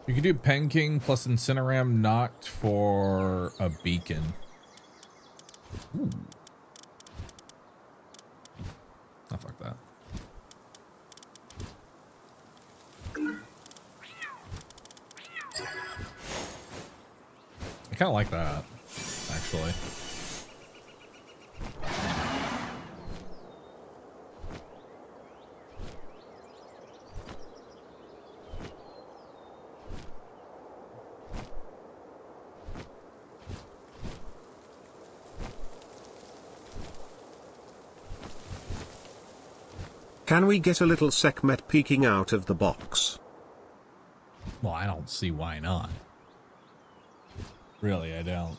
You could do Pen King plus Incineram knocked for a beacon. Ooh. Oh, fuck that. I kind of like that, actually. Can we get a little Sekhmet peeking out of the box? Well, I don't see why not. Really, I don't.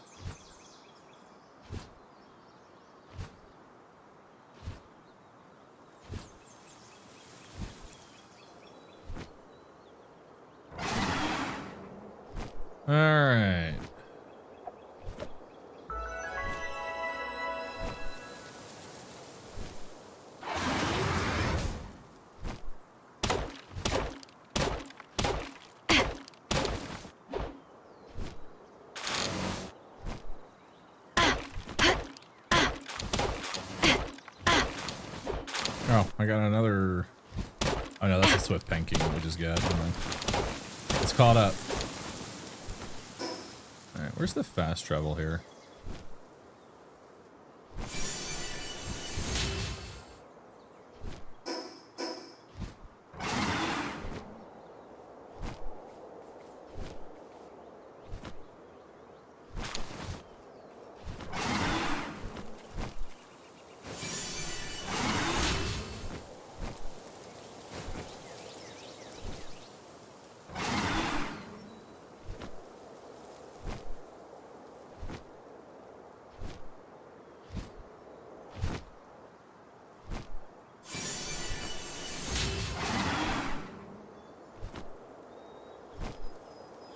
All right. Oh, I got another. Oh no, that's a swift panking we just got. It's caught up. All right, where's the fast travel here?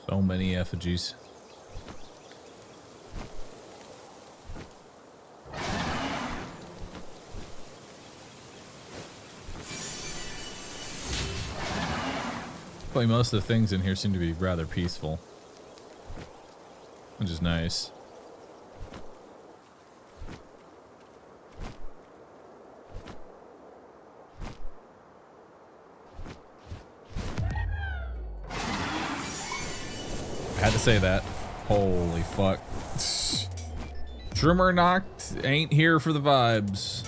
So many effigies. Probably most of the things in here seem to be rather peaceful, which is nice. Had to say that. Holy fuck. Trimmer knocked ain't here for the vibes.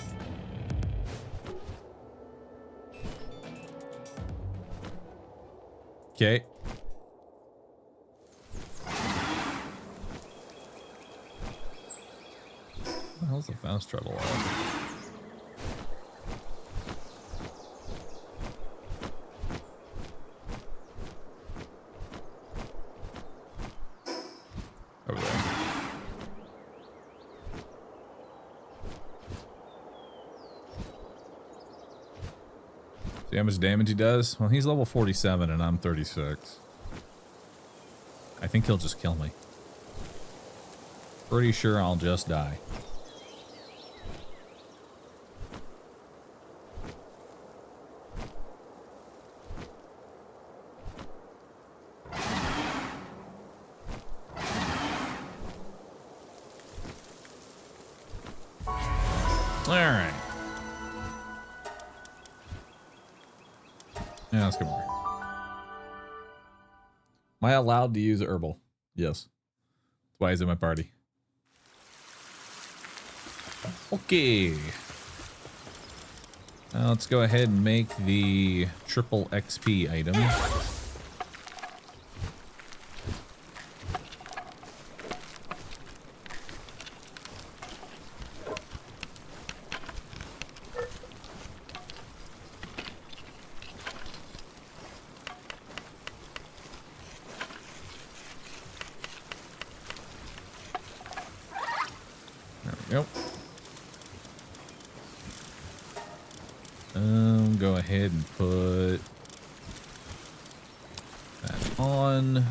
Okay. What the hell's the fast travel at? Over there. See how much damage he does? Well, he's level 47 and I'm 36. I think he'll just kill me. Pretty sure I'll just die. Alright. Yeah, let's come over. Am I allowed to use herbal? Yes. That's why he's in my party. Okay. Now let's go ahead and make the triple XP item. There we go. Go ahead and put that on.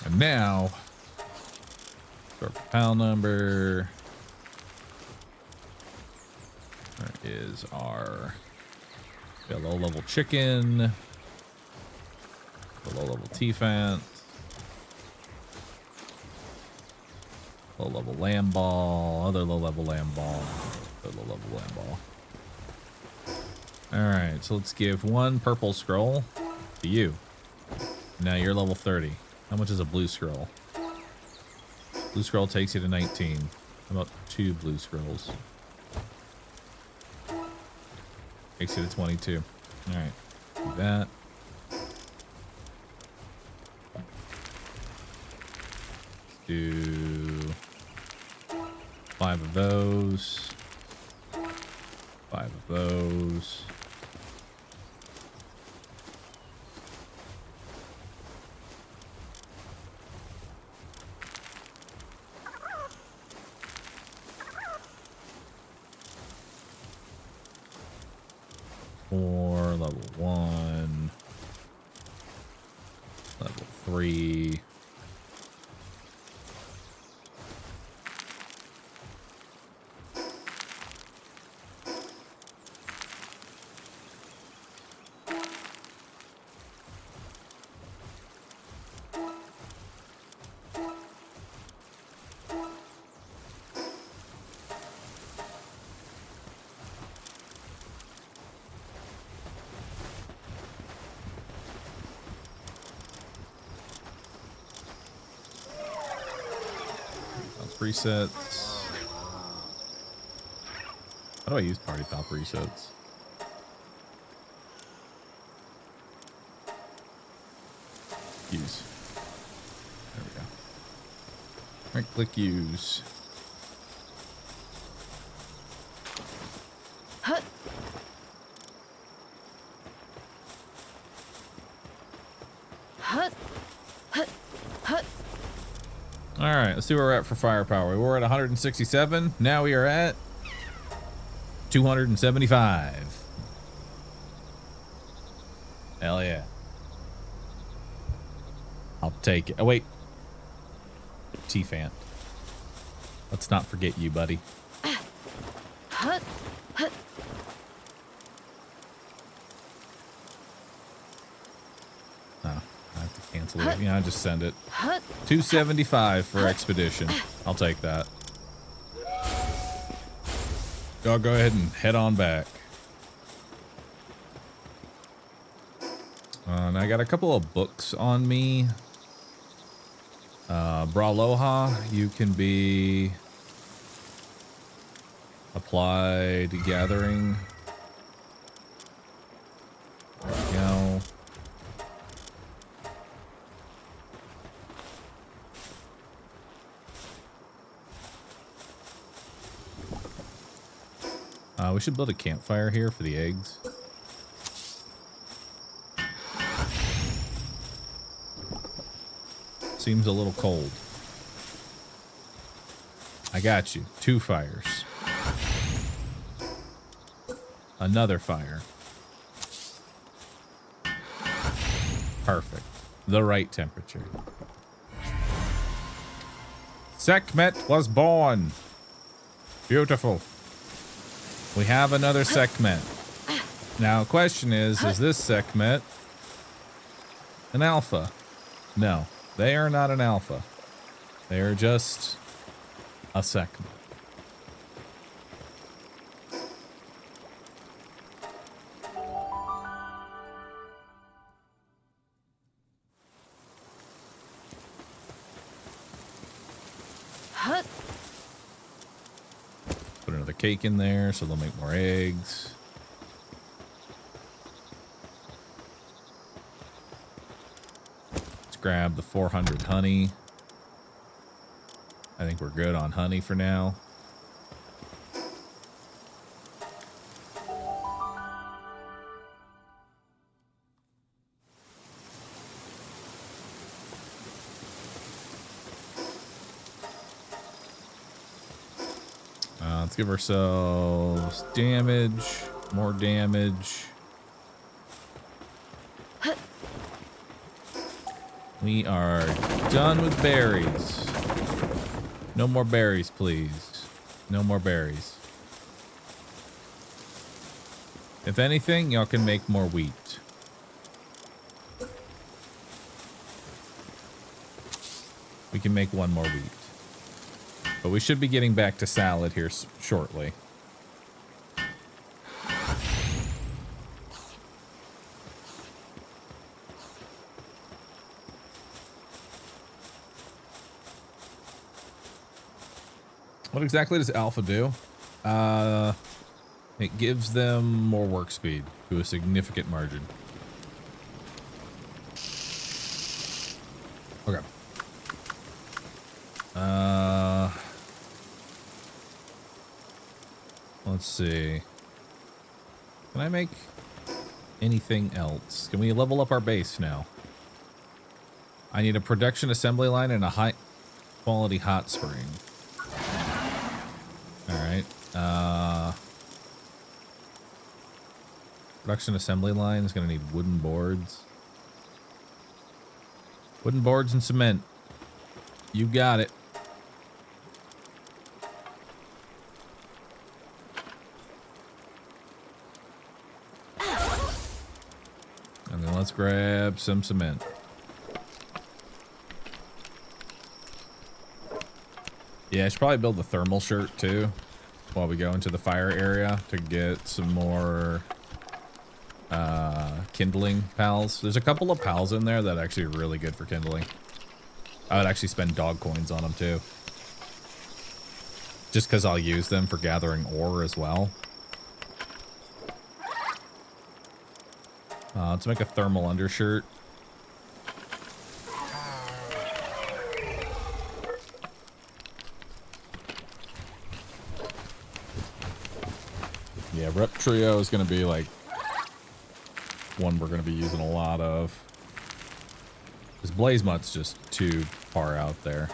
And now, our pal number. There is our low level chicken, the low level T-Fant. Low level lamb ball, other low level lamb ball, other low level lamb ball. Alright, so let's give one purple scroll to you. Now you're level 30. How much is a blue scroll? Blue scroll takes you to 19. How about 2 blue scrolls? Takes you to 22. Alright, do that. Do 5 of those. 5 of those. Four, level 1. Level 3. Presets. How do I use party pal presets? Use. There we go. Right click use. Hut. Hut. Hut. Hut. All right, let's see where we're at for firepower. We were at 167. Now we are at 275. Hell yeah. I'll take it. Oh, wait. T-Fant. Let's not forget you, buddy. Hut. Hut. Oh, I have to cancel it. Yeah, I just send it. Hut. 275 for expedition. I'll take that. I'll go ahead and head on back. And I got a couple of books on me. Braloha, you can be applied gathering. There we go. We should build a campfire here for the eggs. Seems a little cold. I got you. 2 fires. Another fire. Perfect. The right temperature. Sekhmet was born. Beautiful. We have another Sekhmet. Now, question is this Sekhmet an alpha? No, they are not an alpha. They are just a Sekhmet. Put another cake in there so they'll make more eggs. Let's grab the 400 honey. I think we're good on honey for now. Let's give ourselves damage, more damage. We are done with berries. No more berries, please. No more berries. If anything, y'all can make more wheat. We can make one more wheat. But we should be getting back to salad here shortly. What exactly does alpha do? It gives them more work speed to a significant margin. Okay. Let's see. Can I make anything else? Can we level up our base now? I need a production assembly line and a high quality hot spring. Alright. Production assembly line is going to need wooden boards. Wooden boards and cement. You got it. And then let's grab some cement. Yeah, I should probably build the thermal shirt too while we go into the fire area to get some more kindling pals. There's a couple of pals in there that are actually really good for kindling. I would actually spend dog coins on them too. Just because I'll use them for gathering ore as well. Let's make a thermal undershirt. Yeah, Rep Trio is going to be like one we're going to be using a lot of. Because Blaze Mutt's just too far out there.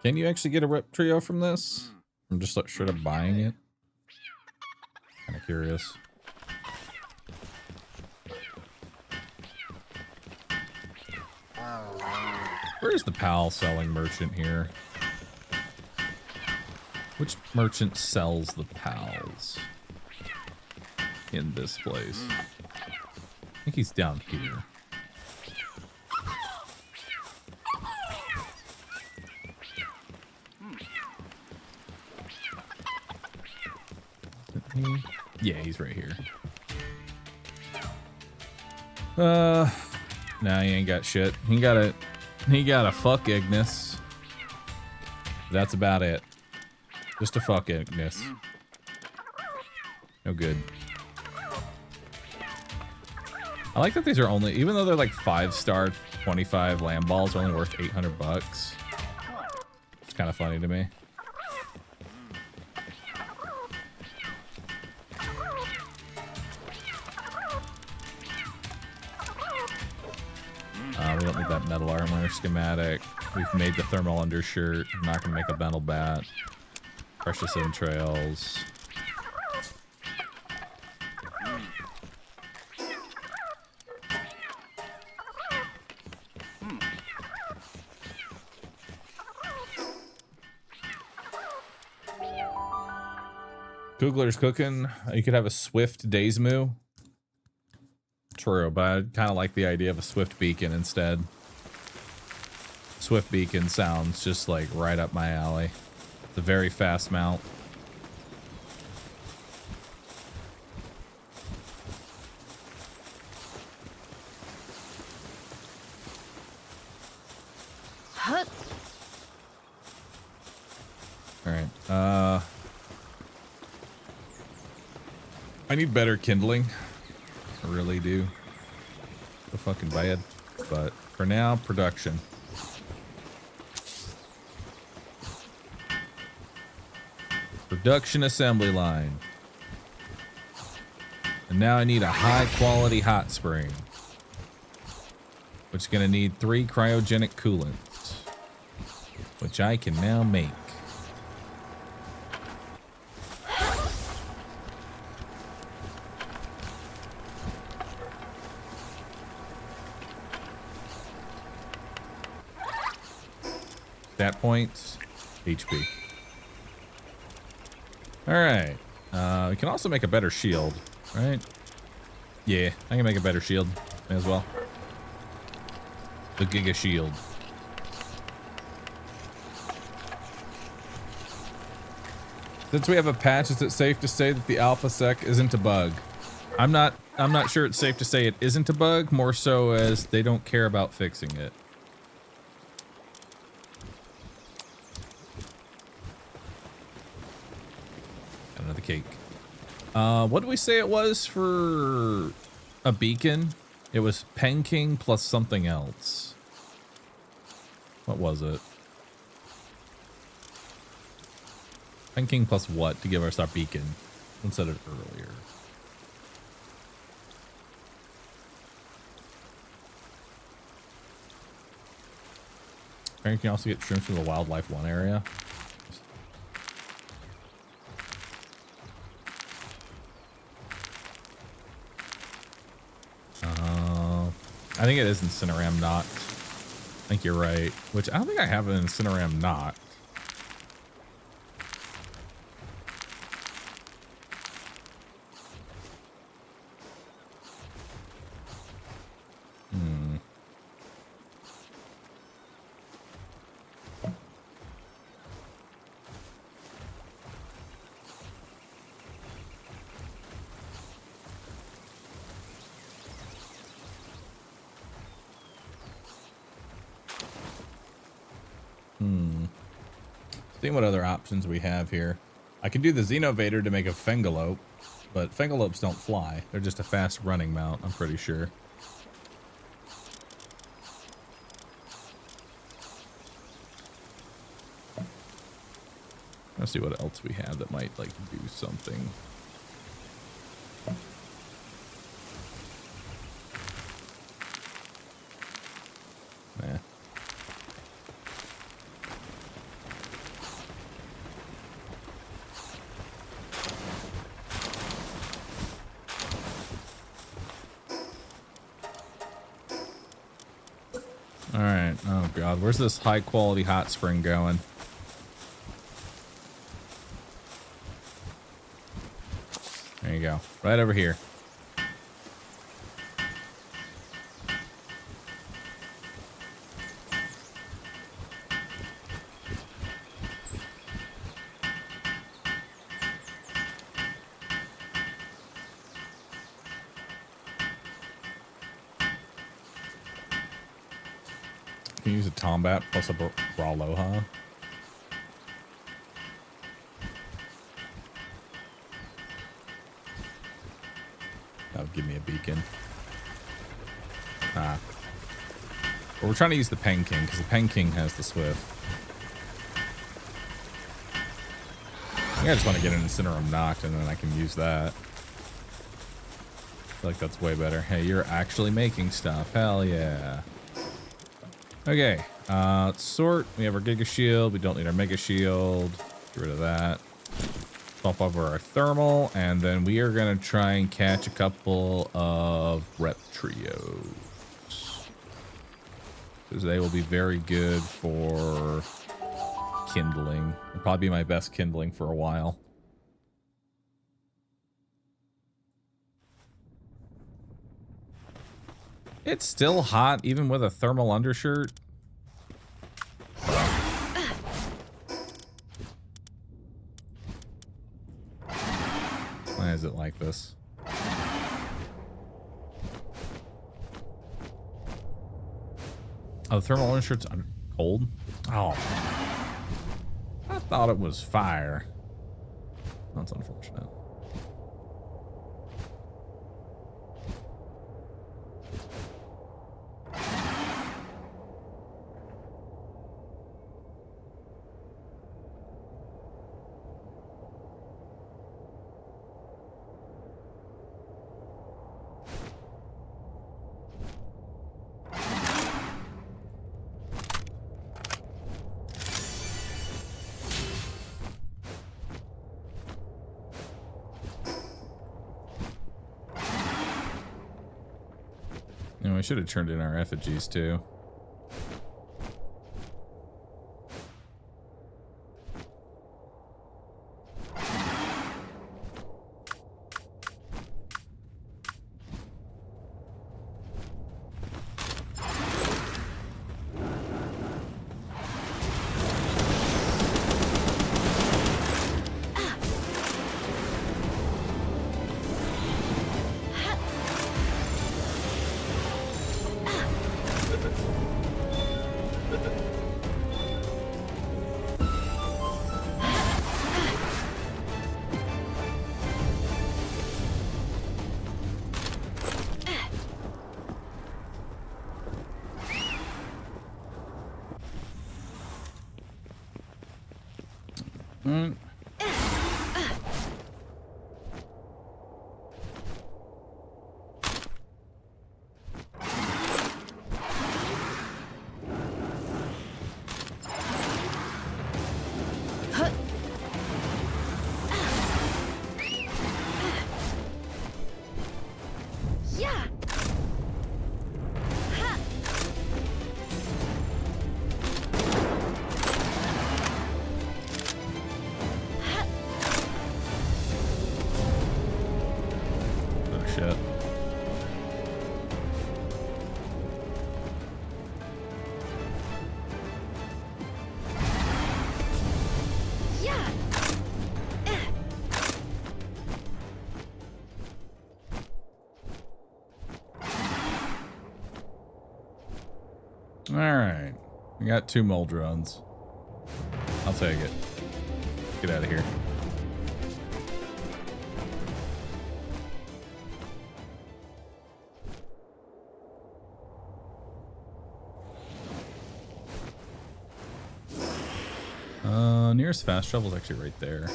Can you actually get a Rep Trio from this? I'm just like straight up buying it. Kind of curious. Where's the PAL selling merchant here? Which merchant sells the PALs in this place? I think he's down here. Yeah, he's right here. Nah, he ain't got shit. He got a fuck Ignis. That's about it. Just a fuck Ignis. No good. I like that these are only, even though they're like 5-star 25 lamb balls, are only worth 800 bucks. It's kind of funny to me. We don't need that metal armor schematic. We've made the thermal undershirt. I'm not going to make a metal bat. Precious entrails. Googler's cooking. You could have a swift days moo. True, but I kind of like the idea of a swift beacon instead. Swift beacon sounds just like right up my alley. It's a very fast mount. Alright, I need better kindling. I really do. So fucking bad. But for now, production. Production assembly line. And now I need a high quality hot spring. Which is going to need 3 cryogenic coolants. Which I can now make. Stat points, HP. Alright. We can also make a better shield, right? Yeah, I can make a better shield as well. The Giga Shield. Since we have a patch, is it safe to say that the alpha sec isn't a bug? I'm not sure it's safe to say it isn't a bug, more so as they don't care about fixing it. Another cake. What did we say it was for a beacon? It was Penking plus something else. What was it? Penking plus what to give us our beacon? I said it earlier. You can also get shrooms from the Wildlife 1 area. I think it is Incineram Knot. I think you're right. Which I don't think I have an Incineram Knot. Seeing what other options we have here. I can do the Xenovator to make a Fengalope, but Fengalopes don't fly. They're just a fast running mount, I'm pretty sure. Let's see what else we have that might like do something. Nah. Alright, oh god, where's this high quality hot spring going? There you go, right over here. Can use a Tombat plus a Braloha. That'll give me a beacon. Ah. But we're trying to use the Penking because the Penking has the Swift. I think I just want to get an Incinerum knocked and then I can use that. I feel like that's way better. Hey, you're actually making stuff. Hell yeah. Okay, let's sort. We have our Giga Shield. We don't need our Mega Shield. Get rid of that. Swap over our Thermal, and then we are going to try and catch a couple of Rep Trios. Because they will be very good for kindling. It'll probably be my best kindling for a while. It's still hot, even with a thermal undershirt. Why is it like this? Oh, the thermal undershirt's cold? Oh. What? thought it was fire. That's unfortunate. We should have turned in our effigies too. Alright. We got 2 mold drones. I'll take it. Get out of here. Nearest fast travel is actually right there.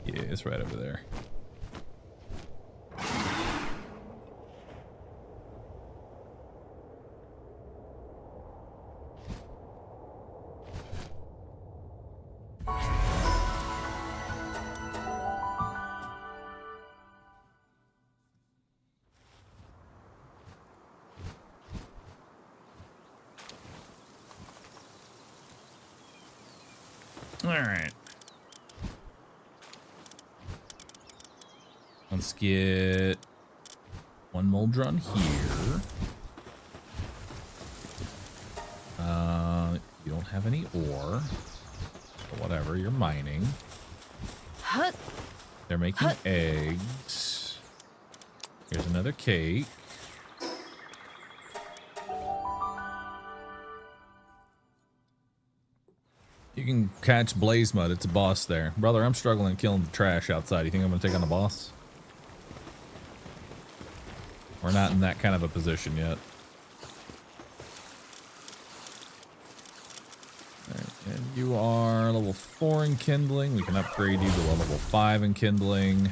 Yeah, it's right over there. Alright. Let's get 1 mold drone here. You don't have any ore. But whatever, you're mining. They're making eggs. Here's another cake. You can catch Blaze Mud. It's a boss there. Brother, I'm struggling killing the trash outside. You think I'm going to take on the boss? We're not in that kind of a position yet. Right, and you are level 4 in kindling. We can upgrade you to a level 5 in kindling.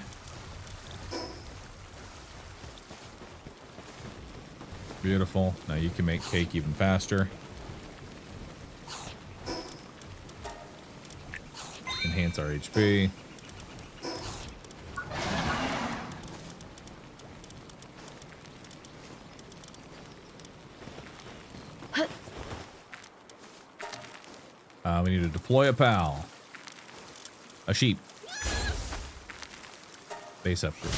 Beautiful. Now you can make cake even faster. Enhance our HP. We need to deploy a pal. A sheep. Base upgrade.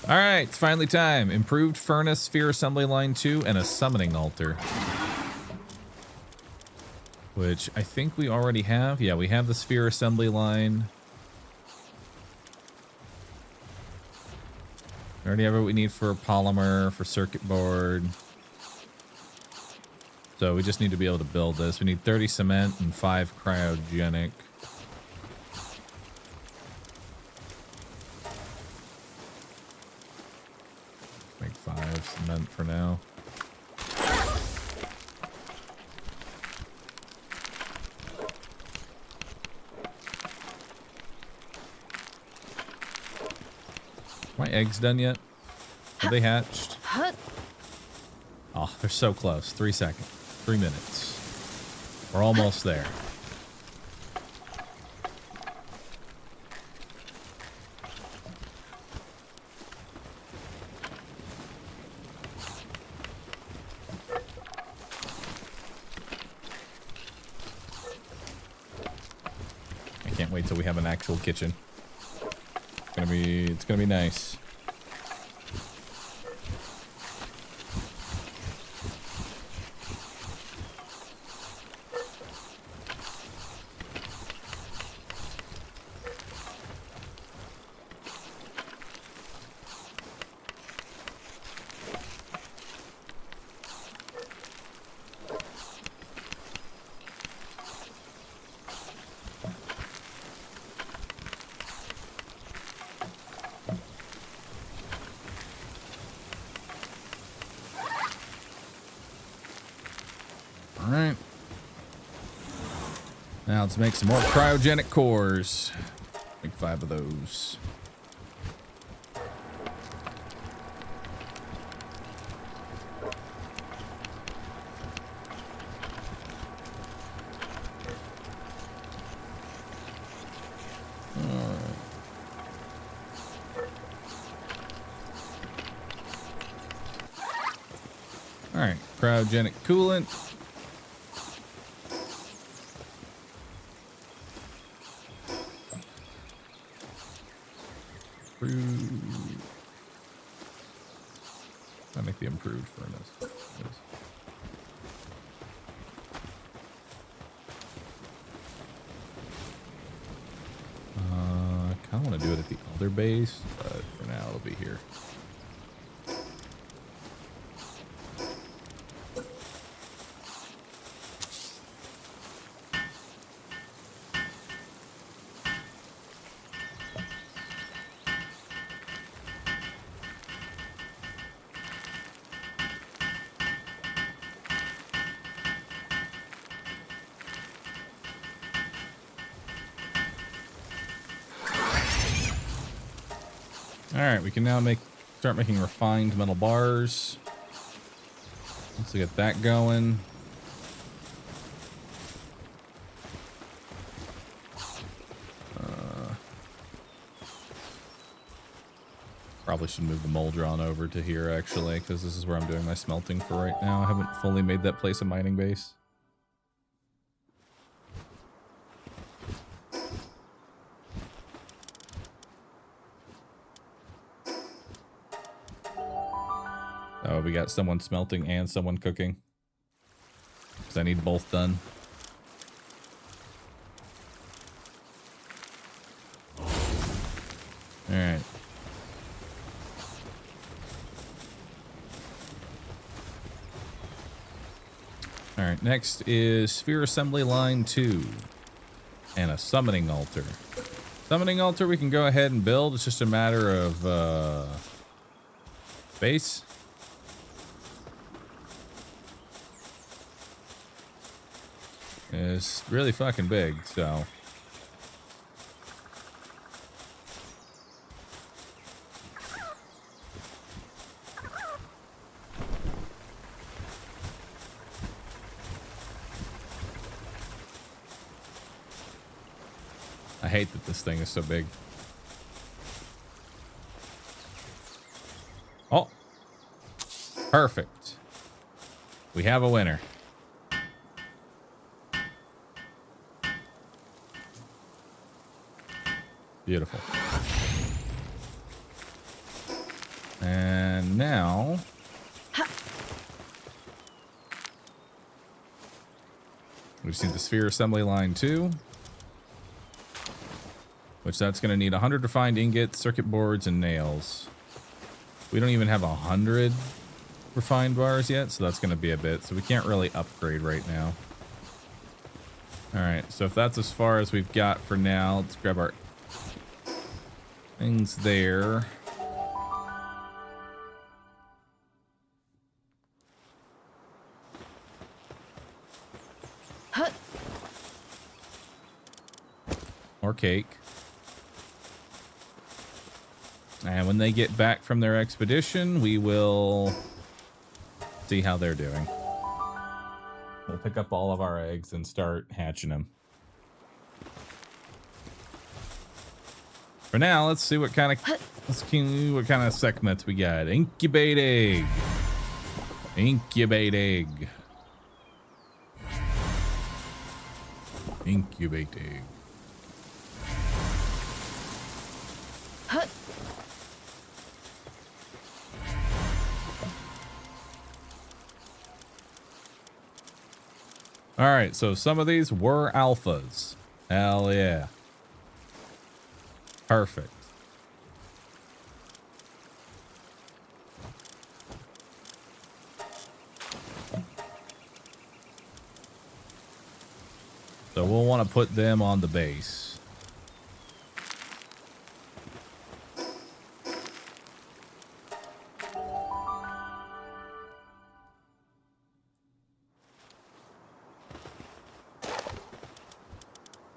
Alright, it's finally time. Improved furnace, sphere assembly line 2, and a summoning altar. Which I think we already have. Yeah, we have the sphere assembly line. We already have what we need for polymer, for circuit board. So we just need to be able to build this. We need 30 cement and 5 cryogenic. Make 5 cement for now. My eggs done yet? Have they hatched? Oh, they're so close. 3 seconds. 3 minutes. We're almost there. I can't wait till we have an actual kitchen. It's gonna be nice. Alright. Now let's make some more cryogenic cores. Make 5 of those. Alright, cryogenic coolant. I make the improved furnace. I kind of want to do it at the other base, but for now it'll be here. Alright, we can now start making refined metal bars. Let's get that going. Probably should move the Moldron over to here, actually, because this is where I'm doing my smelting for right now. I haven't fully made that place a mining base. Oh, we got someone smelting and someone cooking. Because I need both done. Alright. Alright, next is Sphere Assembly Line 2. And a Summoning Altar. Summoning Altar we can go ahead and build. It's just a matter of space. It's really fucking big, so. I hate that this thing is so big. Oh. Perfect. We have a winner. Beautiful. And now we just need the Sphere Assembly Line 2, which that's going to need 100 refined ingots, circuit boards, and nails. We don't even have 100 refined bars yet, so that's going to be a bit. So we can't really upgrade right now. All right, so if that's as far as we've got for now, let's grab our things there. Hut. Or cake. And when they get back from their expedition, we will see how they're doing. We'll pick up all of our eggs and start hatching them. For now, let's see what kind of segments we got. Incubate egg. Incubate egg. Incubate egg. Hut. All right, so some of these were alphas. Hell yeah. Perfect. So we'll want to put them on the base.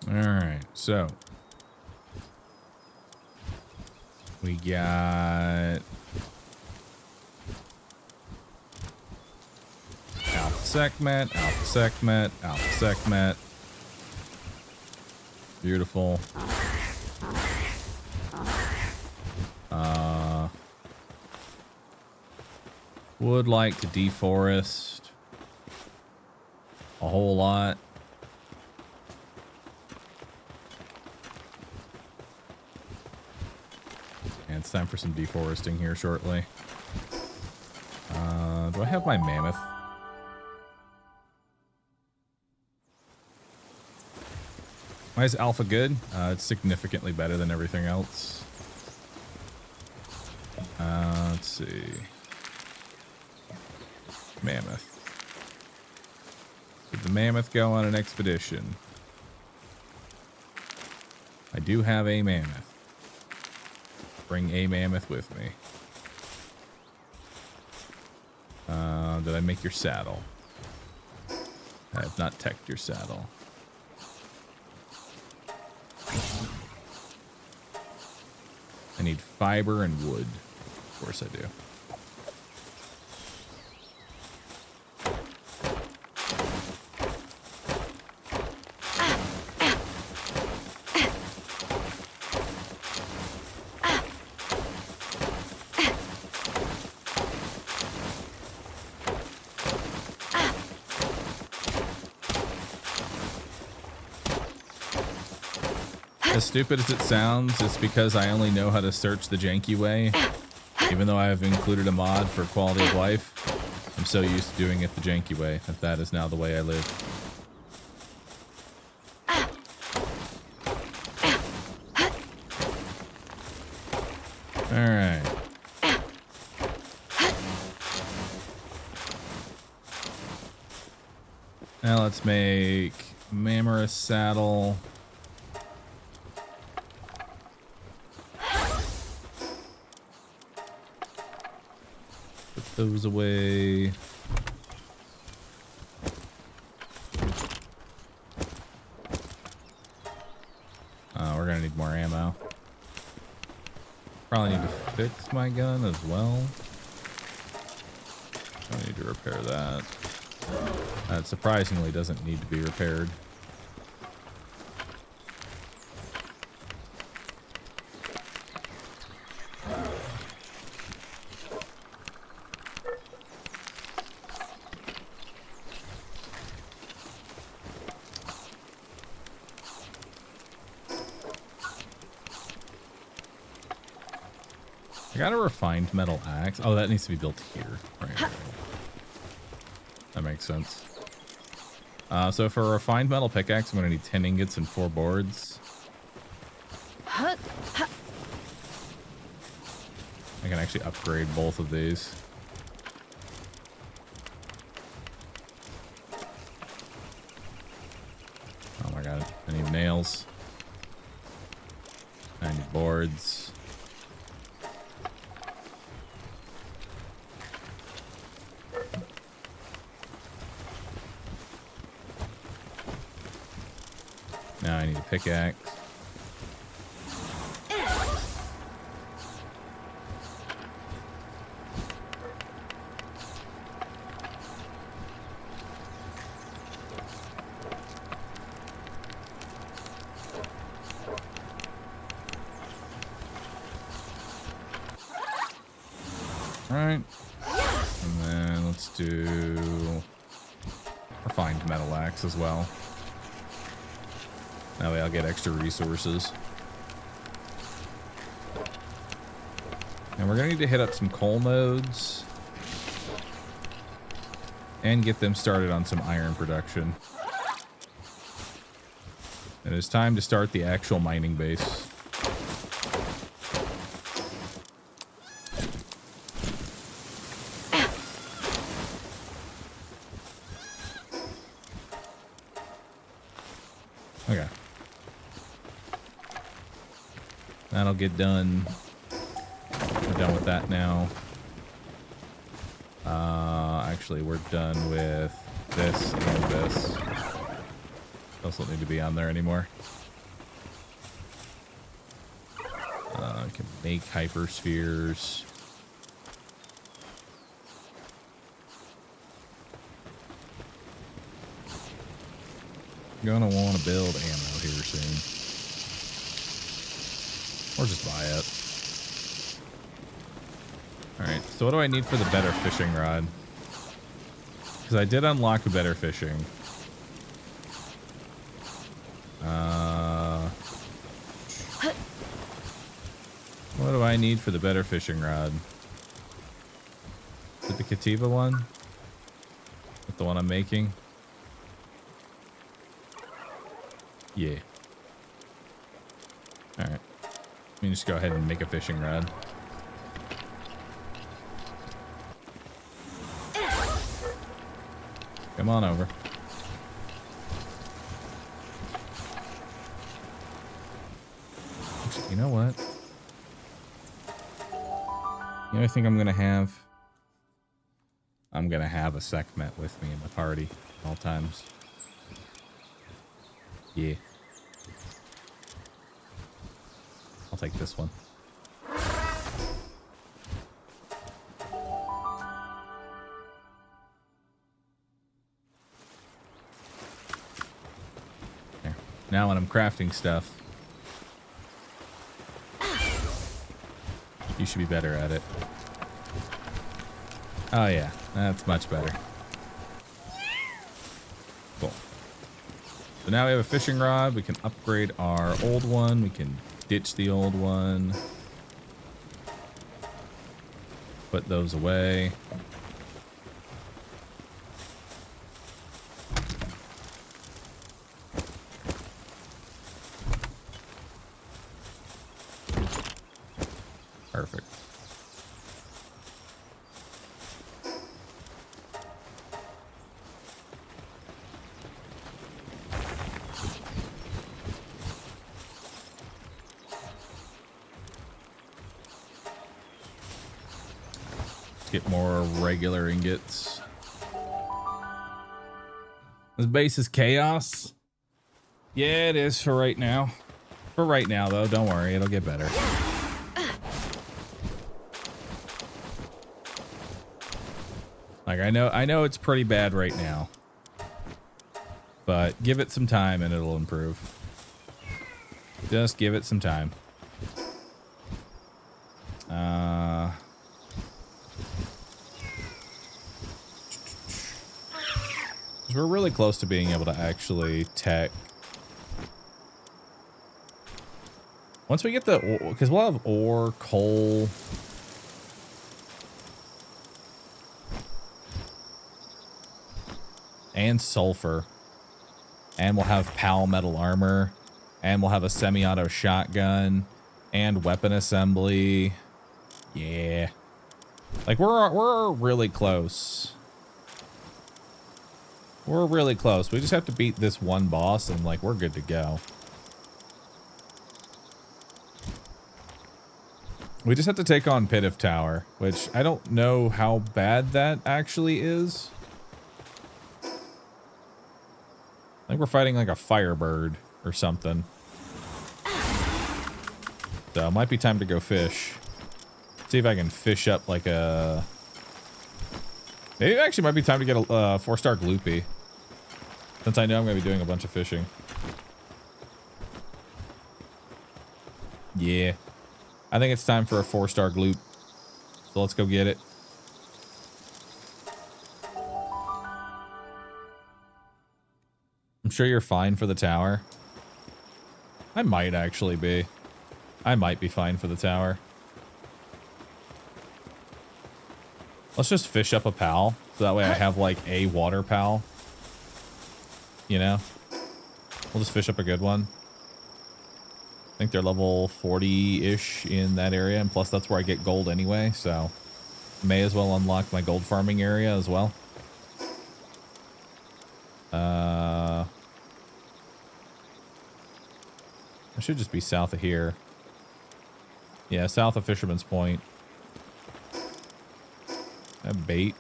All right, so we got alpha segment, alpha segment, alpha segment. Beautiful. Would like to deforest a whole lot. And it's time for some deforesting here shortly. Do I have my mammoth? Why is alpha good? It's significantly better than everything else. Let's see. Mammoth. Did the mammoth go on an expedition? I do have a mammoth. Bring a mammoth with me. Did I make your saddle? I have not teched your saddle. I need fiber and wood. Of course I do. As stupid as it sounds, it's because I only know how to search the janky way. Even though I have included a mod for quality of life, I'm so used to doing it the janky way that is now the way I live. Alright. Now let's make Mammoth saddle. Those away. We're gonna need more ammo. Probably need to fix my gun as well. I need to repair that. That surprisingly doesn't need to be repaired. I got a refined metal axe. Oh, that needs to be built here. Right. That makes sense. So for a refined metal pickaxe, I'm going to need 10 ingots and 4 boards. I can actually upgrade both of these. Oh my god, I need nails. I need boards. Now I need a pickaxe. Alright. And then let's do refined metal axe as well. That way I'll get extra resources. And we're going to need to hit up some coal nodes. And get them started on some iron production. It is time to start the actual mining base. Okay. That'll get done. We're done with that now. Actually, we're done with this and this. Those don't need to be on there anymore. I can make hyperspheres. Gonna want to build ammo here soon. Or just buy it. Alright, so what do I need for the better fishing rod? Because I did unlock a better fishing. What do I need for the better fishing rod? Is it the Kativa one? Is it the one I'm making? Yeah. Alright. Let me just go ahead and make a fishing rod. Come on over. Actually, you know what? You know, I think I'm gonna have a Sekhmet with me in the party at all times. Yeah. I'll take this one. There. Now when I'm crafting stuff, you should be better at it. Oh yeah, that's much better. Cool. So now we have a fishing rod. We can upgrade our old one. We can ditch the old one. Put those away. Perfect. Get more regular ingots. This base is chaos. Yeah, it is for right now. For right now, though, don't worry, it'll get better. Like, I know it's pretty bad right now. But give it some time and it'll improve. Just give it some time. We're really close to being able to actually tech. Once we get the, because we'll have ore, coal. And sulfur. And we'll have PAL metal armor. And we'll have a semi-auto shotgun. And weapon assembly. Yeah. Like, we're really close. We're really close. We just have to beat this one boss and, like, we're good to go. We just have to take on Pit of Tower, which I don't know how bad that actually is. I think we're fighting like a firebird or something. So it might be time to go fish. See if I can fish up like a... Maybe it actually might be time to get a 4-star gloopy. Since I know I'm going to be doing a bunch of fishing. Yeah. I think it's time for a 4-star gloop. So let's go get it. I'm sure you're fine for the tower. I might actually be. I might be fine for the tower. Let's just fish up a pal. So that way I have like a water pal. You know? We'll just fish up a good one. I think they're level 40-ish in that area. And plus that's where I get gold anyway. So may as well unlock my gold farming area as well. I should just be south of here. Yeah, south of Fisherman's Point. I have bait.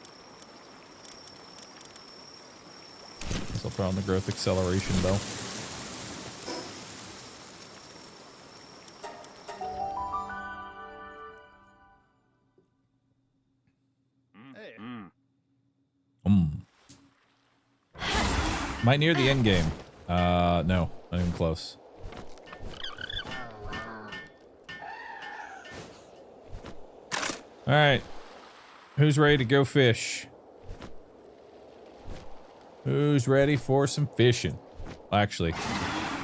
Guess I'll throw on the growth acceleration though. Might near the end game. No, not even close. All right, who's ready to go fish? Who's ready for some fishing? Actually,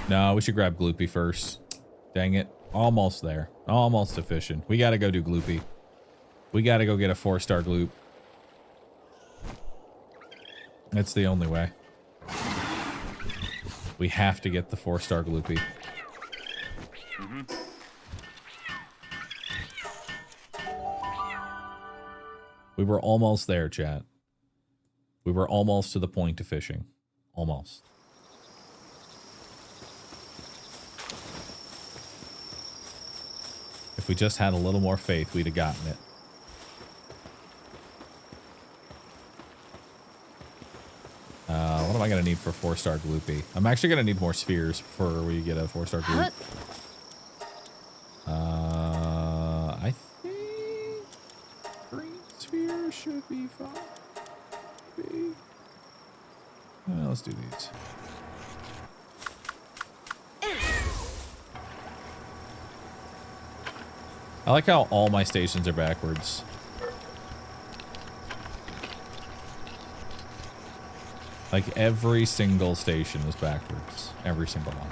no, we should grab Gloopy first. Dang it, almost there, almost to fishing. We gotta go do Gloopy. We gotta go get a 4-star Gloop. That's the only way. We have to get the 4-star Gloopy. We were almost there, chat. We were almost to the point of fishing. Almost. If we just had a little more faith, we'd have gotten it. What am I going to need for 4-star Gloopy? I'm actually going to need more spheres before we get a 4-star Gloop. I think green sphere should be fine. Let's do these. I like how all my stations are backwards. Like every single station is backwards. Every single one.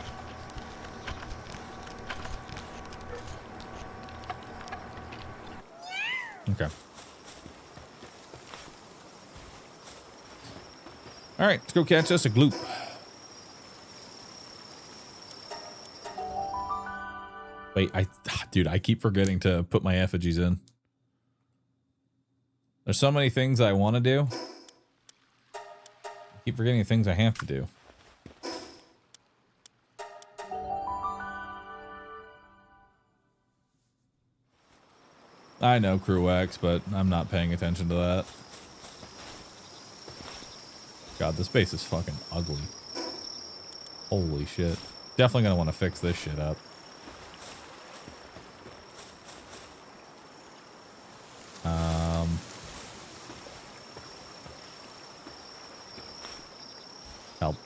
Okay. All right, let's go catch us a gloop. Wait, dude, I keep forgetting to put my effigies in. There's so many things I want to do. I keep forgetting the things I have to do. I know Crew X, but I'm not paying attention to that. God, this base is fucking ugly. Holy shit. Definitely gonna want to fix this shit up. Help.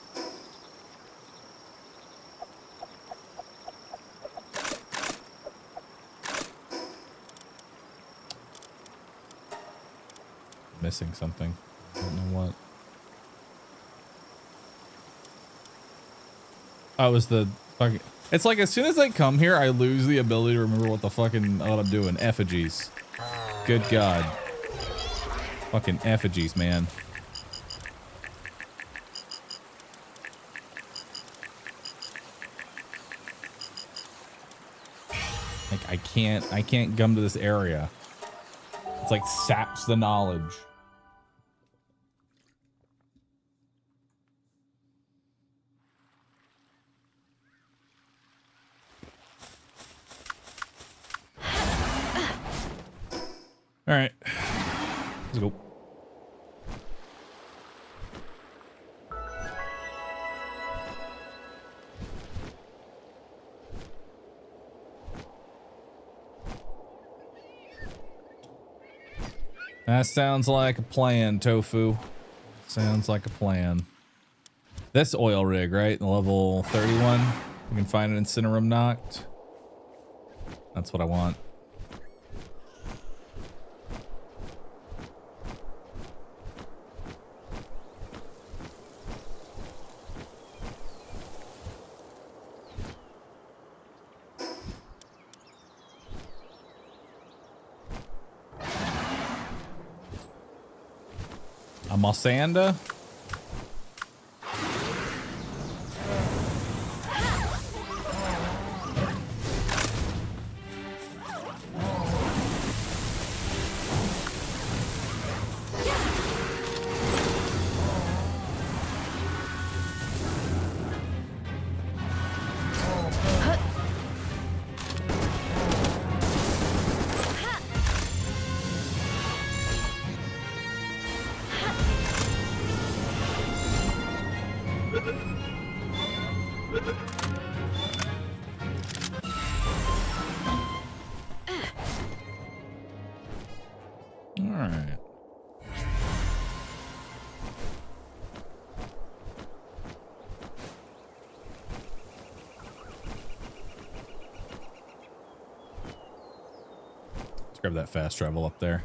Missing something. I don't know what. Oh, it was the fucking... It's like as soon as I come here, I lose the ability to remember what the fucking... what I'm doing. Effigies. Good God. Fucking effigies, man. Like, I can't come to this area. It's like saps the knowledge. All right, let's go. That sounds like a plan, Tofu. Sounds like a plan. This oil rig, right? Level 31. You can find it in Cinerum Noct. That's what I want. A Mossanda? Alright. Let's grab that fast travel up there.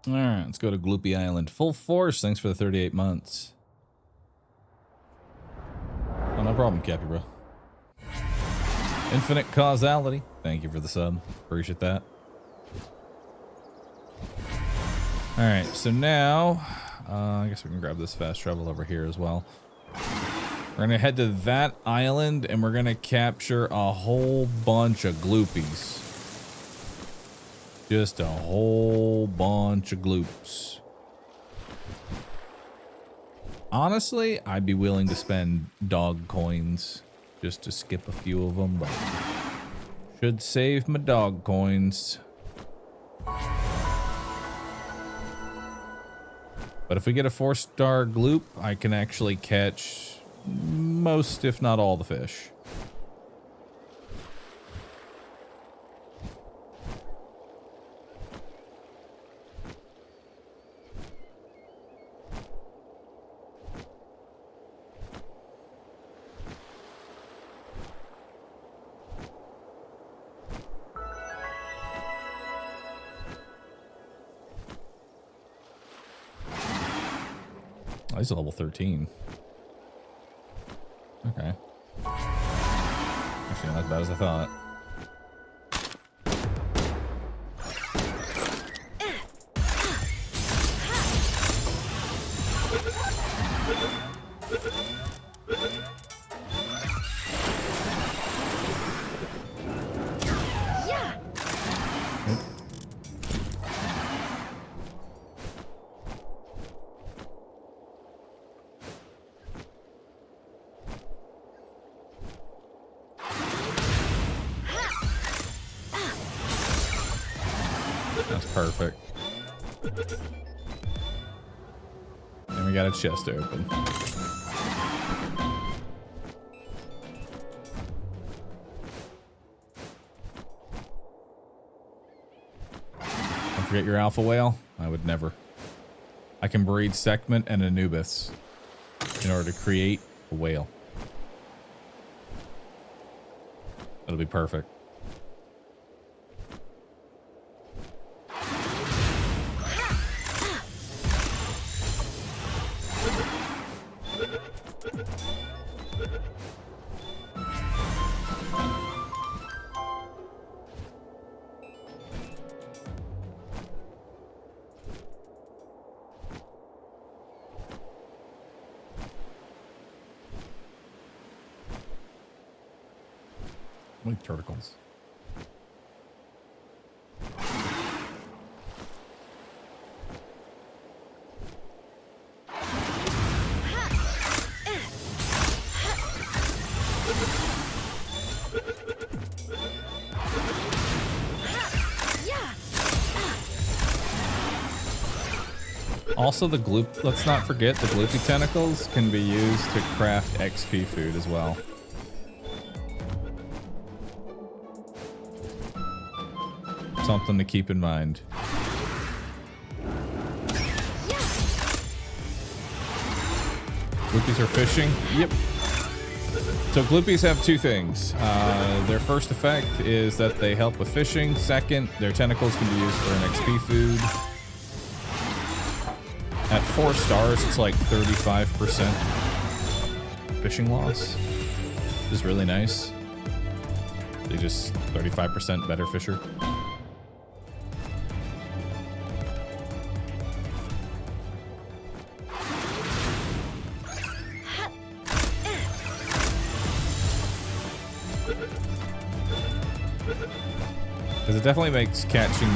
All right, let's go to Gloopy Island. Full force. Thanks for the 38 months. Oh, no problem, Cappy, bro. Infinite causality. Thank you for the sub. Appreciate that. All right, so now I guess we can grab this fast travel over here as well. We're gonna head to that island and we're gonna capture a whole bunch of gloopies. Just a whole bunch of gloops. Honestly, I'd be willing to spend dog coins just to skip a few of them, but should save my dog coins. But if we get a 4-star gloop, I can actually catch most, if not all, the fish. Oh, he's a level 13. Okay. Actually, not as bad as I thought. That's perfect. And we got a chest open. Don't forget your alpha whale. I would never. I can breed Segment and Anubis in order to create a whale. That'll be perfect. Like tentacles. Also, the gloop, let's not forget, the gloopy tentacles can be used to craft XP food as well. Something to keep in mind. Gloopies are fishing? Yep. So gloopies have two things. Their first effect is that they help with fishing. Second, their tentacles can be used for an XP food. At 4 stars, it's like 35% fishing loss, which is really nice. They just 35% better fisher. Because it definitely makes catching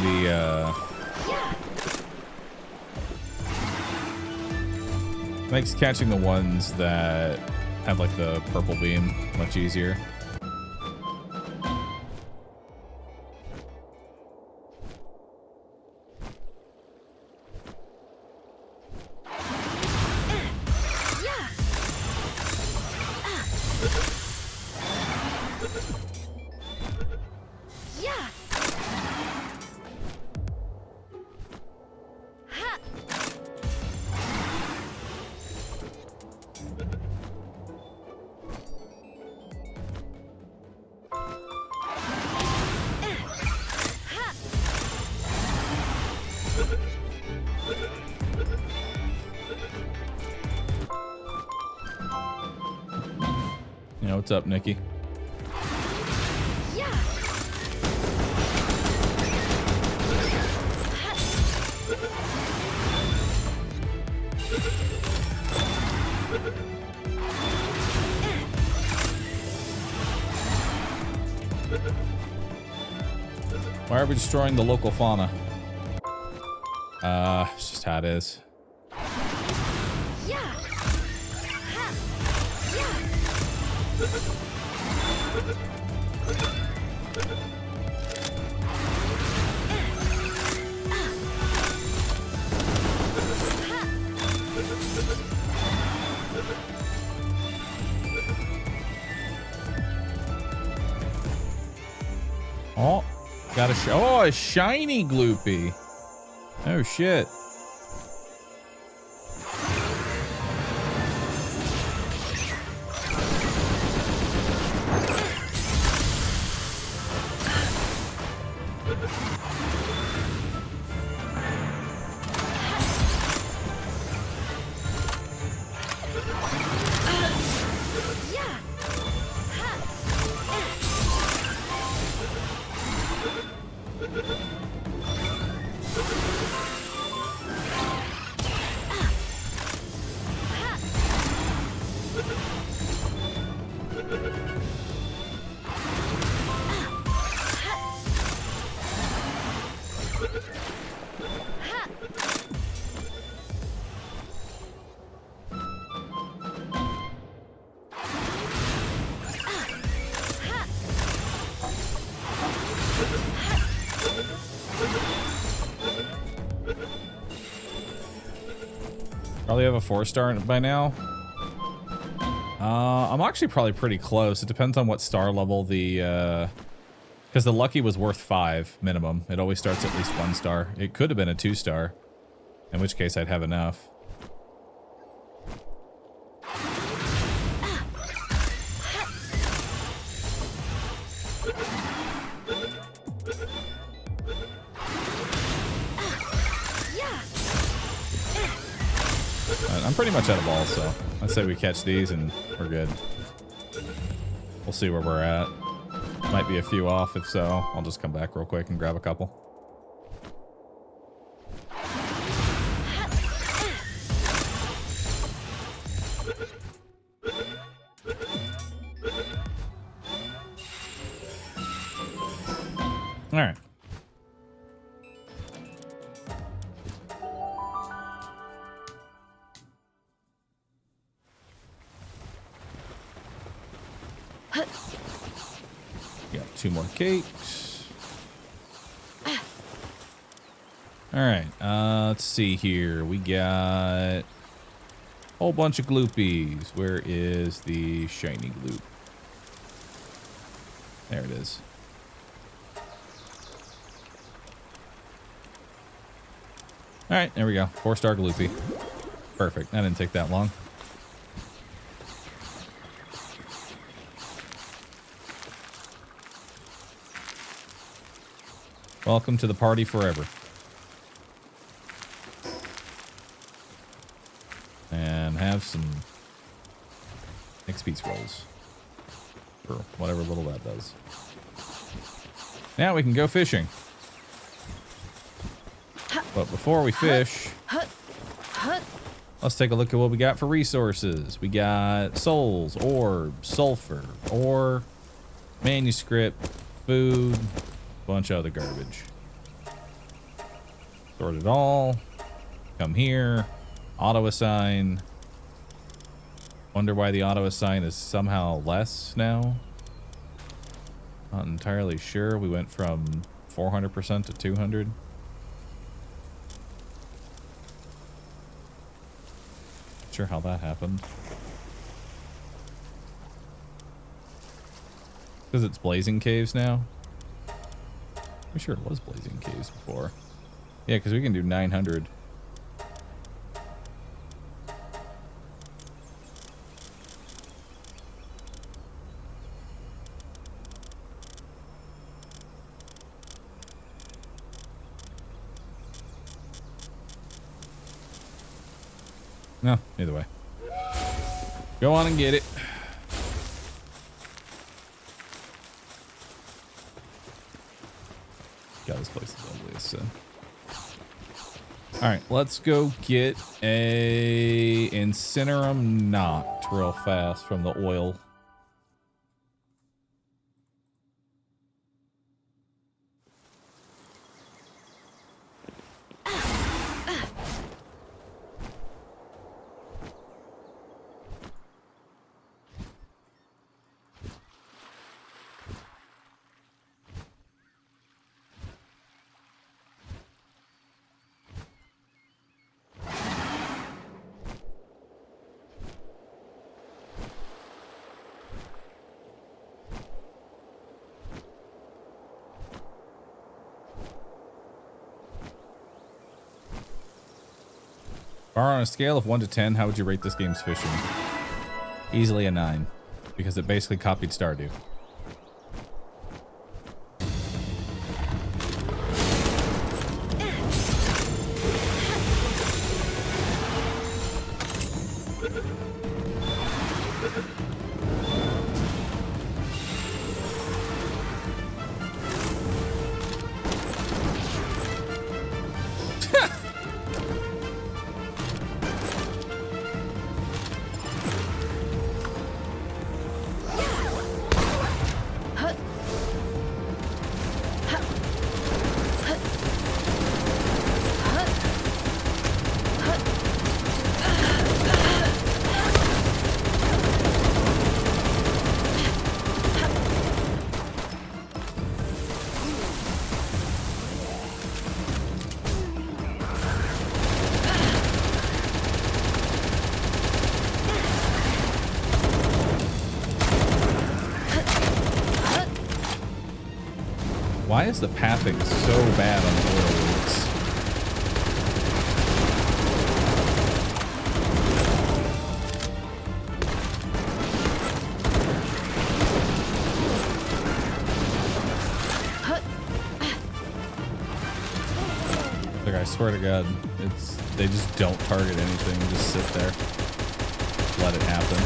the ones that have like the purple beam much easier. You know, what's up, Nikki? Why are we destroying the local fauna? It's just how it is. Oh, got a a shiny gloopy. Oh shit. Probably have a 4-star by now. I'm actually probably pretty close. It depends on what star level the, because the lucky was worth 5 minimum. It always starts at least 1 star. It could have been a 2-star, in which case I'd have enough. I'm pretty much out of balls, so I say we catch these and we're good. We'll see where we're at. Might be a few off. If so, I'll just come back real quick and grab a couple. All right. Got 2 more cakes. All right. Let's see here. We got a whole bunch of gloopies. Where is the shiny gloop? There it is. All right, there we go. 4-star gloopy. Perfect. That didn't take that long. Welcome to the party forever. And have some XP scrolls. Or whatever little that does. Now we can go fishing. But before we fish, let's take a look at what we got for resources. We got souls, orbs, sulfur, ore, manuscript, food, bunch of other garbage. Sort it all. Come here. Auto assign. Wonder why the auto assign is somehow less now. Not entirely sure. We went from 400% to 200. Not sure how that happened. Because it's blazing caves now. I'm sure it was blazing caves before. Yeah, because we can do 900. No, either way. Go on and get it. God, this place is ugly as sin. All right, let's go get a Incinerum Noct real fast from the oil. On a scale of 1 to 10, how would you rate this game's fishing? Easily a 9, because it basically copied Stardew. Why is the pathing so bad on the oil rigs? Like Like, I swear to God, they just don't target anything. Just sit there. Let it happen.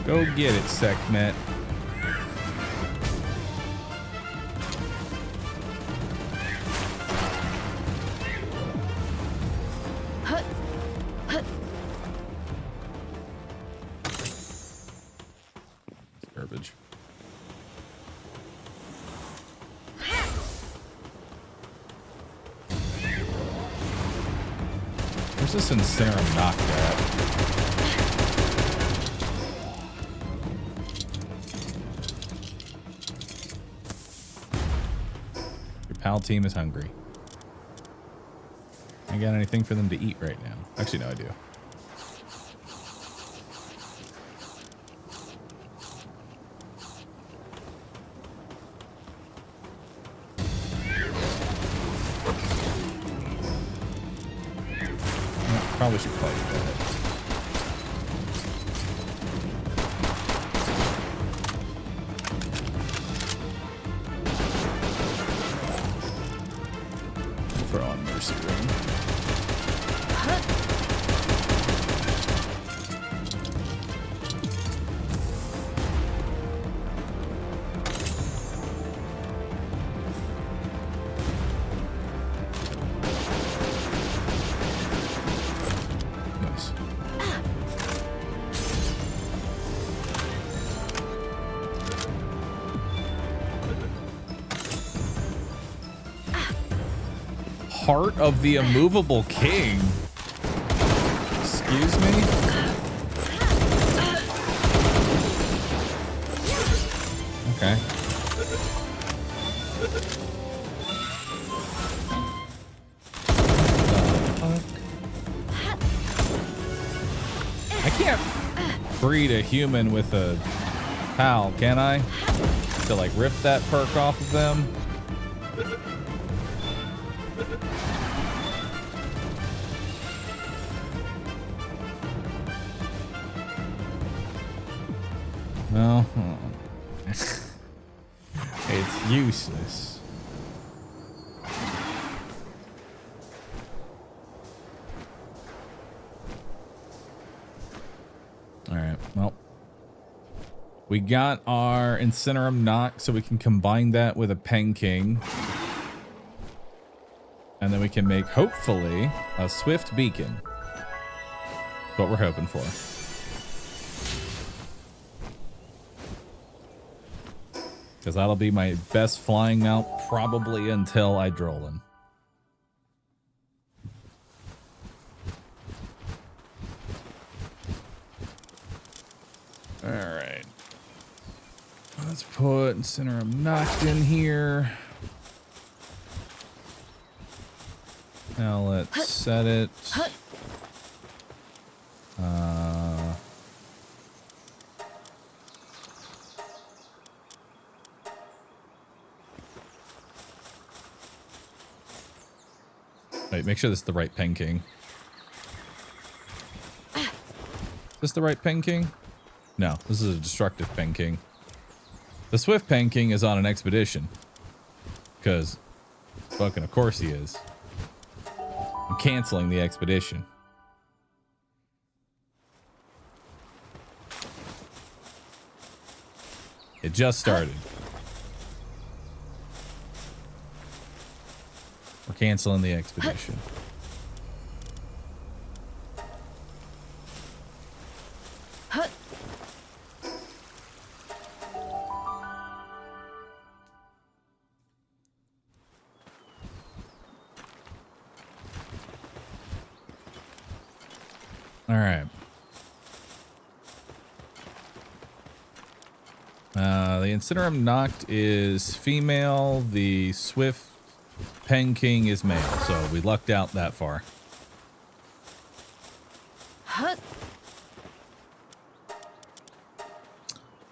Go get it, Sekhmet. Hut. Hut. Garbage. Where's this Incinerum knocked at? Pal team is hungry. I got anything for them to eat right now? Actually, no, I do. Probably should fight that. Throw on Mercy Ring. Nice. Heart of the Immovable King. Excuse me? Okay. I can't breed a human with a pal, can I? To like rip that perk off of them? No. It's useless. Alright, well. We got our Incinerum knocked, so we can combine that with a Pen King. And then we can make, hopefully, a Swift Beacon. That's what we're hoping for. Because that'll be my best flying mount probably until I Drollin. Alright. Let's put Incinerum knocked in here. Now let's set it. Wait, make sure this is the right Pen King. Is this the right Pen King? No, this is a destructive Pen King. The Swift Pen King is on an expedition. Because, fucking of course he is. I'm canceling the expedition. It just started. We're canceling the expedition. All right. The Incinerum Noct is female. The Swift Pen King is male. So we lucked out that far. Hut.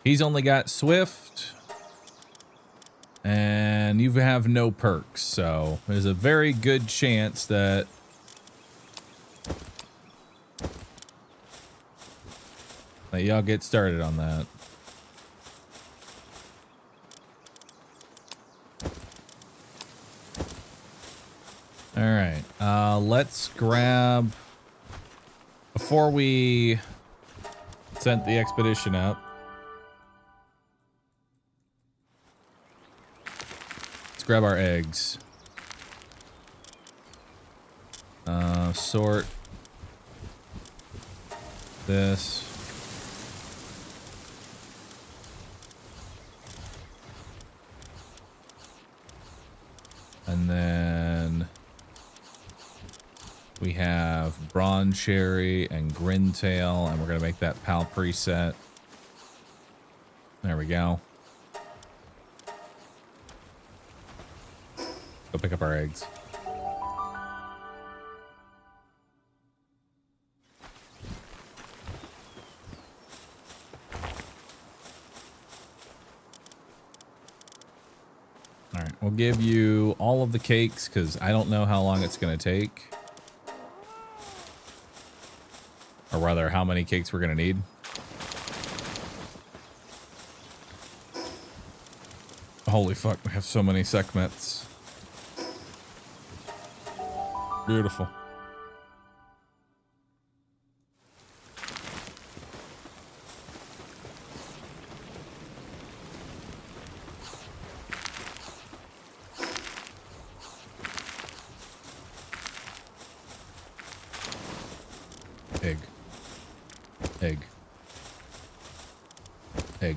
He's only got Swift. And you have no perks. So there's a very good chance that y'all get started on that. All right, let's grab, before we send the expedition out, let's grab our eggs. Sort this. And then we have Bronze Cherry and Grintail, and we're going to make that PAL preset. There we go. Go pick up our eggs. All right, we'll give you all of the cakes because I don't know how long it's going to take. Or rather, how many cakes we're going to need. Holy fuck, we have so many segments. Beautiful. Egg. Egg. Egg.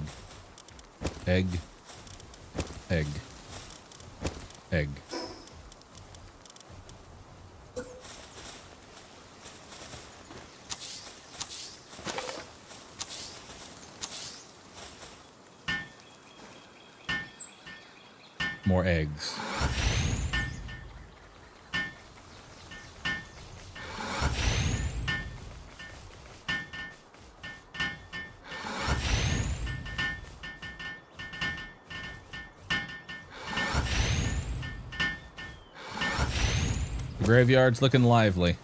Egg. Egg. Egg. More eggs. The graveyard's looking lively.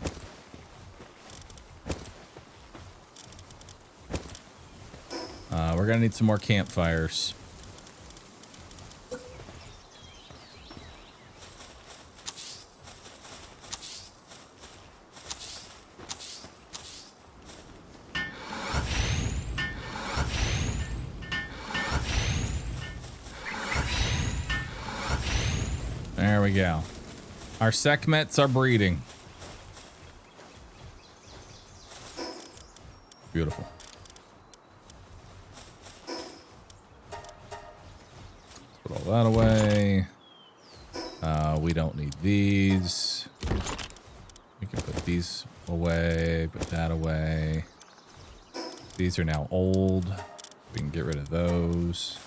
We're gonna need some more campfires. There we go. Our Sekhmets are breeding. Beautiful. Let's put all that away. We don't need these. We can put these away, put that away. These are now old. We can get rid of those.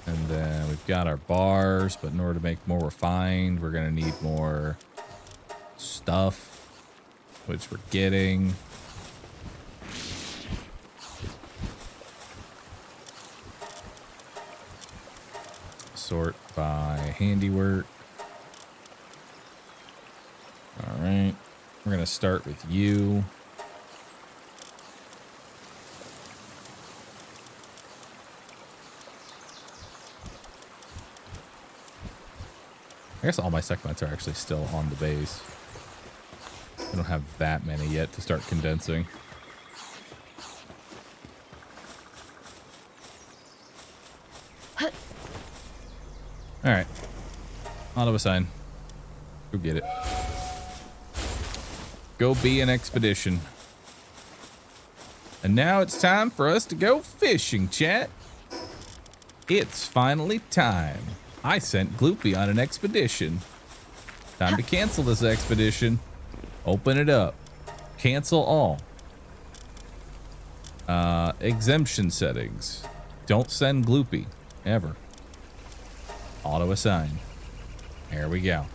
And then we've got our bars, but in order to make more refined, we're going to need more stuff, which we're getting. Sort by handiwork. All right. We're going to start with you. I guess all my segments are actually still on the base. I don't have that many yet to start condensing. Alright. Auto assign. Go get it. Go be an expedition. And now it's time for us to go fishing, chat. It's finally time. I sent Gloopy on an expedition. Time to cancel this expedition. Open it up. Cancel all. Exemption settings. Don't send Gloopy. Ever. Auto assign. There we go.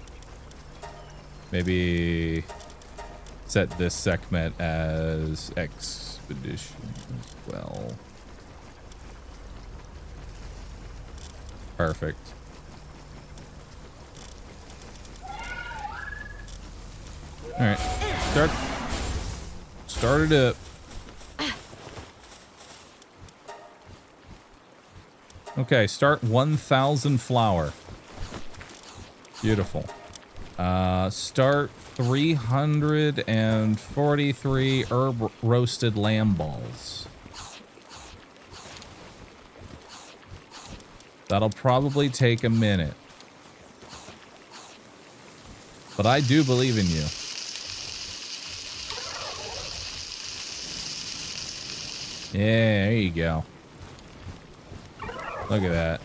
Maybe set this segment as expedition as well. Perfect. All right. Start it up. Okay, start 1,000 flour. Beautiful. Start 343 herb roasted lamb balls. That'll probably take a minute. But I do believe in you. Yeah, there you go. Look at that.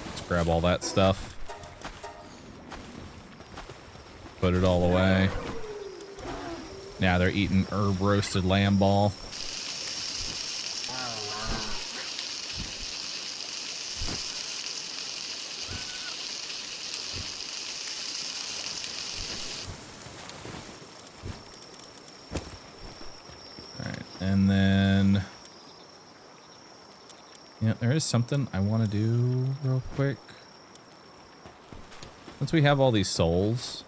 Let's grab all that stuff. Put it all away. Now they're eating herb roasted lamb ball. And then, yeah, there is something I want to do real quick. Since we have all these souls,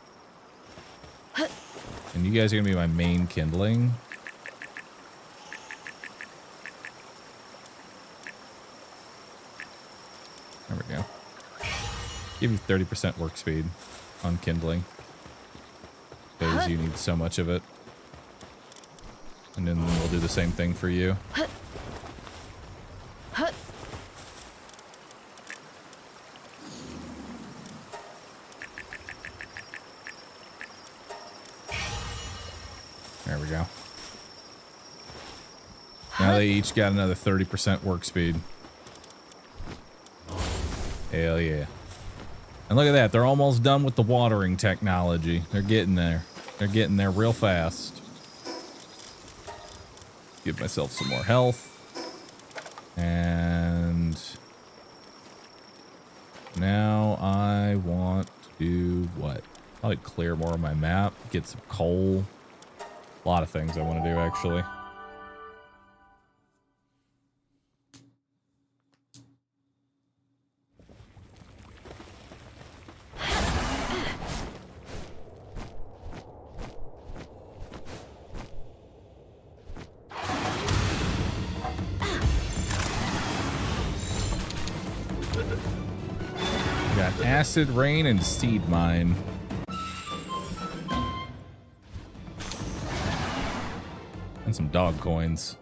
and you guys are going to be my main kindling. There we go. Give you 30% work speed on kindling, because you need so much of it. And then we'll do the same thing for you. There we go. Now they each got another 30% work speed. Hell yeah. And look at that. They're almost done with the watering technology. They're getting there. They're getting there real fast. Give myself some more health. And now I want to do what? Probably clear more of my map, get some coal. A lot of things I want to do, actually. Acid rain and seed mine. And some dog coins.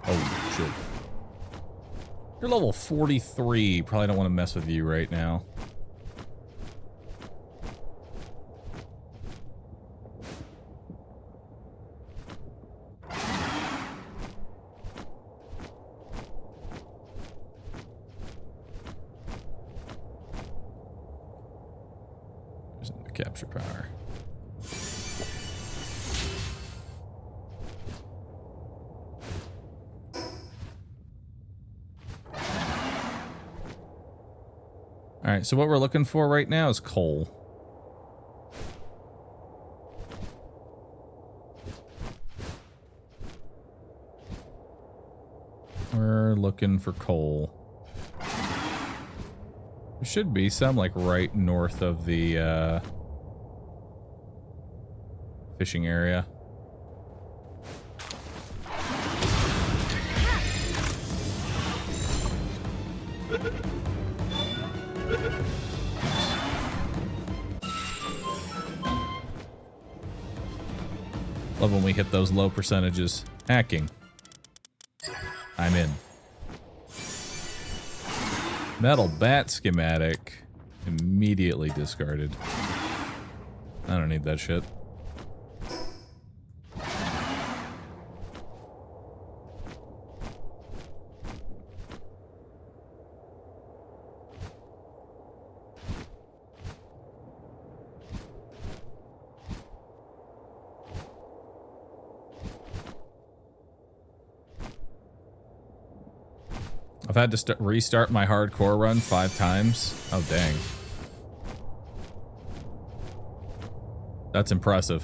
Oh shit. You're level 43. Probably don't want to mess with you right now. Capture power. All right, so what we're looking for right now is coal. We're looking for coal. There should be some like right north of the fishing area. Love when we hit those low percentages. Hacking. I'm in. Metal bat schematic. Immediately discarded. I don't need that shit. I've had to restart my hardcore run 5 times. Oh, dang. That's impressive.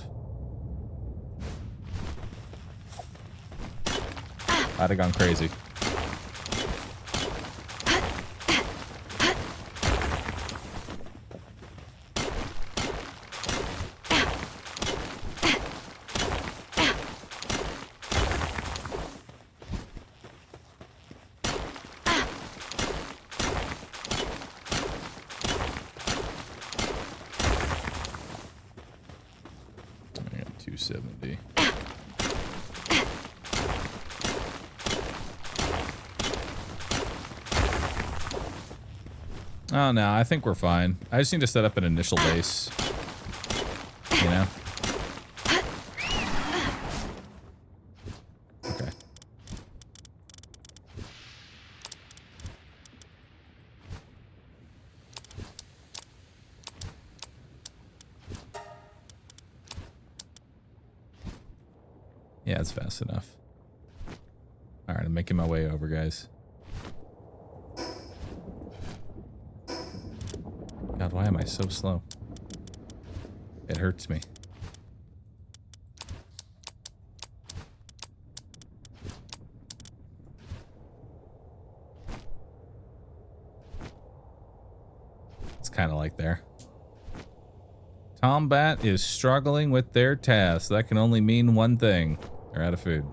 I'd have gone crazy. I got 270. Oh, no, I think we're fine. I just need to set up an initial base. You know? Okay. Yeah, it's fast enough. All right, I'm making my way over, guys. God, why am I so slow? It hurts me. It's kind of like there. Combat is struggling with their tasks. That can only mean one thing. They're out of food.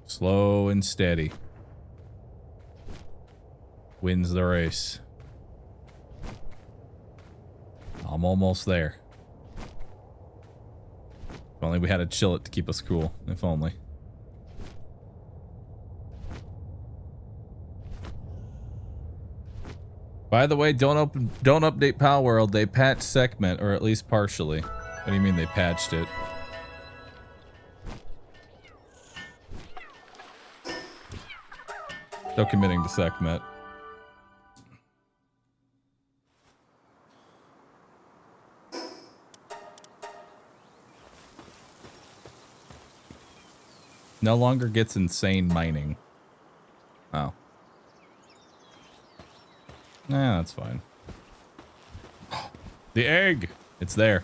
Slow and steady wins the race. I'm almost there. If only we had a chill it to keep us cool. If only. By the way, don't update Palworld. They patched Segment, or at least partially. What do you mean they patched it? Still committing to Segment. No longer gets insane mining. Oh. Nah, that's fine. The egg! It's there.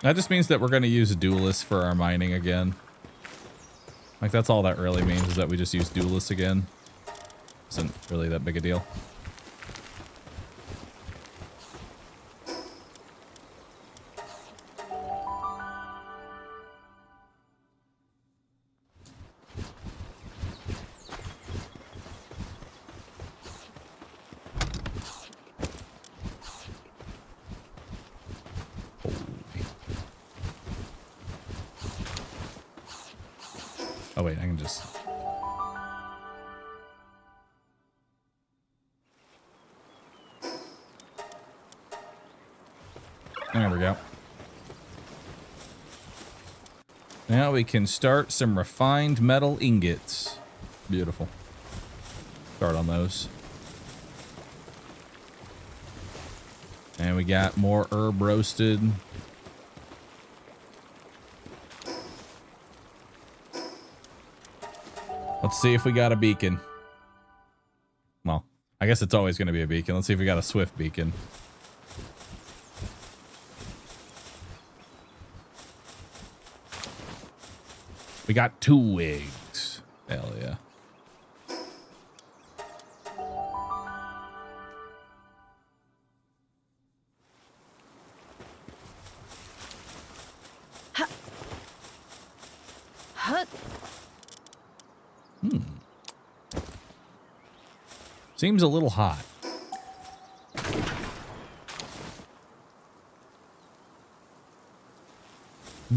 That just means that we're going to use duelists for our mining again. Like, that's all that really means, is that we just use duelists again. Isn't really that big a deal. Oh wait, I can just... There we go. Now we can start some refined metal ingots. Beautiful. Start on those. And we got more herb roasted. Let's see if we got a beacon. Well, I guess it's always going to be a beacon. Let's see if we got a swift beacon. We got 2 eggs. Hell yeah. Seems a little hot. A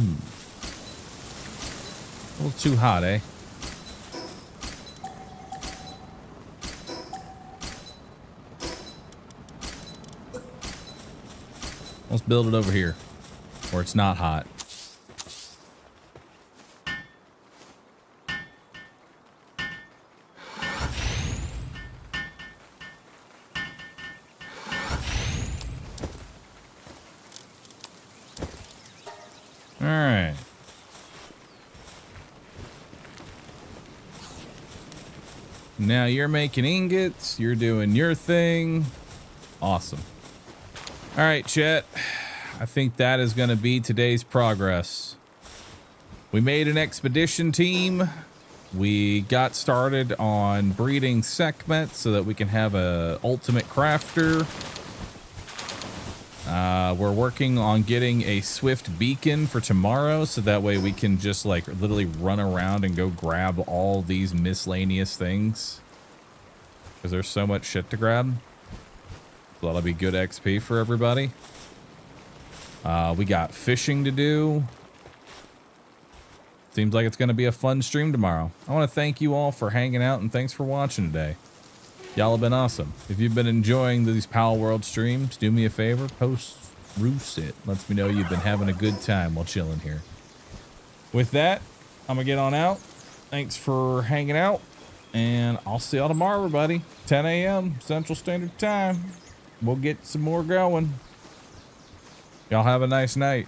little too hot, eh? Let's build it over here where it's not hot. All right. Now you're making ingots. You're doing your thing. Awesome. All right, Chet. I think that is going to be today's progress. We made an expedition team. We got started on breeding Sekhmet so that we can have a ultimate crafter. We're working on getting a swift beacon for tomorrow, so that way we can just like literally run around and go grab all these miscellaneous things. Because there's so much shit to grab. So that'll be good XP for everybody. We got fishing to do. Seems like it's going to be a fun stream tomorrow. I want to thank you all for hanging out and thanks for watching today. Y'all have been awesome. If you've been enjoying these Palworld streams, do me a favor, post Roost it. Lets me know you've been having a good time while chilling here. With that, I'm going to get on out. Thanks for hanging out. And I'll see y'all tomorrow, everybody. 10 a.m. Central Standard Time. We'll get some more going. Y'all have a nice night.